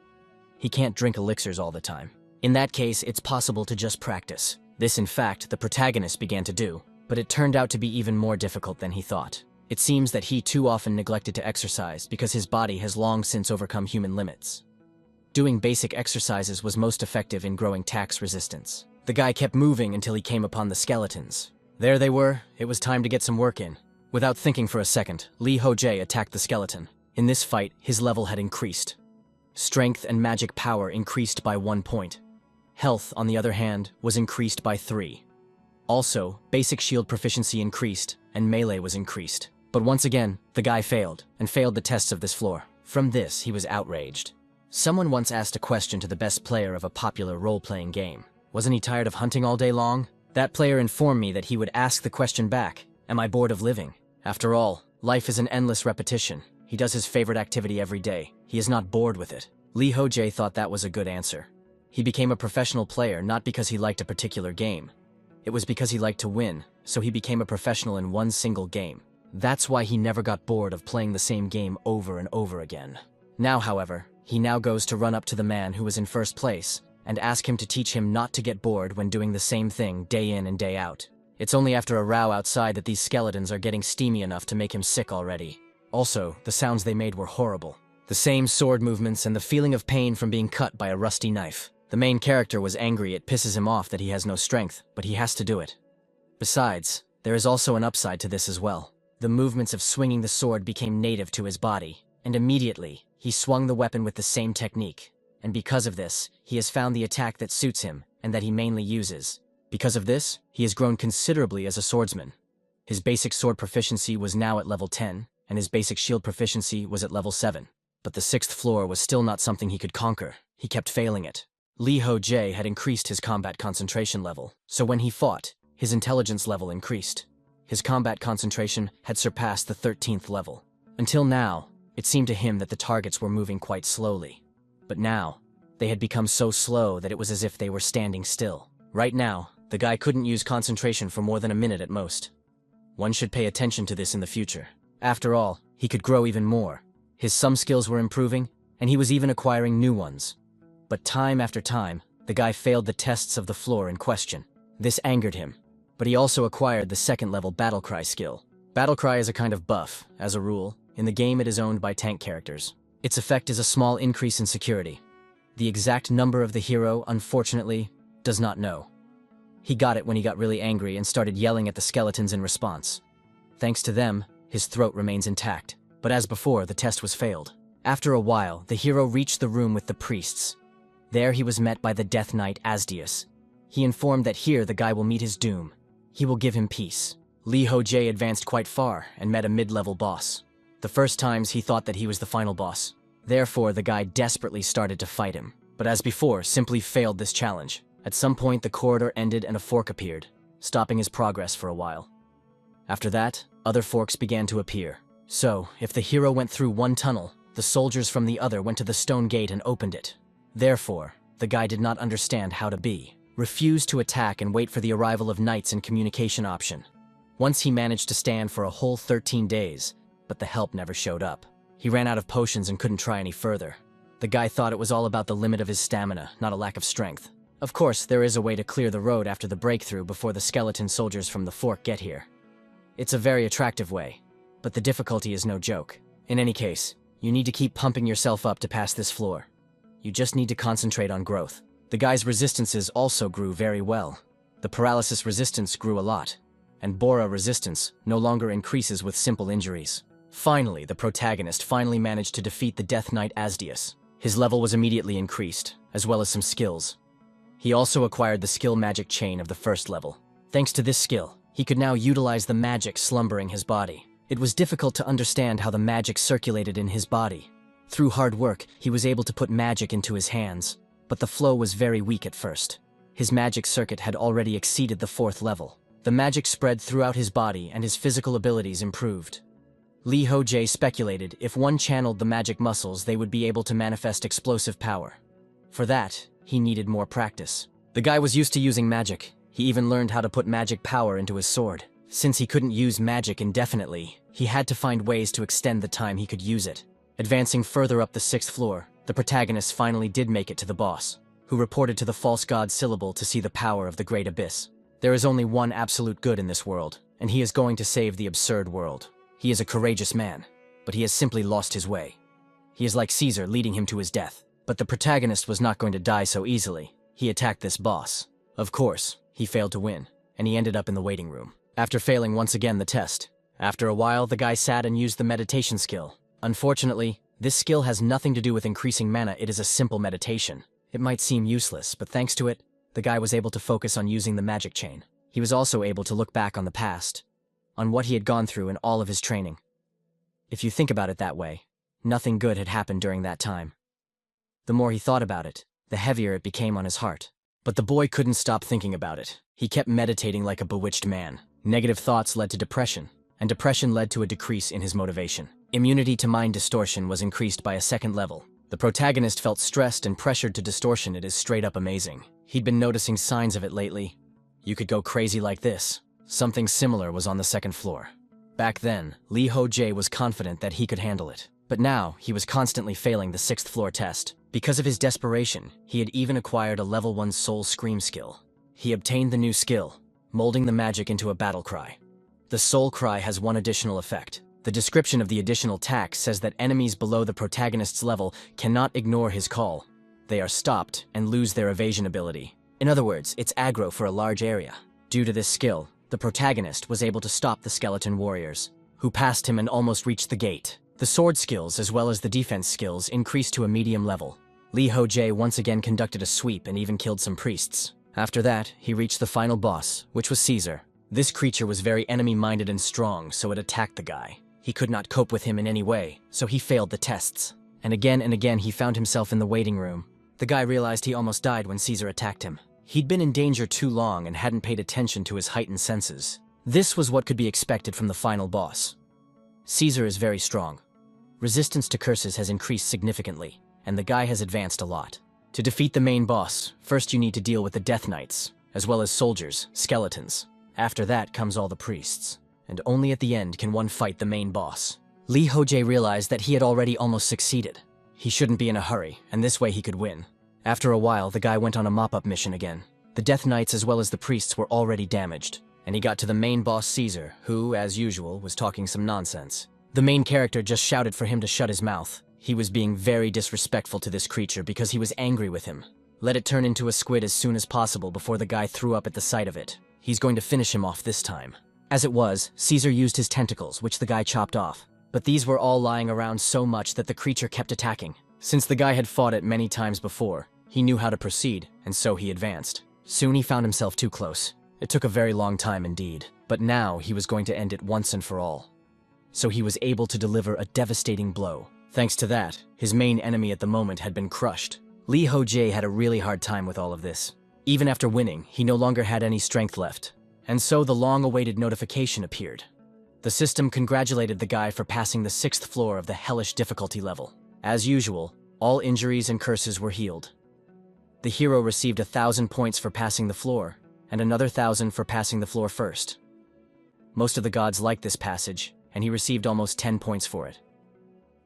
He can't drink elixirs all the time. In that case, it's possible to just practice. This, in fact, the protagonist began to do, but it turned out to be even more difficult than he thought. It seems that he too often neglected to exercise because his body has long since overcome human limits. Doing basic exercises was most effective in growing tax resistance. The guy kept moving until he came upon the skeletons. There they were. It was time to get some work in. Without thinking for a second, Ho Jae attacked the skeleton. In this fight, his level had increased. Strength and magic power increased by 1 point. Health, on the other hand, was increased by 3. Also, basic shield proficiency increased, and melee was increased. But once again, the guy failed, and failed the tests of this floor. From this, he was outraged. Someone once asked a question to the best player of a popular role-playing game. Wasn't he tired of hunting all day long? That player informed me that he would ask the question back, am I bored of living? After all, life is an endless repetition. He does his favorite activity every day. He is not bored with it. Ho Jae thought that was a good answer. He became a professional player not because he liked a particular game. It was because he liked to win, so he became a professional in one single game. That's why he never got bored of playing the same game over and over again. Now, however, he now goes to run up to the man who was in first place and ask him to teach him not to get bored when doing the same thing day in and day out. It's only after a row outside that these skeletons are getting steamy enough to make him sick already. Also, the sounds they made were horrible. The same sword movements and the feeling of pain from being cut by a rusty knife. The main character was angry. It pisses him off that he has no strength, but he has to do it. Besides, there is also an upside to this as well. The movements of swinging the sword became native to his body, and immediately, he swung the weapon with the same technique. And because of this, he has found the attack that suits him, and that he mainly uses. Because of this, he has grown considerably as a swordsman. His basic sword proficiency was now at level 10, and his basic shield proficiency was at level 7. But the 6th floor was still not something he could conquer. He kept failing it. Ho Jae had increased his combat concentration level, so when he fought, his intelligence level increased. His combat concentration had surpassed the 13th level. Until now, it seemed to him that the targets were moving quite slowly. But now, they had become so slow that it was as if they were standing still. Right now, the guy couldn't use concentration for more than a minute at most. One should pay attention to this in the future. After all, he could grow even more. His some skills were improving, and he was even acquiring new ones. But time after time, the guy failed the tests of the floor in question. This angered him, but he also acquired the 2nd level Battlecry skill. Battlecry is a kind of buff, as a rule. In the game it is owned by tank characters. Its effect is a small increase in security. The exact number of the hero, unfortunately, does not know. He got it when he got really angry and started yelling at the skeletons in response. Thanks to them, his throat remains intact. But as before, the test was failed. After a while, the hero reached the room with the priests. There he was met by the Death Knight Asdius. He informed that here the guy will meet his doom. He will give him peace. Ho Jae advanced quite far and met a mid-level boss. The first times he thought that he was the final boss. Therefore, the guy desperately started to fight him. But as before, simply failed this challenge. At some point, the corridor ended and a fork appeared, stopping his progress for a while. After that, other forks began to appear. So, if the hero went through one tunnel, the soldiers from the other went to the stone gate and opened it. Therefore, the guy did not understand how to be. Refused to attack and wait for the arrival of knights and communication option. Once he managed to stand for a whole 13 days, but the help never showed up. He ran out of potions and couldn't try any further. The guy thought it was all about the limit of his stamina, not a lack of strength. Of course, there is a way to clear the road after the breakthrough before the skeleton soldiers from the fork get here. It's a very attractive way, but the difficulty is no joke. In any case, you need to keep pumping yourself up to pass this floor. You just need to concentrate on growth. The guy's resistances also grew very well. The paralysis resistance grew a lot, and Bora resistance no longer increases with simple injuries. Finally, the protagonist finally managed to defeat the Death Knight Asdius. His level was immediately increased, as well as some skills. He also acquired the skill magic chain of the 1st level. Thanks to this skill, he could now utilize the magic slumbering his body. It was difficult to understand how the magic circulated in his body. Through hard work, he was able to put magic into his hands, but the flow was very weak at first. His magic circuit had already exceeded the 4th level. The magic spread throughout his body and his physical abilities improved. Ho Jae speculated if one channeled the magic muscles, they would be able to manifest explosive power. For that, he needed more practice. The guy was used to using magic. He even learned how to put magic power into his sword. Since he couldn't use magic indefinitely, he had to find ways to extend the time he could use it. Advancing further up the 6th floor, the protagonist finally did make it to the boss, who reported to the false god Syllable to see the power of the Great Abyss. There is only one absolute good in this world, and he is going to save the absurd world. He is a courageous man, but he has simply lost his way. He is like Caesar leading him to his death. But the protagonist was not going to die so easily. He attacked this boss. Of course, he failed to win, and he ended up in the waiting room. After failing once again the test, after a while the guy sat and used the meditation skill. Unfortunately, this skill has nothing to do with increasing mana. It is a simple meditation. It might seem useless, but thanks to it, the guy was able to focus on using the magic chain. He was also able to look back on the past, on what he had gone through in all of his training. If you think about it that way, nothing good had happened during that time. The more he thought about it, the heavier it became on his heart. But the boy couldn't stop thinking about it. He kept meditating like a bewitched man. Negative thoughts led to depression, and depression led to a decrease in his motivation. Immunity to mind distortion was increased by a 2nd level. The protagonist felt stressed and pressured to distortion. It is straight up amazing. He'd been noticing signs of it lately. You could go crazy like this. Something similar was on the 2nd floor. Back then, Ho Jae was confident that he could handle it. But now, he was constantly failing the 6th floor test. Because of his desperation, he had even acquired a level 1 soul scream skill. He obtained the new skill, molding the magic into a battle cry. The soul cry has one additional effect. The description of the additional attack says that enemies below the protagonist's level cannot ignore his call. They are stopped and lose their evasion ability. In other words, it's aggro for a large area. Due to this skill, the protagonist was able to stop the skeleton warriors, who passed him and almost reached the gate. The sword skills as well as the defense skills increased to a medium level. Ho Jae once again conducted a sweep and even killed some priests. After that, he reached the final boss, which was Caesar. This creature was very enemy-minded and strong, so it attacked the guy. He could not cope with him in any way, so he failed the tests. And again he found himself in the waiting room. The guy realized he almost died when Caesar attacked him. He'd been in danger too long and hadn't paid attention to his heightened senses. This was what could be expected from the final boss. Caesar is very strong. Resistance to curses has increased significantly, and the guy has advanced a lot. To defeat the main boss, first you need to deal with the Death Knights, as well as soldiers, skeletons. After that comes all the priests, and only at the end can one fight the main boss. Ho Jae realized that he had already almost succeeded. He shouldn't be in a hurry, and this way he could win. After a while, the guy went on a mop-up mission again. The Death Knights as well as the priests were already damaged, and he got to the main boss Caesar, who, as usual, was talking some nonsense. The main character just shouted for him to shut his mouth. He was being very disrespectful to this creature because he was angry with him. Let it turn into a squid as soon as possible before the guy threw up at the sight of it. He's going to finish him off this time. As it was, Caesar used his tentacles, which the guy chopped off. But these were all lying around so much that the creature kept attacking. Since the guy had fought it many times before, he knew how to proceed, and so he advanced. Soon he found himself too close. It took a very long time indeed, but now he was going to end it once and for all. So he was able to deliver a devastating blow. Thanks to that, his main enemy at the moment had been crushed. Ho Jae had a really hard time with all of this. Even after winning, he no longer had any strength left. And so the long-awaited notification appeared. The system congratulated the guy for passing the 6th floor of the hellish difficulty level. As usual, all injuries and curses were healed. The hero received 1,000 points for passing the floor, and another 1,000 for passing the floor first. Most of the gods liked this passage, and he received almost 10 points for it.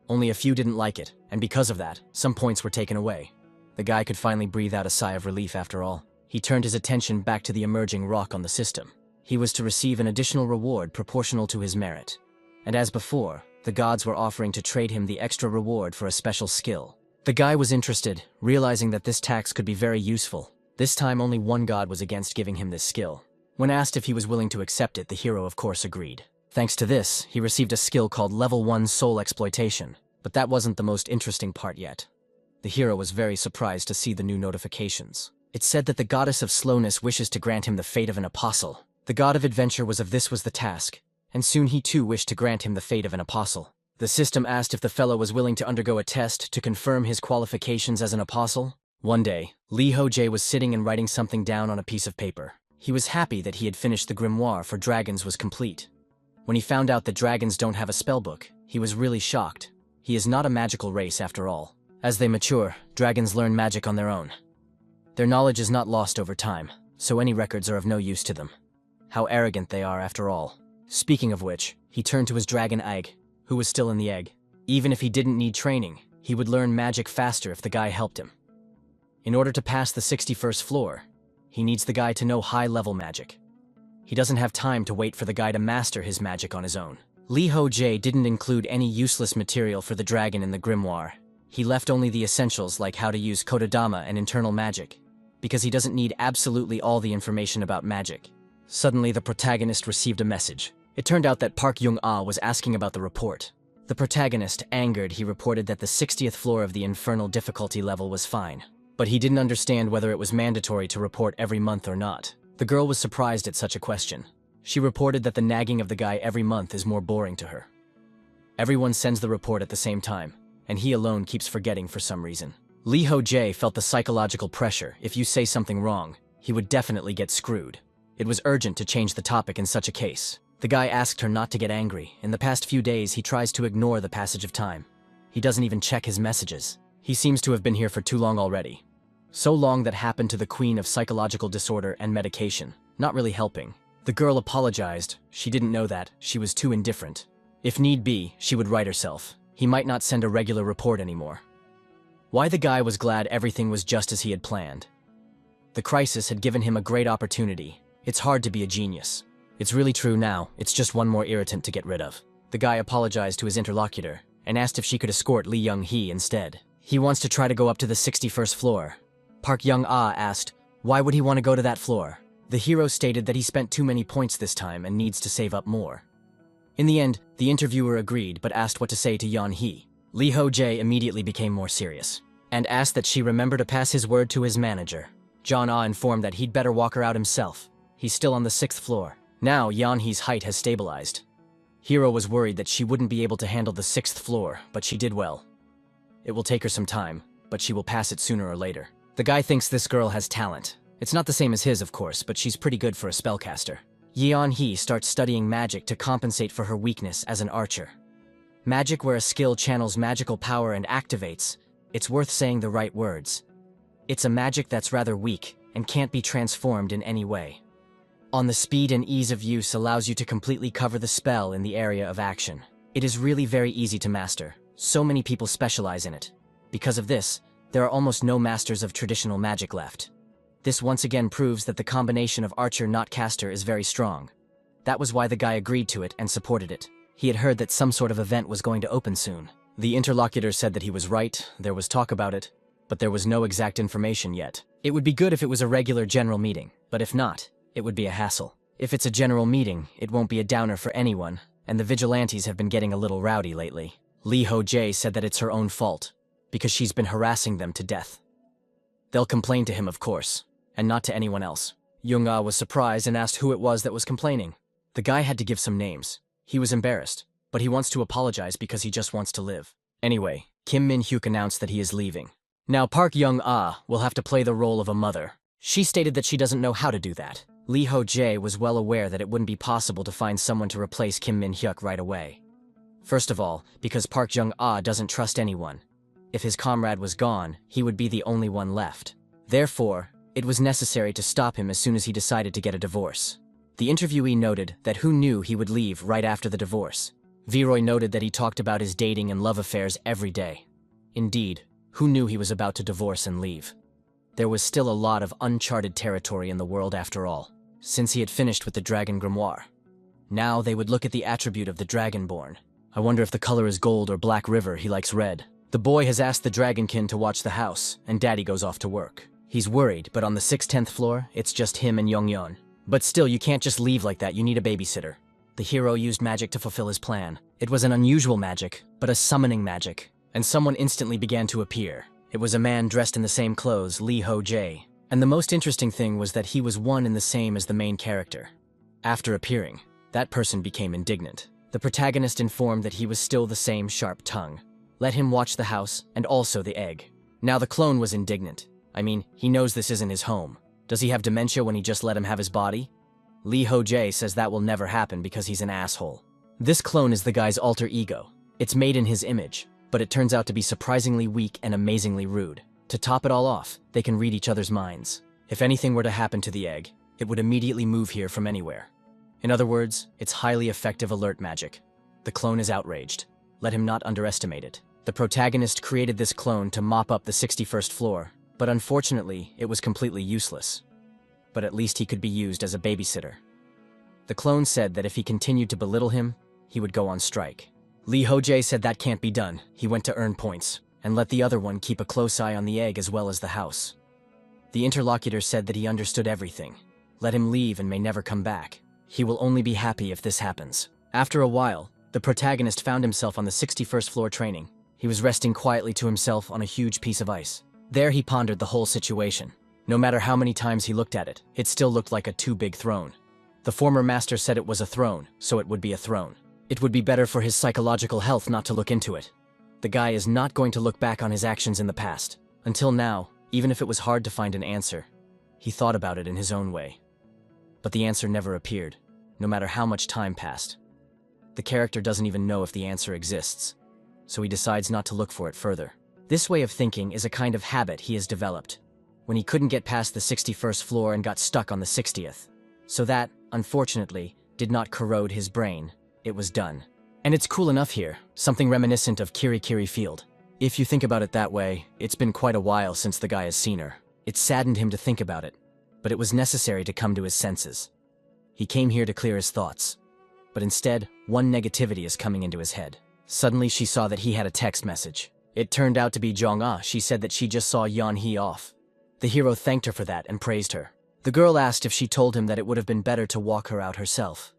Only a few didn't like it, and because of that, some points were taken away. The guy could finally breathe out a sigh of relief after all. He turned his attention back to the emerging rock on the system. He was to receive an additional reward proportional to his merit. And as before, the gods were offering to trade him the extra reward for a special skill. The guy was interested, realizing that this tax could be very useful. This time only one god was against giving him this skill. When asked if he was willing to accept it, the hero of course agreed. Thanks to this, he received a skill called Level 1 Soul Exploitation. But that wasn't the most interesting part yet. The hero was very surprised to see the new notifications. It said that the goddess of slowness wishes to grant him the fate of an apostle. The god of adventure was the task, and soon he too wished to grant him the fate of an apostle. The system asked if the fellow was willing to undergo a test to confirm his qualifications as an apostle. One day, Ho Jae was sitting and writing something down on a piece of paper. He was happy that he had finished the grimoire for dragons was complete. When he found out that dragons don't have a spellbook, he was really shocked. He is not a magical race after all. As they mature, dragons learn magic on their own. Their knowledge is not lost over time, so any records are of no use to them. How arrogant they are after all. Speaking of which, he turned to his dragon egg, who was still in the egg. Even if he didn't need training, he would learn magic faster if the guy helped him. In order to pass the 61st floor, he needs the guy to know high-level magic. He doesn't have time to wait for the guy to master his magic on his own. Ho Jae didn't include any useless material for the dragon in the grimoire. He left only the essentials like how to use Kodadama and internal magic, because he doesn't need absolutely all the information about magic. Suddenly, the protagonist received a message. It turned out that Park Young-ah was asking about the report. The protagonist, angered, he reported that the 60th floor of the infernal difficulty level was fine. But he didn't understand whether it was mandatory to report every month or not. The girl was surprised at such a question. She reported that the nagging of the guy every month is more boring to her. Everyone sends the report at the same time, and he alone keeps forgetting for some reason. Ho Jae felt the psychological pressure. If you say something wrong, he would definitely get screwed. It was urgent to change the topic in such a case. The guy asked her not to get angry. In the past few days, he tries to ignore the passage of time. He doesn't even check his messages. He seems to have been here for too long already. So long that happened to the queen of psychological disorder and medication. Not really helping. The girl apologized. She didn't know that. She was too indifferent. If need be, she would write herself. He might not send a regular report anymore. Why the guy was glad everything was just as he had planned. The crisis had given him a great opportunity. It's hard to be a genius. It's really true now. It's just one more irritant to get rid of. The guy apologized to his interlocutor and asked if she could escort Lee Young-hee instead. He wants to try to go up to the 61st floor. Park Young-ah asked, why would he want to go to that floor? The hero stated that he spent too many points this time and needs to save up more. In the end, the interviewer agreed but asked what to say to Yeon-hee. Ho Jae immediately became more serious and asked that she remember to pass his word to his manager. John Ah informed that he'd better walk her out himself. He's still on the 6th floor. Now, Yeonhee's height has stabilized. Hero was worried that she wouldn't be able to handle the 6th floor, but she did well. It will take her some time, but she will pass it sooner or later. The guy thinks this girl has talent. It's not the same as his, of course, but she's pretty good for a spellcaster. Yeonhee starts studying magic to compensate for her weakness as an archer. Magic where a skill channels magical power and activates. It's worth saying the right words. It's a magic that's rather weak and can't be transformed in any way. On the speed and ease of use allows you to completely cover the spell in the area of action. It is really very easy to master. So many people specialize in it. Because of this, there are almost no masters of traditional magic left. This once again proves that the combination of archer not caster is very strong. That was why the guy agreed to it and supported it. He had heard that some sort of event was going to open soon. The interlocutor said that he was right, there was talk about it, but there was no exact information yet. It would be good if it was a regular general meeting, but if not, it would be a hassle. If it's a general meeting, it won't be a downer for anyone, and the vigilantes have been getting a little rowdy lately. Ho Jae said that it's her own fault, because she's been harassing them to death. They'll complain to him, of course, and not to anyone else. Young-ah was surprised and asked who it was that was complaining. The guy had to give some names. He was embarrassed, but he wants to apologize because he just wants to live. Anyway, Kim Min-hyuk announced that he is leaving. Now Park Young-ah will have to play the role of a mother. She stated that she doesn't know how to do that. Ho Jae was well aware that it wouldn't be possible to find someone to replace Kim Min-hyuk right away. First of all, because Park Young-ah doesn't trust anyone. If his comrade was gone, he would be the only one left. Therefore, it was necessary to stop him as soon as he decided to get a divorce. The interviewee noted that who knew he would leave right after the divorce. Viroy noted that he talked about his dating and love affairs every day. Indeed, who knew he was about to divorce and leave? There was still a lot of uncharted territory in the world after all, since he had finished with the Dragon Grimoire. Now they would look at the attribute of the Dragonborn. I wonder if the color is gold or Black River, he likes red. The boy has asked the Dragonkin to watch the house, and Daddy goes off to work. He's worried, but on the 6th-10th floor, it's just him and Yongyeon. But still, you can't just leave like that, you need a babysitter. The hero used magic to fulfill his plan. It was an unusual magic, but a summoning magic, and someone instantly began to appear. It was a man dressed in the same clothes, Ho Jae. And the most interesting thing was that he was one and the same as the main character. After appearing, that person became indignant. The protagonist informed that he was still the same sharp tongue. Let him watch the house, and also the egg. Now the clone was indignant. I mean, he knows this isn't his home. Does he have dementia when he just let him have his body? Ho Jae says that will never happen because he's an asshole. This clone is the guy's alter ego. It's made in his image, but it turns out to be surprisingly weak and amazingly rude. To top it all off, they can read each other's minds. If anything were to happen to the egg, it would immediately move here from anywhere. In other words, it's highly effective alert magic. The clone is outraged. Let him not underestimate it. The protagonist created this clone to mop up the 61st floor, but unfortunately, it was completely useless. But at least he could be used as a babysitter. The clone said that if he continued to belittle him, he would go on strike. Ho Jae said that can't be done. He went to earn points, and let the other one keep a close eye on the egg as well as the house. The interlocutor said that he understood everything. Let him leave and may never come back. He will only be happy if this happens. After a while, the protagonist found himself on the 61st floor training. He was resting quietly to himself on a huge piece of ice. There he pondered the whole situation. No matter how many times he looked at it, it still looked like a too big throne. The former master said it was a throne, so it would be a throne. It would be better for his psychological health not to look into it. The guy is not going to look back on his actions in the past. Until now, even if it was hard to find an answer, he thought about it in his own way. But the answer never appeared, no matter how much time passed. The character doesn't even know if the answer exists, so he decides not to look for it further. This way of thinking is a kind of habit he has developed, when he couldn't get past the 61st floor and got stuck on the 60th. So that, unfortunately, did not corrode his brain. It was done. And it's cool enough here, something reminiscent of Kiri Kiri Field. If you think about it that way, it's been quite a while since the guy has seen her. It saddened him to think about it, but it was necessary to come to his senses. He came here to clear his thoughts, but instead, one negativity is coming into his head. Suddenly she saw that he had a text message. It turned out to be Jong-ah. She said that she just saw Yeon-hee off. The hero thanked her for that and praised her. The girl asked if she told him that it would have been better to walk her out herself.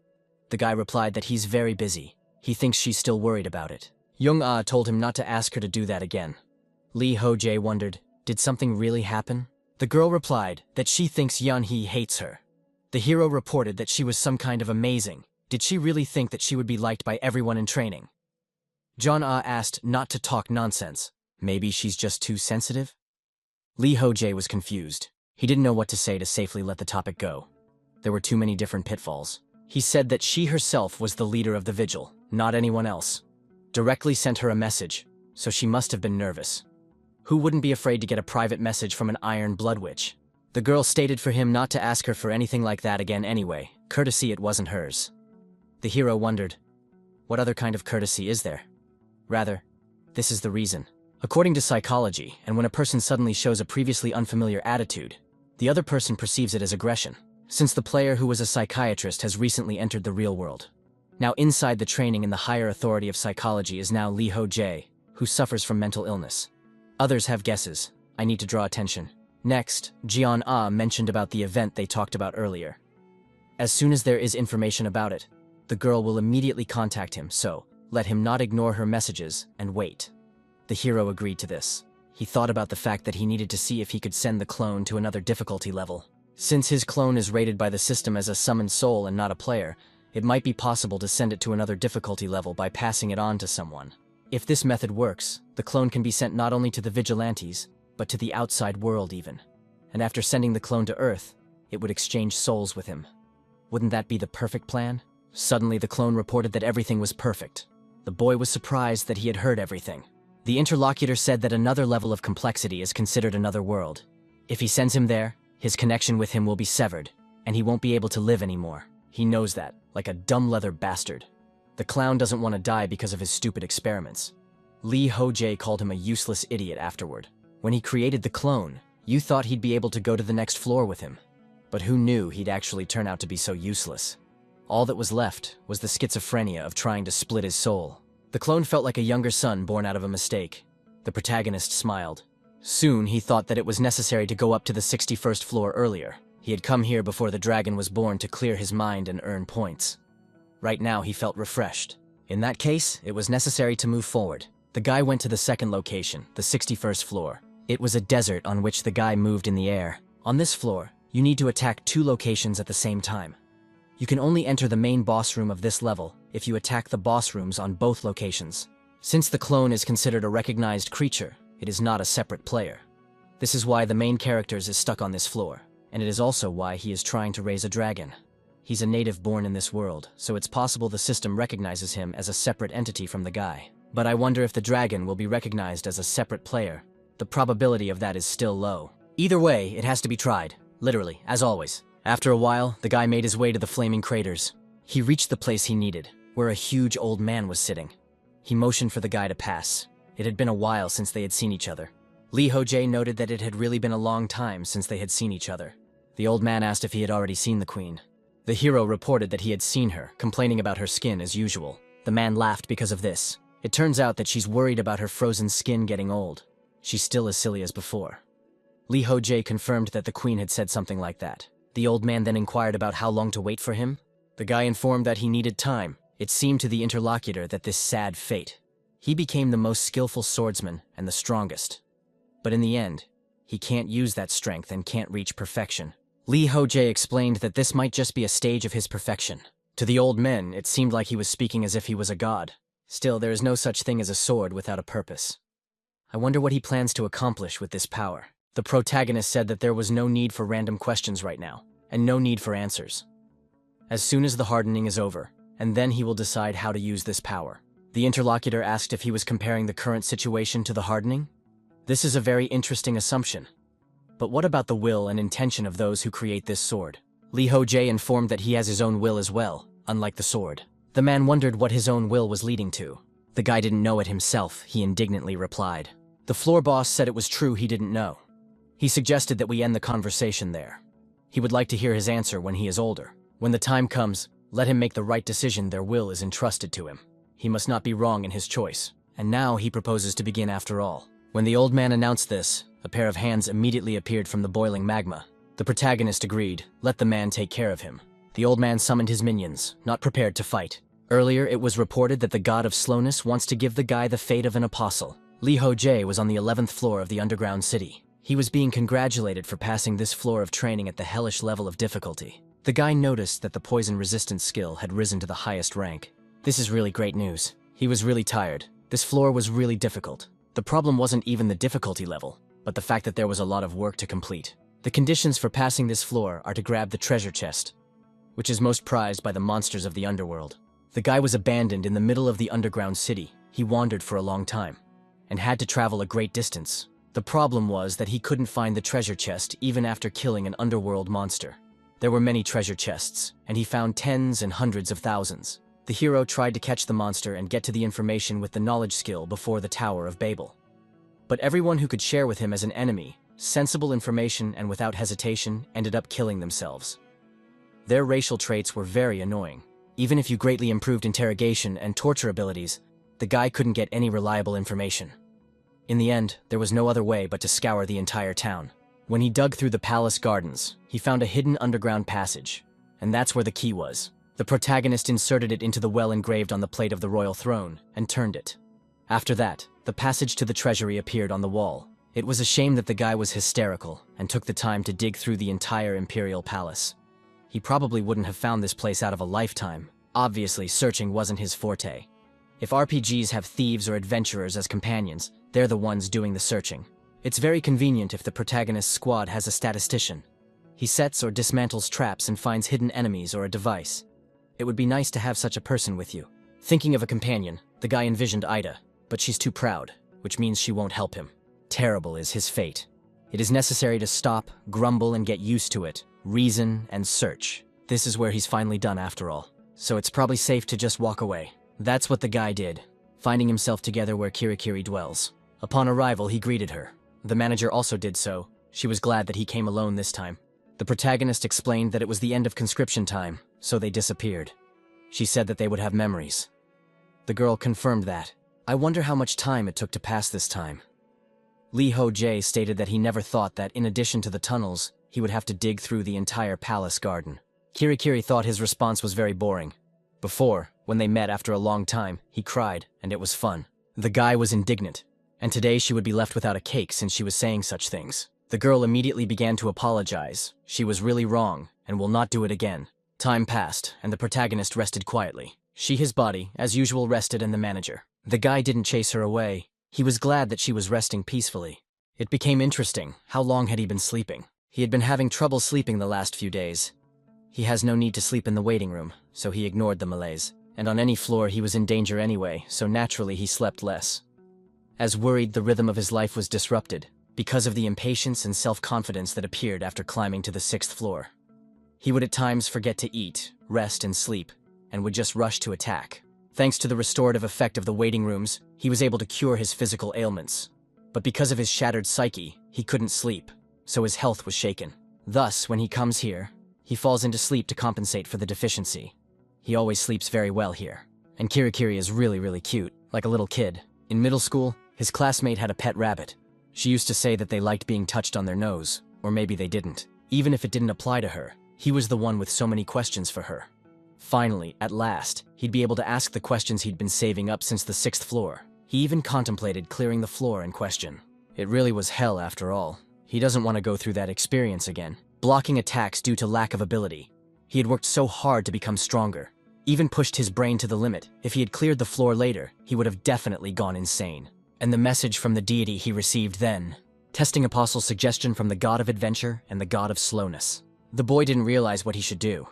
The guy replied that he's very busy. He thinks she's still worried about it. Young-ah told him not to ask her to do that again. Ho Jae wondered, did something really happen? The girl replied that she thinks Yeon-hee hates her. The hero reported that she was some kind of amazing. Did she really think that she would be liked by everyone in training? John Ah asked not to talk nonsense. Maybe she's just too sensitive? Ho Jae was confused. He didn't know what to say to safely let the topic go. There were too many different pitfalls. He said that she herself was the leader of the vigil, not anyone else. Directly sent her a message, so she must have been nervous. Who wouldn't be afraid to get a private message from an Iron Blood Witch? The girl stated for him not to ask her for anything like that again anyway. Courtesy it wasn't hers. The hero wondered, what other kind of courtesy is there? Rather, this is the reason. According to psychology, and when a person suddenly shows a previously unfamiliar attitude, the other person perceives it as aggression, since the player who was a psychiatrist has recently entered the real world. Now inside the training in the higher authority of psychology is now Ho Jae, who suffers from mental illness. Others have guesses. I need to draw attention. Next, Jian Ah mentioned about the event they talked about earlier. As soon as there is information about it, the girl will immediately contact him, so let him not ignore her messages and wait. The hero agreed to this. He thought about the fact that he needed to see if he could send the clone to another difficulty level. Since his clone is rated by the system as a summoned soul and not a player, it might be possible to send it to another difficulty level by passing it on to someone. If this method works, the clone can be sent not only to the vigilantes, but to the outside world even. And after sending the clone to Earth, it would exchange souls with him. Wouldn't that be the perfect plan? Suddenly the clone reported that everything was perfect. The boy was surprised that he had heard everything. The interlocutor said that another level of complexity is considered another world. If he sends him there, his connection with him will be severed, and he won't be able to live anymore. He knows that, like a dumb leather bastard. The clown doesn't want to die because of his stupid experiments. Ho Jae called him a useless idiot afterward. When he created the clone, you thought he'd be able to go to the next floor with him. But who knew he'd actually turn out to be so useless? All that was left was the schizophrenia of trying to split his soul. The clone felt like a younger son born out of a mistake. The protagonist smiled. Soon he thought that it was necessary to go up to the 61st floor earlier. He had come here before the dragon was born to clear his mind and earn points. Right now he felt refreshed. In that case, it was necessary to move forward. The guy went to the second location, the 61st floor. It was a desert on which the guy moved in the air. On this floor, you need to attack 2 locations at the same time. You can only enter the main boss room of this level if you attack the boss rooms on both locations. Since the clone is considered a recognized creature, it is not a separate player. This is why the main character is stuck on this floor, and it is also why he is trying to raise a dragon. He's a native born in this world, so it's possible the system recognizes him as a separate entity from the guy. But I wonder if the dragon will be recognized as a separate player. The probability of that is still low. Either way, it has to be tried. Literally, as always. After a while, the guy made his way to the flaming craters. He reached the place he needed, where a huge old man was sitting. He motioned for the guy to pass. It had been a while since they had seen each other. Ho Jae noted that it had really been a long time since they had seen each other. The old man asked if he had already seen the queen. The hero reported that he had seen her, complaining about her skin as usual. The man laughed because of this. It turns out that she's worried about her frozen skin getting old. She's still as silly as before. Ho Jae confirmed that the queen had said something like that. The old man then inquired about how long to wait for him. The guy informed that he needed time. It seemed to the interlocutor that this sad fate. He became the most skillful swordsman and the strongest. But in the end, he can't use that strength and can't reach perfection. Ho Jae explained that this might just be a stage of his perfection. To the old men, it seemed like he was speaking as if he was a god. Still, there is no such thing as a sword without a purpose. I wonder what he plans to accomplish with this power. The protagonist said that there was no need for random questions right now, and no need for answers. As soon as the hardening is over, and then he will decide how to use this power. The interlocutor asked if he was comparing the current situation to the hardening. This is a very interesting assumption. But what about the will and intention of those who create this sword? Ho Jae informed that he has his own will as well, unlike the sword. The man wondered what his own will was leading to. The guy didn't know it himself, he indignantly replied. The floor boss said it was true he didn't know. He suggested that we end the conversation there. He would like to hear his answer when he is older. When the time comes, let him make the right decision. Their will is entrusted to him. He must not be wrong in his choice. And now he proposes to begin after all. When the old man announced this, a pair of hands immediately appeared from the boiling magma. The protagonist agreed, let the man take care of him. The old man summoned his minions, not prepared to fight. Earlier, it was reported that the god of slowness wants to give the guy the fate of an apostle. Ho Jae was on the 11th floor of the underground city. He was being congratulated for passing this floor of training at the hellish level of difficulty. The guy noticed that the poison resistance skill had risen to the highest rank. This is really great news. He was really tired. This floor was really difficult. The problem wasn't even the difficulty level, but the fact that there was a lot of work to complete. The conditions for passing this floor are to grab the treasure chest, which is most prized by the monsters of the underworld. The guy was abandoned in the middle of the underground city. He wandered for a long time and had to travel a great distance. The problem was that he couldn't find the treasure chest even after killing an underworld monster. There were many treasure chests, and he found tens and hundreds of thousands. The hero tried to catch the monster and get to the information with the knowledge skill before the Tower of Babel. But everyone who could share with him as an enemy, sensible information and without hesitation, ended up killing themselves. Their racial traits were very annoying. Even if you greatly improved interrogation and torture abilities, the guy couldn't get any reliable information. In the end, there was no other way but to scour the entire town. When he dug through the palace gardens, he found a hidden underground passage, and that's where the key was. The protagonist inserted it into the well engraved on the plate of the royal throne and turned it. After that, the passage to the treasury appeared on the wall. It was a shame that the guy was hysterical and took the time to dig through the entire imperial palace. He probably wouldn't have found this place out of a lifetime. Obviously, searching wasn't his forte. If RPGs have thieves or adventurers as companions, they're the ones doing the searching. It's very convenient if the protagonist's squad has a statistician. He sets or dismantles traps and finds hidden enemies or a device. It would be nice to have such a person with you. Thinking of a companion, the guy envisioned Ida, but she's too proud, which means she won't help him. Terrible is his fate. It is necessary to stop, grumble, and get used to it, reason, and search. This is where he's finally done after all. So it's probably safe to just walk away. That's what the guy did, finding himself together where Kirikiri dwells. Upon arrival, he greeted her. The manager also did so. She was glad that he came alone this time. The protagonist explained that it was the end of conscription time, so they disappeared. She said that they would have memories. The girl confirmed that. I wonder how much time it took to pass this time. Ho Jae stated that he never thought that, in addition to the tunnels, he would have to dig through the entire palace garden. Kirikiri thought his response was very boring. Before, when they met after a long time, he cried, and it was fun. The guy was indignant, and today she would be left without a cake since she was saying such things. The girl immediately began to apologize. She was really wrong, and will not do it again. Time passed, and the protagonist rested quietly. His body, as usual, rested in the manager. The guy didn't chase her away. He was glad that she was resting peacefully. It became interesting. How long had he been sleeping? He had been having trouble sleeping the last few days. He has no need to sleep in the waiting room, so he ignored the malaise. And on any floor he was in danger anyway, so naturally he slept less. As worried, the rhythm of his life was disrupted, because of the impatience and self-confidence that appeared after climbing to the 6th floor. He would at times forget to eat, rest, and sleep, and would just rush to attack. Thanks to the restorative effect of the waiting rooms, he was able to cure his physical ailments. But because of his shattered psyche, he couldn't sleep, so his health was shaken. Thus, when he comes here, he falls into sleep to compensate for the deficiency. He always sleeps very well here. And Kirikiri is really cute, like a little kid. In middle school, his classmate had a pet rabbit. She used to say that they liked being touched on their nose, or maybe they didn't. Even if it didn't apply to her, he was the one with so many questions for her. Finally, at last, he'd be able to ask the questions he'd been saving up since the 6th floor. He even contemplated clearing the floor in question. It really was hell after all. He doesn't want to go through that experience again. Blocking attacks due to lack of ability. He had worked so hard to become stronger. Even pushed his brain to the limit. If he had cleared the floor later, he would have definitely gone insane. And the message from the deity he received then. Testing Apostle's suggestion from the god of adventure and the god of slowness. The boy didn't realize what he should do.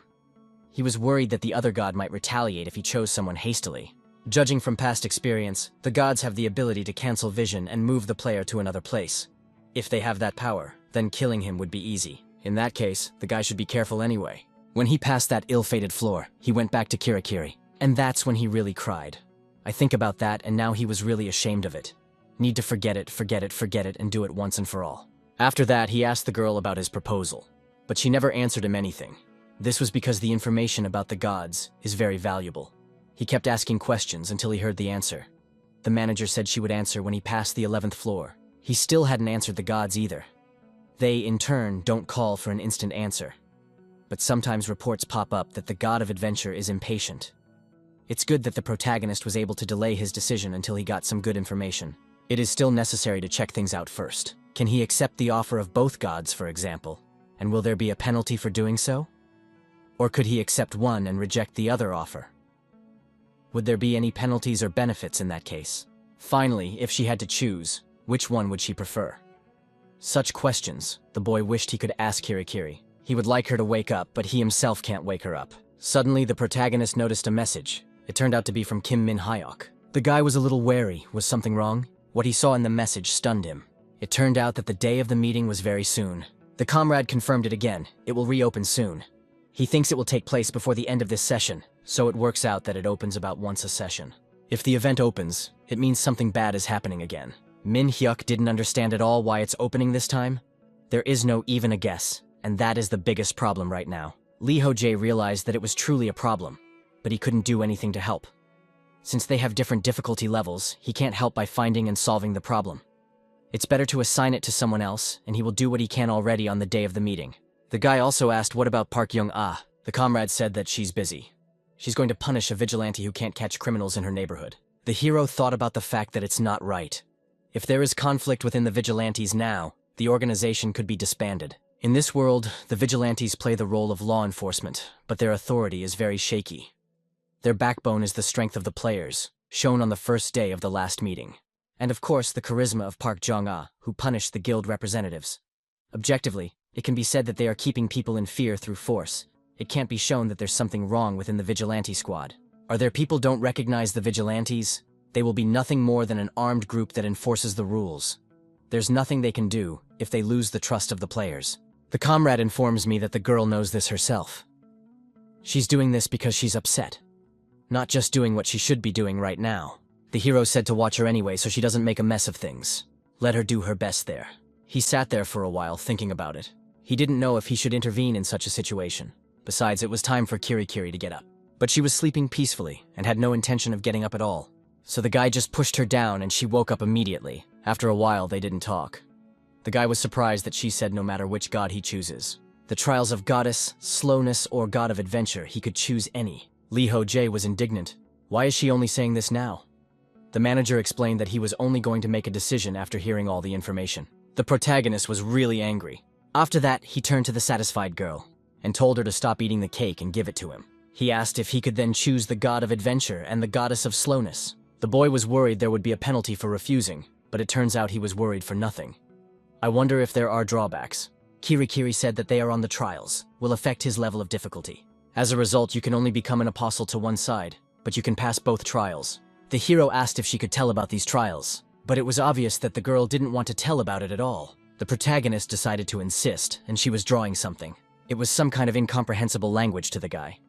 He was worried that the other god might retaliate if he chose someone hastily. Judging from past experience, the gods have the ability to cancel vision and move the player to another place. If they have that power, then killing him would be easy. In that case, the guy should be careful anyway. When he passed that ill-fated floor, he went back to Kirikiri. And that's when he really cried. I think about that, and now he was really ashamed of it. Need to forget it, and do it once and for all. After that, he asked the girl about his proposal. But she never answered him anything. This was because the information about the gods is very valuable. He kept asking questions until he heard the answer. The manager said she would answer when he passed the 11th floor. He still hadn't answered the gods either. They, in turn, don't call for an instant answer. But sometimes reports pop up that the god of adventure is impatient. It's good that the protagonist was able to delay his decision until he got some good information. It is still necessary to check things out first. Can he accept the offer of both gods, for example? And will there be a penalty for doing so? Or could he accept one and reject the other offer? Would there be any penalties or benefits in that case? Finally, if she had to choose, which one would she prefer? Such questions, the boy wished he could ask Kirikiri. He would like her to wake up, but he himself can't wake her up. Suddenly, the protagonist noticed a message. It turned out to be from Kim Min Hyok. The guy was a little wary. Was something wrong? What he saw in the message stunned him. It turned out that the day of the meeting was very soon. The comrade confirmed it again. It will reopen soon. He thinks it will take place before the end of this session, so it works out that it opens about once a session. If the event opens, it means something bad is happening again. Min Hyuk didn't understand at all why it's opening this time. There is no even a guess, and that is the biggest problem right now. Ho Jae realized that it was truly a problem, but he couldn't do anything to help. Since they have different difficulty levels, he can't help by finding and solving the problem. It's better to assign it to someone else, and he will do what he can already on the day of the meeting. The guy also asked what about Park Young-ah. The comrade said that she's busy. She's going to punish a vigilante who can't catch criminals in her neighborhood. The hero thought about the fact that it's not right. If there is conflict within the vigilantes now, the organization could be disbanded. In this world, the vigilantes play the role of law enforcement, but their authority is very shaky. Their backbone is the strength of the players, shown on the first day of the last meeting. And of course, the charisma of Park Jong-ah, who punished the guild representatives. Objectively, it can be said that they are keeping people in fear through force. It can't be shown that there's something wrong within the vigilante squad. Are there people don't recognize the vigilantes? They will be nothing more than an armed group that enforces the rules. There's nothing they can do if they lose the trust of the players. The comrade informs me that the girl knows this herself. She's doing this because she's upset. Not just doing what she should be doing right now. The hero said to watch her anyway so she doesn't make a mess of things. Let her do her best there. He sat there for a while thinking about it. He didn't know if he should intervene in such a situation. Besides, it was time for Kirikiri to get up. But she was sleeping peacefully and had no intention of getting up at all. So the guy just pushed her down and she woke up immediately. After a while, they didn't talk. The guy was surprised that she said no matter which god he chooses. The trials of goddess, slowness, or god of adventure, he could choose any. Ho Jae was indignant. Why is she only saying this now? The manager explained that he was only going to make a decision after hearing all the information. The protagonist was really angry. After that, he turned to the satisfied girl and told her to stop eating the cake and give it to him. He asked if he could then choose the god of adventure and the goddess of slowness. The boy was worried there would be a penalty for refusing, but it turns out he was worried for nothing. I wonder if there are drawbacks. Kirikiri said that they are on the trials, will affect his level of difficulty. As a result, you can only become an apostle to one side, but you can pass both trials. The hero asked if she could tell about these trials, but it was obvious that the girl didn't want to tell about it at all. The protagonist decided to insist, and she was drawing something. It was some kind of incomprehensible language to the guy.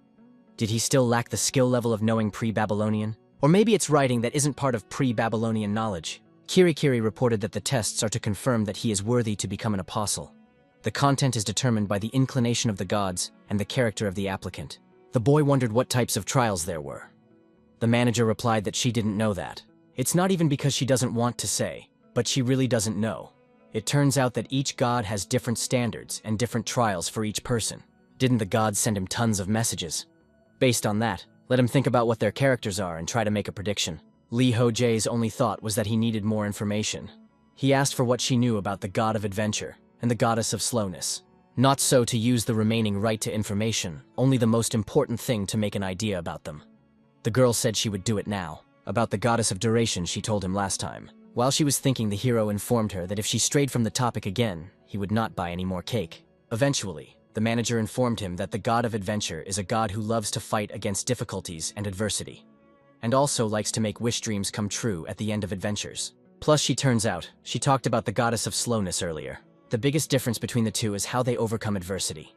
Did he still lack the skill level of knowing pre-Babylonian? Or maybe it's writing that isn't part of pre-Babylonian knowledge. Kirikiri reported that the tests are to confirm that he is worthy to become an apostle. The content is determined by the inclination of the gods and the character of the applicant. The boy wondered what types of trials there were. The manager replied that she didn't know that. It's not even because she doesn't want to say, but she really doesn't know. It turns out that each god has different standards and different trials for each person. Didn't the gods send him tons of messages? Based on that, let him think about what their characters are and try to make a prediction. Ho Jae's only thought was that he needed more information. He asked for what she knew about the god of adventure and the goddess of slowness. Not so to use the remaining right to information, only the most important thing to make an idea about them. The girl said she would do it now. About the goddess of duration she told him last time. While she was thinking, the hero informed her that if she strayed from the topic again, he would not buy any more cake. Eventually, the manager informed him that the god of adventure is a god who loves to fight against difficulties and adversity, and also likes to make wish dreams come true at the end of adventures. Plus, she turns out, she talked about the goddess of slowness earlier. The biggest difference between the two is how they overcome adversity.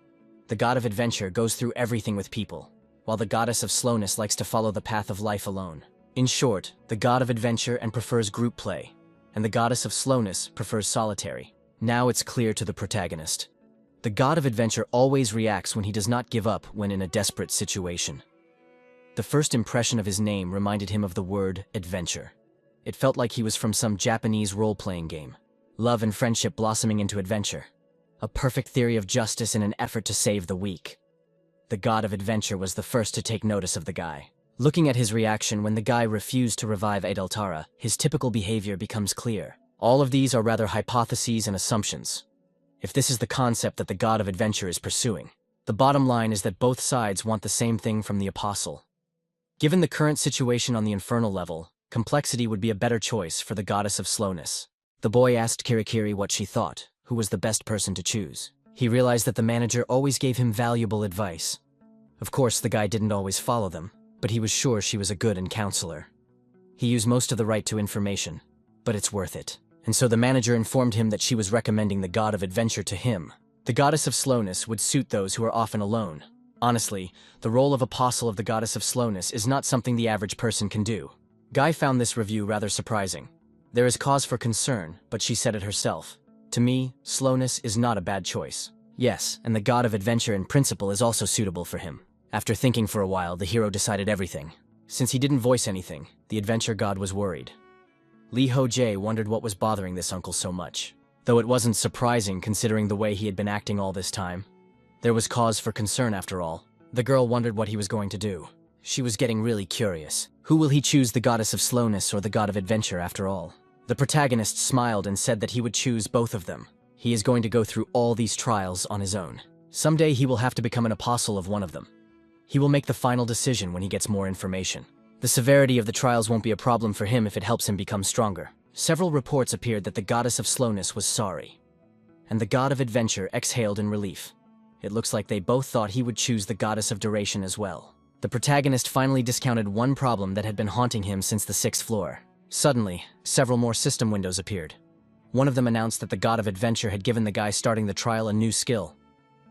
The god of adventure goes through everything with people, while the goddess of slowness likes to follow the path of life alone. In short, the god of adventure and prefers group play, and the goddess of slowness prefers solitary. Now it's clear to the protagonist. The god of adventure always reacts when he does not give up when in a desperate situation. The first impression of his name reminded him of the word adventure. It felt like he was from some Japanese role-playing game. Love and friendship blossoming into adventure. A perfect theory of justice in an effort to save the weak. The god of adventure was the first to take notice of the guy. Looking at his reaction when the guy refused to revive Adeltara, his typical behavior becomes clear. All of these are rather hypotheses and assumptions. If this is the concept that the god of adventure is pursuing, The bottom line is that both sides want the same thing from the apostle. Given the current situation on the infernal level, complexity would be a better choice for the goddess of slowness. The boy asked Kirikiri what she thought, who was the best person to choose. He realized that the manager always gave him valuable advice. Of course, the guy didn't always follow them, but he was sure she was a good counselor. He used most of the right to information, but it's worth it. And so the manager informed him that she was recommending the god of adventure to him. The goddess of slowness would suit those who are often alone. Honestly, the role of apostle of the goddess of slowness is not something the average person can do. Guy found this review rather surprising. There is cause for concern, but she said it herself. To me, slowness is not a bad choice. Yes, and the god of adventure in principle is also suitable for him. After thinking for a while, the hero decided everything. Since he didn't voice anything, the adventure god was worried. Ho Jae wondered what was bothering this uncle so much. Though it wasn't surprising considering the way he had been acting all this time. There was cause for concern after all. The girl wondered what he was going to do. She was getting really curious. Who will he choose, the goddess of slowness or the god of adventure after all? The protagonist smiled and said that he would choose both of them. He is going to go through all these trials on his own. Someday he will have to become an apostle of one of them. He will make the final decision when he gets more information. The severity of the trials won't be a problem for him if it helps him become stronger. Several reports appeared that the goddess of slowness was sorry, and the god of adventure exhaled in relief. It looks like they both thought he would choose the goddess of duration as well. The protagonist finally discounted one problem that had been haunting him since the 6th floor. Suddenly, several more system windows appeared. One of them announced that the god of adventure had given the guy starting the trial a new skill.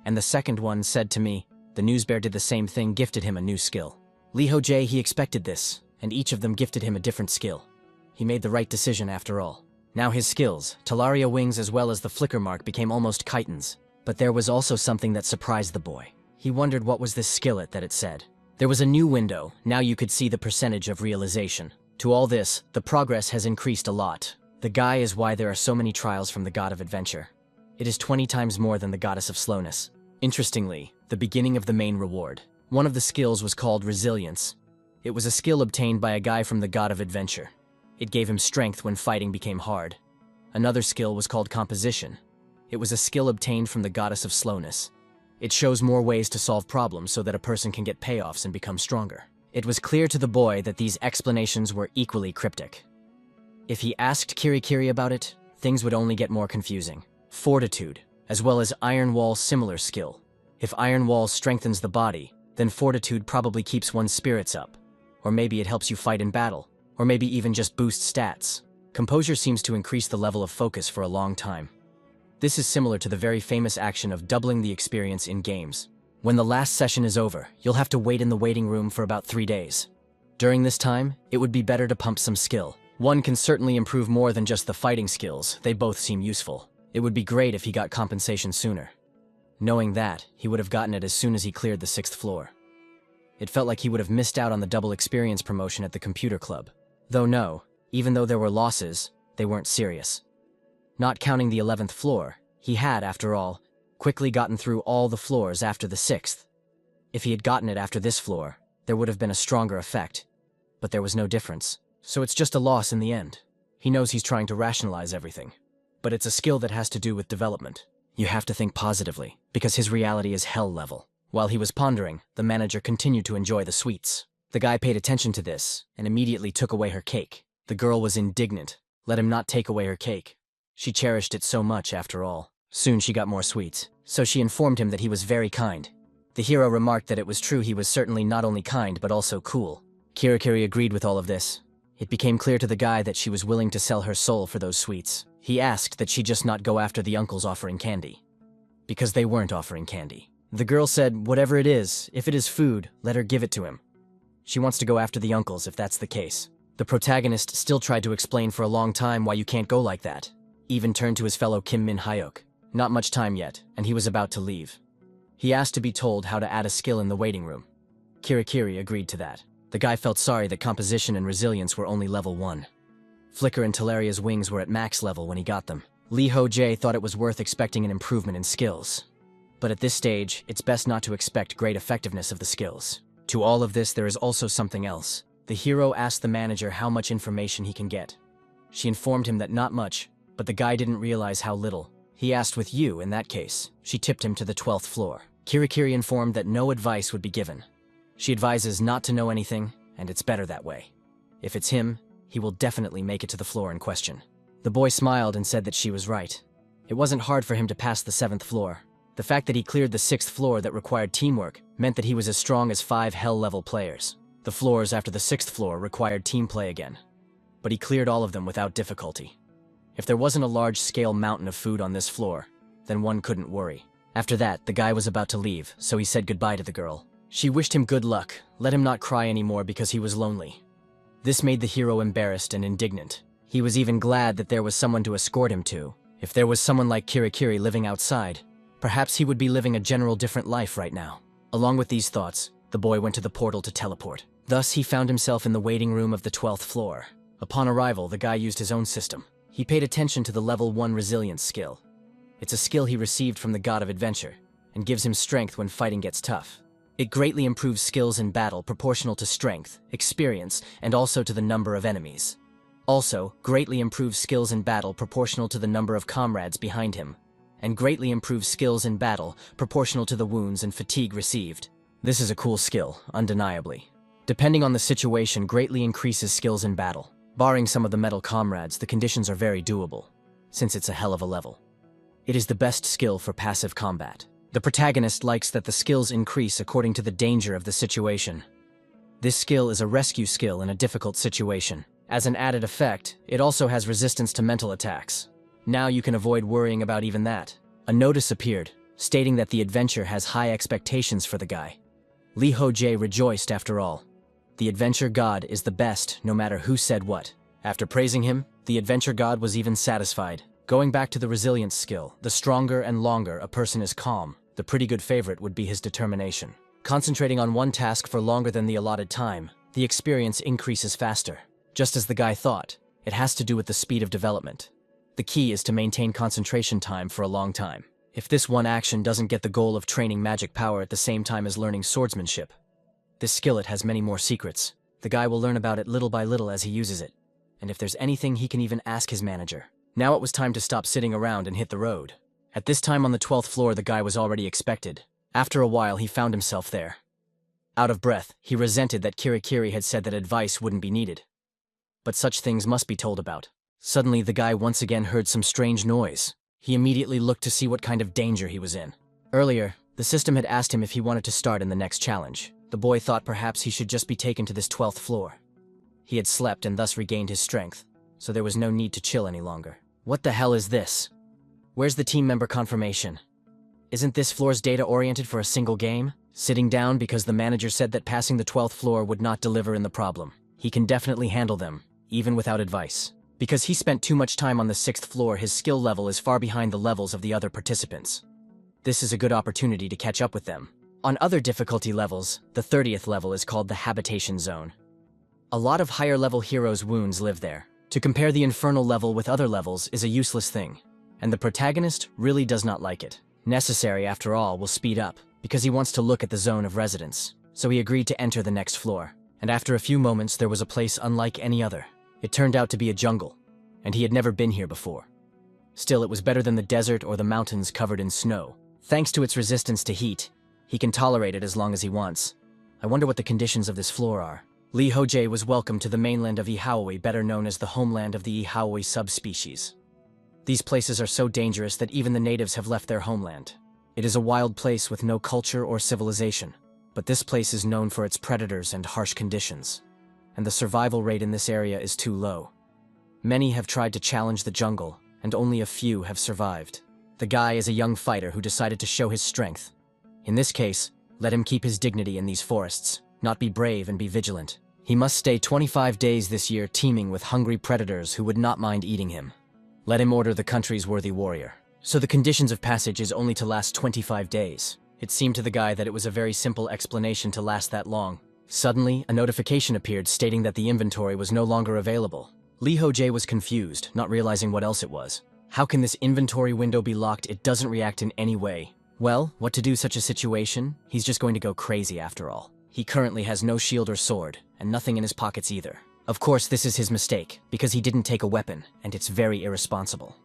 And the second one said to me, the newsbear did the same thing, gifted him a new skill. Ho Jae, he expected this, and each of them gifted him a different skill. He made the right decision after all. Now his skills, Talaria wings as well as the flicker mark, became almost chitons. But there was also something that surprised the boy. He wondered what was this skillet that it said. There was a new window, now you could see the percentage of realization. To all this, the progress has increased a lot. The guy is why there are so many trials from the god of adventure. It is 20 times more than the goddess of slowness. Interestingly, the beginning of the main reward. One of the skills was called resilience. It was a skill obtained by a guy from the god of adventure. It gave him strength when fighting became hard. Another skill was called composition. It was a skill obtained from the goddess of slowness. It shows more ways to solve problems so that a person can get payoffs and become stronger. It was clear to the boy that these explanations were equally cryptic. If he asked Kirikiri about it, things would only get more confusing. Fortitude, as well as Iron Wall's similar skill. If Iron Wall strengthens the body, then fortitude probably keeps one's spirits up. Or maybe it helps you fight in battle. Or maybe even just boosts stats. Composure seems to increase the level of focus for a long time. This is similar to the very famous action of doubling the experience in games. When the last session is over, you'll have to wait in the waiting room for about 3 days. During this time, it would be better to pump some skill. One can certainly improve more than just the fighting skills, they both seem useful. It would be great if he got compensation sooner. Knowing that, he would have gotten it as soon as he cleared the 6th floor. It felt like he would have missed out on the double experience promotion at the computer club. Though no, even though there were losses, they weren't serious. Not counting the 11th floor, he had, after all, quickly gotten through all the floors after the 6th. If he had gotten it after this floor, there would have been a stronger effect. But there was no difference, so it's just a loss in the end. He knows he's trying to rationalize everything. But it's a skill that has to do with development. You have to think positively, because his reality is hell level. While he was pondering, the manager continued to enjoy the sweets. The guy paid attention to this, and immediately took away her cake. The girl was indignant. Let him not take away her cake. She cherished it so much, after all. Soon she got more sweets, so she informed him that he was very kind. The hero remarked that it was true, he was certainly not only kind but also cool. Kirikiri agreed with all of this. It became clear to the guy that she was willing to sell her soul for those sweets. He asked that she just not go after the uncles offering candy. Because they weren't offering candy. The girl said, whatever it is, if it is food, let her give it to him. She wants to go after the uncles if that's the case. The protagonist still tried to explain for a long time why you can't go like that. Even turned to his fellow Kim Min Hyuk. Not much time yet, and he was about to leave. He asked to be told how to add a skill in the waiting room. Kirikiri agreed to that. The guy felt sorry that composition and resilience were only level 1. Flicker and Talaria's wings were at max level when he got them. Ho Jae thought it was worth expecting an improvement in skills. But at this stage, it's best not to expect great effectiveness of the skills. To all of this, there is also something else. The hero asked the manager how much information he can get. She informed him that not much, but the guy didn't realize how little. He asked with you, in that case. She tipped him to the 12th floor. Kirikiri informed that no advice would be given. She advises not to know anything, and it's better that way. If it's him, he will definitely make it to the floor in question. The boy smiled and said that she was right. It wasn't hard for him to pass the 7th floor. The fact that he cleared the 6th floor that required teamwork meant that he was as strong as 5 hell-level players. The floors after the 6th floor required team play again. But he cleared all of them without difficulty. If there wasn't a large-scale mountain of food on this floor, then one couldn't worry. After that, the guy was about to leave, so he said goodbye to the girl. She wished him good luck, let him not cry anymore because he was lonely. This made the hero embarrassed and indignant. He was even glad that there was someone to escort him to. If there was someone like Kirikiri living outside, perhaps he would be living a general different life right now. Along with these thoughts, the boy went to the portal to teleport. Thus, he found himself in the waiting room of the 12th floor. Upon arrival, the guy used his own system. He paid attention to the level 1 resilience skill. It's a skill he received from the god of adventure, and gives him strength when fighting gets tough. It greatly improves skills in battle proportional to strength, experience, and also to the number of enemies. Also, greatly improves skills in battle proportional to the number of comrades behind him, and greatly improves skills in battle proportional to the wounds and fatigue received. This is a cool skill, undeniably. Depending on the situation, greatly increases skills in battle. Barring some of the metal comrades, the conditions are very doable, since it's a hell of a level. It is the best skill for passive combat. The protagonist likes that the skills increase according to the danger of the situation. This skill is a rescue skill in a difficult situation. As an added effect, it also has resistance to mental attacks. Now you can avoid worrying about even that. A notice appeared, stating that the adventure has high expectations for the guy. Ho Jae rejoiced after all. The adventure god is the best, no matter who said what. After praising him, the adventure god was even satisfied. Going back to the resilience skill, the stronger and longer a person is calm, the pretty good favorite would be his determination. Concentrating on one task for longer than the allotted time, the experience increases faster. Just as the guy thought, it has to do with the speed of development. The key is to maintain concentration time for a long time. If this one action doesn't get the goal of training magic power at the same time as learning swordsmanship, this skillet has many more secrets. The guy will learn about it little by little as he uses it. And if there's anything, he can even ask his manager. Now it was time to stop sitting around and hit the road. At this time on the 12th floor, the guy was already expected. After a while, he found himself there. Out of breath, he resented that Kirikiri had said that advice wouldn't be needed. But such things must be told about. Suddenly, the guy once again heard some strange noise. He immediately looked to see what kind of danger he was in. Earlier, the system had asked him if he wanted to start in the next challenge. The boy thought perhaps he should just be taken to this 12th floor. He had slept and thus regained his strength, so there was no need to chill any longer. What the hell is this? Where's the team member confirmation? Isn't this floor's data oriented for a single game? Sitting down because the manager said that passing the 12th floor would not deliver in the problem. He can definitely handle them, even without advice. Because he spent too much time on the 6th floor, his skill level is far behind the levels of the other participants. This is a good opportunity to catch up with them. On other difficulty levels, the 30th level is called the Habitation Zone. A lot of higher level heroes' wounds live there. To compare the infernal level with other levels is a useless thing, and the protagonist really does not like it. Necessary, after all, will speed up, because he wants to look at the zone of residence. So he agreed to enter the next floor, and after a few moments there was a place unlike any other. It turned out to be a jungle, and he had never been here before. Still, it was better than the desert or the mountains covered in snow. Thanks to its resistance to heat, he can tolerate it as long as he wants. I wonder what the conditions of this floor are. Ho Jae was welcomed to the mainland of Ihaoi, better known as the homeland of the Ihaoi subspecies. These places are so dangerous that even the natives have left their homeland. It is a wild place with no culture or civilization, but this place is known for its predators and harsh conditions, and the survival rate in this area is too low. Many have tried to challenge the jungle, and only a few have survived. The guy is a young fighter who decided to show his strength. In this case, let him keep his dignity in these forests, not be brave and be vigilant. He must stay 25 days this year teeming with hungry predators who would not mind eating him. Let him order the country's worthy warrior. So the conditions of passage is only to last 25 days. It seemed to the guy that it was a very simple explanation to last that long. Suddenly, a notification appeared stating that the inventory was no longer available. Ho Jae was confused, not realizing what else it was. How can this inventory window be locked? It doesn't react in any way. Well, what to do such a situation? He's just going to go crazy after all. He currently has no shield or sword, and nothing in his pockets either. Of course, this is his mistake, because he didn't take a weapon, and it's very irresponsible.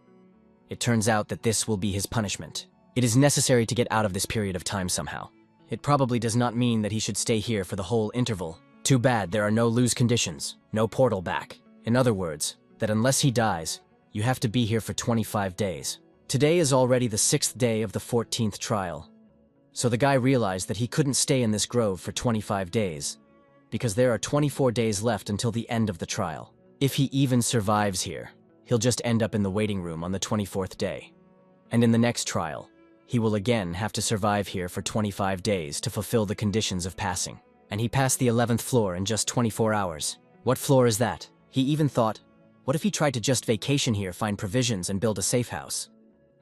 It turns out that this will be his punishment. It is necessary to get out of this period of time somehow. It probably does not mean that he should stay here for the whole interval. Too bad there are no lose conditions, no portal back. In other words, that unless he dies, you have to be here for 25 days. Today is already the 6th day of the 14th trial. So the guy realized that he couldn't stay in this grove for 25 days, because there are 24 days left until the end of the trial. If he even survives here, he'll just end up in the waiting room on the 24th day. And in the next trial, he will again have to survive here for 25 days to fulfill the conditions of passing. And he passed the 11th floor in just 24 hours. What floor is that? He even thought, what if he tried to just vacation here, find provisions, and build a safe house?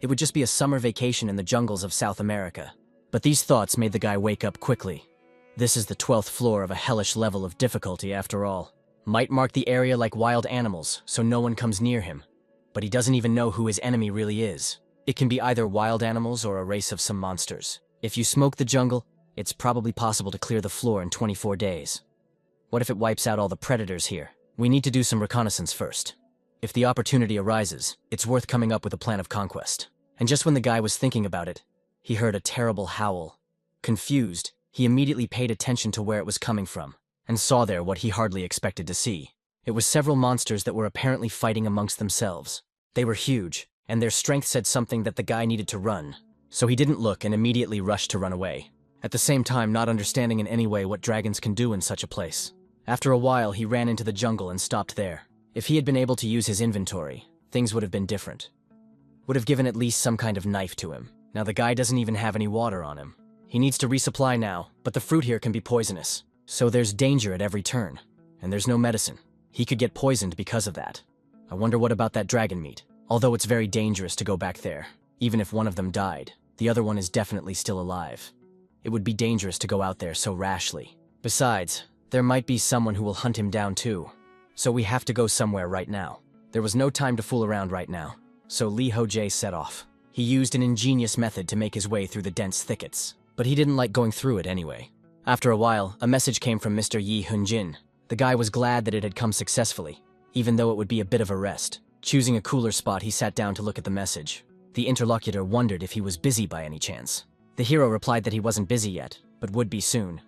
It would just be a summer vacation in the jungles of South America. But these thoughts made the guy wake up quickly. This is the 12th floor of a hellish level of difficulty after all. Might mark the area like wild animals, so no one comes near him. But he doesn't even know who his enemy really is. It can be either wild animals or a race of some monsters. If you smoke the jungle, it's probably possible to clear the floor in 24 days. What if it wipes out all the predators here? We need to do some reconnaissance first. If the opportunity arises, it's worth coming up with a plan of conquest. And just when the guy was thinking about it, he heard a terrible howl. Confused, he immediately paid attention to where it was coming from, and saw there what he hardly expected to see. It was several monsters that were apparently fighting amongst themselves. They were huge, and their strength said something that the guy needed to run. So he didn't look and immediately rushed to run away, at the same time not understanding in any way what dragons can do in such a place. After a while, he ran into the jungle and stopped there. If he had been able to use his inventory, things would have been different. Would have given at least some kind of knife to him. Now the guy doesn't even have any water on him. He needs to resupply now, but the fruit here can be poisonous. So there's danger at every turn, and there's no medicine. He could get poisoned because of that. I wonder what about that dragon meat. Although it's very dangerous to go back there. Even if one of them died, the other one is definitely still alive. It would be dangerous to go out there so rashly. Besides, there might be someone who will hunt him down too. So we have to go somewhere right now. There was no time to fool around right now. So Ho Jae set off. He used an ingenious method to make his way through the dense thickets. But he didn't like going through it anyway. After a while, a message came from Mr. Yi Hunjin. The guy was glad that it had come successfully, even though it would be a bit of a rest. Choosing a cooler spot, he sat down to look at the message. The interlocutor wondered if he was busy by any chance. The hero replied that he wasn't busy yet, but would be soon.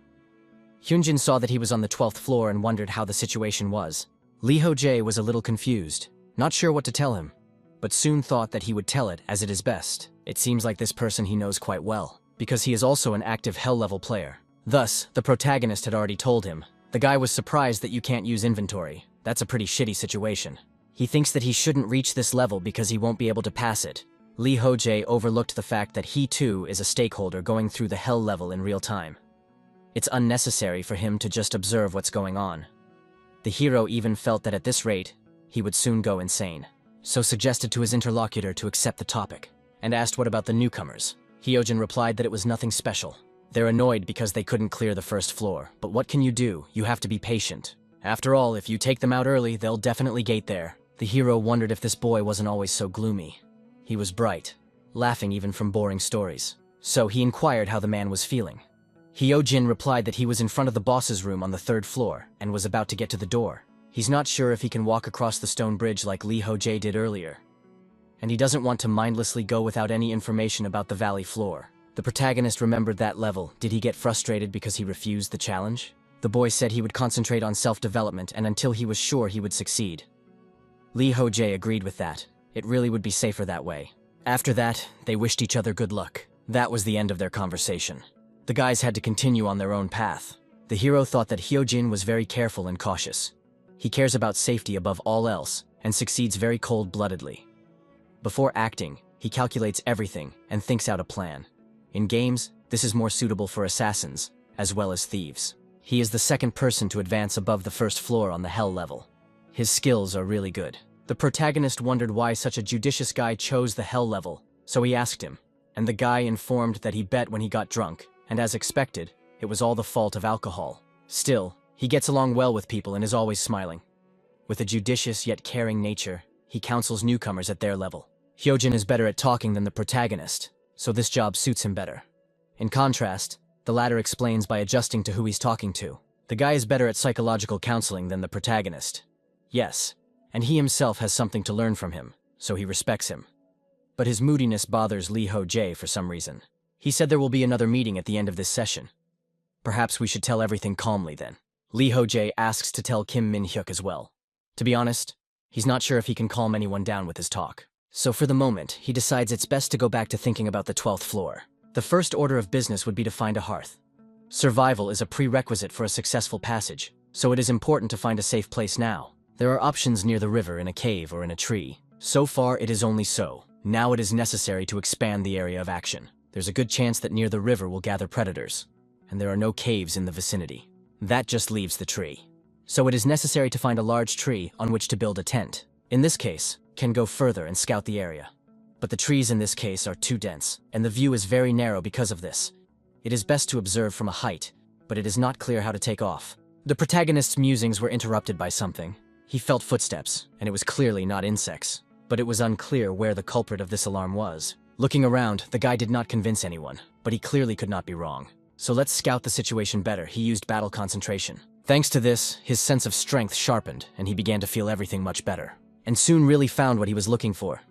Hyunjin saw that he was on the 12th floor and wondered how the situation was. Ho Jae was a little confused, not sure what to tell him, but soon thought that he would tell it as it is best. It seems like this person he knows quite well, because he is also an active hell-level player. Thus, the protagonist had already told him. The guy was surprised that you can't use inventory. That's a pretty shitty situation. He thinks that he shouldn't reach this level because he won't be able to pass it. Ho Jae overlooked the fact that he too is a stakeholder going through the hell level in real time. It's unnecessary for him to just observe what's going on. The hero even felt that at this rate, he would soon go insane. So suggested to his interlocutor to accept the topic, and asked what about the newcomers. Hyojin replied that it was nothing special. They're annoyed because they couldn't clear the first floor, but what can you do? You have to be patient. After all, if you take them out early, they'll definitely gate there. The hero wondered if this boy wasn't always so gloomy. He was bright, laughing even from boring stories. So he inquired how the man was feeling. Hyojin replied that he was in front of the boss's room on the 3rd floor and was about to get to the door. He's not sure if he can walk across the stone bridge like Ho Jae did earlier. And he doesn't want to mindlessly go without any information about the valley floor. The protagonist remembered that level. Did he get frustrated because he refused the challenge? The boy said he would concentrate on self-development and until he was sure he would succeed. Ho Jae agreed with that. It really would be safer that way. After that, they wished each other good luck. That was the end of their conversation. The guys had to continue on their own path. The hero thought that Hyojin was very careful and cautious. He cares about safety above all else and succeeds very cold-bloodedly. Before acting, he calculates everything and thinks out a plan. In games, this is more suitable for assassins, as well as thieves. He is the second person to advance above the 1st floor on the hell level. His skills are really good. The protagonist wondered why such a judicious guy chose the hell level, so he asked him, and the guy informed that he bet when he got drunk, and as expected, it was all the fault of alcohol. Still, he gets along well with people and is always smiling. With a judicious yet caring nature, he counsels newcomers at their level. Hyojin is better at talking than the protagonist, so this job suits him better. In contrast, the latter explains by adjusting to who he's talking to. The guy is better at psychological counseling than the protagonist. Yes, and he himself has something to learn from him, so he respects him. but his moodiness bothers Lee Ho Jae for some reason. He said there will be another meeting at the end of this session. Perhaps we should tell everything calmly then. Lee Ho Jae asks to tell Kim Min Hyuk as well. To be honest, he's not sure if he can calm anyone down with his talk. So for the moment, he decides it's best to go back to thinking about the 12th floor. The first order of business would be to find a hearth. Survival is a prerequisite for a successful passage, so it is important to find a safe place now. There are options near the river, in a cave, or in a tree. So far, it is only so. Now it is necessary to expand the area of action. There's a good chance that near the river will gather predators, and there are no caves in the vicinity. That just leaves the tree. So it is necessary to find a large tree on which to build a tent. In this case, can go further and scout the area. But the trees in this case are too dense, and the view is very narrow because of this. It is best to observe from a height, but it is not clear how to take off. The protagonist's musings were interrupted by something. He felt footsteps, and it was clearly not insects, but it was unclear where the culprit of this alarm was. Looking around, the guy did not convince anyone, but he clearly could not be wrong. So let's scout the situation better. He used battle concentration. Thanks to this, his sense of strength sharpened, and he began to feel everything much better, and soon really found what he was looking for.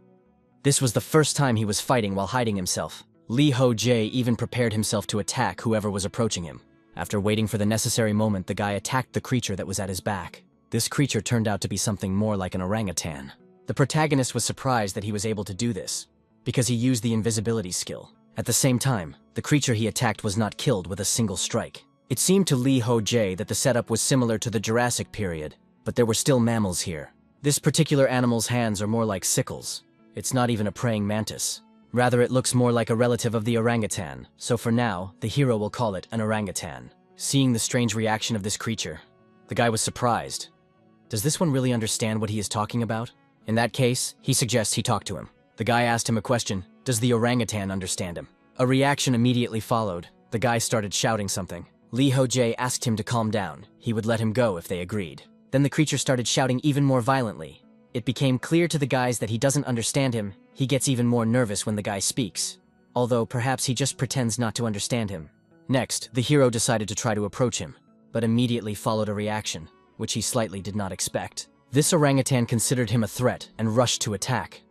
This was the first time he was fighting while hiding himself. Lee Ho Jae even prepared himself to attack whoever was approaching him. After waiting for the necessary moment, the guy attacked the creature that was at his back. This creature turned out to be something more like an orangutan. The protagonist was surprised that he was able to do this, because he used the invisibility skill. At the same time, the creature he attacked was not killed with a single strike. It seemed to Lee Ho Jae that the setup was similar to the Jurassic period, but there were still mammals here. This particular animal's hands are more like sickles. It's not even a praying mantis. Rather, it looks more like a relative of the orangutan, so for now, the hero will call it an orangutan. Seeing the strange reaction of this creature, the guy was surprised. Does this one really understand what he is talking about? In that case, he suggests he talk to him. The guy asked him a question: does the orangutan understand him? A reaction immediately followed. The guy started shouting something. Lee Ho Jae asked him to calm down. He would let him go if they agreed. Then the creature started shouting even more violently. It became clear to the guys that he doesn't understand him. He gets even more nervous when the guy speaks, although perhaps he just pretends not to understand him. Next, the hero decided to try to approach him, but immediately followed a reaction, which he slightly did not expect. This orangutan considered him a threat and rushed to attack.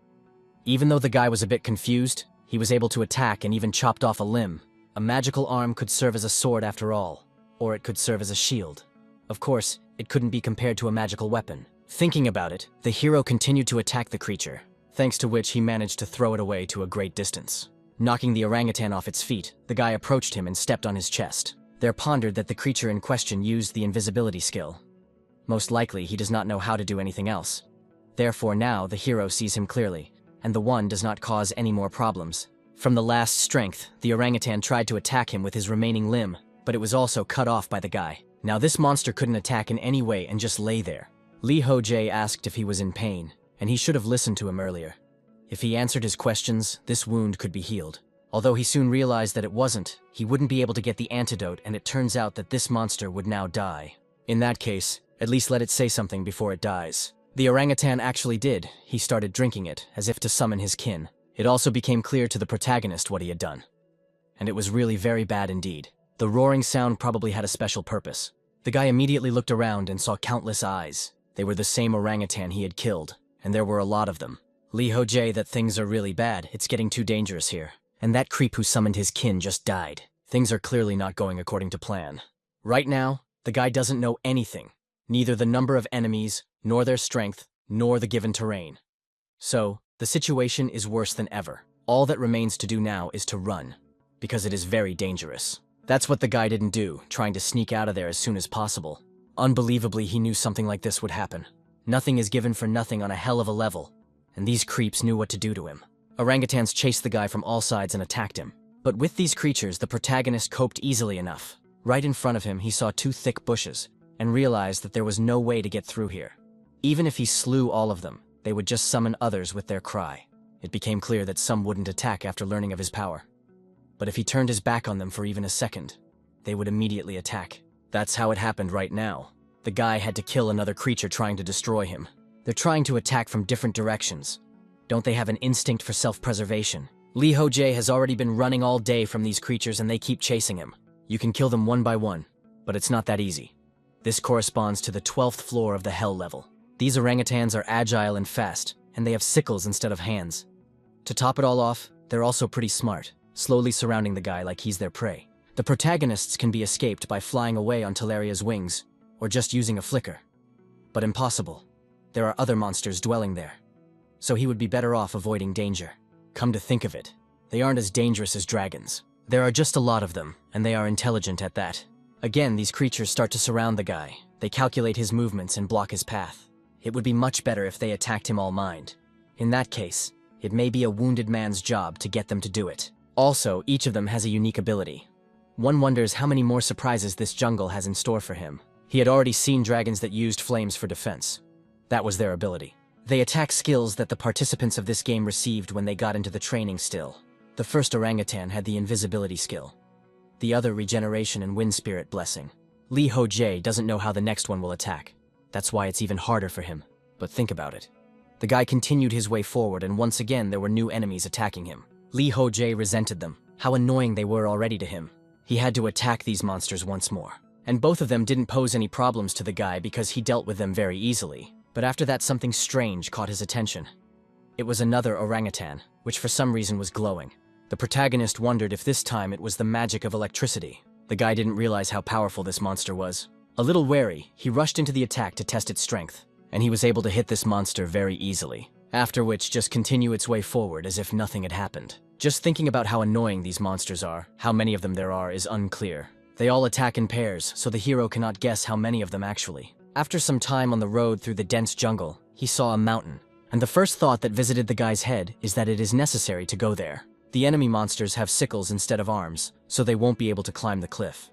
Even though the guy was a bit confused, he was able to attack and even chopped off a limb. A magical arm could serve as a sword after all, or it could serve as a shield. Of course, it couldn't be compared to a magical weapon. Thinking about it, the hero continued to attack the creature, thanks to which he managed to throw it away to a great distance. Knocking the orangutan off its feet, the guy approached him and stepped on his chest. There pondered that the creature in question used the invisibility skill. Most likely, he does not know how to do anything else. Therefore now, the hero sees him clearly, and the one does not cause any more problems. From the last strength, the orangutan tried to attack him with his remaining limb, but it was also cut off by the guy. Now this monster couldn't attack in any way and just lay there. Lee Ho Jae asked if he was in pain, and he should have listened to him earlier. If he answered his questions, this wound could be healed. Although he soon realized that it wasn't, he wouldn't be able to get the antidote, and it turns out that this monster would now die. In that case, at least let it say something before it dies. The orangutan actually did. He started drinking it, as if to summon his kin. It also became clear to the protagonist what he had done. And it was really very bad indeed. The roaring sound probably had a special purpose. The guy immediately looked around and saw countless eyes. They were the same orangutan he had killed, and there were a lot of them. Lee Ho Jae, that things are really bad. It's getting too dangerous here. And that creep who summoned his kin just died. Things are clearly not going according to plan. Right now, the guy doesn't know anything. Neither the number of enemies, nor their strength, nor the given terrain. So, the situation is worse than ever. All that remains to do now is to run, because it is very dangerous. That's what the guy didn't do, trying to sneak out of there as soon as possible. Unbelievably, he knew something like this would happen. Nothing is given for nothing on a hell of a level, and these creeps knew what to do to him. Orangutans chased the guy from all sides and attacked him. But with these creatures, the protagonist coped easily enough. Right in front of him, he saw two thick bushes, and realized that there was no way to get through here. Even if he slew all of them, they would just summon others with their cry. It became clear that some wouldn't attack after learning of his power. But if he turned his back on them for even a second, they would immediately attack. That's how it happened right now. The guy had to kill another creature trying to destroy him. They're trying to attack from different directions. Don't they have an instinct for self-preservation? Lee Ho Jae has already been running all day from these creatures and they keep chasing him. You can kill them one by one, but it's not that easy. This corresponds to the 12th floor of the hell level. These orangutans are agile and fast, and they have sickles instead of hands. To top it all off, they're also pretty smart, slowly surrounding the guy like he's their prey. The protagonists can be escaped by flying away on Talaria's wings, or just using a flicker. But impossible. There are other monsters dwelling there. So he would be better off avoiding danger. Come to think of it, they aren't as dangerous as dragons. There are just a lot of them, and they are intelligent at that. Again, these creatures start to surround the guy. They calculate his movements and block his path. It would be much better if they attacked him all mind. In that case, it may be a wounded man's job to get them to do it. Also, each of them has a unique ability. One wonders how many more surprises this jungle has in store for him. He had already seen dragons that used flames for defense. That was their ability. They attack skills that the participants of this game received when they got into the training still. The first orangutan had the invisibility skill. The other regeneration and wind spirit blessing. Ho Jae doesn't know how the next one will attack. That's why it's even harder for him. But think about it. The guy continued his way forward, and once again there were new enemies attacking him. Ho Jae resented them. How annoying they were already to him. He had to attack these monsters once more. And both of them didn't pose any problems to the guy because he dealt with them very easily. But after that, something strange caught his attention. It was another orangutan, which for some reason was glowing. The protagonist wondered if this time it was the magic of electricity. The guy didn't realize how powerful this monster was. A little wary, he rushed into the attack to test its strength, and he was able to hit this monster very easily. After which, just continue its way forward as if nothing had happened. Just thinking about how annoying these monsters are, how many of them there are, is unclear. They all attack in pairs, so the hero cannot guess how many of them actually. After some time on the road through the dense jungle, he saw a mountain, and the first thought that visited the guy's head is that it is necessary to go there. The enemy monsters have sickles instead of arms, so they won't be able to climb the cliff.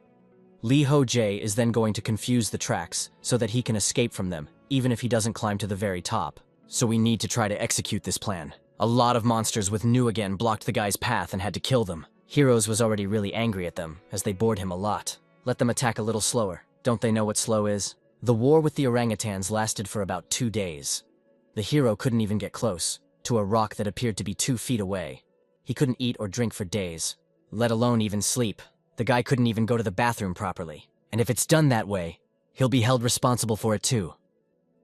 Ho Jae is then going to confuse the tracks so that he can escape from them, even if he doesn't climb to the very top. So we need to try to execute this plan. A lot of monsters with Nu again blocked the guy's path and had to kill them. Heroes was already really angry at them, as they bored him a lot. Let them attack a little slower. Don't they know what slow is? The war with the orangutans lasted for about 2 days. The hero couldn't even get close, to a rock that appeared to be 2 feet away. He couldn't eat or drink for days, let alone even sleep. The guy couldn't even go to the bathroom properly. And if it's done that way, he'll be held responsible for it too.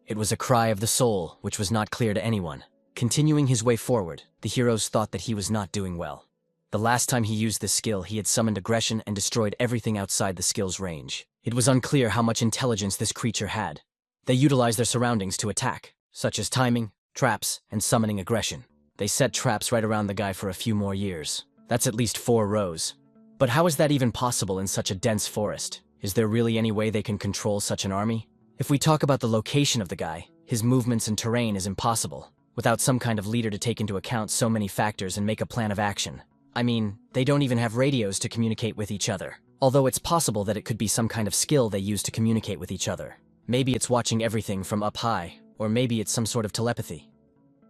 It was a cry of the soul, which was not clear to anyone. Continuing his way forward, the heroes thought that he was not doing well. The last time he used this skill, he had summoned aggression and destroyed everything outside the skill's range. It was unclear how much intelligence this creature had. They utilized their surroundings to attack, such as timing, traps, and summoning aggression. They set traps right around the guy for a few more years. That's at least 4 rows. But how is that even possible in such a dense forest? Is there really any way they can control such an army? If we talk about the location of the guy, his movements and terrain is impossible, without some kind of leader to take into account so many factors and make a plan of action. I mean, they don't even have radios to communicate with each other. Although it's possible that it could be some kind of skill they use to communicate with each other. Maybe it's watching everything from up high, or maybe it's some sort of telepathy.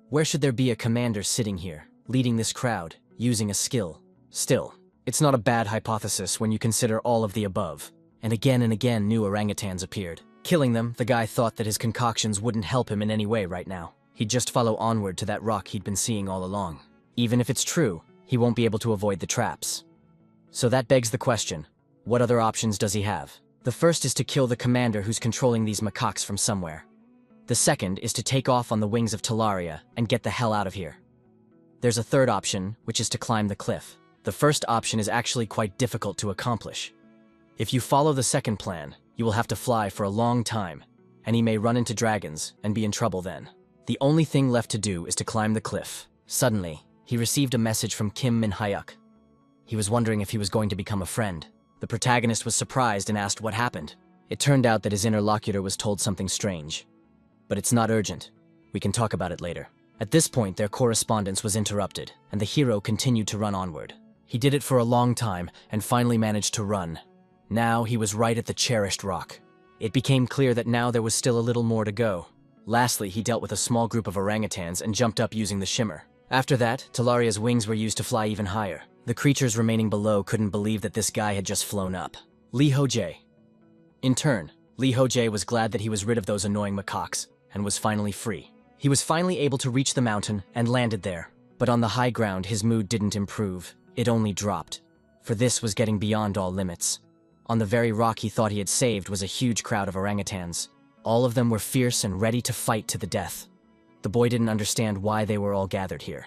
Where should there be a commander sitting here, leading this crowd, using a skill? Still, it's not a bad hypothesis when you consider all of the above. And again new orangutans appeared. Killing them, the guy thought that his concoctions wouldn't help him in any way right now. He'd just follow onward to that rock he'd been seeing all along. Even if it's true, he won't be able to avoid the traps. So that begs the question, what other options does he have? The first is to kill the commander who's controlling these macaques from somewhere. The second is to take off on the wings of Talaria and get the hell out of here. There's a third option, which is to climb the cliff. The first option is actually quite difficult to accomplish. If you follow the second plan, you will have to fly for a long time, and he may run into dragons and be in trouble then. The only thing left to do is to climb the cliff. Suddenly, he received a message from Kim Min Hyuk. He was wondering if he was going to become a friend. The protagonist was surprised and asked what happened. It turned out that his interlocutor was told something strange. But it's not urgent. We can talk about it later. At this point, their correspondence was interrupted, and the hero continued to run onward. He did it for a long time, and finally managed to run. Now he was right at the cherished rock. It became clear that now there was still a little more to go. Lastly, he dealt with a small group of orangutans and jumped up using the shimmer. After that, Talaria's wings were used to fly even higher. The creatures remaining below couldn't believe that this guy had just flown up. Ho Jae. In turn, Ho Jae was glad that he was rid of those annoying macaques, and was finally free. He was finally able to reach the mountain and landed there. But on the high ground, his mood didn't improve. It only dropped. For this was getting beyond all limits. On the very rock he thought he had saved was a huge crowd of orangutans. All of them were fierce and ready to fight to the death. The boy didn't understand why they were all gathered here.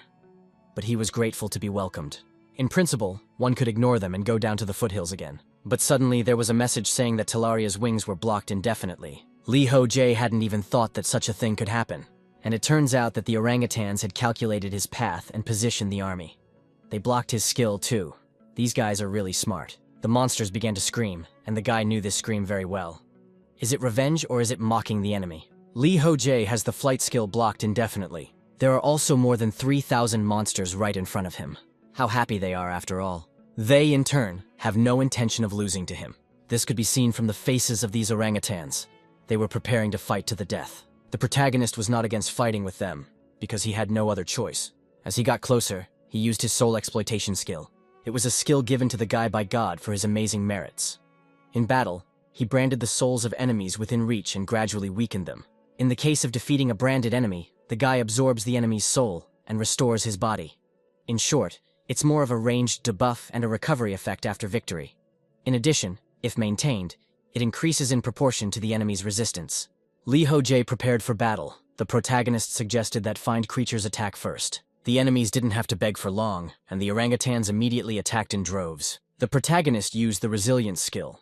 but he was grateful to be welcomed. In principle, one could ignore them and go down to the foothills again. But suddenly there was a message saying that Talaria's wings were blocked indefinitely. Ho Jae hadn't even thought that such a thing could happen. And it turns out that the orangutans had calculated his path and positioned the army. They blocked his skill too. These guys are really smart. The monsters began to scream, and the guy knew this scream very well. Is it revenge or is it mocking the enemy? Ho Jae has the flight skill blocked indefinitely. There are also more than 3,000 monsters right in front of him. How happy they are after all. They, in turn, have no intention of losing to him. This could be seen from the faces of these orangutans. They were preparing to fight to the death. The protagonist was not against fighting with them, because he had no other choice. As he got closer, he used his soul exploitation skill. It was a skill given to the guy by God for his amazing merits. In battle, he branded the souls of enemies within reach and gradually weakened them. In the case of defeating a branded enemy, the guy absorbs the enemy's soul and restores his body. In short, it's more of a ranged debuff and a recovery effect after victory. In addition, if maintained, it increases in proportion to the enemy's resistance. Ho Jae prepared for battle. The protagonist suggested that find creatures attack first. The enemies didn't have to beg for long, and the orangutans immediately attacked in droves. The protagonist used the resilience skill.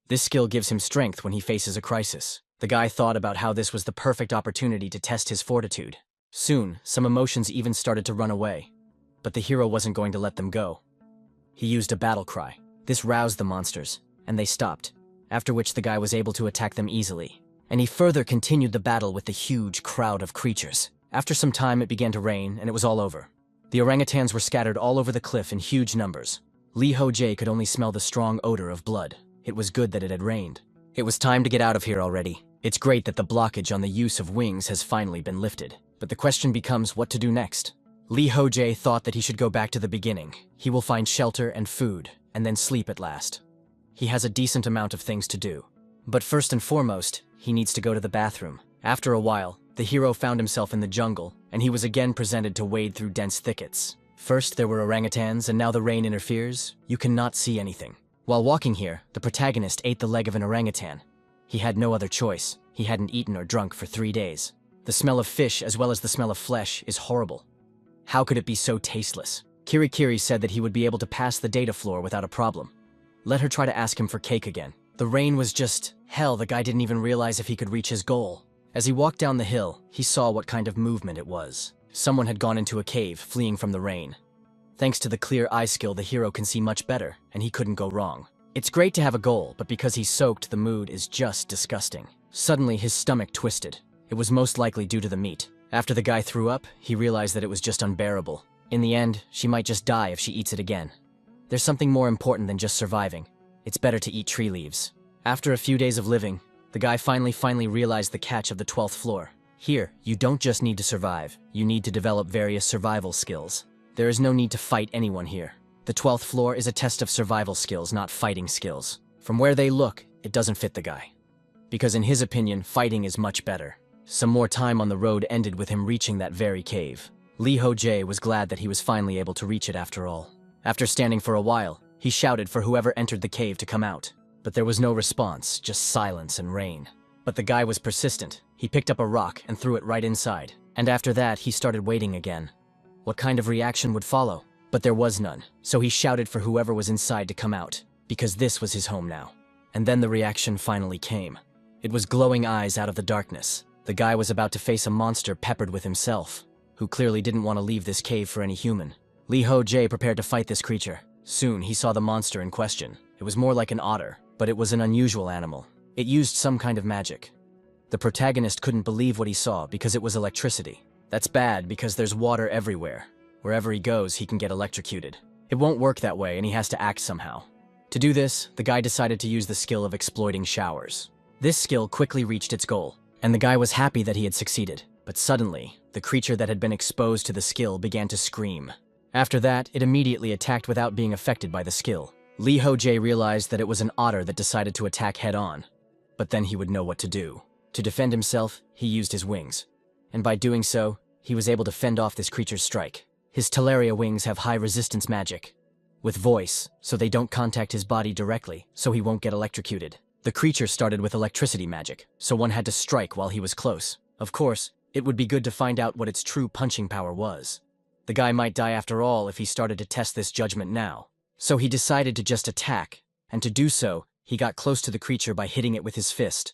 This skill gives him strength when he faces a crisis. The guy thought about how this was the perfect opportunity to test his fortitude. Soon, some emotions even started to run away. But the hero wasn't going to let them go. He used a battle cry. This roused the monsters, and they stopped, after which the guy was able to attack them easily. And he further continued the battle with the huge crowd of creatures. After some time, it began to rain, and it was all over. The orangutans were scattered all over the cliff in huge numbers. Ho Jae could only smell the strong odor of blood. It was good that it had rained. It was time to get out of here already. It's great that the blockage on the use of wings has finally been lifted. But the question becomes what to do next. Ho Jae thought that he should go back to the beginning. He will find shelter and food, and then sleep at last. He has a decent amount of things to do. But first and foremost, he needs to go to the bathroom. After a while, the hero found himself in the jungle, and he was again presented to wade through dense thickets. First there were orangutans, and now the rain interferes. You cannot see anything. While walking here, the protagonist ate the leg of an orangutan. He had no other choice. He hadn't eaten or drunk for 3 days. The smell of fish, as well as the smell of flesh, is horrible. How could it be so tasteless? Kirikiri said that he would be able to pass the data floor without a problem. Let her try to ask him for cake again. The rain was just hell. The guy didn't even realize if he could reach his goal. As he walked down the hill, he saw what kind of movement it was. Someone had gone into a cave, fleeing from the rain. Thanks to the clear eye skill, the hero can see much better, and he couldn't go wrong. It's great to have a goal, but because he's soaked, the mood is just disgusting. Suddenly, his stomach twisted. It was most likely due to the meat. After the guy threw up, he realized that it was just unbearable. In the end, she might just die if she eats it again. There's something more important than just surviving. It's better to eat tree leaves. After a few days of living, the guy finally realized the catch of the 12th floor. Here, you don't just need to survive, you need to develop various survival skills. There is no need to fight anyone here. The 12th floor is a test of survival skills, not fighting skills. From where they look, it doesn't fit the guy. Because in his opinion, fighting is much better. Some more time on the road ended with him reaching that very cave. Ho Jae was glad that he was finally able to reach it after all. After standing for a while, he shouted for whoever entered the cave to come out. But there was no response, just silence and rain. But the guy was persistent. He picked up a rock and threw it right inside. And after that, he started waiting again. What kind of reaction would follow? But there was none. So he shouted for whoever was inside to come out, because this was his home now. And then the reaction finally came. It was glowing eyes out of the darkness. The guy was about to face a monster peppered with himself, who clearly didn't want to leave this cave for any human. Ho Jae prepared to fight this creature. Soon, he saw the monster in question. It was more like an otter, but it was an unusual animal. It used some kind of magic. The protagonist couldn't believe what he saw because it was electricity. That's bad because there's water everywhere. Wherever he goes, he can get electrocuted. It won't work that way, and he has to act somehow. To do this, the guy decided to use the skill of exploiting showers. This skill quickly reached its goal, and the guy was happy that he had succeeded. But suddenly, the creature that had been exposed to the skill began to scream. After that, it immediately attacked without being affected by the skill. Ho Jae realized that it was an otter that decided to attack head-on. But then he would know what to do. To defend himself, he used his wings. And by doing so, he was able to fend off this creature's strike. His Talaria wings have high resistance magic, with voice, so they don't contact his body directly, so he won't get electrocuted. The creature started with electricity magic, so one had to strike while he was close. Of course, it would be good to find out what its true punching power was. The guy might die after all if he started to test this judgment now. So he decided to just attack, and to do so, he got close to the creature by hitting it with his fist.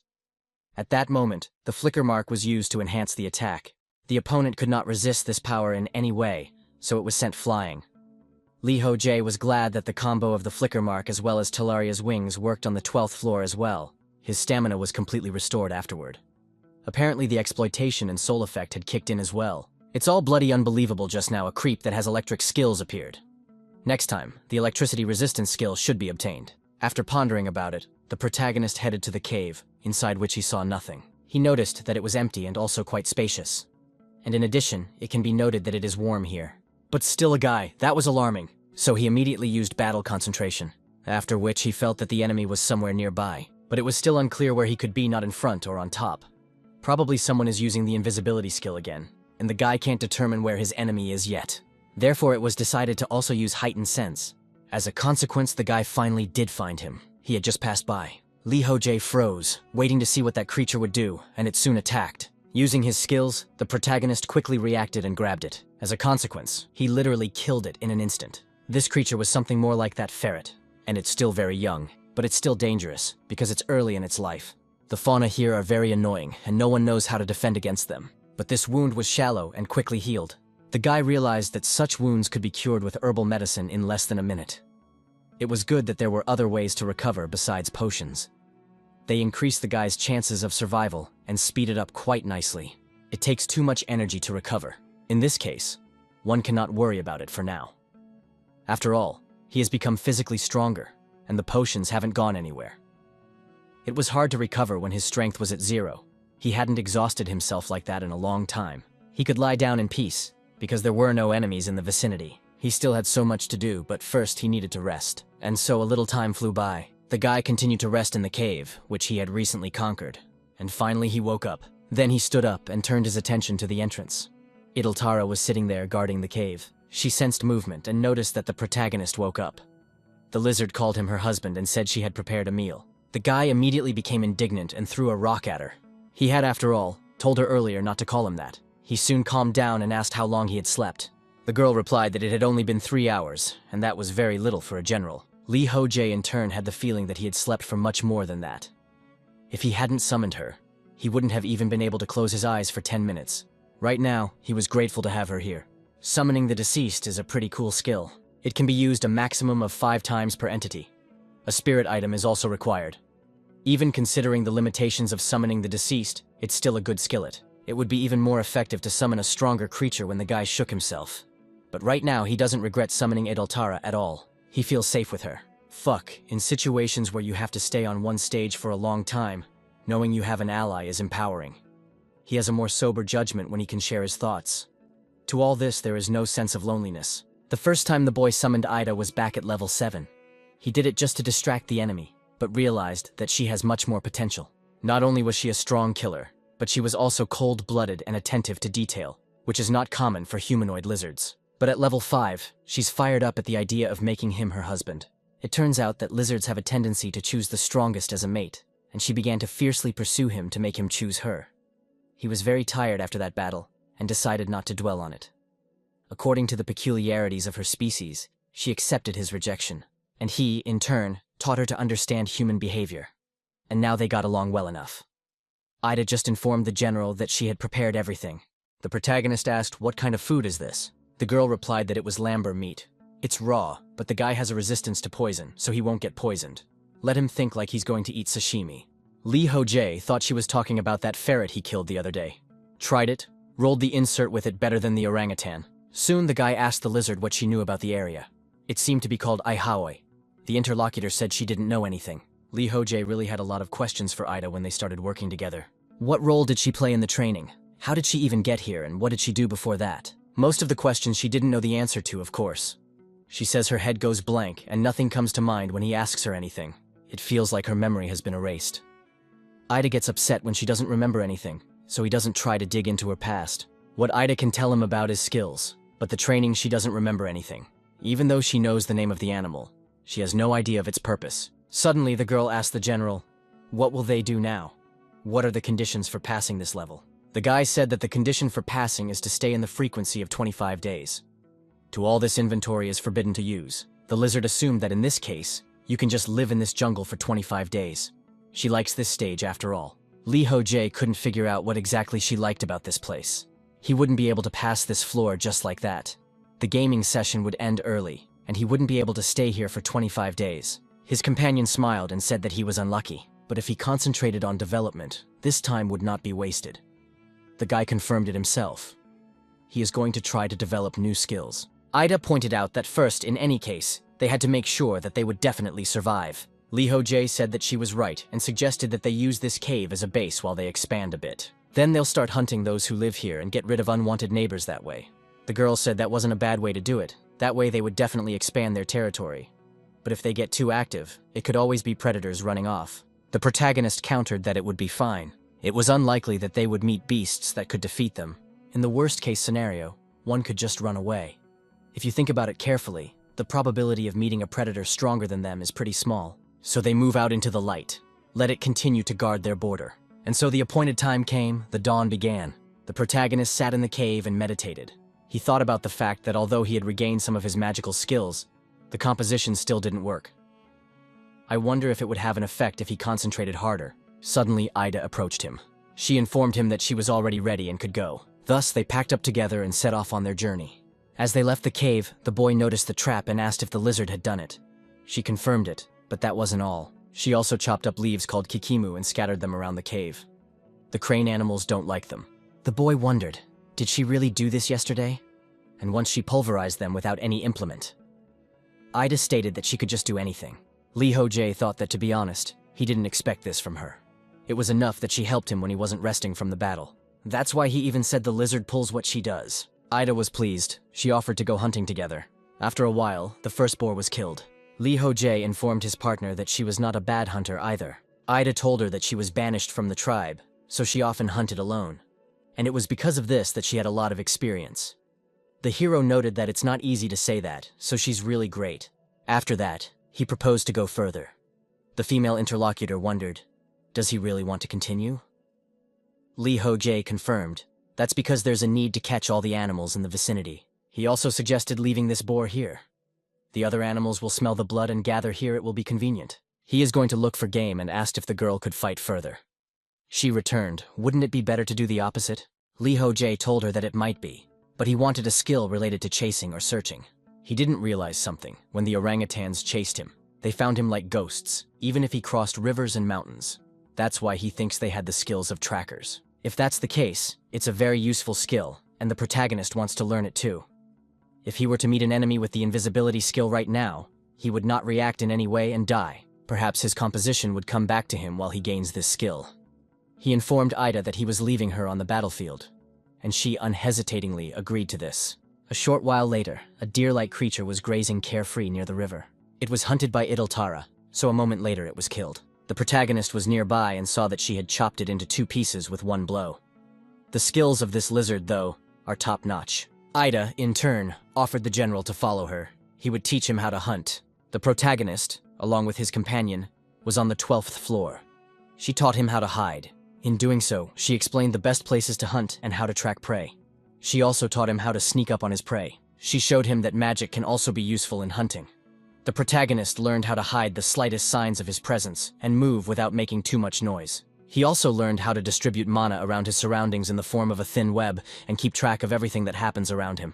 At that moment, the flicker mark was used to enhance the attack. The opponent could not resist this power in any way, so it was sent flying. Ho Jae was glad that the combo of the flicker mark as well as Talaria's wings worked on the 12th floor as well. His stamina was completely restored afterward. Apparently the exploitation and soul effect had kicked in as well. It's all bloody unbelievable just now a creep that has electric skills appeared. Next time, the electricity resistance skill should be obtained. After pondering about it, the protagonist headed to the cave, inside which he saw nothing. He noticed that it was empty and also quite spacious. And in addition, it can be noted that it is warm here. But still a guy, that was alarming. So he immediately used battle concentration, after which he felt that the enemy was somewhere nearby, but it was still unclear where he could be, not in front or on top. Probably someone is using the invisibility skill again, and the guy can't determine where his enemy is yet. Therefore it was decided to also use heightened sense. As a consequence, the guy finally did find him. He had just passed by. Ho Jae froze, waiting to see what that creature would do, and it soon attacked. Using his skills, the protagonist quickly reacted and grabbed it. As a consequence, he literally killed it in an instant. This creature was something more like that ferret, and it's still very young, but it's still dangerous, because it's early in its life. The fauna here are very annoying, and no one knows how to defend against them. But this wound was shallow and quickly healed. The guy realized that such wounds could be cured with herbal medicine in less than a minute. It was good that there were other ways to recover besides potions. They increased the guy's chances of survival and speeded up quite nicely. It takes too much energy to recover. In this case, one cannot worry about it for now. After all, he has become physically stronger, and the potions haven't gone anywhere. It was hard to recover when his strength was at 0. He hadn't exhausted himself like that in a long time. He could lie down in peace, because there were no enemies in the vicinity. He still had so much to do, but first he needed to rest. And so a little time flew by. The guy continued to rest in the cave, which he had recently conquered. And finally he woke up. Then he stood up and turned his attention to the entrance. Idoltara was sitting there guarding the cave. She sensed movement and noticed that the protagonist woke up. The lizard called him her husband and said she had prepared a meal. The guy immediately became indignant and threw a rock at her. He had, after all, told her earlier not to call him that. He soon calmed down and asked how long he had slept. The girl replied that it had only been 3 hours, and that was very little for a general. Ho Jae in turn had the feeling that he had slept for much more than that. If he hadn't summoned her, he wouldn't have even been able to close his eyes for 10 minutes. Right now, he was grateful to have her here. Summoning the deceased is a pretty cool skill. It can be used a maximum of 5 times per entity. A spirit item is also required. Even considering the limitations of summoning the deceased, it's still a good skillet. It would be even more effective to summon a stronger creature when the guy shook himself. But right now, he doesn't regret summoning Idoltara at all. He feels safe with her. Fuck, in situations where you have to stay on one stage for a long time, knowing you have an ally is empowering. He has a more sober judgment when he can share his thoughts. To all this, there is no sense of loneliness. The first time the boy summoned Ida was back at level 7. He did it just to distract the enemy, but realized that she has much more potential. Not only was she a strong killer, but she was also cold-blooded and attentive to detail, which is not common for humanoid lizards. But at level 5, she's fired up at the idea of making him her husband. It turns out that lizards have a tendency to choose the strongest as a mate, and she began to fiercely pursue him to make him choose her. He was very tired after that battle, and decided not to dwell on it. According to the peculiarities of her species, she accepted his rejection, and he, in turn, taught her to understand human behavior. And now they got along well enough. Ida just informed the general that she had prepared everything. The protagonist asked, "What kind of food is this?" The girl replied that it was lamber meat. It's raw, but the guy has a resistance to poison, so he won't get poisoned. Let him think like he's going to eat sashimi. Ho Jae thought she was talking about that ferret he killed the other day. Tried it, rolled the insert with it better than the orangutan. Soon the guy asked the lizard what she knew about the area. It seemed to be called Aihaoi. The interlocutor said she didn't know anything. Ho Jae really had a lot of questions for Ida when they started working together. What role did she play in the training? How did she even get here, and what did she do before that? Most of the questions she didn't know the answer to, of course. She says her head goes blank and nothing comes to mind when he asks her anything. It feels like her memory has been erased. Ida gets upset when she doesn't remember anything, so he doesn't try to dig into her past. What Ida can tell him about is skills, but the training she doesn't remember anything. Even though she knows the name of the animal, she has no idea of its purpose. Suddenly the girl asks the general, "What will they do now? What are the conditions for passing this level?" The guy said that the condition for passing is to stay in the frequency of 25 days. To all this inventory is forbidden to use. The lizard assumed that in this case, you can just live in this jungle for 25 days. She likes this stage after all. Ho Jae couldn't figure out what exactly she liked about this place. He wouldn't be able to pass this floor just like that. The gaming session would end early, and he wouldn't be able to stay here for 25 days. His companion smiled and said that he was unlucky, but if he concentrated on development, this time would not be wasted. The guy confirmed it himself. He is going to try to develop new skills. Ida pointed out that first, in any case, they had to make sure that they would definitely survive. Ho Jae said that she was right and suggested that they use this cave as a base while they expand a bit. Then they'll start hunting those who live here and get rid of unwanted neighbors that way. The girl said that wasn't a bad way to do it. That way they would definitely expand their territory. But if they get too active, it could always be predators running off. The protagonist countered that it would be fine. It was unlikely that they would meet beasts that could defeat them. In the worst-case scenario, one could just run away. If you think about it carefully, the probability of meeting a predator stronger than them is pretty small. So they move out into the light. Let it continue to guard their border. And so the appointed time came, the dawn began. The protagonist sat in the cave and meditated. He thought about the fact that although he had regained some of his magical skills, the composition still didn't work. I wonder if it would have an effect if he concentrated harder. Suddenly, Ida approached him. She informed him that she was already ready and could go. Thus, they packed up together and set off on their journey. As they left the cave, the boy noticed the trap and asked if the lizard had done it. She confirmed it, but that wasn't all. She also chopped up leaves called kikimu and scattered them around the cave. The crane animals don't like them. The boy wondered, did she really do this yesterday? And once she pulverized them without any implement. Ida stated that she could just do anything. Ho Jae thought that, to be honest, he didn't expect this from her. It was enough that she helped him when he wasn't resting from the battle. That's why he even said the lizard pulls what she does. Ida was pleased. She offered to go hunting together. After a while, the first boar was killed. Ho Jae informed his partner that she was not a bad hunter either. Ida told her that she was banished from the tribe, so she often hunted alone. And it was because of this that she had a lot of experience. The hero noted that it's not easy to say that, so she's really great. After that, he proposed to go further. The female interlocutor wondered, does he really want to continue? Ho Jae confirmed, that's because there's a need to catch all the animals in the vicinity. He also suggested leaving this boar here. The other animals will smell the blood and gather here. It will be convenient. He is going to look for game and asked if the girl could fight further. She returned, wouldn't it be better to do the opposite? Ho Jae told her that it might be, but he wanted a skill related to chasing or searching. He didn't realize something when the orangutans chased him. They found him like ghosts, even if he crossed rivers and mountains. That's why he thinks they had the skills of trackers. If that's the case, it's a very useful skill, and the protagonist wants to learn it too. If he were to meet an enemy with the invisibility skill right now, he would not react in any way and die. Perhaps his composition would come back to him while he gains this skill. He informed Ida that he was leaving her on the battlefield, and she unhesitatingly agreed to this. A short while later, a deer-like creature was grazing carefree near the river. It was hunted by Idiltara, so a moment later it was killed. The protagonist was nearby and saw that she had chopped it into 2 pieces with 1 blow. The skills of this lizard, though, are top-notch. Ida, in turn, offered the general to follow her. He would teach him how to hunt. The protagonist, along with his companion, was on the 12th floor. She taught him how to hide. In doing so, she explained the best places to hunt and how to track prey. She also taught him how to sneak up on his prey. She showed him that magic can also be useful in hunting. The protagonist learned how to hide the slightest signs of his presence and move without making too much noise. He also learned how to distribute mana around his surroundings in the form of a thin web and keep track of everything that happens around him.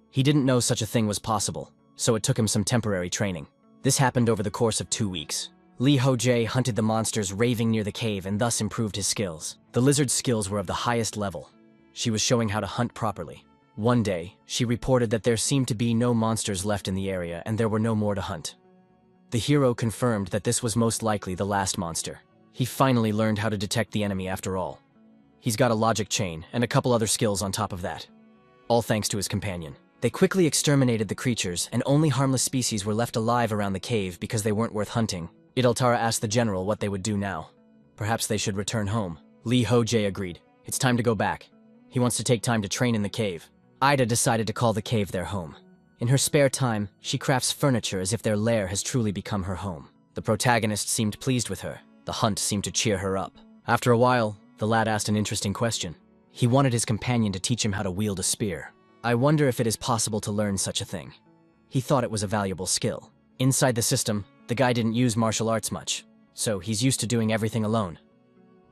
He didn't know such a thing was possible, so it took him some temporary training. This happened over the course of 2 weeks. Ho Jae hunted the monsters raving near the cave and thus improved his skills. The lizard's skills were of the highest level. She was showing how to hunt properly. One day, she reported that there seemed to be no monsters left in the area and there were no more to hunt. The hero confirmed that this was most likely the last monster. He finally learned how to detect the enemy after all. He's got a logic chain and a couple other skills on top of that. All thanks to his companion. They quickly exterminated the creatures and only harmless species were left alive around the cave because they weren't worth hunting. Idiltara asked the general what they would do now. Perhaps they should return home. Ho Jae agreed. It's time to go back. He wants to take time to train in the cave. Ida decided to call the cave their home. In her spare time, she crafts furniture as if their lair has truly become her home. The protagonist seemed pleased with her. The hunt seemed to cheer her up. After a while, the lad asked an interesting question. He wanted his companion to teach him how to wield a spear. I wonder if it is possible to learn such a thing. He thought it was a valuable skill. Inside the system, the guy didn't use martial arts much, so he's used to doing everything alone.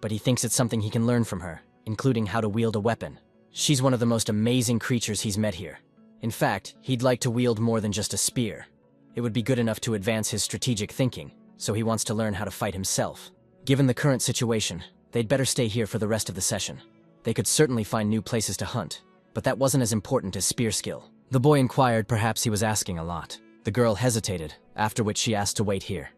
But he thinks it's something he can learn from her, including how to wield a weapon. She's one of the most amazing creatures he's met here. In fact, he'd like to wield more than just a spear. It would be good enough to advance his strategic thinking, so he wants to learn how to fight himself. Given the current situation, they'd better stay here for the rest of the session. They could certainly find new places to hunt, but that wasn't as important as spear skill. The boy inquired perhaps he was asking a lot. The girl hesitated, after which she asked to wait here.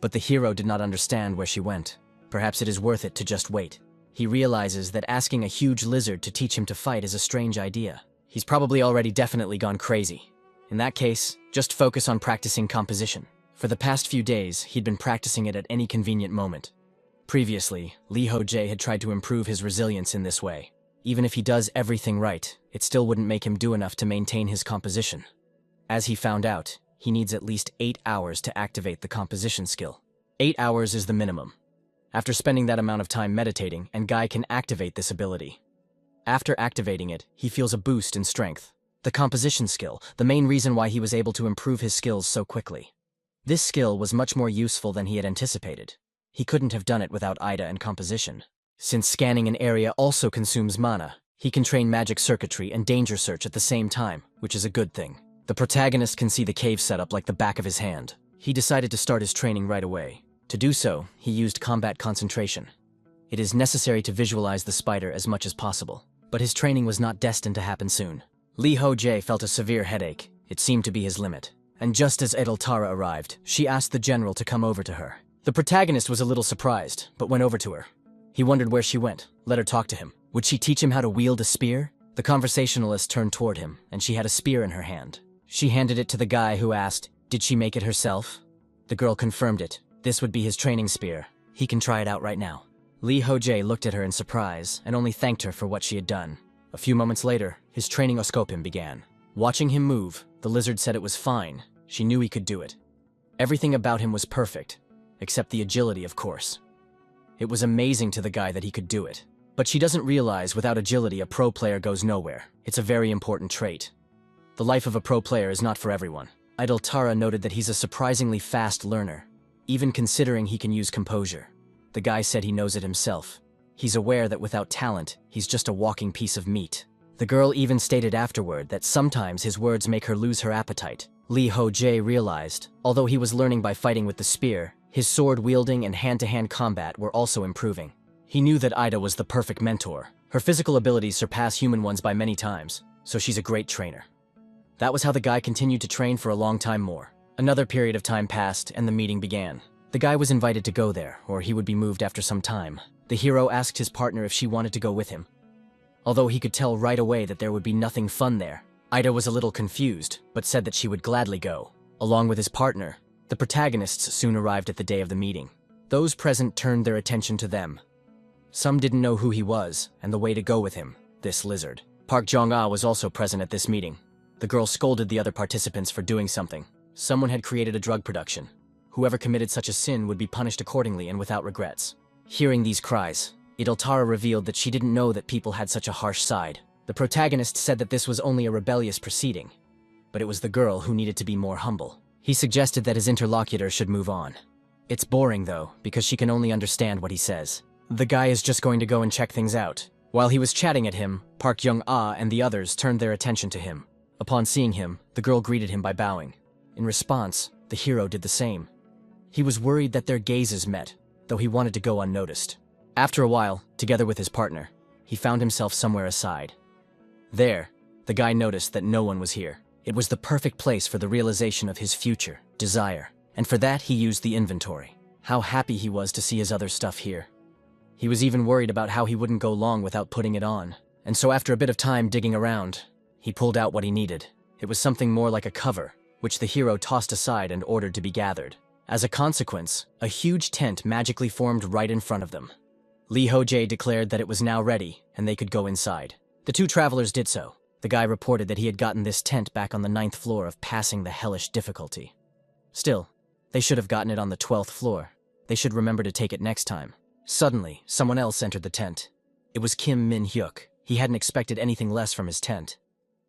But the hero did not understand where she went. Perhaps it is worth it to just wait. He realizes that asking a huge lizard to teach him to fight is a strange idea. He's probably already definitely gone crazy. In that case, just focus on practicing composition. For the past few days, he'd been practicing it at any convenient moment. Previously, Ho Jae had tried to improve his resilience in this way. Even if he does everything right, it still wouldn't make him do enough to maintain his composition. As he found out, he needs at least 8 hours to activate the composition skill. 8 hours is the minimum. After spending that amount of time meditating, and Guy can activate this ability. After activating it, he feels a boost in strength. The composition skill, the main reason why he was able to improve his skills so quickly. This skill was much more useful than he had anticipated. He couldn't have done it without Ida and composition. Since scanning an area also consumes mana, he can train magic circuitry and danger search at the same time, which is a good thing. The protagonist can see the cave setup like the back of his hand. He decided to start his training right away. To do so, he used combat concentration. It is necessary to visualize the spider as much as possible, but his training was not destined to happen soon. Ho Jae felt a severe headache. It seemed to be his limit. And just as Tara arrived, she asked the general to come over to her. The protagonist was a little surprised, but went over to her. He wondered where she went, let her talk to him. Would she teach him how to wield a spear? The conversationalist turned toward him, and she had a spear in her hand. She handed it to the guy who asked, did she make it herself? The girl confirmed it. This would be his training spear. He can try it out right now. Ho Jae looked at her in surprise, and only thanked her for what she had done. A few moments later, his training oscopim began. Watching him move, the lizard said it was fine. She knew he could do it. Everything about him was perfect, except the agility, of course. It was amazing to the guy that he could do it. But she doesn't realize without agility a pro player goes nowhere. It's a very important trait. The life of a pro player is not for everyone. Tara noted that he's a surprisingly fast learner, even considering he can use composure. The guy said he knows it himself. He's aware that without talent, he's just a walking piece of meat. The girl even stated afterward that sometimes his words make her lose her appetite. Ho Jae realized, although he was learning by fighting with the spear, his sword wielding and hand-to-hand combat were also improving. He knew that Ida was the perfect mentor. Her physical abilities surpass human ones by many times, so she's a great trainer. That was how the guy continued to train for a long time more. Another period of time passed, and the meeting began. The guy was invited to go there, or he would be moved after some time. The hero asked his partner if she wanted to go with him. Although he could tell right away that there would be nothing fun there, Ida was a little confused, but said that she would gladly go. Along with his partner, the protagonists soon arrived at the day of the meeting. Those present turned their attention to them. Some didn't know who he was, and the way to go with him, this lizard. Park Jong-ah was also present at this meeting. The girl scolded the other participants for doing something. Someone had created a drug production. Whoever committed such a sin would be punished accordingly and without regrets. Hearing these cries, Tara revealed that she didn't know that people had such a harsh side. The protagonist said that this was only a rebellious proceeding, but it was the girl who needed to be more humble. He suggested that his interlocutor should move on. It's boring though, because she can only understand what he says. The guy is just going to go and check things out. While he was chatting at him, Park Jong-ah and the others turned their attention to him. Upon seeing him, the girl greeted him by bowing. In response, the hero did the same. He was worried that their gazes met, though he wanted to go unnoticed. After a while, together with his partner, he found himself somewhere aside. There, the guy noticed that no one was here. It was the perfect place for the realization of his future, desire, and for that he used the inventory. How happy he was to see his other stuff here. He was even worried about how he wouldn't go long without putting it on, and so after a bit of time digging around, he pulled out what he needed. It was something more like a cover, which the hero tossed aside and ordered to be gathered. As a consequence, a huge tent magically formed right in front of them. Ho Jae declared that it was now ready, and they could go inside. The two travelers did so. The guy reported that he had gotten this tent back on the 9th floor of passing the hellish difficulty. Still, they should have gotten it on the 12th floor. They should remember to take it next time. Suddenly, someone else entered the tent. It was Kim Min-hyuk. He hadn't expected anything less from his tent.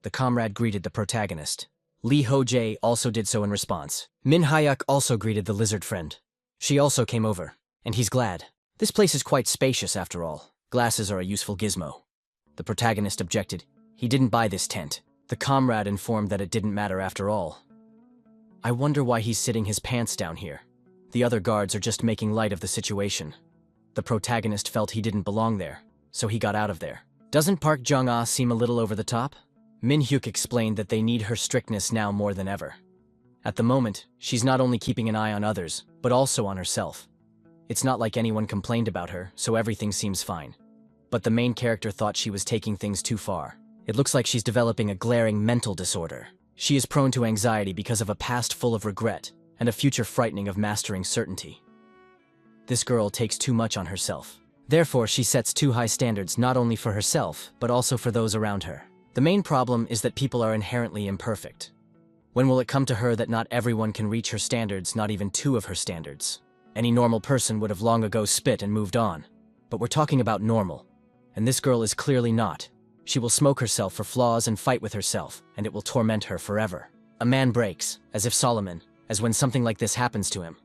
The comrade greeted the protagonist. Lee Ho Jae also did so in response. Min Hyuk also greeted the lizard friend. She also came over, and he's glad. This place is quite spacious after all. Glasses are a useful gizmo. The protagonist objected. He didn't buy this tent. The comrade informed that it didn't matter after all. I wonder why he's sitting his pants down here. The other guards are just making light of the situation. The protagonist felt he didn't belong there, so he got out of there. Doesn't Park Jong-ah seem a little over the top? Min Hyuk explained that they need her strictness now more than ever. At the moment, she's not only keeping an eye on others, but also on herself. It's not like anyone complained about her, so everything seems fine. But the main character thought she was taking things too far. It looks like she's developing a glaring mental disorder. She is prone to anxiety because of a past full of regret, and a future frightening of mastering certainty. This girl takes too much on herself. Therefore, she sets too high standards not only for herself, but also for those around her. The main problem is that people are inherently imperfect. When will it come to her that not everyone can reach her standards, not even two of her standards? Any normal person would have long ago spit and moved on. But we're talking about normal. And this girl is clearly not. She will smoke herself for flaws and fight with herself, and it will torment her forever. A man breaks, as if Solomon, as when something like this happens to him.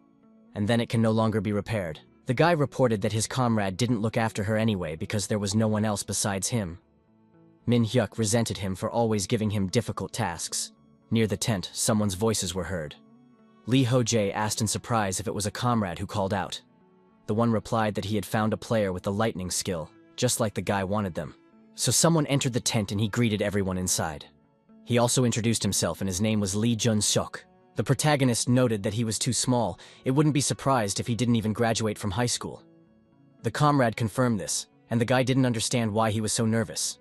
And then it can no longer be repaired. The guy reported that his comrade didn't look after her anyway because there was no one else besides him. Min Hyuk resented him for always giving him difficult tasks. Near the tent, someone's voices were heard. Lee Ho Jae asked in surprise if it was a comrade who called out. The one replied that he had found a player with the lightning skill, just like the guy wanted them. So someone entered the tent and he greeted everyone inside. He also introduced himself and his name was Lee Jun-seok. The protagonist noted that he was too small. It wouldn't be surprised if he didn't even graduate from high school. The comrade confirmed this, and the guy didn't understand why he was so nervous.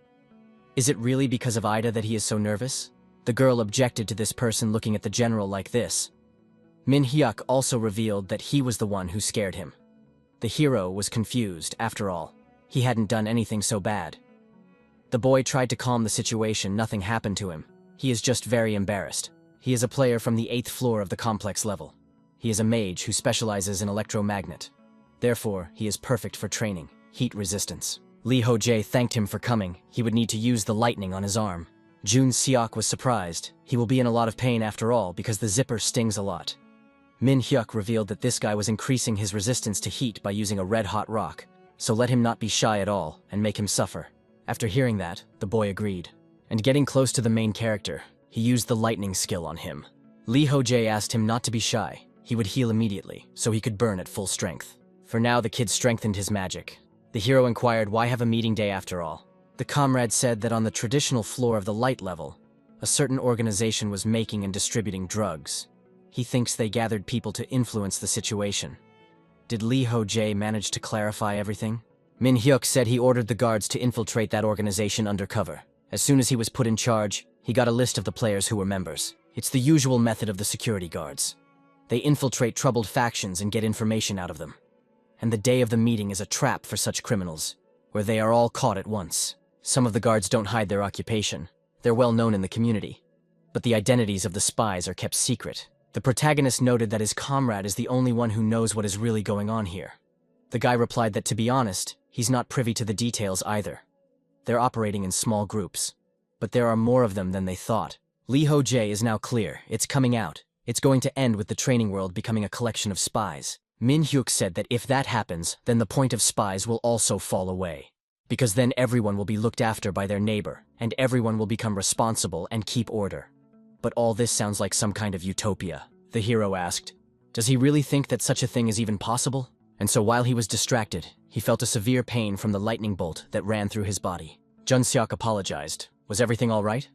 Is it really because of Ida that he is so nervous? The girl objected to this person looking at the general like this. Min Hyuk also revealed that he was the one who scared him. The hero was confused, after all. He hadn't done anything so bad. The boy tried to calm the situation, nothing happened to him. He is just very embarrassed. He is a player from the 8th floor of the complex level. He is a mage who specializes in electromagnet. Therefore, he is perfect for training, heat resistance. Lee Ho Jae thanked him for coming. He would need to use the lightning on his arm. Jun Seok was surprised. He will be in a lot of pain after all because the zipper stings a lot. Min Hyuk revealed that this guy was increasing his resistance to heat by using a red-hot rock, so let him not be shy at all and make him suffer. After hearing that, the boy agreed. And getting close to the main character, he used the lightning skill on him. Lee Ho Jae asked him not to be shy. He would heal immediately, so he could burn at full strength. For now, the kid strengthened his magic. The hero inquired why have a meeting day after all. The comrade said that on the traditional floor of the light level, a certain organization was making and distributing drugs. He thinks they gathered people to influence the situation. Did Lee Ho Jae manage to clarify everything? Min Hyuk said he ordered the guards to infiltrate that organization undercover. As soon as he was put in charge, he got a list of the players who were members. It's the usual method of the security guards. They infiltrate troubled factions and get information out of them. And the day of the meeting is a trap for such criminals, where they are all caught at once. Some of the guards don't hide their occupation. They're well known in the community. But the identities of the spies are kept secret. The protagonist noted that his comrade is the only one who knows what is really going on here. The guy replied that to be honest, he's not privy to the details either. They're operating in small groups. But there are more of them than they thought. Lee Ho Jae is now clear. It's coming out. It's going to end with the training world becoming a collection of spies. Min Hyuk said that if that happens, then the point of spies will also fall away. Because then everyone will be looked after by their neighbor, and everyone will become responsible and keep order. But all this sounds like some kind of utopia. The hero asked, does he really think that such a thing is even possible? And so while he was distracted, he felt a severe pain from the lightning bolt that ran through his body. Jun-seok apologized. Was everything all right?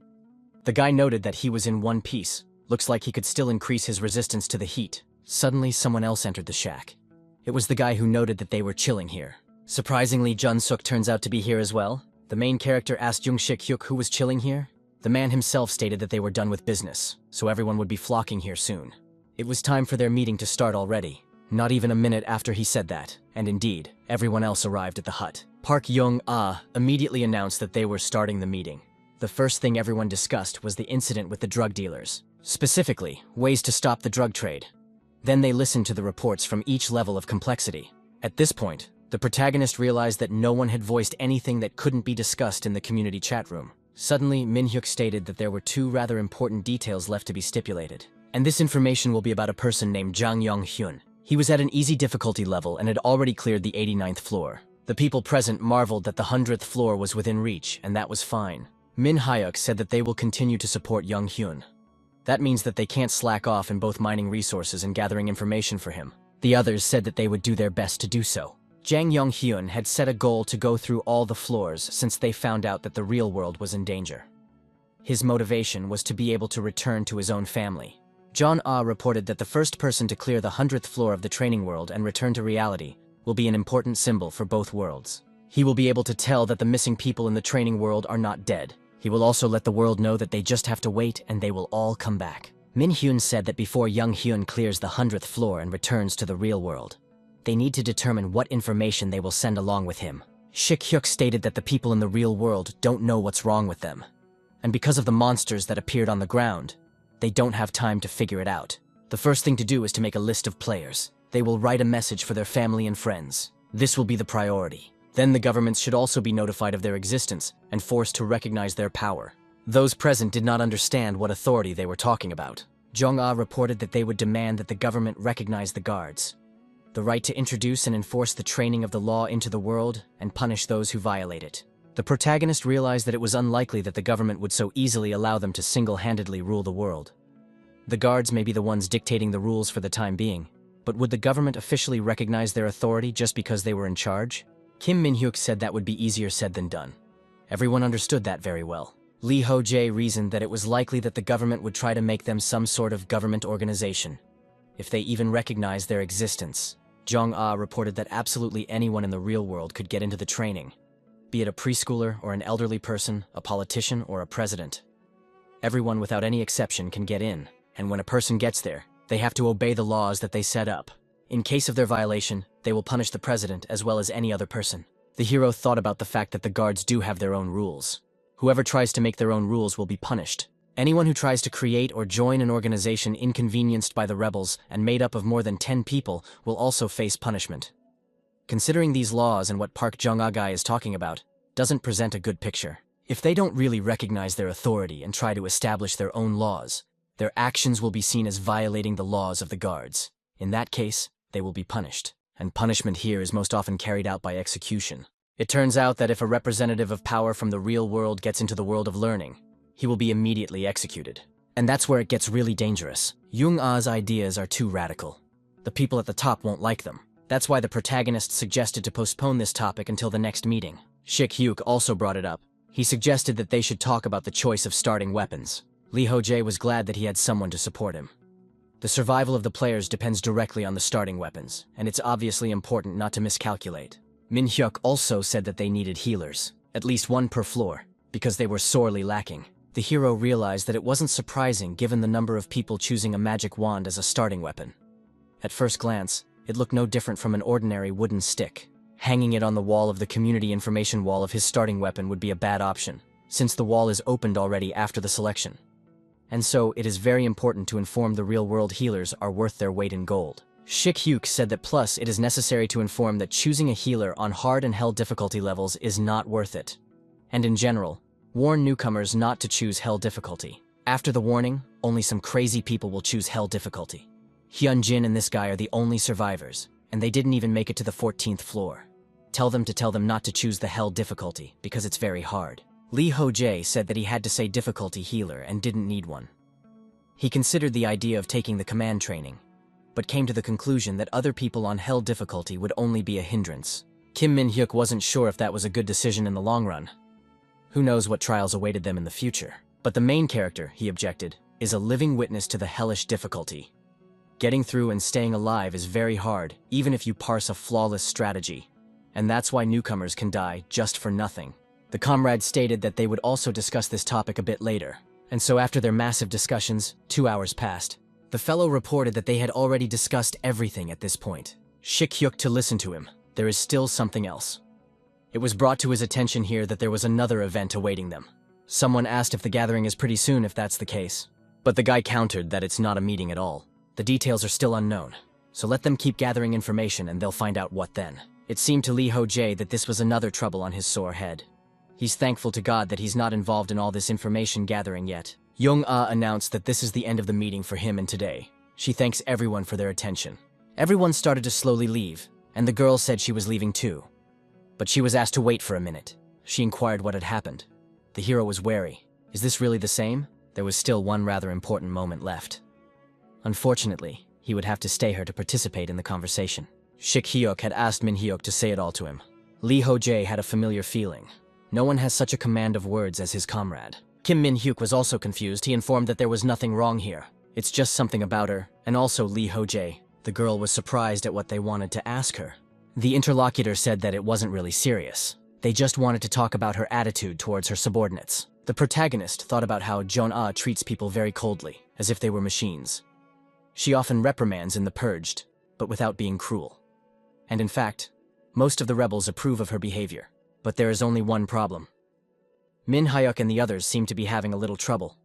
The guy noted that he was in one piece. Looks like he could still increase his resistance to the heat. Suddenly, someone else entered the shack. It was the guy who noted that they were chilling here. Surprisingly, Jun-seok turns out to be here as well. The main character asked Jung-shik-hyuk who was chilling here. The man himself stated that they were done with business, so everyone would be flocking here soon. It was time for their meeting to start already. Not even a minute after he said that, and indeed, everyone else arrived at the hut. Park Young-ah immediately announced that they were starting the meeting. The first thing everyone discussed was the incident with the drug dealers. Specifically, ways to stop the drug trade. Then they listened to the reports from each level of complexity. At this point, the protagonist realized that no one had voiced anything that couldn't be discussed in the community chat room. Suddenly, Min-hyuk stated that there were two rather important details left to be stipulated. And this information will be about a person named Jang Yong-hyun. He was at an easy difficulty level and had already cleared the 89th floor. The people present marveled that the 100th floor was within reach, and that was fine. Min Hyuk said that they will continue to support Young-hyun. That means that they can't slack off in both mining resources and gathering information for him. The others said that they would do their best to do so. Jang Yong-hyun had set a goal to go through all the floors since they found out that the real world was in danger. His motivation was to be able to return to his own family. John Ah reported that the first person to clear the 100th floor of the training world and return to reality will be an important symbol for both worlds. He will be able to tell that the missing people in the training world are not dead. He will also let the world know that they just have to wait and they will all come back. Min-hyun said that before Young-hyun clears the 100th floor and returns to the real world, they need to determine what information they will send along with him. Shik-hyuk stated that the people in the real world don't know what's wrong with them. And because of the monsters that appeared on the ground, they don't have time to figure it out. The first thing to do is to make a list of players. They will write a message for their family and friends. This will be the priority. Then the governments should also be notified of their existence and forced to recognize their power. Those present did not understand what authority they were talking about. Jong-ah reported that they would demand that the government recognize the guards, the right to introduce and enforce the training of the law into the world and punish those who violate it. The protagonist realized that it was unlikely that the government would so easily allow them to single-handedly rule the world. The guards may be the ones dictating the rules for the time being, but would the government officially recognize their authority just because they were in charge? Kim Min-hyuk said that would be easier said than done. Everyone understood that very well. Lee Ho Jae reasoned that it was likely that the government would try to make them some sort of government organization, if they even recognized their existence. Jong-ah reported that absolutely anyone in the real world could get into the training, be it a preschooler or an elderly person, a politician or a president. Everyone without any exception can get in, and when a person gets there, they have to obey the laws that they set up. In case of their violation, they will punish the president as well as any other person. The hero thought about the fact that the guards do have their own rules. Whoever tries to make their own rules will be punished. Anyone who tries to create or join an organization inconvenienced by the rebels and made up of more than 10 people will also face punishment. Considering these laws and what Park Jung-ah is talking about, doesn't present a good picture. If they don't really recognize their authority and try to establish their own laws, their actions will be seen as violating the laws of the guards. In that case, they will be punished. And punishment here is most often carried out by execution. It turns out that if a representative of power from the real world gets into the world of learning, he will be immediately executed. And that's where it gets really dangerous. Jung-ah's ideas are too radical. The people at the top won't like them. That's why the protagonist suggested to postpone this topic until the next meeting. Shik-hyuk also brought it up. He suggested that they should talk about the choice of starting weapons. Lee Ho Jae was glad that he had someone to support him. The survival of the players depends directly on the starting weapons, and it's obviously important not to miscalculate. Min-hyuk also said that they needed healers, at least one per floor, because they were sorely lacking. The hero realized that it wasn't surprising given the number of people choosing a magic wand as a starting weapon. At first glance, it looked no different from an ordinary wooden stick. Hanging it on the wall of the community information wall of his starting weapon would be a bad option, since the wall is opened already after the selection. And so, it is very important to inform the real-world healers are worth their weight in gold. Shik-hyuk said that plus it is necessary to inform that choosing a healer on hard and hell difficulty levels is not worth it. And in general, warn newcomers not to choose hell difficulty. After the warning, only some crazy people will choose hell difficulty. Hyun-jin and this guy are the only survivors, and they didn't even make it to the 14th floor. Tell them not to choose the hell difficulty, because it's very hard. Lee Ho Jae said that he had to say difficulty healer and didn't need one. He considered the idea of taking the command training, but came to the conclusion that other people on hell difficulty would only be a hindrance. Kim Min-hyuk wasn't sure if that was a good decision in the long run. Who knows what trials awaited them in the future. But the main character, he objected, is a living witness to the hellish difficulty. Getting through and staying alive is very hard, even if you parse a flawless strategy. And that's why newcomers can die just for nothing. The comrades stated that they would also discuss this topic a bit later. And so after their massive discussions, 2 hours passed. The fellow reported that they had already discussed everything at this point. Shik-hyuk to listen to him. There is still something else. It was brought to his attention here that there was another event awaiting them. Someone asked if the gathering is pretty soon if that's the case. But the guy countered that it's not a meeting at all. The details are still unknown. So let them keep gathering information and they'll find out what then. It seemed to Lee Ho Jae that this was another trouble on his sore head. He's thankful to God that he's not involved in all this information gathering yet. Young-ah announced that this is the end of the meeting for him and today. She thanks everyone for their attention. Everyone started to slowly leave, and the girl said she was leaving too. But she was asked to wait for a minute. She inquired what had happened. The hero was wary. Is this really the same? There was still one rather important moment left. Unfortunately, he would have to stay here to participate in the conversation. Shik Hyuk had asked Min Hyuk to say it all to him. Lee Ho Jae had a familiar feeling. No one has such a command of words as his comrade. Kim Min Hyuk was also confused. He informed that there was nothing wrong here. It's just something about her, and also Lee Ho Jae. The girl was surprised at what they wanted to ask her. The interlocutor said that it wasn't really serious. They just wanted to talk about her attitude towards her subordinates. The protagonist thought about how Jeon-ah treats people very coldly, as if they were machines. She often reprimands in The Purged, but without being cruel. And in fact, most of the rebels approve of her behavior. But there is only one problem. Min Hyuk and the others seem to be having a little trouble,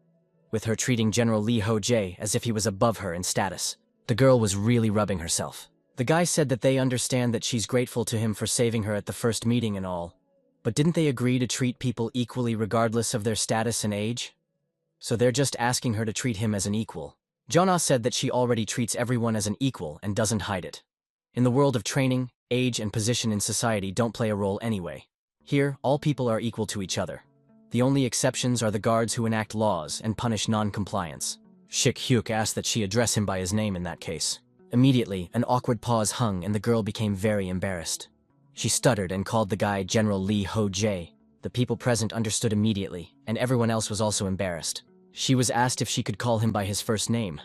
with her treating General Lee Ho Jae as if he was above her in status. The girl was really rubbing herself. The guy said that they understand that she's grateful to him for saving her at the first meeting and all, but didn't they agree to treat people equally regardless of their status and age? So they're just asking her to treat him as an equal. Jeon-ah said that she already treats everyone as an equal and doesn't hide it. In the world of training, age and position in society don't play a role anyway. Here, all people are equal to each other. The only exceptions are the guards who enact laws and punish non-compliance. Shik Hyuk asked that she address him by his name in that case. Immediately, an awkward pause hung and the girl became very embarrassed. She stuttered and called the guy General Lee Ho Jae. The people present understood immediately, and everyone else was also embarrassed. She was asked if she could call him by his first name.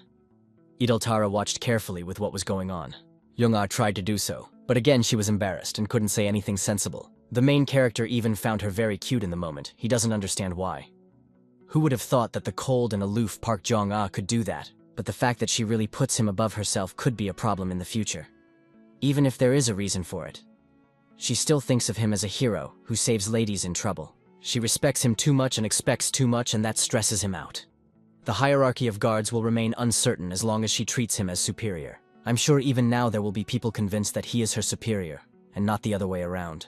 Ideltara watched carefully with what was going on. Young-ah tried to do so, but again she was embarrassed and couldn't say anything sensible. The main character even found her very cute in the moment. He doesn't understand why. Who would have thought that the cold and aloof Park Jong-ah could do that? But the fact that she really puts him above herself could be a problem in the future. Even if there is a reason for it. She still thinks of him as a hero who saves ladies in trouble. She respects him too much and expects too much, and that stresses him out. The hierarchy of guards will remain uncertain as long as she treats him as superior. I'm sure even now there will be people convinced that he is her superior, and not the other way around.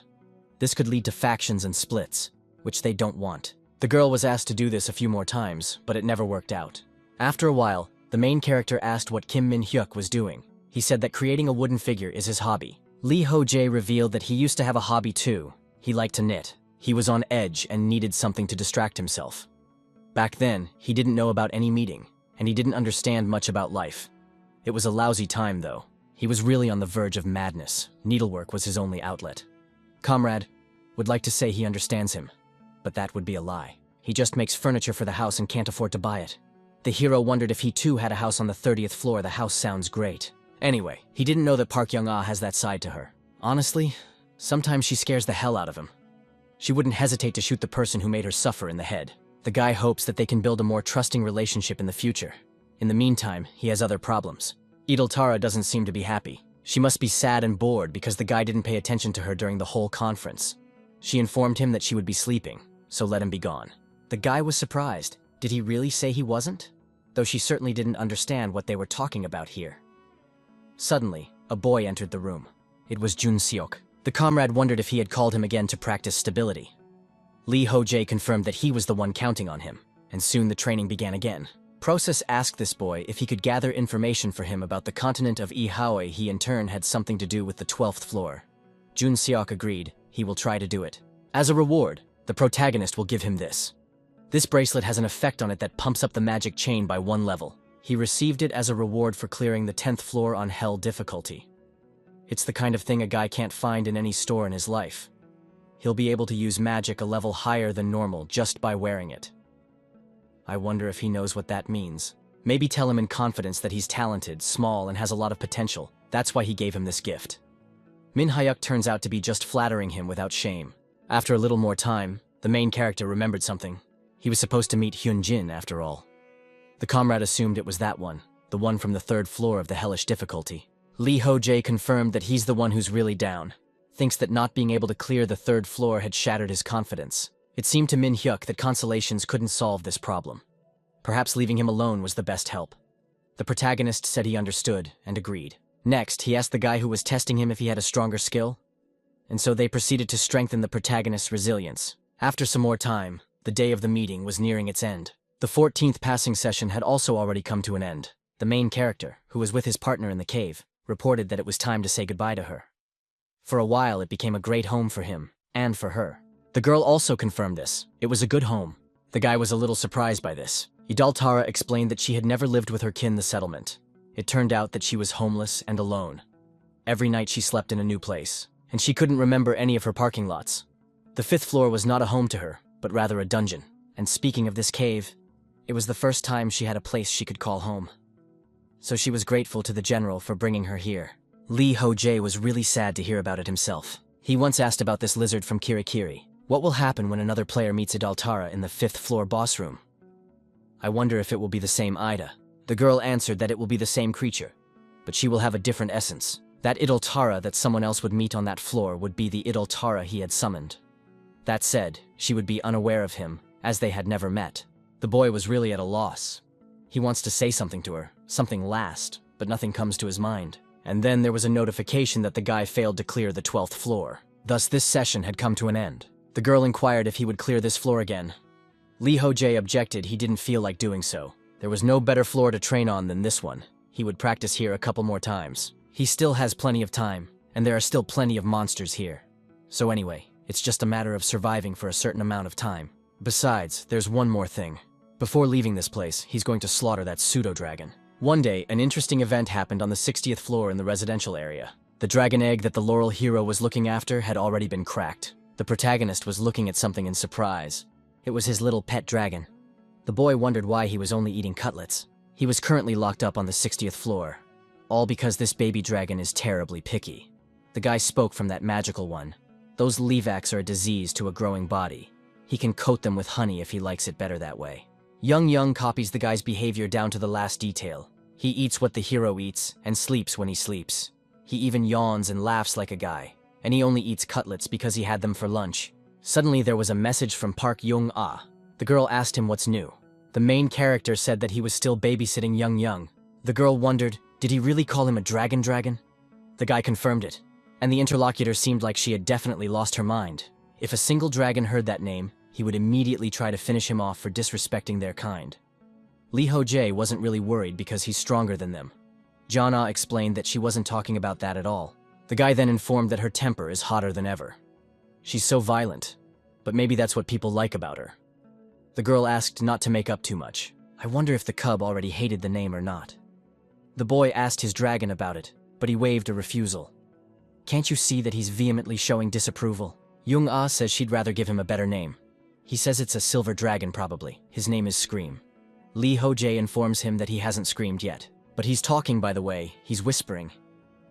This could lead to factions and splits, which they don't want. The girl was asked to do this a few more times, but it never worked out. After a while, the main character asked what Kim Min Hyuk was doing. He said that creating a wooden figure is his hobby. Lee Ho Jae revealed that he used to have a hobby too. He liked to knit. He was on edge and needed something to distract himself. Back then, he didn't know about any meeting, and he didn't understand much about life. It was a lousy time though. He was really on the verge of madness. Needlework was his only outlet. Comrade would like to say he understands him, but that would be a lie. He just makes furniture for the house and can't afford to buy it. The hero wondered if he too had a house on the 30th floor. The house sounds great. Anyway, he didn't know that Park Young-ah has that side to her. Honestly, sometimes she scares the hell out of him. She wouldn't hesitate to shoot the person who made her suffer in the head. The guy hopes that they can build a more trusting relationship in the future. In the meantime, he has other problems. Ideltara doesn't seem to be happy. She must be sad and bored because the guy didn't pay attention to her during the whole conference. She informed him that she would be sleeping, so let him be gone. The guy was surprised. Did he really say he wasn't? Though she certainly didn't understand what they were talking about here. Suddenly, a boy entered the room. It was Jun Seok. The comrade wondered if he had called him again to practice stability. Lee Ho Jae confirmed that he was the one counting on him, and soon the training began again. Process asked this boy if he could gather information for him about the continent of Ihaoi. He in turn had something to do with the 12th floor. Jun Seok agreed. He will try to do it. As a reward, the protagonist will give him this. This bracelet has an effect on it that pumps up the magic chain by 1 level. He received it as a reward for clearing the 10th floor on Hell difficulty. It's the kind of thing a guy can't find in any store in his life. He'll be able to use magic a level higher than normal just by wearing it. I wonder if he knows what that means. Maybe tell him in confidence that he's talented, small, and has a lot of potential. That's why he gave him this gift. Min Hyuk turns out to be just flattering him without shame. After a little more time, the main character remembered something. He was supposed to meet Hyun Jin after all. The comrade assumed it was that one, the one from the 3rd floor of the hellish difficulty. Lee Ho Jae confirmed that he's the one who's really down. Thinks that not being able to clear the 3rd floor had shattered his confidence. It seemed to Min Hyuk that consolations couldn't solve this problem. Perhaps leaving him alone was the best help. The protagonist said he understood and agreed. Next, he asked the guy who was testing him if he had a stronger skill. And so they proceeded to strengthen the protagonist's resilience. After some more time, the day of the meeting was nearing its end. The 14th passing session had also already come to an end. The main character, who was with his partner in the cave, reported that it was time to say goodbye to her. For a while, it became a great home for him, and for her. The girl also confirmed this. It was a good home. The guy was a little surprised by this. Idaltara explained that she had never lived with her kin in the settlement. It turned out that she was homeless and alone. Every night she slept in a new place, and she couldn't remember any of her parking lots. The 5th floor was not a home to her, but rather a dungeon. And speaking of this cave, it was the first time she had a place she could call home. So she was grateful to the general for bringing her here. Ho Jae was really sad to hear about it himself. He once asked about this lizard from Kirikiri. What will happen when another player meets Idaltara in the 5th floor boss room? I wonder if it will be the same Ida. The girl answered that it will be the same creature, but she will have a different essence. That Idaltara that someone else would meet on that floor would be the Idaltara he had summoned. That said, she would be unaware of him, as they had never met. The boy was really at a loss. He wants to say something to her, something last, but nothing comes to his mind. And then there was a notification that the guy failed to clear the 12th floor. Thus this session had come to an end. The girl inquired if he would clear this floor again. Ho Jae objected he didn't feel like doing so. There was no better floor to train on than this one. He would practice here a couple more times. He still has plenty of time, and there are still plenty of monsters here. So anyway, it's just a matter of surviving for a certain amount of time. Besides, there's one more thing. Before leaving this place, he's going to slaughter that pseudo-dragon. One day, an interesting event happened on the 60th floor in the residential area. The dragon egg that the Laurel hero was looking after had already been cracked. The protagonist was looking at something in surprise. It was his little pet dragon. The boy wondered why he was only eating cutlets. He was currently locked up on the 60th floor. All because this baby dragon is terribly picky. The guy spoke from that magical one. Those Levacs are a disease to a growing body. He can coat them with honey if he likes it better that way. Young copies the guy's behavior down to the last detail. He eats what the hero eats, and sleeps when he sleeps. He even yawns and laughs like a guy. And he only eats cutlets because he had them for lunch. Suddenly there was a message from Park Young-ah. The girl asked him what's new. The main character said that he was still babysitting Young. The girl wondered, did he really call him a dragon? The guy confirmed it, and the interlocutor seemed like she had definitely lost her mind. If a single dragon heard that name, he would immediately try to finish him off for disrespecting their kind. Ho Jae wasn't really worried because he's stronger than them. Jana explained that she wasn't talking about that at all. The guy then informed that her temper is hotter than ever. She's so violent, but maybe that's what people like about her. The girl asked not to make up too much. I wonder if the cub already hated the name or not. The boy asked his dragon about it, but he waved a refusal. Can't you see that he's vehemently showing disapproval? Young-ah says she'd rather give him a better name. He says it's a silver dragon probably. His name is Scream. Ho Jae informs him that he hasn't screamed yet. But he's talking, by the way, he's whispering.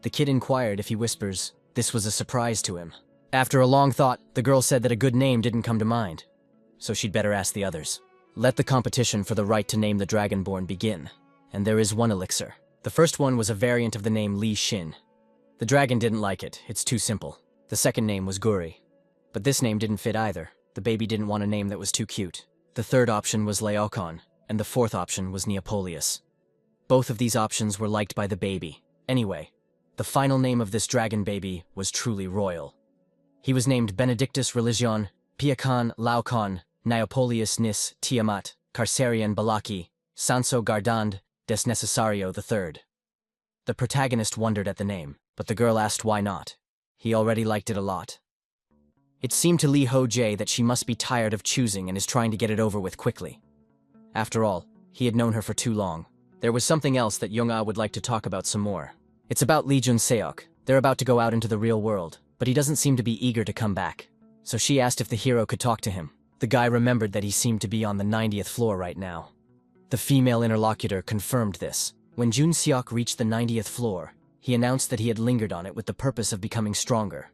The kid inquired if he whispers. This was a surprise to him. After a long thought, the girl said that a good name didn't come to mind. So she'd better ask the others. Let the competition for the right to name the Dragonborn begin. And there is one elixir. The first one was a variant of the name Li Xin. The dragon didn't like it, it's too simple. The second name was Guri. But this name didn't fit either. The baby didn't want a name that was too cute. The third option was Laocoon, and the fourth option was Neapolius. Both of these options were liked by the baby. Anyway, the final name of this dragon baby was truly royal. He was named Benedictus Religion, Piakan Laocoon, Neapolius Nis Tiamat, Carcerian Balaki, Sanso Gardand, Des Necessario III. The protagonist wondered at the name, but the girl asked why not. He already liked it a lot. It seemed to Ho Jae that she must be tired of choosing and is trying to get it over with quickly. After all, he had known her for too long. There was something else that Young-ah would like to talk about some more. It's about Lee Jun-seok. They're about to go out into the real world, but he doesn't seem to be eager to come back. So she asked if the hero could talk to him. The guy remembered that he seemed to be on the 90th floor right now. The female interlocutor confirmed this. When Jun-seok reached the 90th floor, he announced that he had lingered on it with the purpose of becoming stronger.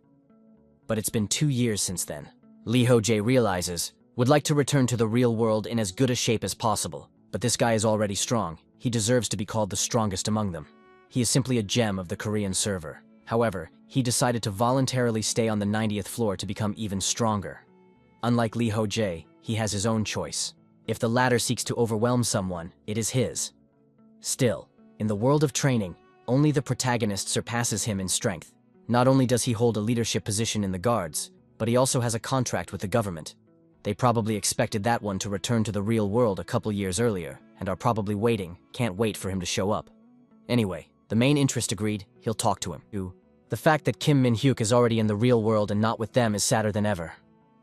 But it's been 2 years since then. Ho Jae realizes, would like to return to the real world in as good a shape as possible. But this guy is already strong. He deserves to be called the strongest among them. He is simply a gem of the Korean server. However, he decided to voluntarily stay on the 90th floor to become even stronger. Unlike Ho Jae, he has his own choice. If the latter seeks to overwhelm someone, it is his. Still, in the world of training, only the protagonist surpasses him in strength. Not only does he hold a leadership position in the guards, but he also has a contract with the government. They probably expected that one to return to the real world a couple years earlier, and are probably can't wait for him to show up. Anyway, the main interest agreed, he'll talk to him. The fact that Kim Min-hyuk is already in the real world and not with them is sadder than ever.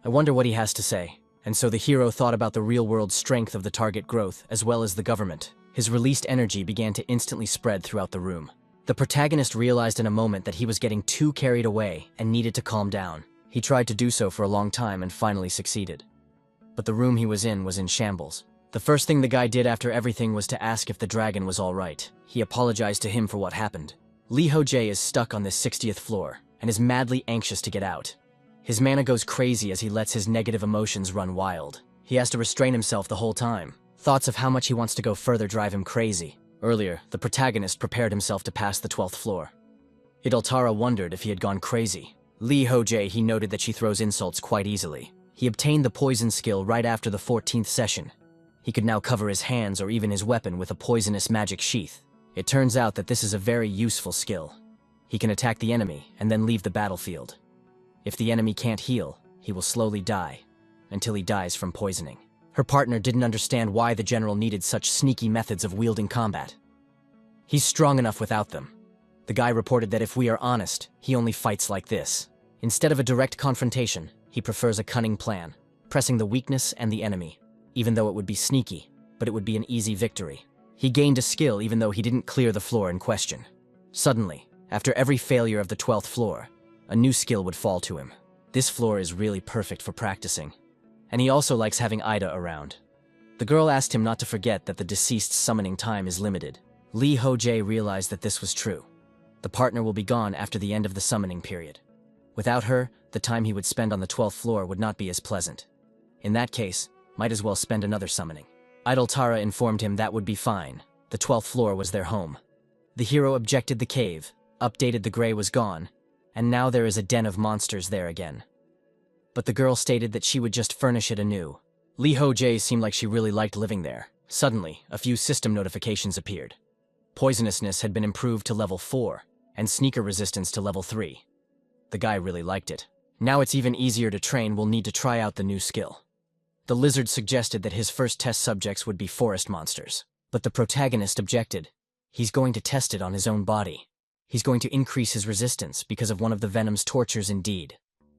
I wonder what he has to say. And so the hero thought about the real world strength of the target growth, as well as the government. His released energy began to instantly spread throughout the room. The protagonist realized in a moment that he was getting too carried away and needed to calm down. He tried to do so for a long time and finally succeeded. But the room he was in shambles. The first thing the guy did after everything was to ask if the dragon was all right. He apologized to him for what happened. Ho Jae is stuck on this 60th floor and is madly anxious to get out. His mana goes crazy as he lets his negative emotions run wild. He has to restrain himself the whole time. Thoughts of how much he wants to go further drive him crazy. Earlier, the protagonist prepared himself to pass the 12th floor. Idoltara wondered if he had gone crazy. Ho Jae, he noted that she throws insults quite easily. He obtained the poison skill right after the 14th session. He could now cover his hands or even his weapon with a poisonous magic sheath. It turns out that this is a very useful skill. He can attack the enemy and then leave the battlefield. If the enemy can't heal, he will slowly die, until he dies from poisoning. Her partner didn't understand why the general needed such sneaky methods of wielding combat. He's strong enough without them. The guy reported that if we are honest, he only fights like this. Instead of a direct confrontation, he prefers a cunning plan, pressing the weakness and the enemy, even though it would be sneaky, but it would be an easy victory. He gained a skill even though he didn't clear the floor in question. Suddenly, after every failure of the 12th floor, a new skill would fall to him. This floor is really perfect for practicing. And he also likes having Ida around. The girl asked him not to forget that the deceased's summoning time is limited. Ho Jae realized that this was true. The partner will be gone after the end of the summoning period. Without her, the time he would spend on the 12th floor would not be as pleasant. In that case, might as well spend another summoning. Idoltara informed him that would be fine. The 12th floor was their home. The hero objected the cave, updated the gray was gone, and now there is a den of monsters there again. But the girl stated that she would just furnish it anew. Ho Jae seemed like she really liked living there. Suddenly, a few system notifications appeared. Poisonousness had been improved to level 4, and sneaker resistance to level 3. The guy really liked it. Now it's even easier to train, we'll need to try out the new skill. The lizard suggested that his first test subjects would be forest monsters. But the protagonist objected. He's going to test it on his own body. He's going to increase his resistance because of one of the venom's tortures indeed.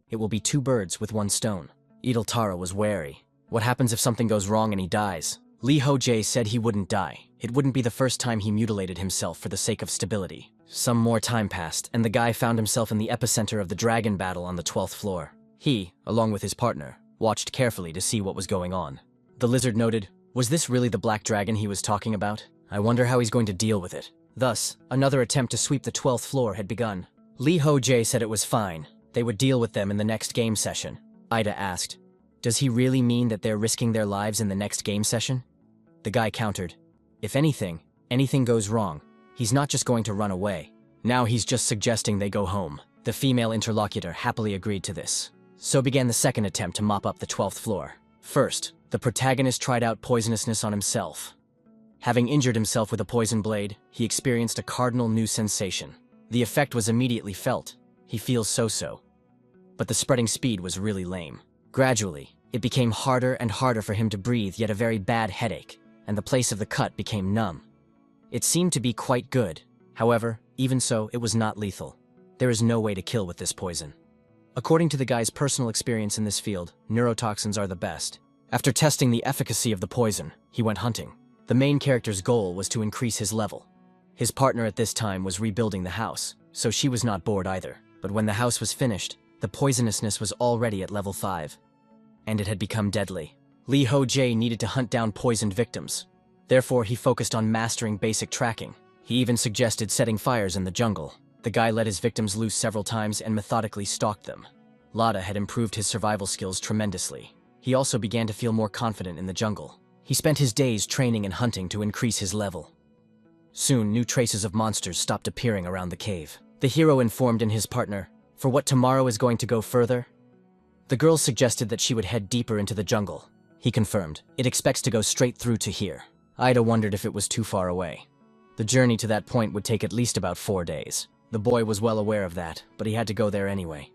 It will be 2 birds with 1 stone. Idoltara was wary. What happens if something goes wrong and he dies? Ho Jae said he wouldn't die. It wouldn't be the first time he mutilated himself for the sake of stability. Some more time passed, and the guy found himself in the epicenter of the dragon battle on the 12th floor. He, along with his partner, watched carefully to see what was going on. The lizard noted, was this really the black dragon he was talking about? I wonder how he's going to deal with it. Thus, another attempt to sweep the 12th floor had begun. Ho Jae said it was fine. They would deal with them in the next game session. Ida asked, does he really mean that they're risking their lives in the next game session? The guy countered, if anything goes wrong, he's not just going to run away. Now he's just suggesting they go home. The female interlocutor happily agreed to this. So began the second attempt to mop up the 12th floor. First, the protagonist tried out poisonousness on himself. Having injured himself with a poison blade, he experienced a cardinal new sensation. The effect was immediately felt. He feels so-so. But the spreading speed was really lame. Gradually, it became harder and harder for him to breathe, yet a very bad headache, and the place of the cut became numb. It seemed to be quite good. However, even so, it was not lethal. There is no way to kill with this poison. According to the guy's personal experience in this field, neurotoxins are the best. After testing the efficacy of the poison, he went hunting. The main character's goal was to increase his level. His partner at this time was rebuilding the house, so she was not bored either. But when the house was finished, the poisonousness was already at level 5. And it had become deadly. Ho Jae needed to hunt down poisoned victims. Therefore, he focused on mastering basic tracking. He even suggested setting fires in the jungle. The guy let his victims loose several times and methodically stalked them. Lada had improved his survival skills tremendously. He also began to feel more confident in the jungle. He spent his days training and hunting to increase his level. Soon, new traces of monsters stopped appearing around the cave. The hero informed his partner, for what tomorrow is going to go further? The girl suggested that she would head deeper into the jungle. He confirmed, it expects to go straight through to here. Ida wondered if it was too far away. The journey to that point would take at least about 4 days. The boy was well aware of that, but he had to go there anyway.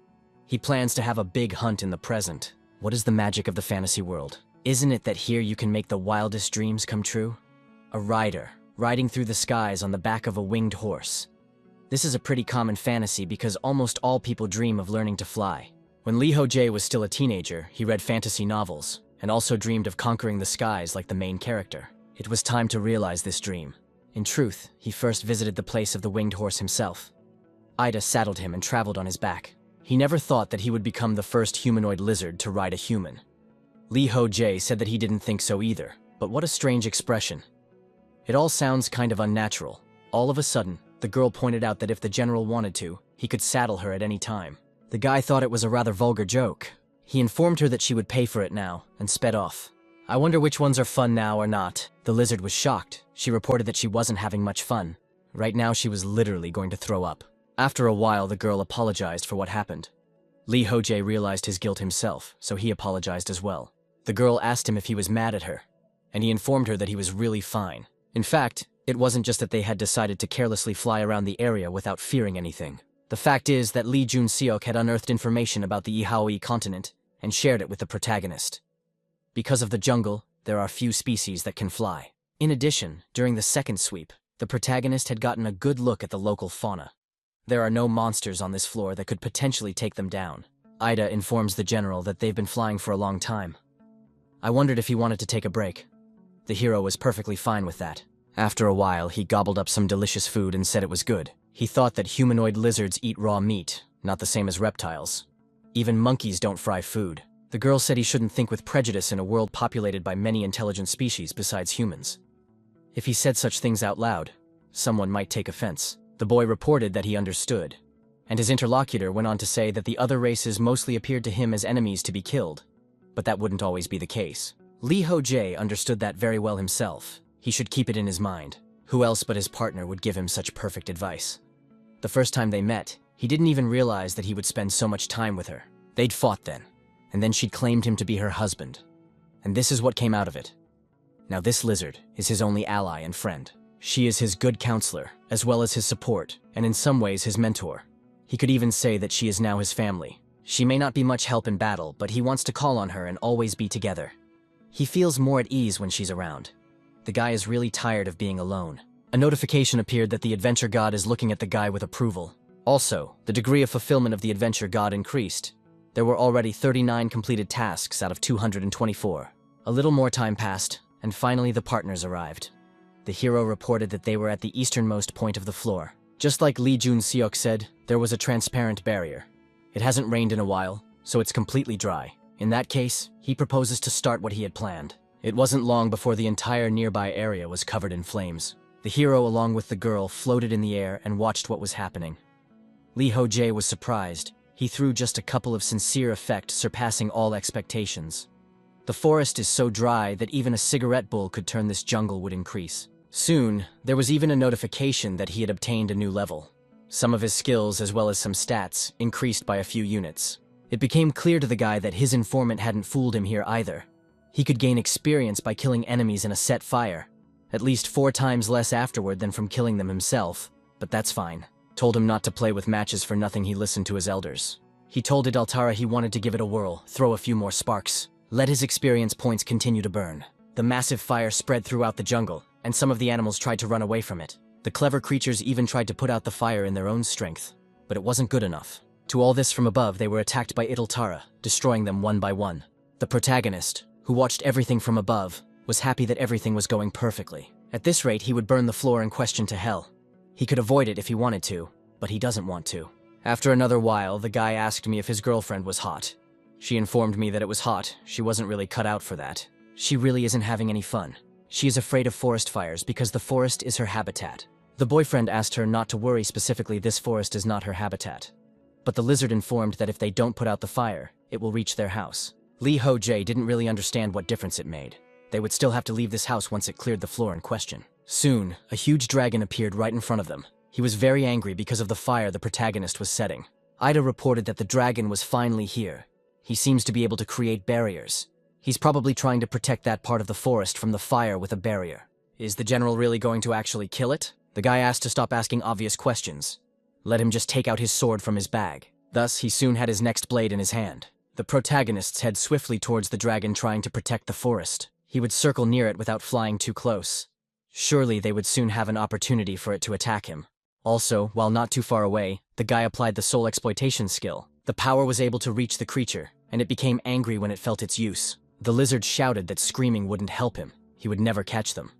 He plans to have a big hunt in the present. What is the magic of the fantasy world? Isn't it that here you can make the wildest dreams come true? A rider, riding through the skies on the back of a winged horse. This is a pretty common fantasy because almost all people dream of learning to fly. When Ho Jae was still a teenager, he read fantasy novels, and also dreamed of conquering the skies like the main character. It was time to realize this dream. In truth, he first visited the place of the winged horse himself. Ida saddled him and traveled on his back. He never thought that he would become the first humanoid lizard to ride a human. Ho Jae said that he didn't think so either, but what a strange expression. It all sounds kind of unnatural. All of a sudden, the girl pointed out that if the general wanted to, he could saddle her at any time. The guy thought it was a rather vulgar joke. He informed her that she would pay for it now, and sped off. I wonder which ones are fun now or not. The lizard was shocked. She reported that she wasn't having much fun. Right now she was literally going to throw up. After a while, the girl apologized for what happened. Ho Jae realized his guilt himself, so he apologized as well. The girl asked him if he was mad at her, and he informed her that he was really fine. In fact, it wasn't just that they had decided to carelessly fly around the area without fearing anything. The fact is that Lee Jun-seok had unearthed information about the Ihaoi continent and shared it with the protagonist. Because of the jungle, there are few species that can fly. In addition, during the second sweep, the protagonist had gotten a good look at the local fauna. There are no monsters on this floor that could potentially take them down. Ida informs the general that they've been flying for a long time. I wondered if he wanted to take a break. The hero was perfectly fine with that. After a while, he gobbled up some delicious food and said it was good. He thought that humanoid lizards eat raw meat, not the same as reptiles. Even monkeys don't fry food. The girl said he shouldn't think with prejudice in a world populated by many intelligent species besides humans. If he said such things out loud, someone might take offense. The boy reported that he understood, and his interlocutor went on to say that the other races mostly appeared to him as enemies to be killed, but that wouldn't always be the case. Ho Jae understood that very well himself. He should keep it in his mind. Who else but his partner would give him such perfect advice? The first time they met, he didn't even realize that he would spend so much time with her. They'd fought then, and then she'd claimed him to be her husband. And this is what came out of it. Now this lizard is his only ally and friend. She is his good counselor, as well as his support, and in some ways his mentor. He could even say that she is now his family. She may not be much help in battle, but he wants to call on her and always be together. He feels more at ease when she's around. The guy is really tired of being alone. A notification appeared that the adventure god is looking at the guy with approval. Also, the degree of fulfillment of the adventure god increased. There were already 39 completed tasks out of 224. A little more time passed, and finally the partners arrived. The hero reported that they were at the easternmost point of the floor. Just like Lee Jun-seok said, there was a transparent barrier. It hasn't rained in a while, so it's completely dry. In that case, he proposes to start what he had planned. It wasn't long before the entire nearby area was covered in flames. The hero, along with the girl, floated in the air and watched what was happening. Ho Jae was surprised. He threw just a couple of sincere effects, surpassing all expectations. The forest is so dry that even a cigarette bowl could turn this jungle would increase. Soon, there was even a notification that he had obtained a new level. Some of his skills, as well as some stats, increased by a few units. It became clear to the guy that his informant hadn't fooled him here either. He could gain experience by killing enemies in a set fire, at least 4 times less afterward than from killing them himself, but that's fine. Told him not to play with matches for nothing, he listened to his elders. He told Idaltara he wanted to give it a whirl, throw a few more sparks. Let his experience points continue to burn. The massive fire spread throughout the jungle, and some of the animals tried to run away from it. The clever creatures even tried to put out the fire in their own strength, but it wasn't good enough. To all this from above, they were attacked by Idaltara, destroying them one by one. The protagonist, who watched everything from above, was happy that everything was going perfectly. At this rate, he would burn the floor in question to hell. He could avoid it if he wanted to, but he doesn't want to. After another while, the guy asked me if his girlfriend was hot. She informed me that it was hot. She wasn't really cut out for that. She really isn't having any fun. She is afraid of forest fires because the forest is her habitat. The boyfriend asked her not to worry, specifically this forest is not her habitat. But the lizard informed that if they don't put out the fire, it will reach their house. Ho Jae didn't really understand what difference it made. They would still have to leave this house once it cleared the floor in question. Soon, a huge dragon appeared right in front of them. He was very angry because of the fire the protagonist was setting. Ida reported that the dragon was finally here. He seems to be able to create barriers. He's probably trying to protect that part of the forest from the fire with a barrier. Is the general really going to actually kill it? The guy asked to stop asking obvious questions. Let him just take out his sword from his bag. Thus, he soon had his next blade in his hand. The protagonists head swiftly towards the dragon, trying to protect the forest. He would circle near it without flying too close. Surely they would soon have an opportunity for it to attack him. Also, while not too far away, the guy applied the soul exploitation skill. The power was able to reach the creature, and it became angry when it felt its use. The lizard shouted that screaming wouldn't help him. He would never catch them.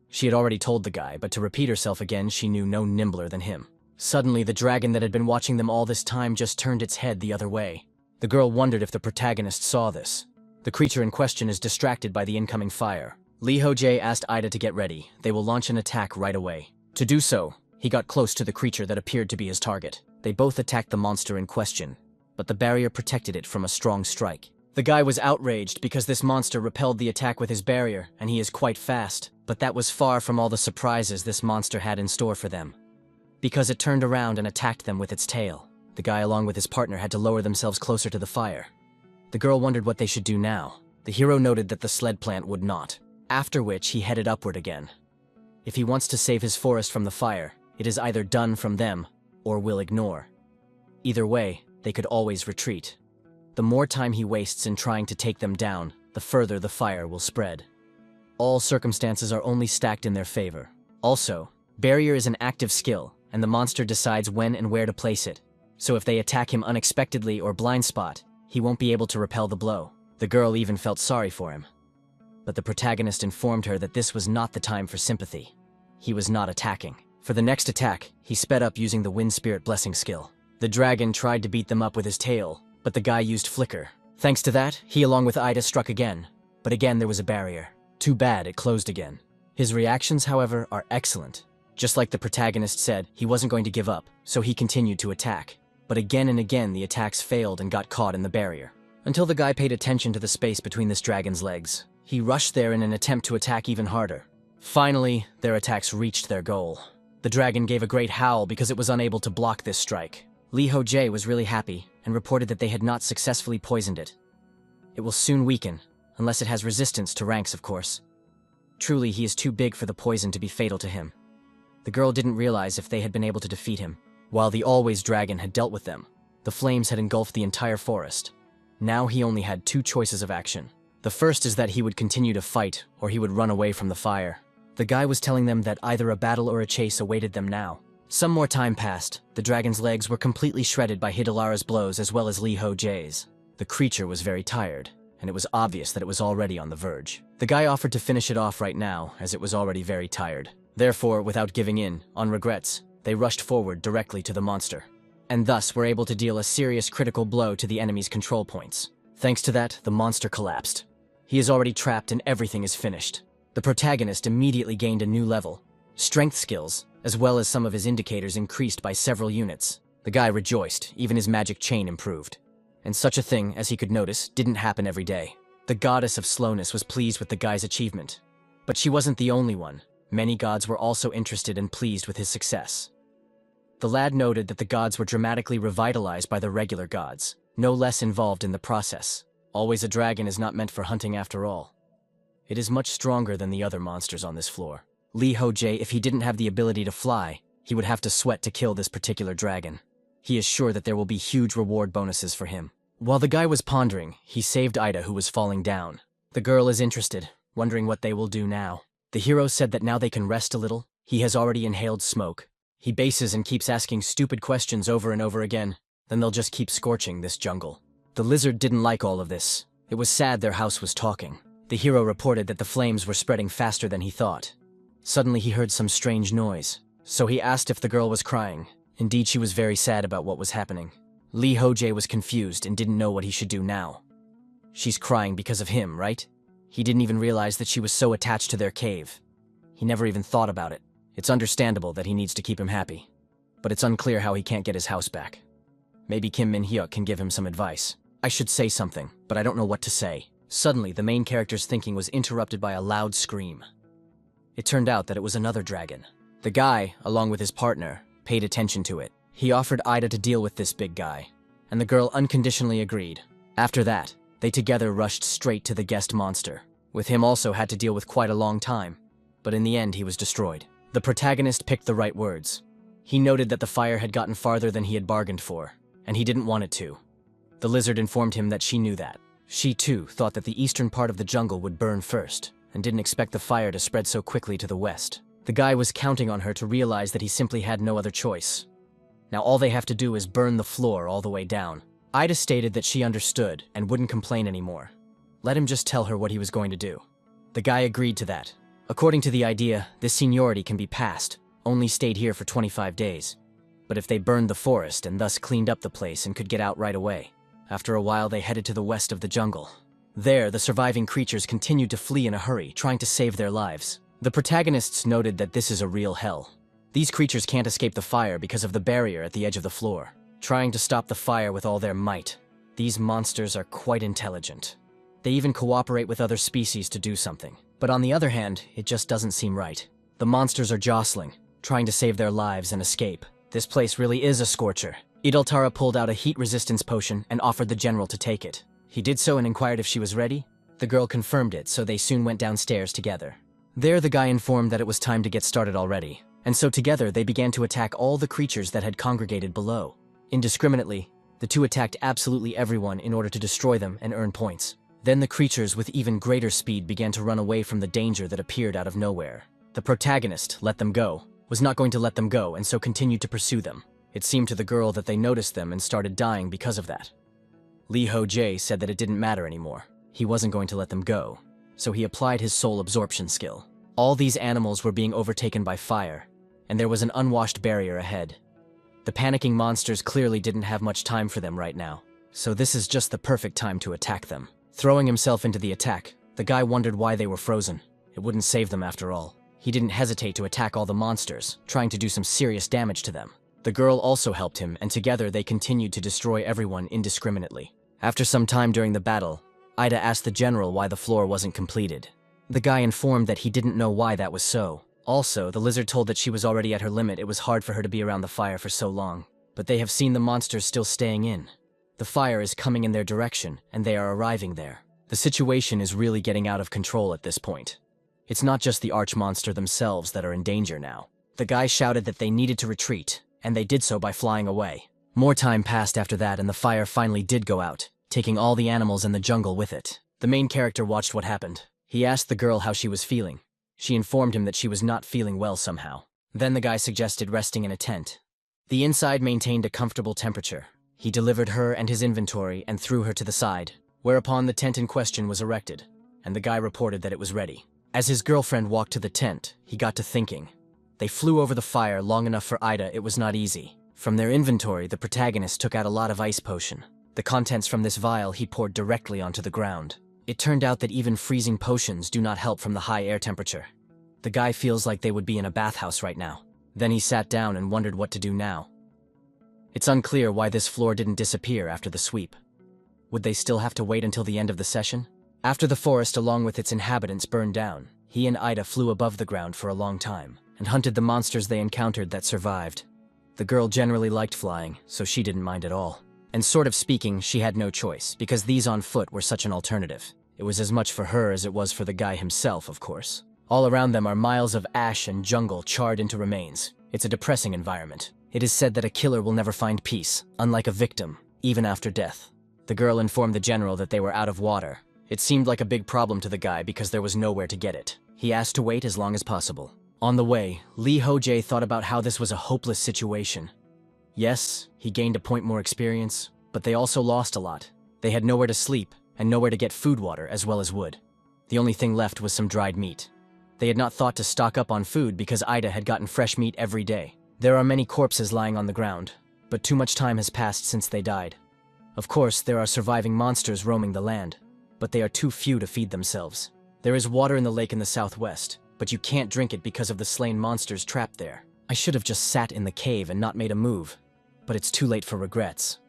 She had already told the guy, but to repeat herself again, she knew no nimbler than him. Suddenly, the dragon that had been watching them all this time just turned its head the other way. The girl wondered if the protagonist saw this. The creature in question is distracted by the incoming fire. Ho Jae asked Ida to get ready. They will launch an attack right away. To do so, he got close to the creature that appeared to be his target. They both attacked the monster in question, but the barrier protected it from a strong strike. The guy was outraged because this monster repelled the attack with his barrier, and he is quite fast. But that was far from all the surprises this monster had in store for them, because it turned around and attacked them with its tail. The guy along with his partner had to lower themselves closer to the fire. The girl wondered what they should do now. The hero noted that the sled plant would not, after which he headed upward again. If he wants to save his forest from the fire, it is either done from them or will ignore. Either way, they could always retreat. The more time he wastes in trying to take them down, the further the fire will spread. All circumstances are only stacked in their favor. Also, barrier is an active skill, and the monster decides when and where to place it. So if they attack him unexpectedly or blind spot, he won't be able to repel the blow. The girl even felt sorry for him. But the protagonist informed her that this was not the time for sympathy. He was not attacking. For the next attack, he sped up using the Wind Spirit Blessing skill. The dragon tried to beat them up with his tail, but the guy used Flicker. Thanks to that, he along with Ida struck again. But again there was a barrier. Too bad it closed again. His reactions, however, are excellent. Just like the protagonist said, he wasn't going to give up, so he continued to attack. But again and again the attacks failed and got caught in the barrier. Until the guy paid attention to the space between this dragon's legs. He rushed there in an attempt to attack even harder. Finally, their attacks reached their goal. The dragon gave a great howl because it was unable to block this strike. Ho Jae was really happy and reported that they had not successfully poisoned it. It will soon weaken, unless it has resistance to ranks, of course. Truly, he is too big for the poison to be fatal to him. The girl didn't realize if they had been able to defeat him. While the Always Dragon had dealt with them, the flames had engulfed the entire forest. Now he only had two choices of action. The first is that he would continue to fight, or he would run away from the fire. The guy was telling them that either a battle or a chase awaited them now. Some more time passed. The dragon's legs were completely shredded by Hidalara's blows as well as Ho Jae's. The creature was very tired, and it was obvious that it was already on the verge. The guy offered to finish it off right now, as it was already very tired. Therefore, without giving in, on regrets, they rushed forward directly to the monster, and thus were able to deal a serious critical blow to the enemy's control points. Thanks to that, the monster collapsed. He is already trapped and everything is finished. The protagonist immediately gained a new level. Strength skills, as well as some of his indicators, increased by several units. The guy rejoiced, even his magic chain improved. And such a thing, as he could notice, didn't happen every day. The goddess of slowness was pleased with the guy's achievement. But she wasn't the only one. Many gods were also interested and pleased with his success. The lad noted that the gods were dramatically revitalized by the regular gods, no less involved in the process. Always a dragon is not meant for hunting after all. It is much stronger than the other monsters on this floor. Ho Jae, if he didn't have the ability to fly, he would have to sweat to kill this particular dragon. He is sure that there will be huge reward bonuses for him. While the guy was pondering, he saved Ida, who was falling down. The girl is interested, wondering what they will do now. The hero said that now they can rest a little. He has already inhaled smoke. He bases and keeps asking stupid questions over and over again. Then they'll just keep scorching this jungle. The lizard didn't like all of this. It was sad their house was talking. The hero reported that the flames were spreading faster than he thought. Suddenly he heard some strange noise, so he asked if the girl was crying. Indeed, she was very sad about what was happening. Ho Jae was confused and didn't know what he should do now. She's crying because of him, right? He didn't even realize that she was so attached to their cave. He never even thought about it. It's understandable that he needs to keep him happy, but it's unclear how he can't get his house back. Maybe Kim Min-hyuk can give him some advice. I should say something, but I don't know what to say. Suddenly, the main character's thinking was interrupted by a loud scream. It turned out that it was another dragon. The guy, along with his partner, paid attention to it. He offered Ida to deal with this big guy, and the girl unconditionally agreed. After that, they together rushed straight to the guest monster. With him also had to deal with quite a long time, but in the end he was destroyed. The protagonist picked the right words. He noted that the fire had gotten farther than he had bargained for, and he didn't want it to. The lizard informed him that she knew that. She too thought that the eastern part of the jungle would burn first, and didn't expect the fire to spread so quickly to the west. The guy was counting on her to realize that he simply had no other choice. Now all they have to do is burn the floor all the way down. Ida stated that she understood and wouldn't complain anymore. Let him just tell her what he was going to do. The guy agreed to that. According to the idea, this seniority can be passed, only stayed here for 25 days. But if they burned the forest and thus cleaned up the place and could get out right away. After a while, they headed to the west of the jungle. There, the surviving creatures continued to flee in a hurry, trying to save their lives. The protagonists noted that this is a real hell. These creatures can't escape the fire because of the barrier at the edge of the floor, trying to stop the fire with all their might. These monsters are quite intelligent. They even cooperate with other species to do something. But on the other hand, it just doesn't seem right. The monsters are jostling, trying to save their lives and escape. This place really is a scorcher. Idaltara pulled out a heat resistance potion and offered the general to take it. He did so and inquired if she was ready. The girl confirmed it, so they soon went downstairs together. There, the guy informed that it was time to get started already. And so together, they began to attack all the creatures that had congregated below. Indiscriminately, the two attacked absolutely everyone in order to destroy them and earn points. Then the creatures with even greater speed began to run away from the danger that appeared out of nowhere. The protagonist, let them go, was not going to let them go and so continued to pursue them. It seemed to the girl that they noticed them and started dying because of that. Ho Jae said that it didn't matter anymore. He wasn't going to let them go, so he applied his soul absorption skill. All these animals were being overtaken by fire, and there was an unwashed barrier ahead. The panicking monsters clearly didn't have much time for them right now, so this is just the perfect time to attack them. Throwing himself into the attack, the guy wondered why they were frozen. It wouldn't save them after all. He didn't hesitate to attack all the monsters, trying to do some serious damage to them. The girl also helped him, and together they continued to destroy everyone indiscriminately. After some time during the battle, Ida asked the general why the floor wasn't completed. The guy informed that he didn't know why that was so. Also, the lizard told that she was already at her limit. It was hard for her to be around the fire for so long. But they have seen the monsters still staying in. The fire is coming in their direction, and they are arriving there. The situation is really getting out of control at this point. It's not just the arch-monster themselves that are in danger now. The guy shouted that they needed to retreat, and they did so by flying away. More time passed after that, and the fire finally did go out, taking all the animals in the jungle with it. The main character watched what happened. He asked the girl how she was feeling. She informed him that she was not feeling well somehow. Then the guy suggested resting in a tent. The inside maintained a comfortable temperature. He delivered her and his inventory and threw her to the side, whereupon the tent in question was erected, and the guy reported that it was ready. As his girlfriend walked to the tent, he got to thinking. They flew over the fire long enough for Ida. It was not easy. From their inventory, the protagonist took out a lot of ice potion. The contents from this vial he poured directly onto the ground. It turned out that even freezing potions do not help from the high air temperature. The guy feels like they would be in a bathhouse right now. Then he sat down and wondered what to do now. It's unclear why this floor didn't disappear after the sweep. Would they still have to wait until the end of the session? After the forest along with its inhabitants burned down, he and Ida flew above the ground for a long time and hunted the monsters they encountered that survived. The girl generally liked flying, so she didn't mind at all. And sort of speaking, she had no choice, because these on foot were such an alternative. It was as much for her as it was for the guy himself, of course. All around them are miles of ash and jungle charred into remains. It's a depressing environment. It is said that a killer will never find peace, unlike a victim, even after death. The girl informed the general that they were out of water. It seemed like a big problem to the guy because there was nowhere to get it. He asked to wait as long as possible. On the way, Ho Jae thought about how this was a hopeless situation. Yes, he gained a point more experience, but they also lost a lot. They had nowhere to sleep, and nowhere to get food water as well as wood. The only thing left was some dried meat. They had not thought to stock up on food because Ida had gotten fresh meat every day. There are many corpses lying on the ground, but too much time has passed since they died. Of course, there are surviving monsters roaming the land, but they are too few to feed themselves. There is water in the lake in the southwest, but you can't drink it because of the slain monsters trapped there. I should have just sat in the cave and not made a move, but it's too late for regrets.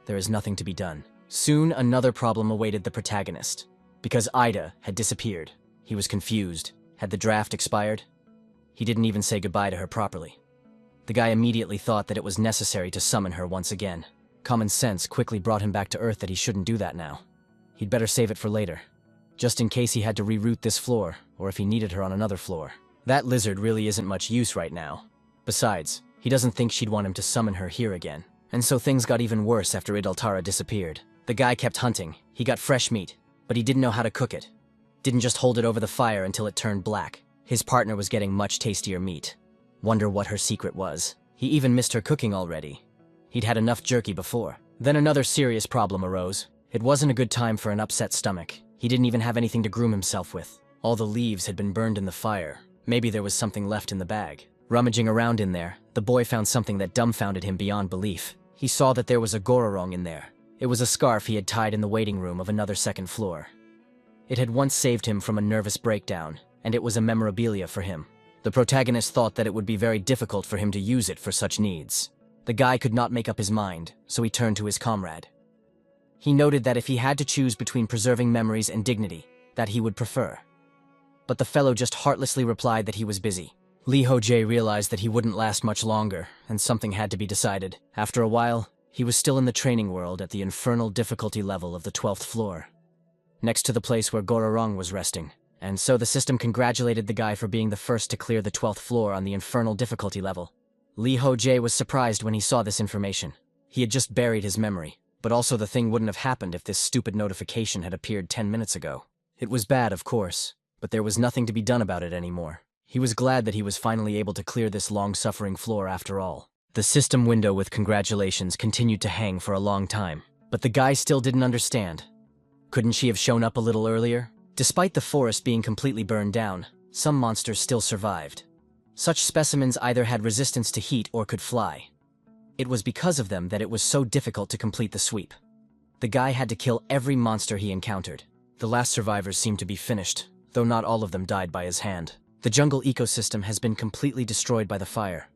There is nothing to be done. Soon, another problem awaited the protagonist. Because Ida had disappeared, he was confused. Had the draft expired? He didn't even say goodbye to her properly. The guy immediately thought that it was necessary to summon her once again. Common sense quickly brought him back to Earth that he shouldn't do that now. He'd better save it for later, just in case he had to reroute this floor, or if he needed her on another floor. That lizard really isn't much use right now. Besides, he doesn't think she'd want him to summon her here again. And so things got even worse after Idaltara disappeared. The guy kept hunting. He got fresh meat, but he didn't know how to cook it. Didn't just hold it over the fire until it turned black. His partner was getting much tastier meat. Wonder what her secret was. He even missed her cooking already. He'd had enough jerky before. Then another serious problem arose. It wasn't a good time for an upset stomach. He didn't even have anything to groom himself with. All the leaves had been burned in the fire. Maybe there was something left in the bag. Rummaging around in there, the boy found something that dumbfounded him beyond belief. He saw that there was a gororong in there. It was a scarf he had tied in the waiting room of another second floor. It had once saved him from a nervous breakdown, and it was a memorabilia for him. The protagonist thought that it would be very difficult for him to use it for such needs. The guy could not make up his mind, so he turned to his comrade. He noted that if he had to choose between preserving memories and dignity, that he would prefer. But the fellow just heartlessly replied that he was busy. Ho Jae realized that he wouldn't last much longer, and something had to be decided. After a while, he was still in the training world at the infernal difficulty level of the 12th floor, next to the place where Gororong was resting. And so the system congratulated the guy for being the first to clear the 12th floor on the infernal difficulty level. Ho Jae was surprised when he saw this information. He had just buried his memory, but also the thing wouldn't have happened if this stupid notification had appeared 10 minutes ago. It was bad, of course, but there was nothing to be done about it anymore. He was glad that he was finally able to clear this long-suffering floor after all. The system window with congratulations continued to hang for a long time, but the guy still didn't understand. Couldn't she have shown up a little earlier? Despite the forest being completely burned down, some monsters still survived. Such specimens either had resistance to heat or could fly. It was because of them that it was so difficult to complete the sweep. The guy had to kill every monster he encountered. The last survivors seemed to be finished, though not all of them died by his hand. The jungle ecosystem has been completely destroyed by the fire.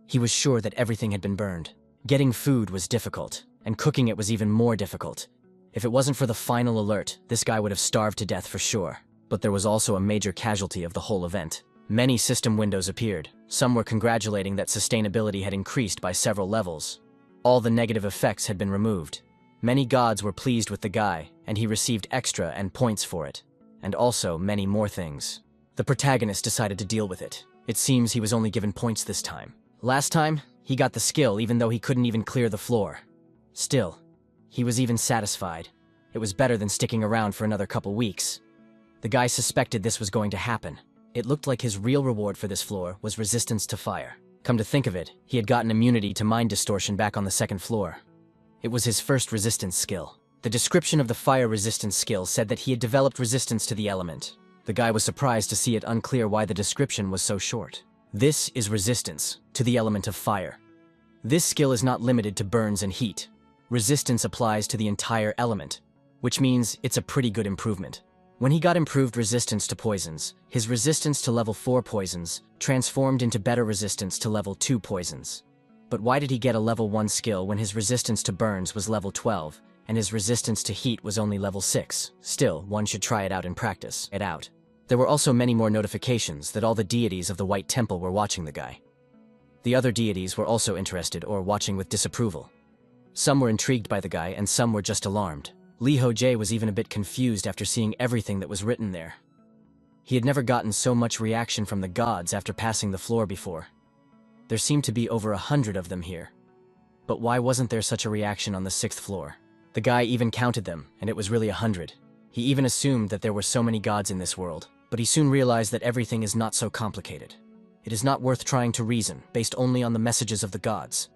He was sure that everything had been burned. Getting food was difficult, and cooking it was even more difficult. If it wasn't for the final alert, this guy would have starved to death for sure. But there was also a major casualty of the whole event. Many system windows appeared. Some were congratulating that sustainability had increased by several levels. All the negative effects had been removed. Many gods were pleased with the guy, and he received extra and points for it. And also many more things. The protagonist decided to deal with it. It seems he was only given points this time. Last time, he got the skill even though he couldn't even clear the floor. Still, he was even satisfied. It was better than sticking around for another couple weeks. The guy suspected this was going to happen. It looked like his real reward for this floor was resistance to fire. Come to think of it, he had gotten immunity to mind distortion back on the second floor. It was his first resistance skill. The description of the fire resistance skill said that he had developed resistance to the element. The guy was surprised to see it unclear why the description was so short. This is resistance to the element of fire. This skill is not limited to burns and heat. Resistance applies to the entire element, which means it's a pretty good improvement. When he got improved resistance to poisons, his resistance to level 4 poisons transformed into better resistance to level 2 poisons. But why did he get a level 1 skill when his resistance to burns was level 12, and his resistance to heat was only level 6? Still, one should try it out and practice it out. There were also many more notifications that all the deities of the White Temple were watching the guy. The other deities were also interested or watching with disapproval. Some were intrigued by the guy and some were just alarmed. Ho Jae was even a bit confused after seeing everything that was written there. He had never gotten so much reaction from the gods after passing the floor before. There seemed to be over 100 of them here. But why wasn't there such a reaction on the 6th floor? The guy even counted them, and it was really 100. He even assumed that there were so many gods in this world, but he soon realized that everything is not so complicated. It is not worth trying to reason, based only on the messages of the gods.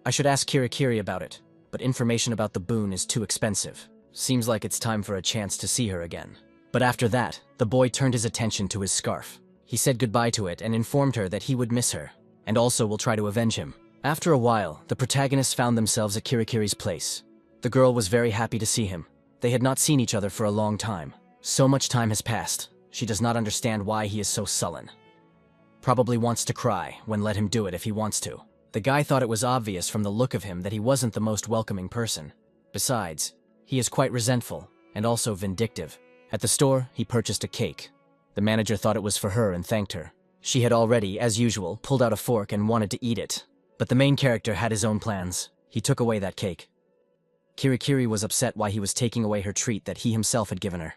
I should ask Kirikiri about it, but information about the boon is too expensive. Seems like it's time for a chance to see her again. But after that, the boy turned his attention to his scarf. He said goodbye to it and informed her that he would miss her, and also will try to avenge him. After a while, the protagonists found themselves at Kirikiri's place. The girl was very happy to see him. They had not seen each other for a long time. So much time has passed. She does not understand why he is so sullen. Probably wants to cry, when let him do it if he wants to. The guy thought it was obvious from the look of him that he wasn't the most welcoming person. Besides, he is quite resentful, and also vindictive. At the store, he purchased a cake. The manager thought it was for her and thanked her. She had already, as usual, pulled out a fork and wanted to eat it. But the main character had his own plans. He took away that cake. Kirikiri was upset why he was taking away her treat that he himself had given her.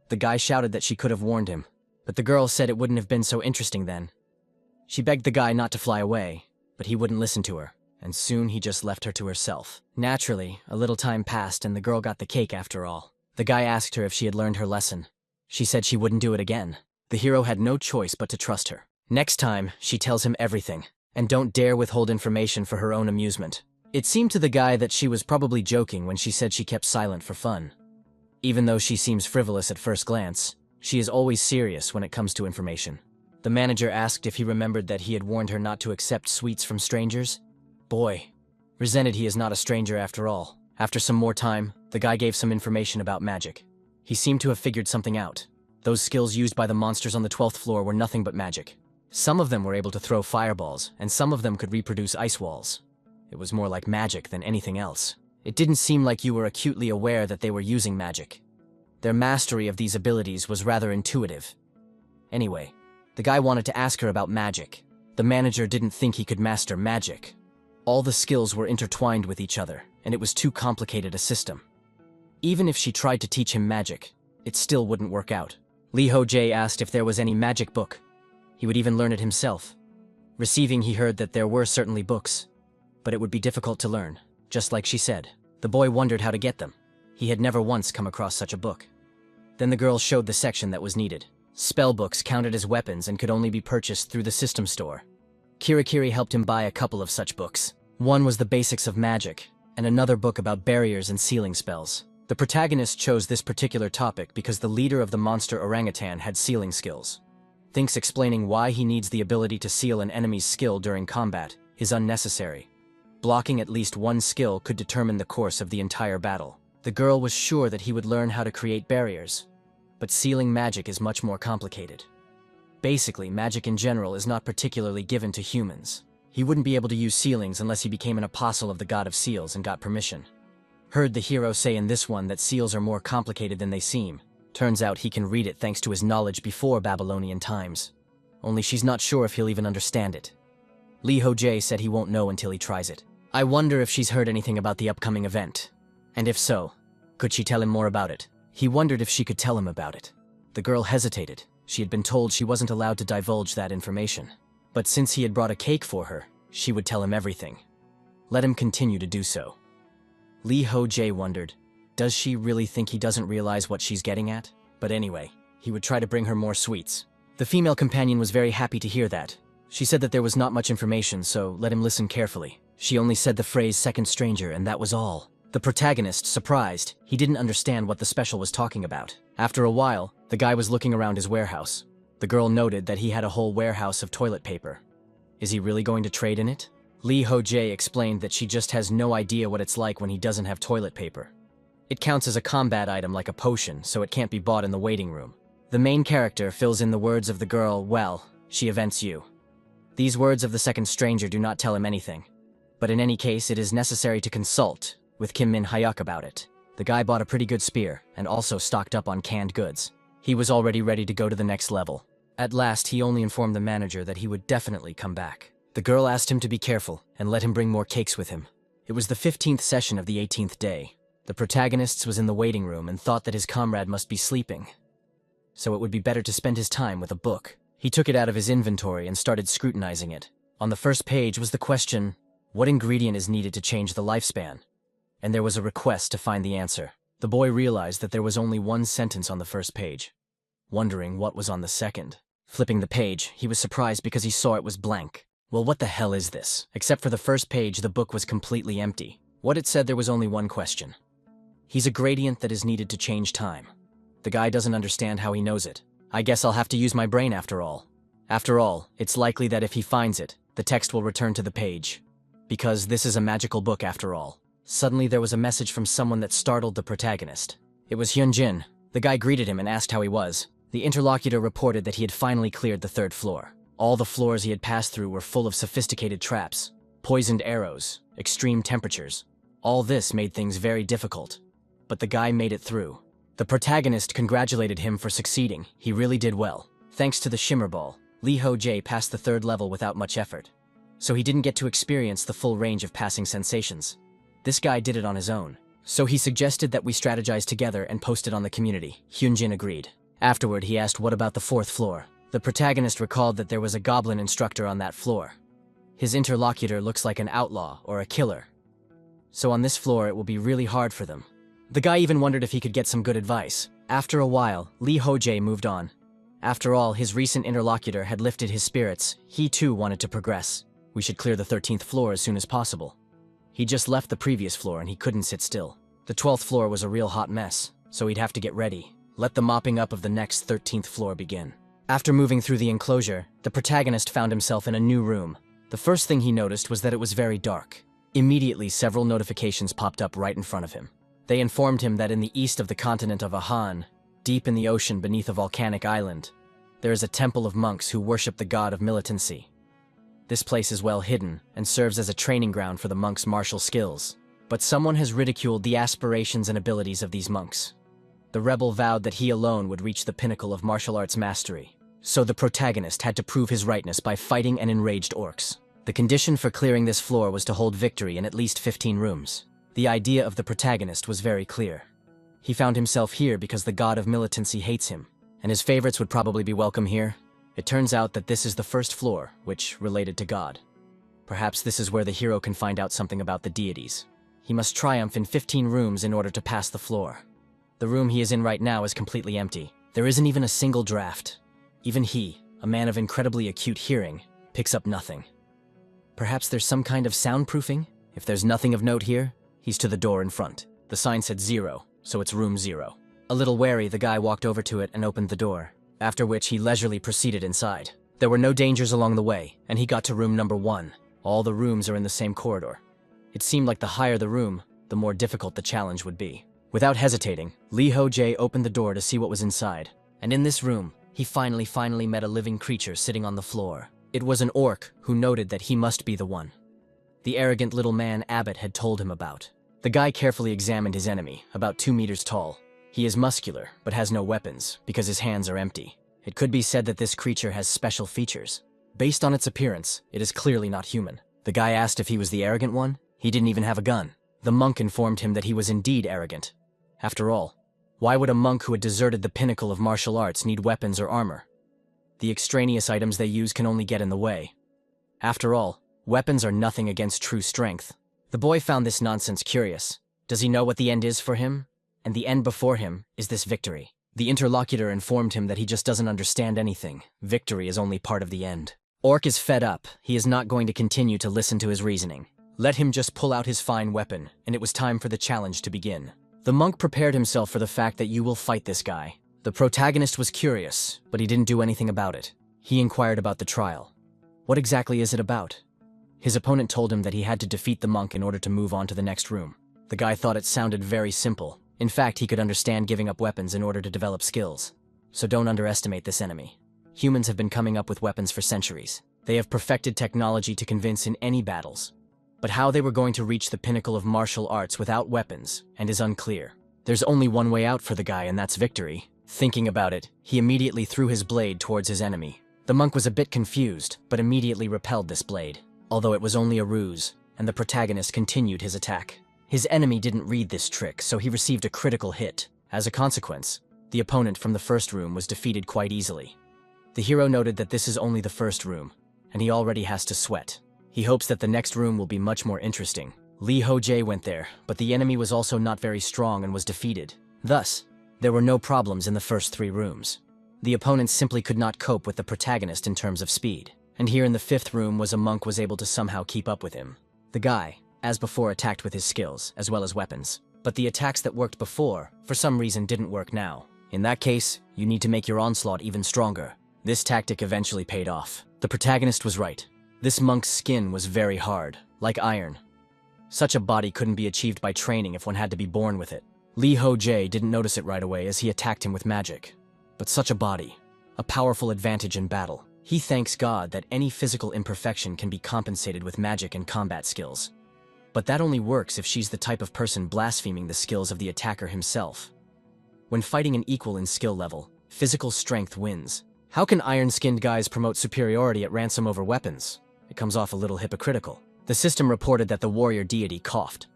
The guy shouted that she could have warned him, but the girl said it wouldn't have been so interesting then. She begged the guy not to fly away, but he wouldn't listen to her, and soon he just left her to herself. Naturally, a little time passed and the girl got the cake after all. The guy asked her if she had learned her lesson. She said she wouldn't do it again. The hero had no choice but to trust her. Next time, she tells him everything, and don't dare withhold information for her own amusement. It seemed to the guy that she was probably joking when she said she kept silent for fun. Even though she seems frivolous at first glance, she is always serious when it comes to information. The manager asked if he remembered that he had warned her not to accept sweets from strangers. Boy, resented he is not a stranger after all. After some more time, the guy gave some information about magic. He seemed to have figured something out. Those skills used by the monsters on the 12th floor were nothing but magic. Some of them were able to throw fireballs, and some of them could reproduce ice walls. It was more like magic than anything else. It didn't seem like you were acutely aware that they were using magic. Their mastery of these abilities was rather intuitive. Anyway, the guy wanted to ask her about magic. The manager didn't think he could master magic. All the skills were intertwined with each other, and it was too complicated a system. Even if she tried to teach him magic, it still wouldn't work out. Ho Jae asked if there was any magic book. He would even learn it himself. Receiving, he heard that there were certainly books, but it would be difficult to learn, just like she said. The boy wondered how to get them. He had never once come across such a book. Then the girl showed the section that was needed. Spell books counted as weapons and could only be purchased through the system store. Kirikiri helped him buy a couple of such books. One was the basics of magic, and another book about barriers and sealing spells. The protagonist chose this particular topic because the leader of the monster orangutan had sealing skills. Thinks explaining why he needs the ability to seal an enemy's skill during combat is unnecessary. Blocking at least one skill could determine the course of the entire battle. The girl was sure that he would learn how to create barriers, but sealing magic is much more complicated. Basically, magic in general is not particularly given to humans. He wouldn't be able to use sealings unless he became an apostle of the god of seals and got permission. Heard the hero say in this one that seals are more complicated than they seem. Turns out he can read it thanks to his knowledge before Babylonian times. Only she's not sure if he'll even understand it. Ho Jae said he won't know until he tries it. I wonder if she's heard anything about the upcoming event. And if so, could she tell him more about it? He wondered if she could tell him about it. The girl hesitated. She had been told she wasn't allowed to divulge that information. But since he had brought a cake for her, she would tell him everything. Let him continue to do so. Ho Jae wondered, does she really think he doesn't realize what she's getting at? But anyway, he would try to bring her more sweets. The female companion was very happy to hear that. She said that there was not much information, so let him listen carefully. She only said the phrase second stranger, and that was all. The protagonist, surprised, he didn't understand what the special was talking about. After a while, the guy was looking around his warehouse. The girl noted that he had a whole warehouse of toilet paper. Is he really going to trade in it? Ho Jae explained that she just has no idea what it's like when he doesn't have toilet paper. It counts as a combat item like a potion, so it can't be bought in the waiting room. The main character fills in the words of the girl, well, she events you. These words of the second stranger do not tell him anything. But in any case, it is necessary to consult with Kim Min Hyuk about it. The guy bought a pretty good spear, and also stocked up on canned goods. He was already ready to go to the next level. At last, he only informed the manager that he would definitely come back. The girl asked him to be careful, and let him bring more cakes with him. It was the 15th session of the 18th day. The protagonist was in the waiting room and thought that his comrade must be sleeping. So it would be better to spend his time with a book. He took it out of his inventory and started scrutinizing it. On the first page was the question, what ingredient is needed to change the lifespan? And there was a request to find the answer. The boy realized that there was only one sentence on the first page, wondering what was on the second. Flipping the page, he was surprised because he saw it was blank. Well, what the hell is this? Except for the first page, the book was completely empty. What it said, there was only one question. He's a gradient that is needed to change time. The guy doesn't understand how he knows it. I guess I'll have to use my brain after all. After all, it's likely that if he finds it, the text will return to the page. Because this is a magical book after all. Suddenly there was a message from someone that startled the protagonist. It was Hyunjin. The guy greeted him and asked how he was. The interlocutor reported that he had finally cleared the 3rd floor. All the floors he had passed through were full of sophisticated traps, poisoned arrows, extreme temperatures. All this made things very difficult. But the guy made it through. The protagonist congratulated him for succeeding. He really did well. Thanks to the Shimmer Ball, Ho Jae passed the 3rd level without much effort. So he didn't get to experience the full range of passing sensations. This guy did it on his own. So he suggested that we strategize together and post it on the community. Hyunjin agreed. Afterward, he asked what about the 4th floor. The protagonist recalled that there was a goblin instructor on that floor. His interlocutor looks like an outlaw or a killer. So on this floor, it will be really hard for them. The guy even wondered if he could get some good advice. After a while, Ho Jae moved on. After all, his recent interlocutor had lifted his spirits. He too wanted to progress. We should clear the 13th floor as soon as possible. He just left the previous floor and he couldn't sit still. The 12th floor was a real hot mess, so he'd have to get ready. Let the mopping up of the next 13th floor begin. After moving through the enclosure, the protagonist found himself in a new room. The first thing he noticed was that it was very dark. Immediately, several notifications popped up right in front of him. They informed him that in the east of the continent of Ahan, deep in the ocean beneath a volcanic island, there is a temple of monks who worship the god of militancy. This place is well hidden and serves as a training ground for the monks' martial skills. But someone has ridiculed the aspirations and abilities of these monks. The rebel vowed that he alone would reach the pinnacle of martial arts mastery. So the protagonist had to prove his rightness by fighting an enraged orcs. The condition for clearing this floor was to hold victory in at least 15 rooms. The idea of the protagonist was very clear. He found himself here because the god of militancy hates him, and his favorites would probably be welcome here. It turns out that this is the first floor, which related to God. Perhaps this is where the hero can find out something about the deities. He must triumph in 15 rooms in order to pass the floor. The room he is in right now is completely empty. There isn't even a single draft. Even he, a man of incredibly acute hearing, picks up nothing. Perhaps there's some kind of soundproofing? If there's nothing of note here, he's to the door in front. The sign said 0, so it's room 0. A little wary, the guy walked over to it and opened the door, after which he leisurely proceeded inside. There were no dangers along the way, and he got to room number 1. All the rooms are in the same corridor. It seemed like the higher the room, the more difficult the challenge would be. Without hesitating, Ho Jae opened the door to see what was inside. And in this room, he finally met a living creature sitting on the floor. It was an orc who noted that he must be the one the arrogant little man Abbott had told him about. The guy carefully examined his enemy, about 2 meters tall. He is muscular, but has no weapons, because his hands are empty. It could be said that this creature has special features. Based on its appearance, it is clearly not human. The guy asked if he was the arrogant one. He didn't even have a gun. The monk informed him that he was indeed arrogant. After all, why would a monk who had deserted the pinnacle of martial arts need weapons or armor? The extraneous items they use can only get in the way. After all, weapons are nothing against true strength. The boy found this nonsense curious. Does he know what the end is for him? And the end before him is this victory. The interlocutor informed him that he just doesn't understand anything. Victory is only part of the end. Orc is fed up. He is not going to continue to listen to his reasoning. Let him just pull out his fine weapon, and it was time for the challenge to begin. The monk prepared himself for the fact that you will fight this guy. The protagonist was curious, but he didn't do anything about it. He inquired about the trial. What exactly is it about? His opponent told him that he had to defeat the monk in order to move on to the next room. The guy thought it sounded very simple. In fact, he could understand giving up weapons in order to develop skills. So don't underestimate this enemy. Humans have been coming up with weapons for centuries. They have perfected technology to convince in any battles. But how they were going to reach the pinnacle of martial arts without weapons is unclear. There's only one way out for the guy, and that's victory. Thinking about it, he immediately threw his blade towards his enemy. The monk was a bit confused, but immediately repelled this blade, although it was only a ruse, and the protagonist continued his attack. His enemy didn't read this trick, so he received a critical hit. As a consequence, the opponent from the first room was defeated quite easily. The hero noted that this is only the first room, and he already has to sweat. He hopes that the next room will be much more interesting. Ho Jae went there, but the enemy was also not very strong and was defeated. Thus, there were no problems in the first 3 rooms. The opponents simply could not cope with the protagonist in terms of speed. And here in the 5th room was a monk was able to somehow keep up with him. The guy, as before, attacked with his skills, as well as weapons. But the attacks that worked before, for some reason, didn't work now. In that case, you need to make your onslaught even stronger. This tactic eventually paid off. The protagonist was right. This monk's skin was very hard, like iron. Such a body couldn't be achieved by training if one had to be born with it. Ho Jae didn't notice it right away as he attacked him with magic. But such a body, a powerful advantage in battle. He thanks God that any physical imperfection can be compensated with magic and combat skills. But that only works if she's the type of person blaspheming the skills of the attacker himself. When fighting an equal in skill level, physical strength wins. How can iron-skinned guys promote superiority at ransom over weapons? It comes off a little hypocritical. The system reported that the warrior deity coughed.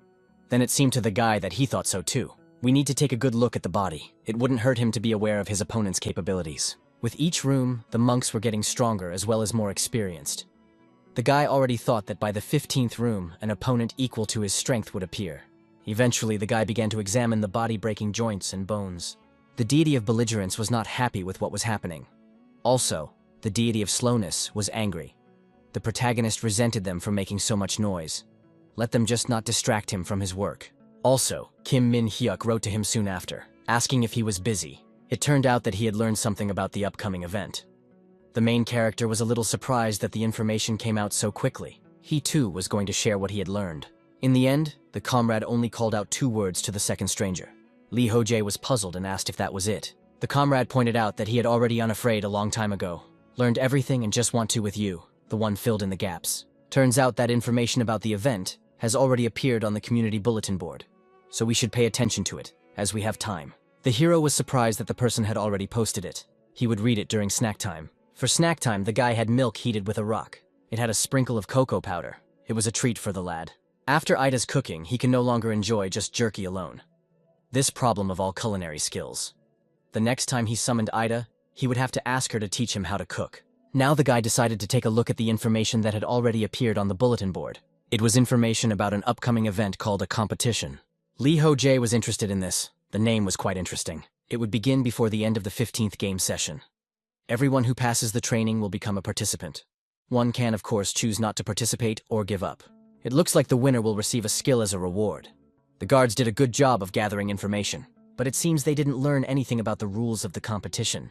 Then it seemed to the guy that he thought so too. We need to take a good look at the body. It wouldn't hurt him to be aware of his opponent's capabilities. With each room, the monks were getting stronger as well as more experienced. The guy already thought that by the 15th room, an opponent equal to his strength would appear. Eventually, the guy began to examine the body-breaking joints and bones. The deity of belligerence was not happy with what was happening. Also, the deity of slowness was angry. The protagonist resented them for making so much noise. Let them just not distract him from his work. Also, Kim Min-hyuk wrote to him soon after, asking if he was busy. It turned out that he had learned something about the upcoming event. The main character was a little surprised that the information came out so quickly. He too was going to share what he had learned. In the end, the comrade only called out 2 words to the second stranger. Ho Jae was puzzled and asked if that was it. The comrade pointed out that he had already unafraid a long time ago. Learned everything and just want to with you, the one filled in the gaps. Turns out that information about the event has already appeared on the community bulletin board. So we should pay attention to it, as we have time. The hero was surprised that the person had already posted it. He would read it during snack time. For snack time, the guy had milk heated with a rock. It had a sprinkle of cocoa powder. It was a treat for the lad. After Ida's cooking, he can no longer enjoy just jerky alone. This problem of all culinary skills. The next time he summoned Ida, he would have to ask her to teach him how to cook. Now the guy decided to take a look at the information that had already appeared on the bulletin board. It was information about an upcoming event called a competition. Ho Jae was interested in this. The name was quite interesting. It would begin before the end of the 15th game session. Everyone who passes the training will become a participant. One can, of course, choose not to participate or give up. It looks like the winner will receive a skill as a reward. The guards did a good job of gathering information, but it seems they didn't learn anything about the rules of the competition.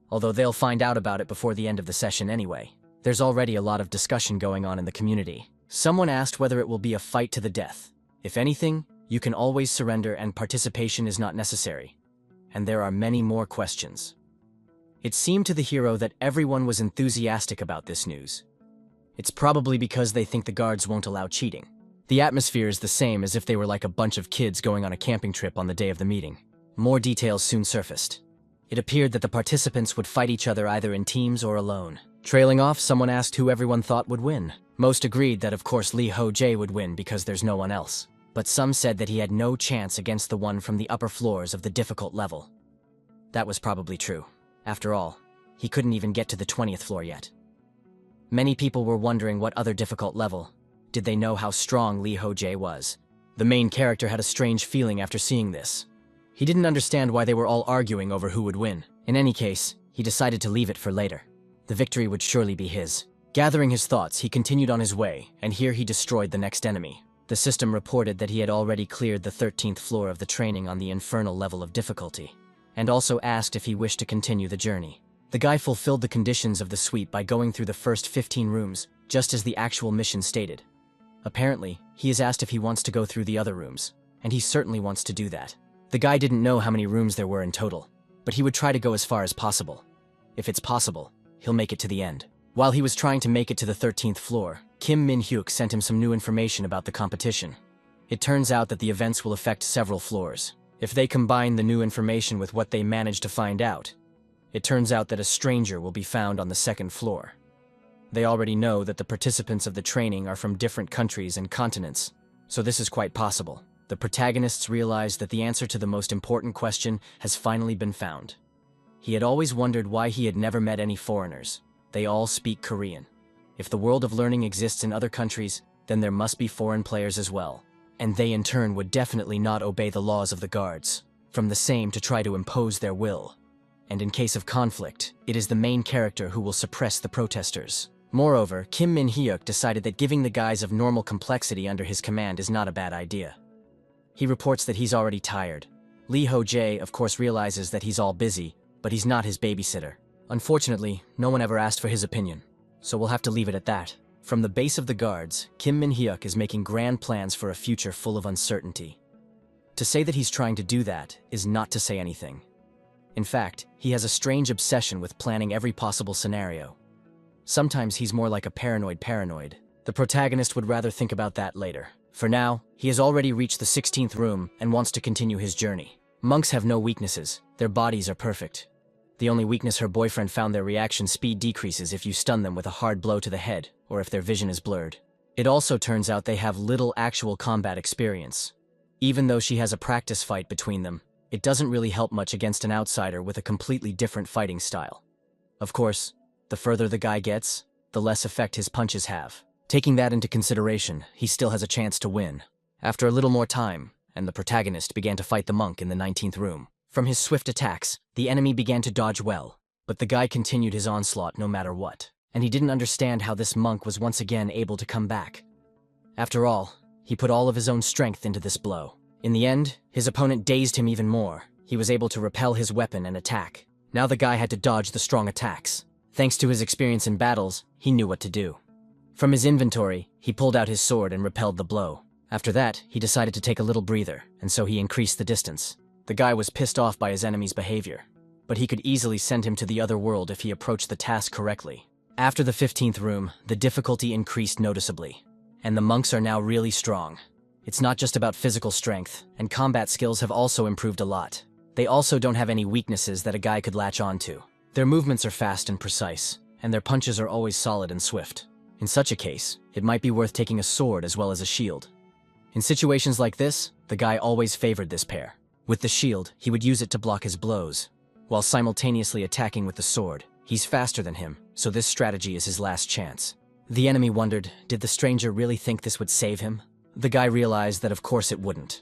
Although they'll find out about it before the end of the session anyway. There's already a lot of discussion going on in the community. Someone asked whether it will be a fight to the death. If anything, you can always surrender and participation is not necessary. And there are many more questions. It seemed to the hero that everyone was enthusiastic about this news. It's probably because they think the guards won't allow cheating. The atmosphere is the same as if they were like a bunch of kids going on a camping trip on the day of the meeting. More details soon surfaced. It appeared that the participants would fight each other either in teams or alone. Trailing off, someone asked who everyone thought would win. Most agreed that of course Ho Jae would win because there's no one else. But some said that he had no chance against the one from the upper floors of the difficult level. That was probably true. After all, he couldn't even get to the 20th floor yet. Many people were wondering what other difficult level. Did they know how strong Ho Jae was? The main character had a strange feeling after seeing this. He didn't understand why they were all arguing over who would win. In any case, he decided to leave it for later. The victory would surely be his. Gathering his thoughts, he continued on his way, and here he destroyed the next enemy. The system reported that he had already cleared the 13th floor of the training on the infernal level of difficulty, and also asked if he wished to continue the journey. The guy fulfilled the conditions of the sweep by going through the first 15 rooms, just as the actual mission stated. Apparently, he is asked if he wants to go through the other rooms, and he certainly wants to do that. The guy didn't know how many rooms there were in total, but he would try to go as far as possible. If it's possible, he'll make it to the end. While he was trying to make it to the 13th floor, Kim Min-hyuk sent him some new information about the competition. It turns out that the events will affect several floors. If they combine the new information with what they managed to find out, it turns out that a stranger will be found on the 2nd floor. They already know that the participants of the training are from different countries and continents, so this is quite possible. The protagonists realize that the answer to the most important question has finally been found. He had always wondered why he had never met any foreigners. They all speak Korean. If the world of learning exists in other countries, then there must be foreign players as well. And they in turn would definitely not obey the laws of the guards, from the same to try to impose their will. And in case of conflict, it is the main character who will suppress the protesters. Moreover, Kim Min-hyuk decided that giving the guys of normal complexity under his command is not a bad idea. He reports that he's already tired. Ho Jae, of course, realizes that he's all busy, but he's not his babysitter. Unfortunately, no one ever asked for his opinion, so we'll have to leave it at that. From the base of the guards, Kim Min-hyuk is making grand plans for a future full of uncertainty. To say that he's trying to do that is not to say anything. In fact, he has a strange obsession with planning every possible scenario. Sometimes he's more like a paranoid. The protagonist would rather think about that later. For now, he has already reached the 16th room and wants to continue his journey. Monks have no weaknesses. Their bodies are perfect. The only weakness her boyfriend found: their reaction speed decreases if you stun them with a hard blow to the head, or if their vision is blurred. It also turns out they have little actual combat experience. Even though she has a practice fight between them, it doesn't really help much against an outsider with a completely different fighting style. Of course, the further the guy gets, the less effect his punches have. Taking that into consideration, he still has a chance to win. After a little more time, and the protagonist began to fight the monk in the 19th room. From his swift attacks, the enemy began to dodge well, but the guy continued his onslaught no matter what, and he didn't understand how this monk was once again able to come back. After all, he put all of his own strength into this blow. In the end, his opponent dazed him even more. He was able to repel his weapon and attack. Now the guy had to dodge the strong attacks. Thanks to his experience in battles, he knew what to do. From his inventory, he pulled out his sword and repelled the blow. After that, he decided to take a little breather, and so he increased the distance. The guy was pissed off by his enemy's behavior, but he could easily send him to the other world if he approached the task correctly. After the 15th room, the difficulty increased noticeably, and the monks are now really strong. It's not just about physical strength, and combat skills have also improved a lot. They also don't have any weaknesses that a guy could latch onto. Their movements are fast and precise, and their punches are always solid and swift. In such a case, it might be worth taking a sword as well as a shield. In situations like this, the guy always favored this pair. With the shield, he would use it to block his blows, while simultaneously attacking with the sword. He's faster than him, so this strategy is his last chance. The enemy wondered, did the stranger really think this would save him? The guy realized that of course it wouldn't.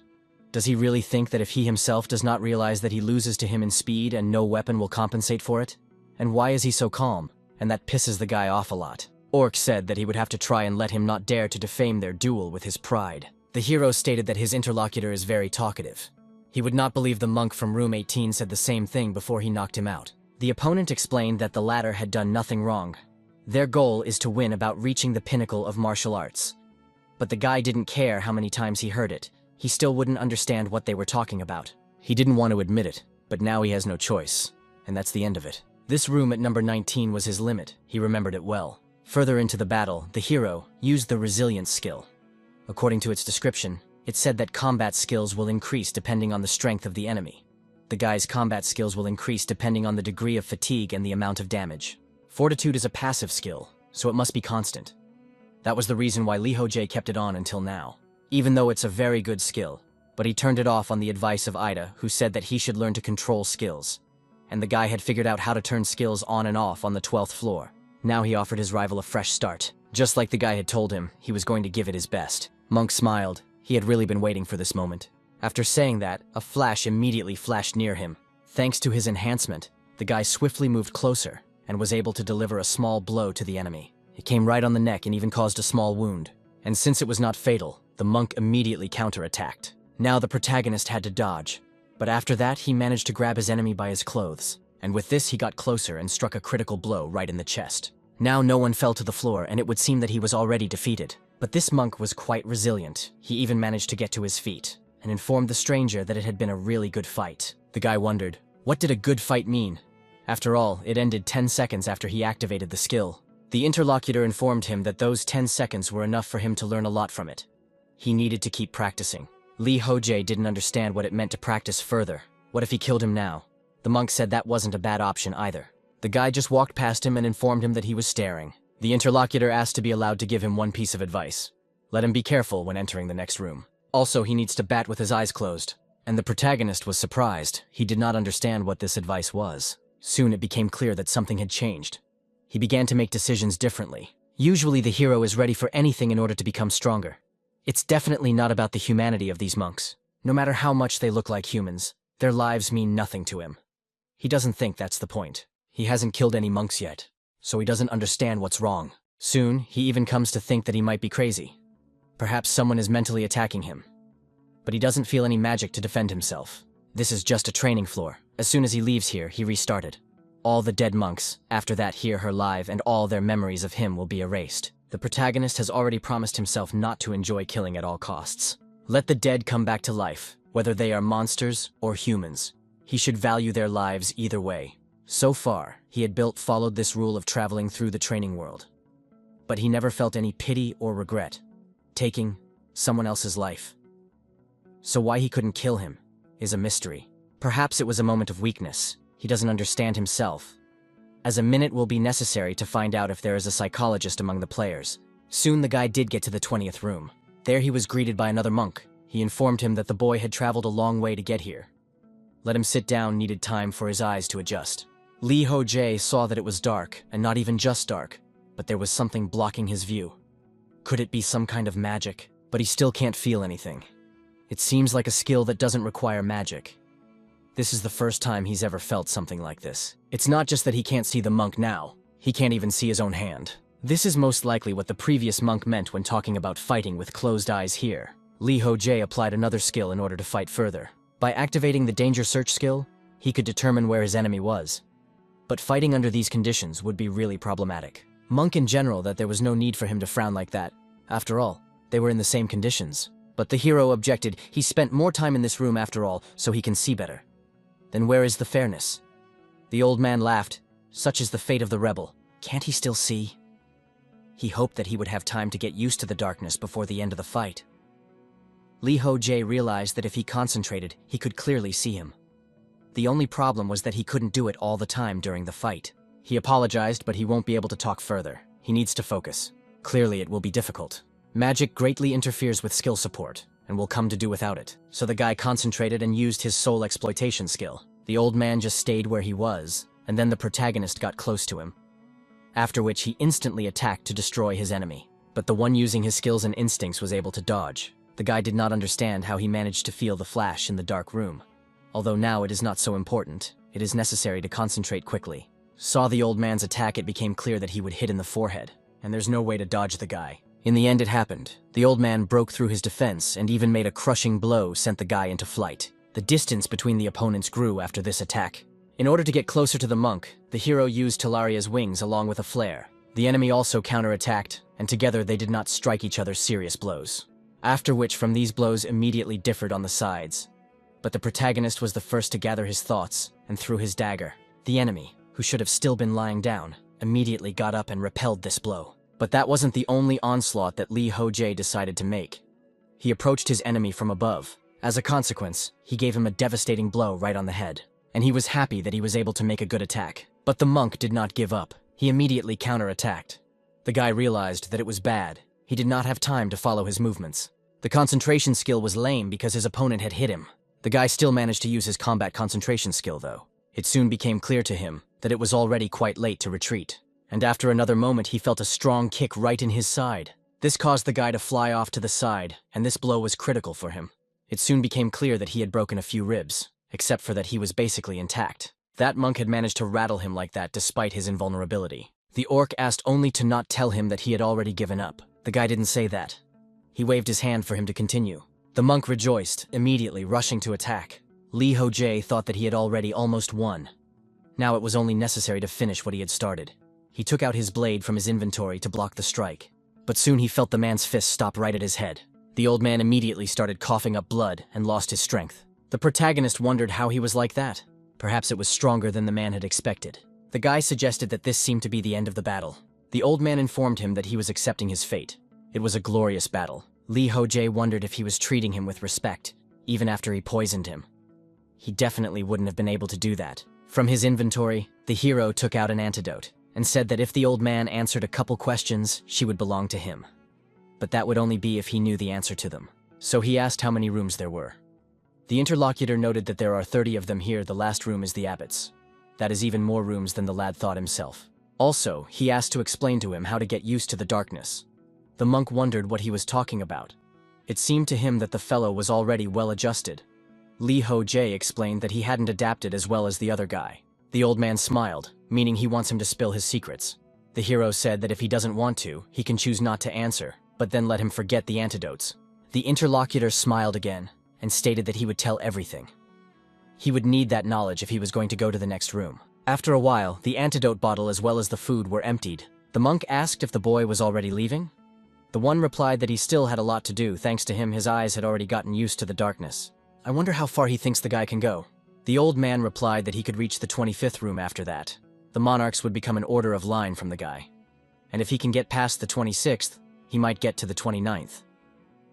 Does he really think that if he himself does not realize that he loses to him in speed and no weapon will compensate for it? And why is he so calm? And that pisses the guy off a lot. Orc said that he would have to try and let him not dare to defame their duel with his pride. The hero stated that his interlocutor is very talkative. He would not believe the monk from room 18 said the same thing before he knocked him out. The opponent explained that the latter had done nothing wrong. Their goal is to win about reaching the pinnacle of martial arts. But the guy didn't care how many times he heard it. He still wouldn't understand what they were talking about. He didn't want to admit it, but now he has no choice. And that's the end of it. This room at number 19 was his limit. He remembered it well. Further into the battle, the hero used the resilience skill. According to its description, it said that combat skills will increase depending on the strength of the enemy. The guy's combat skills will increase depending on the degree of fatigue and the amount of damage. Fortitude is a passive skill, so it must be constant. That was the reason why Ho Jae kept it on until now. Even though it's a very good skill, but he turned it off on the advice of Ida, who said that he should learn to control skills. And the guy had figured out how to turn skills on and off on the 12th floor. Now he offered his rival a fresh start. Just like the guy had told him, he was going to give it his best. Monk smiled. He had really been waiting for this moment. After saying that, a flash immediately flashed near him. Thanks to his enhancement, the guy swiftly moved closer and was able to deliver a small blow to the enemy. It came right on the neck and even caused a small wound. And since it was not fatal, the monk immediately counterattacked. Now the protagonist had to dodge, but after that he managed to grab his enemy by his clothes, and with this he got closer and struck a critical blow right in the chest. Now no one fell to the floor and it would seem that he was already defeated. But this monk was quite resilient. He even managed to get to his feet, and informed the stranger that it had been a really good fight. The guy wondered, what did a good fight mean? After all, it ended 10 seconds after he activated the skill. The interlocutor informed him that those 10 seconds were enough for him to learn a lot from it. He needed to keep practicing. Ho Jae didn't understand what it meant to practice further. What if he killed him now? The monk said that wasn't a bad option either. The guy just walked past him and informed him that he was staring. The interlocutor asked to be allowed to give him one piece of advice. Let him be careful when entering the next room. Also, he needs to bat with his eyes closed. And the protagonist was surprised. He did not understand what this advice was. Soon it became clear that something had changed. He began to make decisions differently. Usually the hero is ready for anything in order to become stronger. It's definitely not about the humanity of these monks. No matter how much they look like humans, their lives mean nothing to him. He doesn't think that's the point. He hasn't killed any monks yet, so he doesn't understand what's wrong. Soon, he even comes to think that he might be crazy. Perhaps someone is mentally attacking him. But he doesn't feel any magic to defend himself. This is just a training floor. As soon as he leaves here, he restarted. All the dead monks, after that, hear her live, and all their memories of him will be erased. The protagonist has already promised himself not to enjoy killing at all costs. Let the dead come back to life, whether they are monsters or humans. He should value their lives either way. So far, he had followed this rule of traveling through the training world. But he never felt any pity or regret, taking someone else's life. So why he couldn't kill him is a mystery. Perhaps it was a moment of weakness. He doesn't understand himself. As a minute will be necessary to find out if there is a psychologist among the players. Soon the guy did get to the 20th room. There he was greeted by another monk. He informed him that the boy had traveled a long way to get here. Let him sit down needed time for his eyes to adjust. Ho Jae saw that it was dark, and not even just dark, but there was something blocking his view. Could it be some kind of magic? But he still can't feel anything. It seems like a skill that doesn't require magic. This is the first time he's ever felt something like this. It's not just that he can't see the monk now, he can't even see his own hand. This is most likely what the previous monk meant when talking about fighting with closed eyes here. Ho Jae applied another skill in order to fight further. By activating the danger search skill, he could determine where his enemy was. But fighting under these conditions would be really problematic. Monk in general that there was no need for him to frown like that. After all, they were in the same conditions. But the hero objected, he spent more time in this room after all, so he can see better. Then where is the fairness? The old man laughed. Such is the fate of the rebel. Can't he still see? He hoped that he would have time to get used to the darkness before the end of the fight. Ho Jae realized that if he concentrated, he could clearly see him. The only problem was that he couldn't do it all the time during the fight. He apologized, but he won't be able to talk further. He needs to focus. Clearly it will be difficult. Magic greatly interferes with skill support, and will come to do without it. So the guy concentrated and used his soul exploitation skill. The old man just stayed where he was, and then the protagonist got close to him. After which he instantly attacked to destroy his enemy. But the one using his skills and instincts was able to dodge. The guy did not understand how he managed to feel the flash in the dark room. Although now it is not so important, it is necessary to concentrate quickly. Saw the old man's attack, it became clear that he would hit in the forehead, and there's no way to dodge the guy. In the end it happened. The old man broke through his defense and even made a crushing blow sent the guy into flight. The distance between the opponents grew after this attack. In order to get closer to the monk, the hero used Talaria's wings along with a flare. The enemy also counterattacked, and together they did not strike each other serious blows. After which from these blows immediately differed on the sides. But the protagonist was the first to gather his thoughts and threw his dagger. The enemy, who should have still been lying down, immediately got up and repelled this blow. But that wasn't the only onslaught that Ho Jae decided to make. He approached his enemy from above. As a consequence, he gave him a devastating blow right on the head. And he was happy that he was able to make a good attack. But the monk did not give up. He immediately counterattacked. The guy realized that it was bad. He did not have time to follow his movements. The concentration skill was lame because his opponent had hit him. The guy still managed to use his combat concentration skill though. It soon became clear to him that it was already quite late to retreat. And after another moment he felt a strong kick right in his side. This caused the guy to fly off to the side, and this blow was critical for him. It soon became clear that he had broken a few ribs, except for that he was basically intact. That monk had managed to rattle him like that despite his invulnerability. The orc asked only to not tell him that he had already given up. The guy didn't say that. He waved his hand for him to continue. The monk rejoiced, immediately rushing to attack. Ho Jae thought that he had already almost won. Now it was only necessary to finish what he had started. He took out his blade from his inventory to block the strike. But soon he felt the man's fist stop right at his head. The old man immediately started coughing up blood and lost his strength. The protagonist wondered how he was like that. Perhaps it was stronger than the man had expected. The guy suggested that this seemed to be the end of the battle. The old man informed him that he was accepting his fate. It was a glorious battle. Ho Jae wondered if he was treating him with respect, even after he poisoned him. He definitely wouldn't have been able to do that. From his inventory, the hero took out an antidote and said that if the old man answered a couple questions, she would belong to him. But that would only be if he knew the answer to them. So he asked how many rooms there were. The interlocutor noted that there are 30 of them here. The last room is the abbot's. That is even more rooms than the lad thought himself. Also, he asked to explain to him how to get used to the darkness. The monk wondered what he was talking about. It seemed to him that the fellow was already well adjusted. Ho Jae explained that he hadn't adapted as well as the other guy. The old man smiled, meaning he wants him to spill his secrets. The hero said that if he doesn't want to, he can choose not to answer, but then let him forget the antidotes. The interlocutor smiled again and stated that he would tell everything. He would need that knowledge if he was going to go to the next room. After a while, the antidote bottle as well as the food were emptied. The monk asked if the boy was already leaving. The one replied that he still had a lot to do. Thanks to him, his eyes had already gotten used to the darkness. I wonder how far he thinks the guy can go. The old man replied that he could reach the 25th room after that. The monarchs would become an order of line from the guy. And if he can get past the 26th, he might get to the 29th.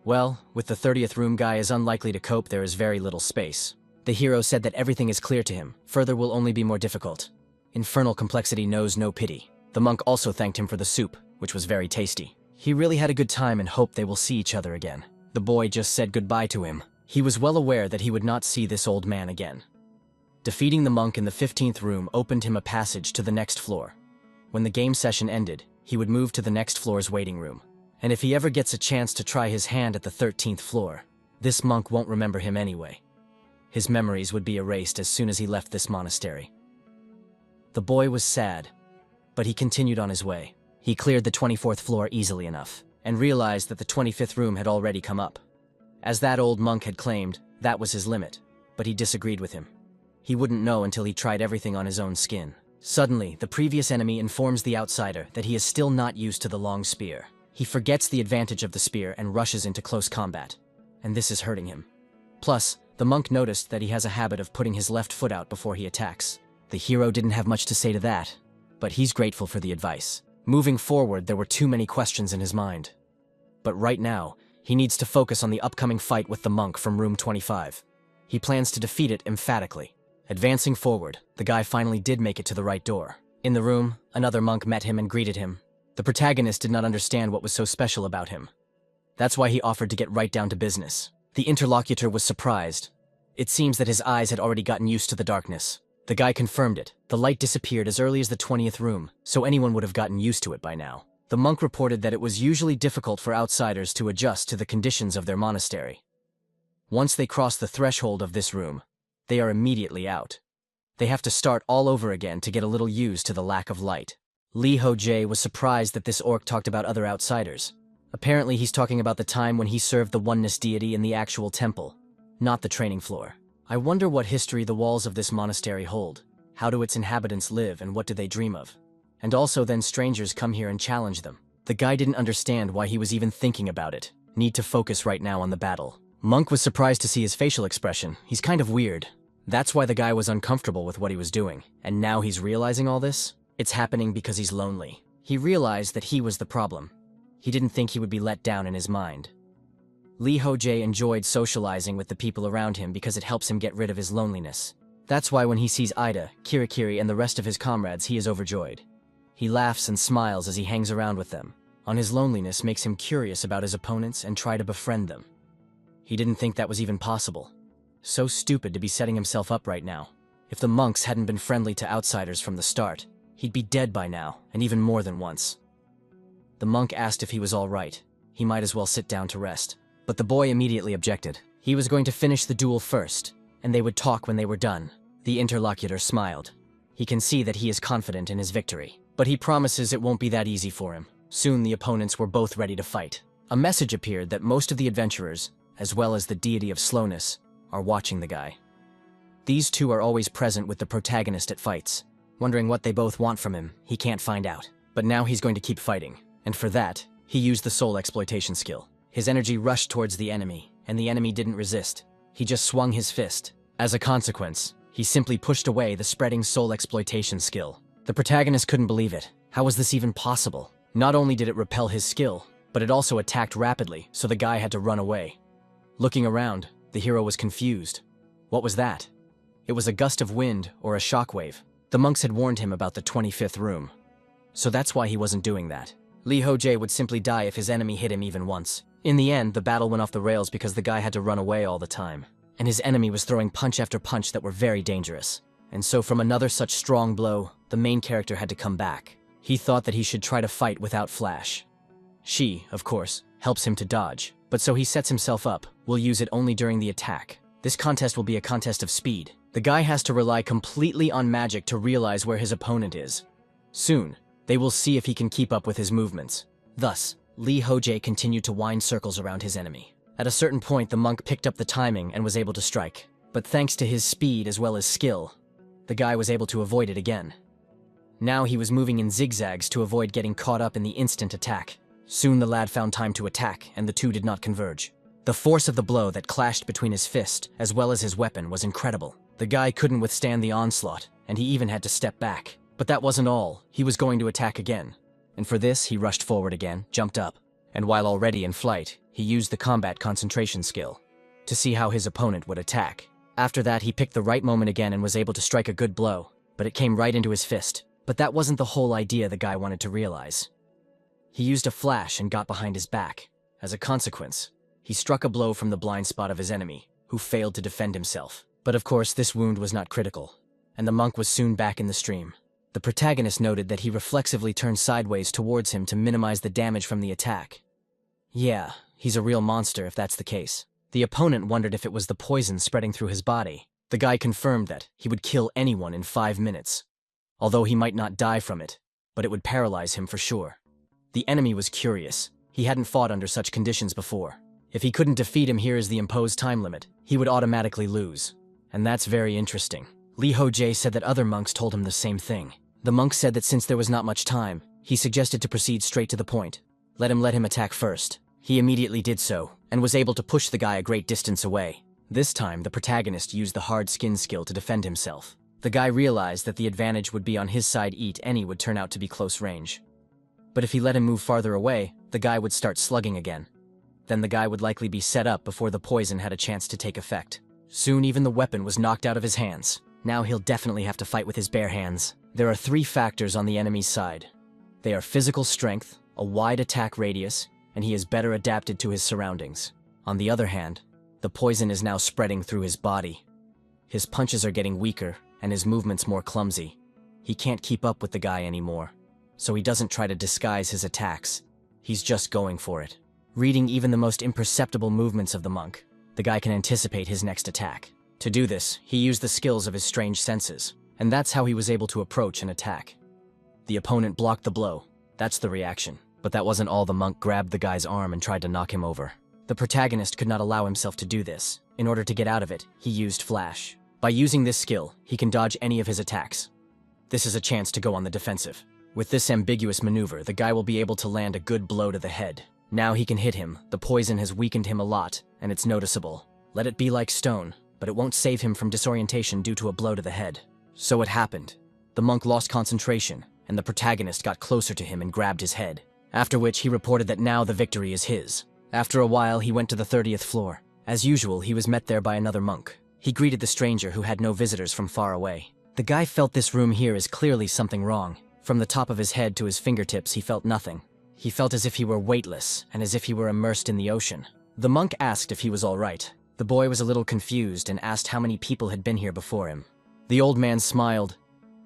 Well, with the 30th room guy is unlikely to cope, there is very little space. The hero said that everything is clear to him. Further will only be more difficult. Infernal complexity knows no pity. The monk also thanked him for the soup, which was very tasty. He really had a good time and hoped they will see each other again. The boy just said goodbye to him. He was well aware that he would not see this old man again. Defeating the monk in the 15th room opened him a passage to the next floor. When the game session ended, he would move to the next floor's waiting room. And if he ever gets a chance to try his hand at the 13th floor, this monk won't remember him anyway. His memories would be erased as soon as he left this monastery. The boy was sad, but he continued on his way. He cleared the 24th floor easily enough, and realized that the 25th room had already come up. As that old monk had claimed, that was his limit, but he disagreed with him. He wouldn't know until he tried everything on his own skin. Suddenly, the previous enemy informs the outsider that he is still not used to the long spear. He forgets the advantage of the spear and rushes into close combat, and this is hurting him. Plus, the monk noticed that he has a habit of putting his left foot out before he attacks. The hero didn't have much to say to that, but he's grateful for the advice. Moving forward, there were too many questions in his mind. But right now, he needs to focus on the upcoming fight with the monk from room 25. He plans to defeat it emphatically. Advancing forward, the guy finally did make it to the right door. In the room, another monk met him and greeted him. The protagonist did not understand what was so special about him. That's why he offered to get right down to business. The interlocutor was surprised. It seems that his eyes had already gotten used to the darkness. The guy confirmed it. The light disappeared as early as the 20th room, so anyone would have gotten used to it by now. The monk reported that it was usually difficult for outsiders to adjust to the conditions of their monastery. Once they cross the threshold of this room, they are immediately out. They have to start all over again to get a little used to the lack of light. Ho Jae was surprised that this orc talked about other outsiders. Apparently he's talking about the time when he served the oneness deity in the actual temple, not the training floor. I wonder what history the walls of this monastery hold. How do its inhabitants live and what do they dream of? And also then strangers come here and challenge them. The guy didn't understand why he was even thinking about it. Need to focus right now on the battle. Monk was surprised to see his facial expression. He's kind of weird. That's why the guy was uncomfortable with what he was doing. And now he's realizing all this? It's happening because he's lonely. He realized that he was the problem. He didn't think he would be let down in his mind. Ho Jae enjoyed socializing with the people around him because it helps him get rid of his loneliness. That's why when he sees Ida, Kirikiri, and the rest of his comrades, he is overjoyed. He laughs and smiles as he hangs around with them. On his loneliness makes him curious about his opponents and try to befriend them. He didn't think that was even possible. So stupid to be setting himself up right now. If the monks hadn't been friendly to outsiders from the start, he'd be dead by now, and even more than once. The monk asked if he was all right. He might as well sit down to rest. But the boy immediately objected. He was going to finish the duel first, and they would talk when they were done. The interlocutor smiled. He can see that he is confident in his victory, but he promises it won't be that easy for him. Soon the opponents were both ready to fight. A message appeared that most of the adventurers, as well as the deity of slowness, are watching the guy. These two are always present with the protagonist at fights. Wondering what they both want from him, he can't find out. But now he's going to keep fighting, and for that, he used the soul exploitation skill. His energy rushed towards the enemy, and the enemy didn't resist. He just swung his fist. As a consequence, he simply pushed away the spreading soul exploitation skill. The protagonist couldn't believe it. How was this even possible? Not only did it repel his skill, but it also attacked rapidly, so the guy had to run away. Looking around, the hero was confused. What was that? It was a gust of wind or a shockwave. The monks had warned him about the 25th room. So that's why he wasn't doing that. Ho Jae would simply die if his enemy hit him even once. In the end, the battle went off the rails because the guy had to run away all the time. And his enemy was throwing punch after punch that were very dangerous. And so from another such strong blow, the main character had to come back. He thought that he should try to fight without Flash. She, of course, helps him to dodge. But so he sets himself up, will use it only during the attack. This contest will be a contest of speed. The guy has to rely completely on magic to realize where his opponent is. Soon, they will see if he can keep up with his movements. Thus, Ho Jae continued to wind circles around his enemy. At a certain point, the monk picked up the timing and was able to strike. But thanks to his speed as well as skill, the guy was able to avoid it again. Now he was moving in zigzags to avoid getting caught up in the instant attack. Soon the lad found time to attack, and the two did not converge. The force of the blow that clashed between his fist as well as his weapon was incredible. The guy couldn't withstand the onslaught, and he even had to step back. But that wasn't all. He was going to attack again. And for this, he rushed forward again, jumped up, and while already in flight, he used the combat concentration skill to see how his opponent would attack. After that, he picked the right moment again and was able to strike a good blow, but it came right into his fist. But that wasn't the whole idea the guy wanted to realize. He used a flash and got behind his back. As a consequence, he struck a blow from the blind spot of his enemy, who failed to defend himself. But of course, this wound was not critical, and the monk was soon back in the stream. The protagonist noted that he reflexively turned sideways towards him to minimize the damage from the attack. Yeah, he's a real monster if that's the case. The opponent wondered if it was the poison spreading through his body. The guy confirmed that he would kill anyone in 5 minutes. Although he might not die from it, but it would paralyze him for sure. The enemy was curious. He hadn't fought under such conditions before. If he couldn't defeat him here as the imposed time limit, he would automatically lose. And that's very interesting. Ho Jae said that other monks told him the same thing. The monk said that since there was not much time, he suggested to proceed straight to the point. Let him attack first. He immediately did so, and was able to push the guy a great distance away. This time, the protagonist used the hard skin skill to defend himself. The guy realized that the advantage would be on his side. Any would turn out to be close range. But if he let him move farther away, the guy would start slugging again. Then the guy would likely be set up before the poison had a chance to take effect. Soon even the weapon was knocked out of his hands. Now he'll definitely have to fight with his bare hands. There are 3 factors on the enemy's side. They are physical strength, a wide attack radius, and he is better adapted to his surroundings. On the other hand, the poison is now spreading through his body. His punches are getting weaker, and his movements more clumsy. He can't keep up with the guy anymore, so he doesn't try to disguise his attacks. He's just going for it. Reading even the most imperceptible movements of the monk, the guy can anticipate his next attack. To do this, he used the skills of his strange senses, and that's how he was able to approach and attack. The opponent blocked the blow. That's the reaction. But that wasn't all. The monk grabbed the guy's arm and tried to knock him over. The protagonist could not allow himself to do this. In order to get out of it, he used flash. By using this skill, he can dodge any of his attacks. This is a chance to go on the defensive. With this ambiguous maneuver, the guy will be able to land a good blow to the head. Now he can hit him. The poison has weakened him a lot, and it's noticeable. Let it be like stone, but it won't save him from disorientation due to a blow to the head. So it happened. The monk lost concentration, and the protagonist got closer to him and grabbed his head. After which he reported that now the victory is his. After a while, he went to the 30th floor. As usual, he was met there by another monk. He greeted the stranger who had no visitors from far away. The guy felt this room here is clearly something wrong. From the top of his head to his fingertips, he felt nothing. He felt as if he were weightless, and as if he were immersed in the ocean. The monk asked if he was all right. The boy was a little confused and asked how many people had been here before him. The old man smiled.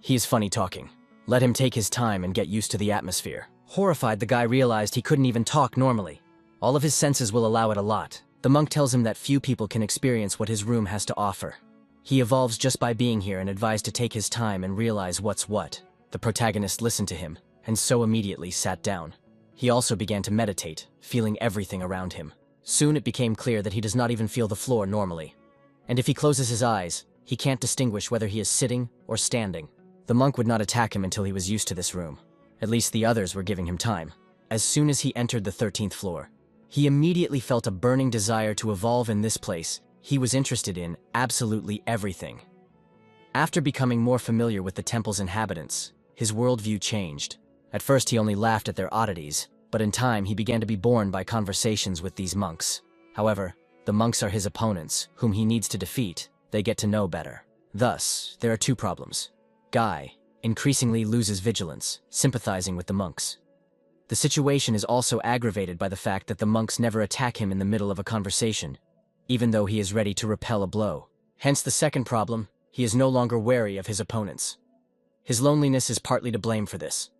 He is funny talking. Let him take his time and get used to the atmosphere. Horrified, the guy realized he couldn't even talk normally. All of his senses will allow it a lot. The monk tells him that few people can experience what his room has to offer. He evolves just by being here and advised to take his time and realize what's what. The protagonist listened to him, and so immediately sat down. He also began to meditate, feeling everything around him. Soon it became clear that he does not even feel the floor normally. And if he closes his eyes, he can't distinguish whether he is sitting or standing. The monk would not attack him until he was used to this room. At least the others were giving him time. As soon as he entered the 13th floor, he immediately felt a burning desire to evolve in this place. He was interested in absolutely everything. After becoming more familiar with the temple's inhabitants, his worldview changed. At first he only laughed at their oddities, but in time he began to be borne by conversations with these monks. However, the monks are his opponents, whom he needs to defeat. They get to know better. Thus, there are 2 problems. Guy increasingly loses vigilance, sympathizing with the monks. The situation is also aggravated by the fact that the monks never attack him in the middle of a conversation, even though he is ready to repel a blow. Hence the second problem, he is no longer wary of his opponents. His loneliness is partly to blame for this.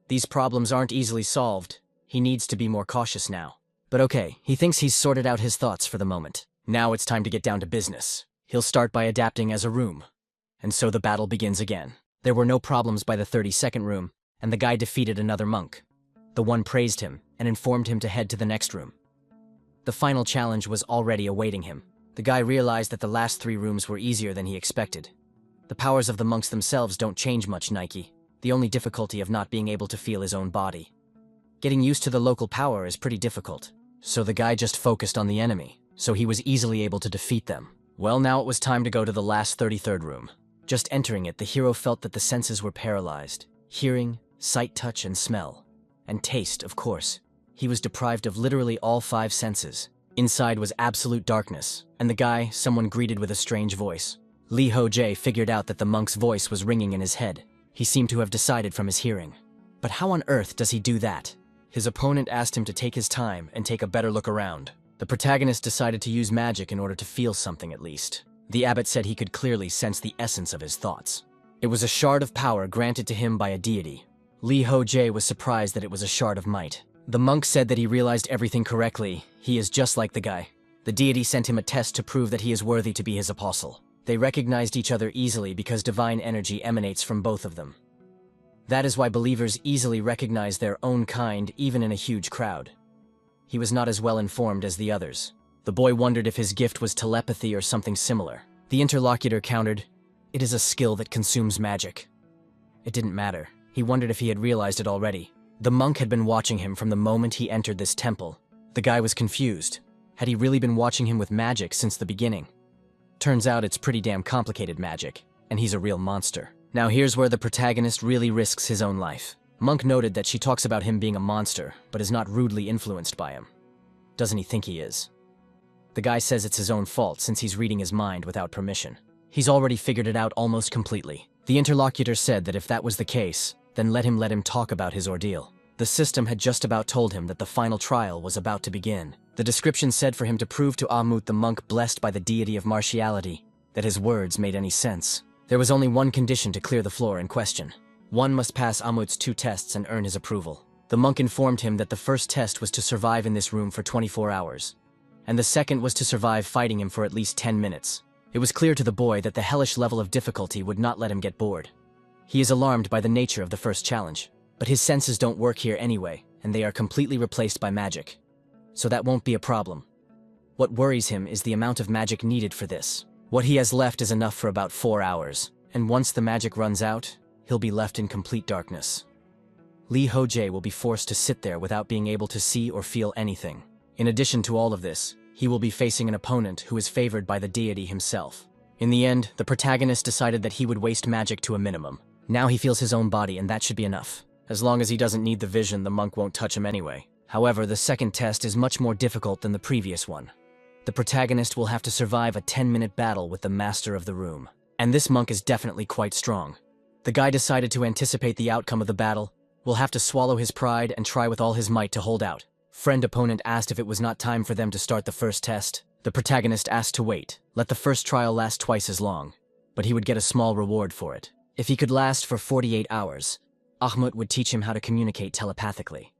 These problems aren't easily solved. He needs to be more cautious now. But okay, he thinks he's sorted out his thoughts for the moment. Now it's time to get down to business. He'll start by adapting as a room. And so the battle begins again. There were no problems by the 32nd room, and the guy defeated another monk. The one praised him and informed him to head to the next room. The final challenge was already awaiting him. The guy realized that the last 3 rooms were easier than he expected. The powers of the monks themselves don't change much, Nike. The only difficulty of not being able to feel his own body. Getting used to the local power is pretty difficult. So the guy just focused on the enemy, so he was easily able to defeat them. Well, now it was time to go to the last 33rd room. Just entering it, the hero felt that the senses were paralyzed. Hearing, sight, touch, and smell. And taste, of course. He was deprived of literally all 5 senses. Inside was absolute darkness, and the guy, someone greeted with a strange voice. Ho Jae figured out that the monk's voice was ringing in his head. He seemed to have decided from his hearing. But how on earth does he do that? His opponent asked him to take his time and take a better look around. The protagonist decided to use magic in order to feel something at least. The abbot said he could clearly sense the essence of his thoughts. It was a shard of power granted to him by a deity. Ho Jae was surprised that it was a shard of might. The monk said that he realized everything correctly. He is just like the guy. The deity sent him a test to prove that he is worthy to be his apostle. They recognized each other easily because divine energy emanates from both of them. That is why believers easily recognize their own kind even in a huge crowd. He was not as well informed as the others. The boy wondered if his gift was telepathy or something similar. The interlocutor countered, "It is a skill that consumes magic." It didn't matter. He wondered if he had realized it already. The monk had been watching him from the moment he entered this temple. The guy was confused. Had he really been watching him with magic since the beginning? Turns out it's pretty damn complicated magic, and he's a real monster. Now here's where the protagonist really risks his own life. Monk noted that she talks about him being a monster, but is not rudely influenced by him. Doesn't he think he is? The guy says it's his own fault since he's reading his mind without permission. He's already figured it out almost completely. The interlocutor said that if that was the case, then let him talk about his ordeal. The system had just about told him that the final trial was about to begin. The description said for him to prove to Ahmut, the monk blessed by the deity of martiality, that his words made any sense. There was only one condition to clear the floor in question. One must pass Ahmut's 2 tests and earn his approval. The monk informed him that the first test was to survive in this room for 24 hours, and the second was to survive fighting him for at least 10 minutes. It was clear to the boy that the hellish level of difficulty would not let him get bored. He is alarmed by the nature of the first challenge, but his senses don't work here anyway, and they are completely replaced by magic. So that won't be a problem. What worries him is the amount of magic needed for this. What he has left is enough for about 4 hours, and once the magic runs out, he'll be left in complete darkness. Ho Jae will be forced to sit there without being able to see or feel anything. In addition to all of this, he will be facing an opponent who is favored by the deity himself. In the end, the protagonist decided that he would waste magic to a minimum. Now he feels his own body, and that should be enough. As long as he doesn't need the vision, the monk won't touch him anyway. However, the second test is much more difficult than the previous one. The protagonist will have to survive a 10-minute battle with the master of the room. And this monk is definitely quite strong. The guy decided to anticipate the outcome of the battle, will have to swallow his pride and try with all his might to hold out. Friend-opponent asked if it was not time for them to start the first test. The protagonist asked to wait, let the first trial last twice as long, but he would get a small reward for it. If he could last for 48 hours, Ahmut would teach him how to communicate telepathically.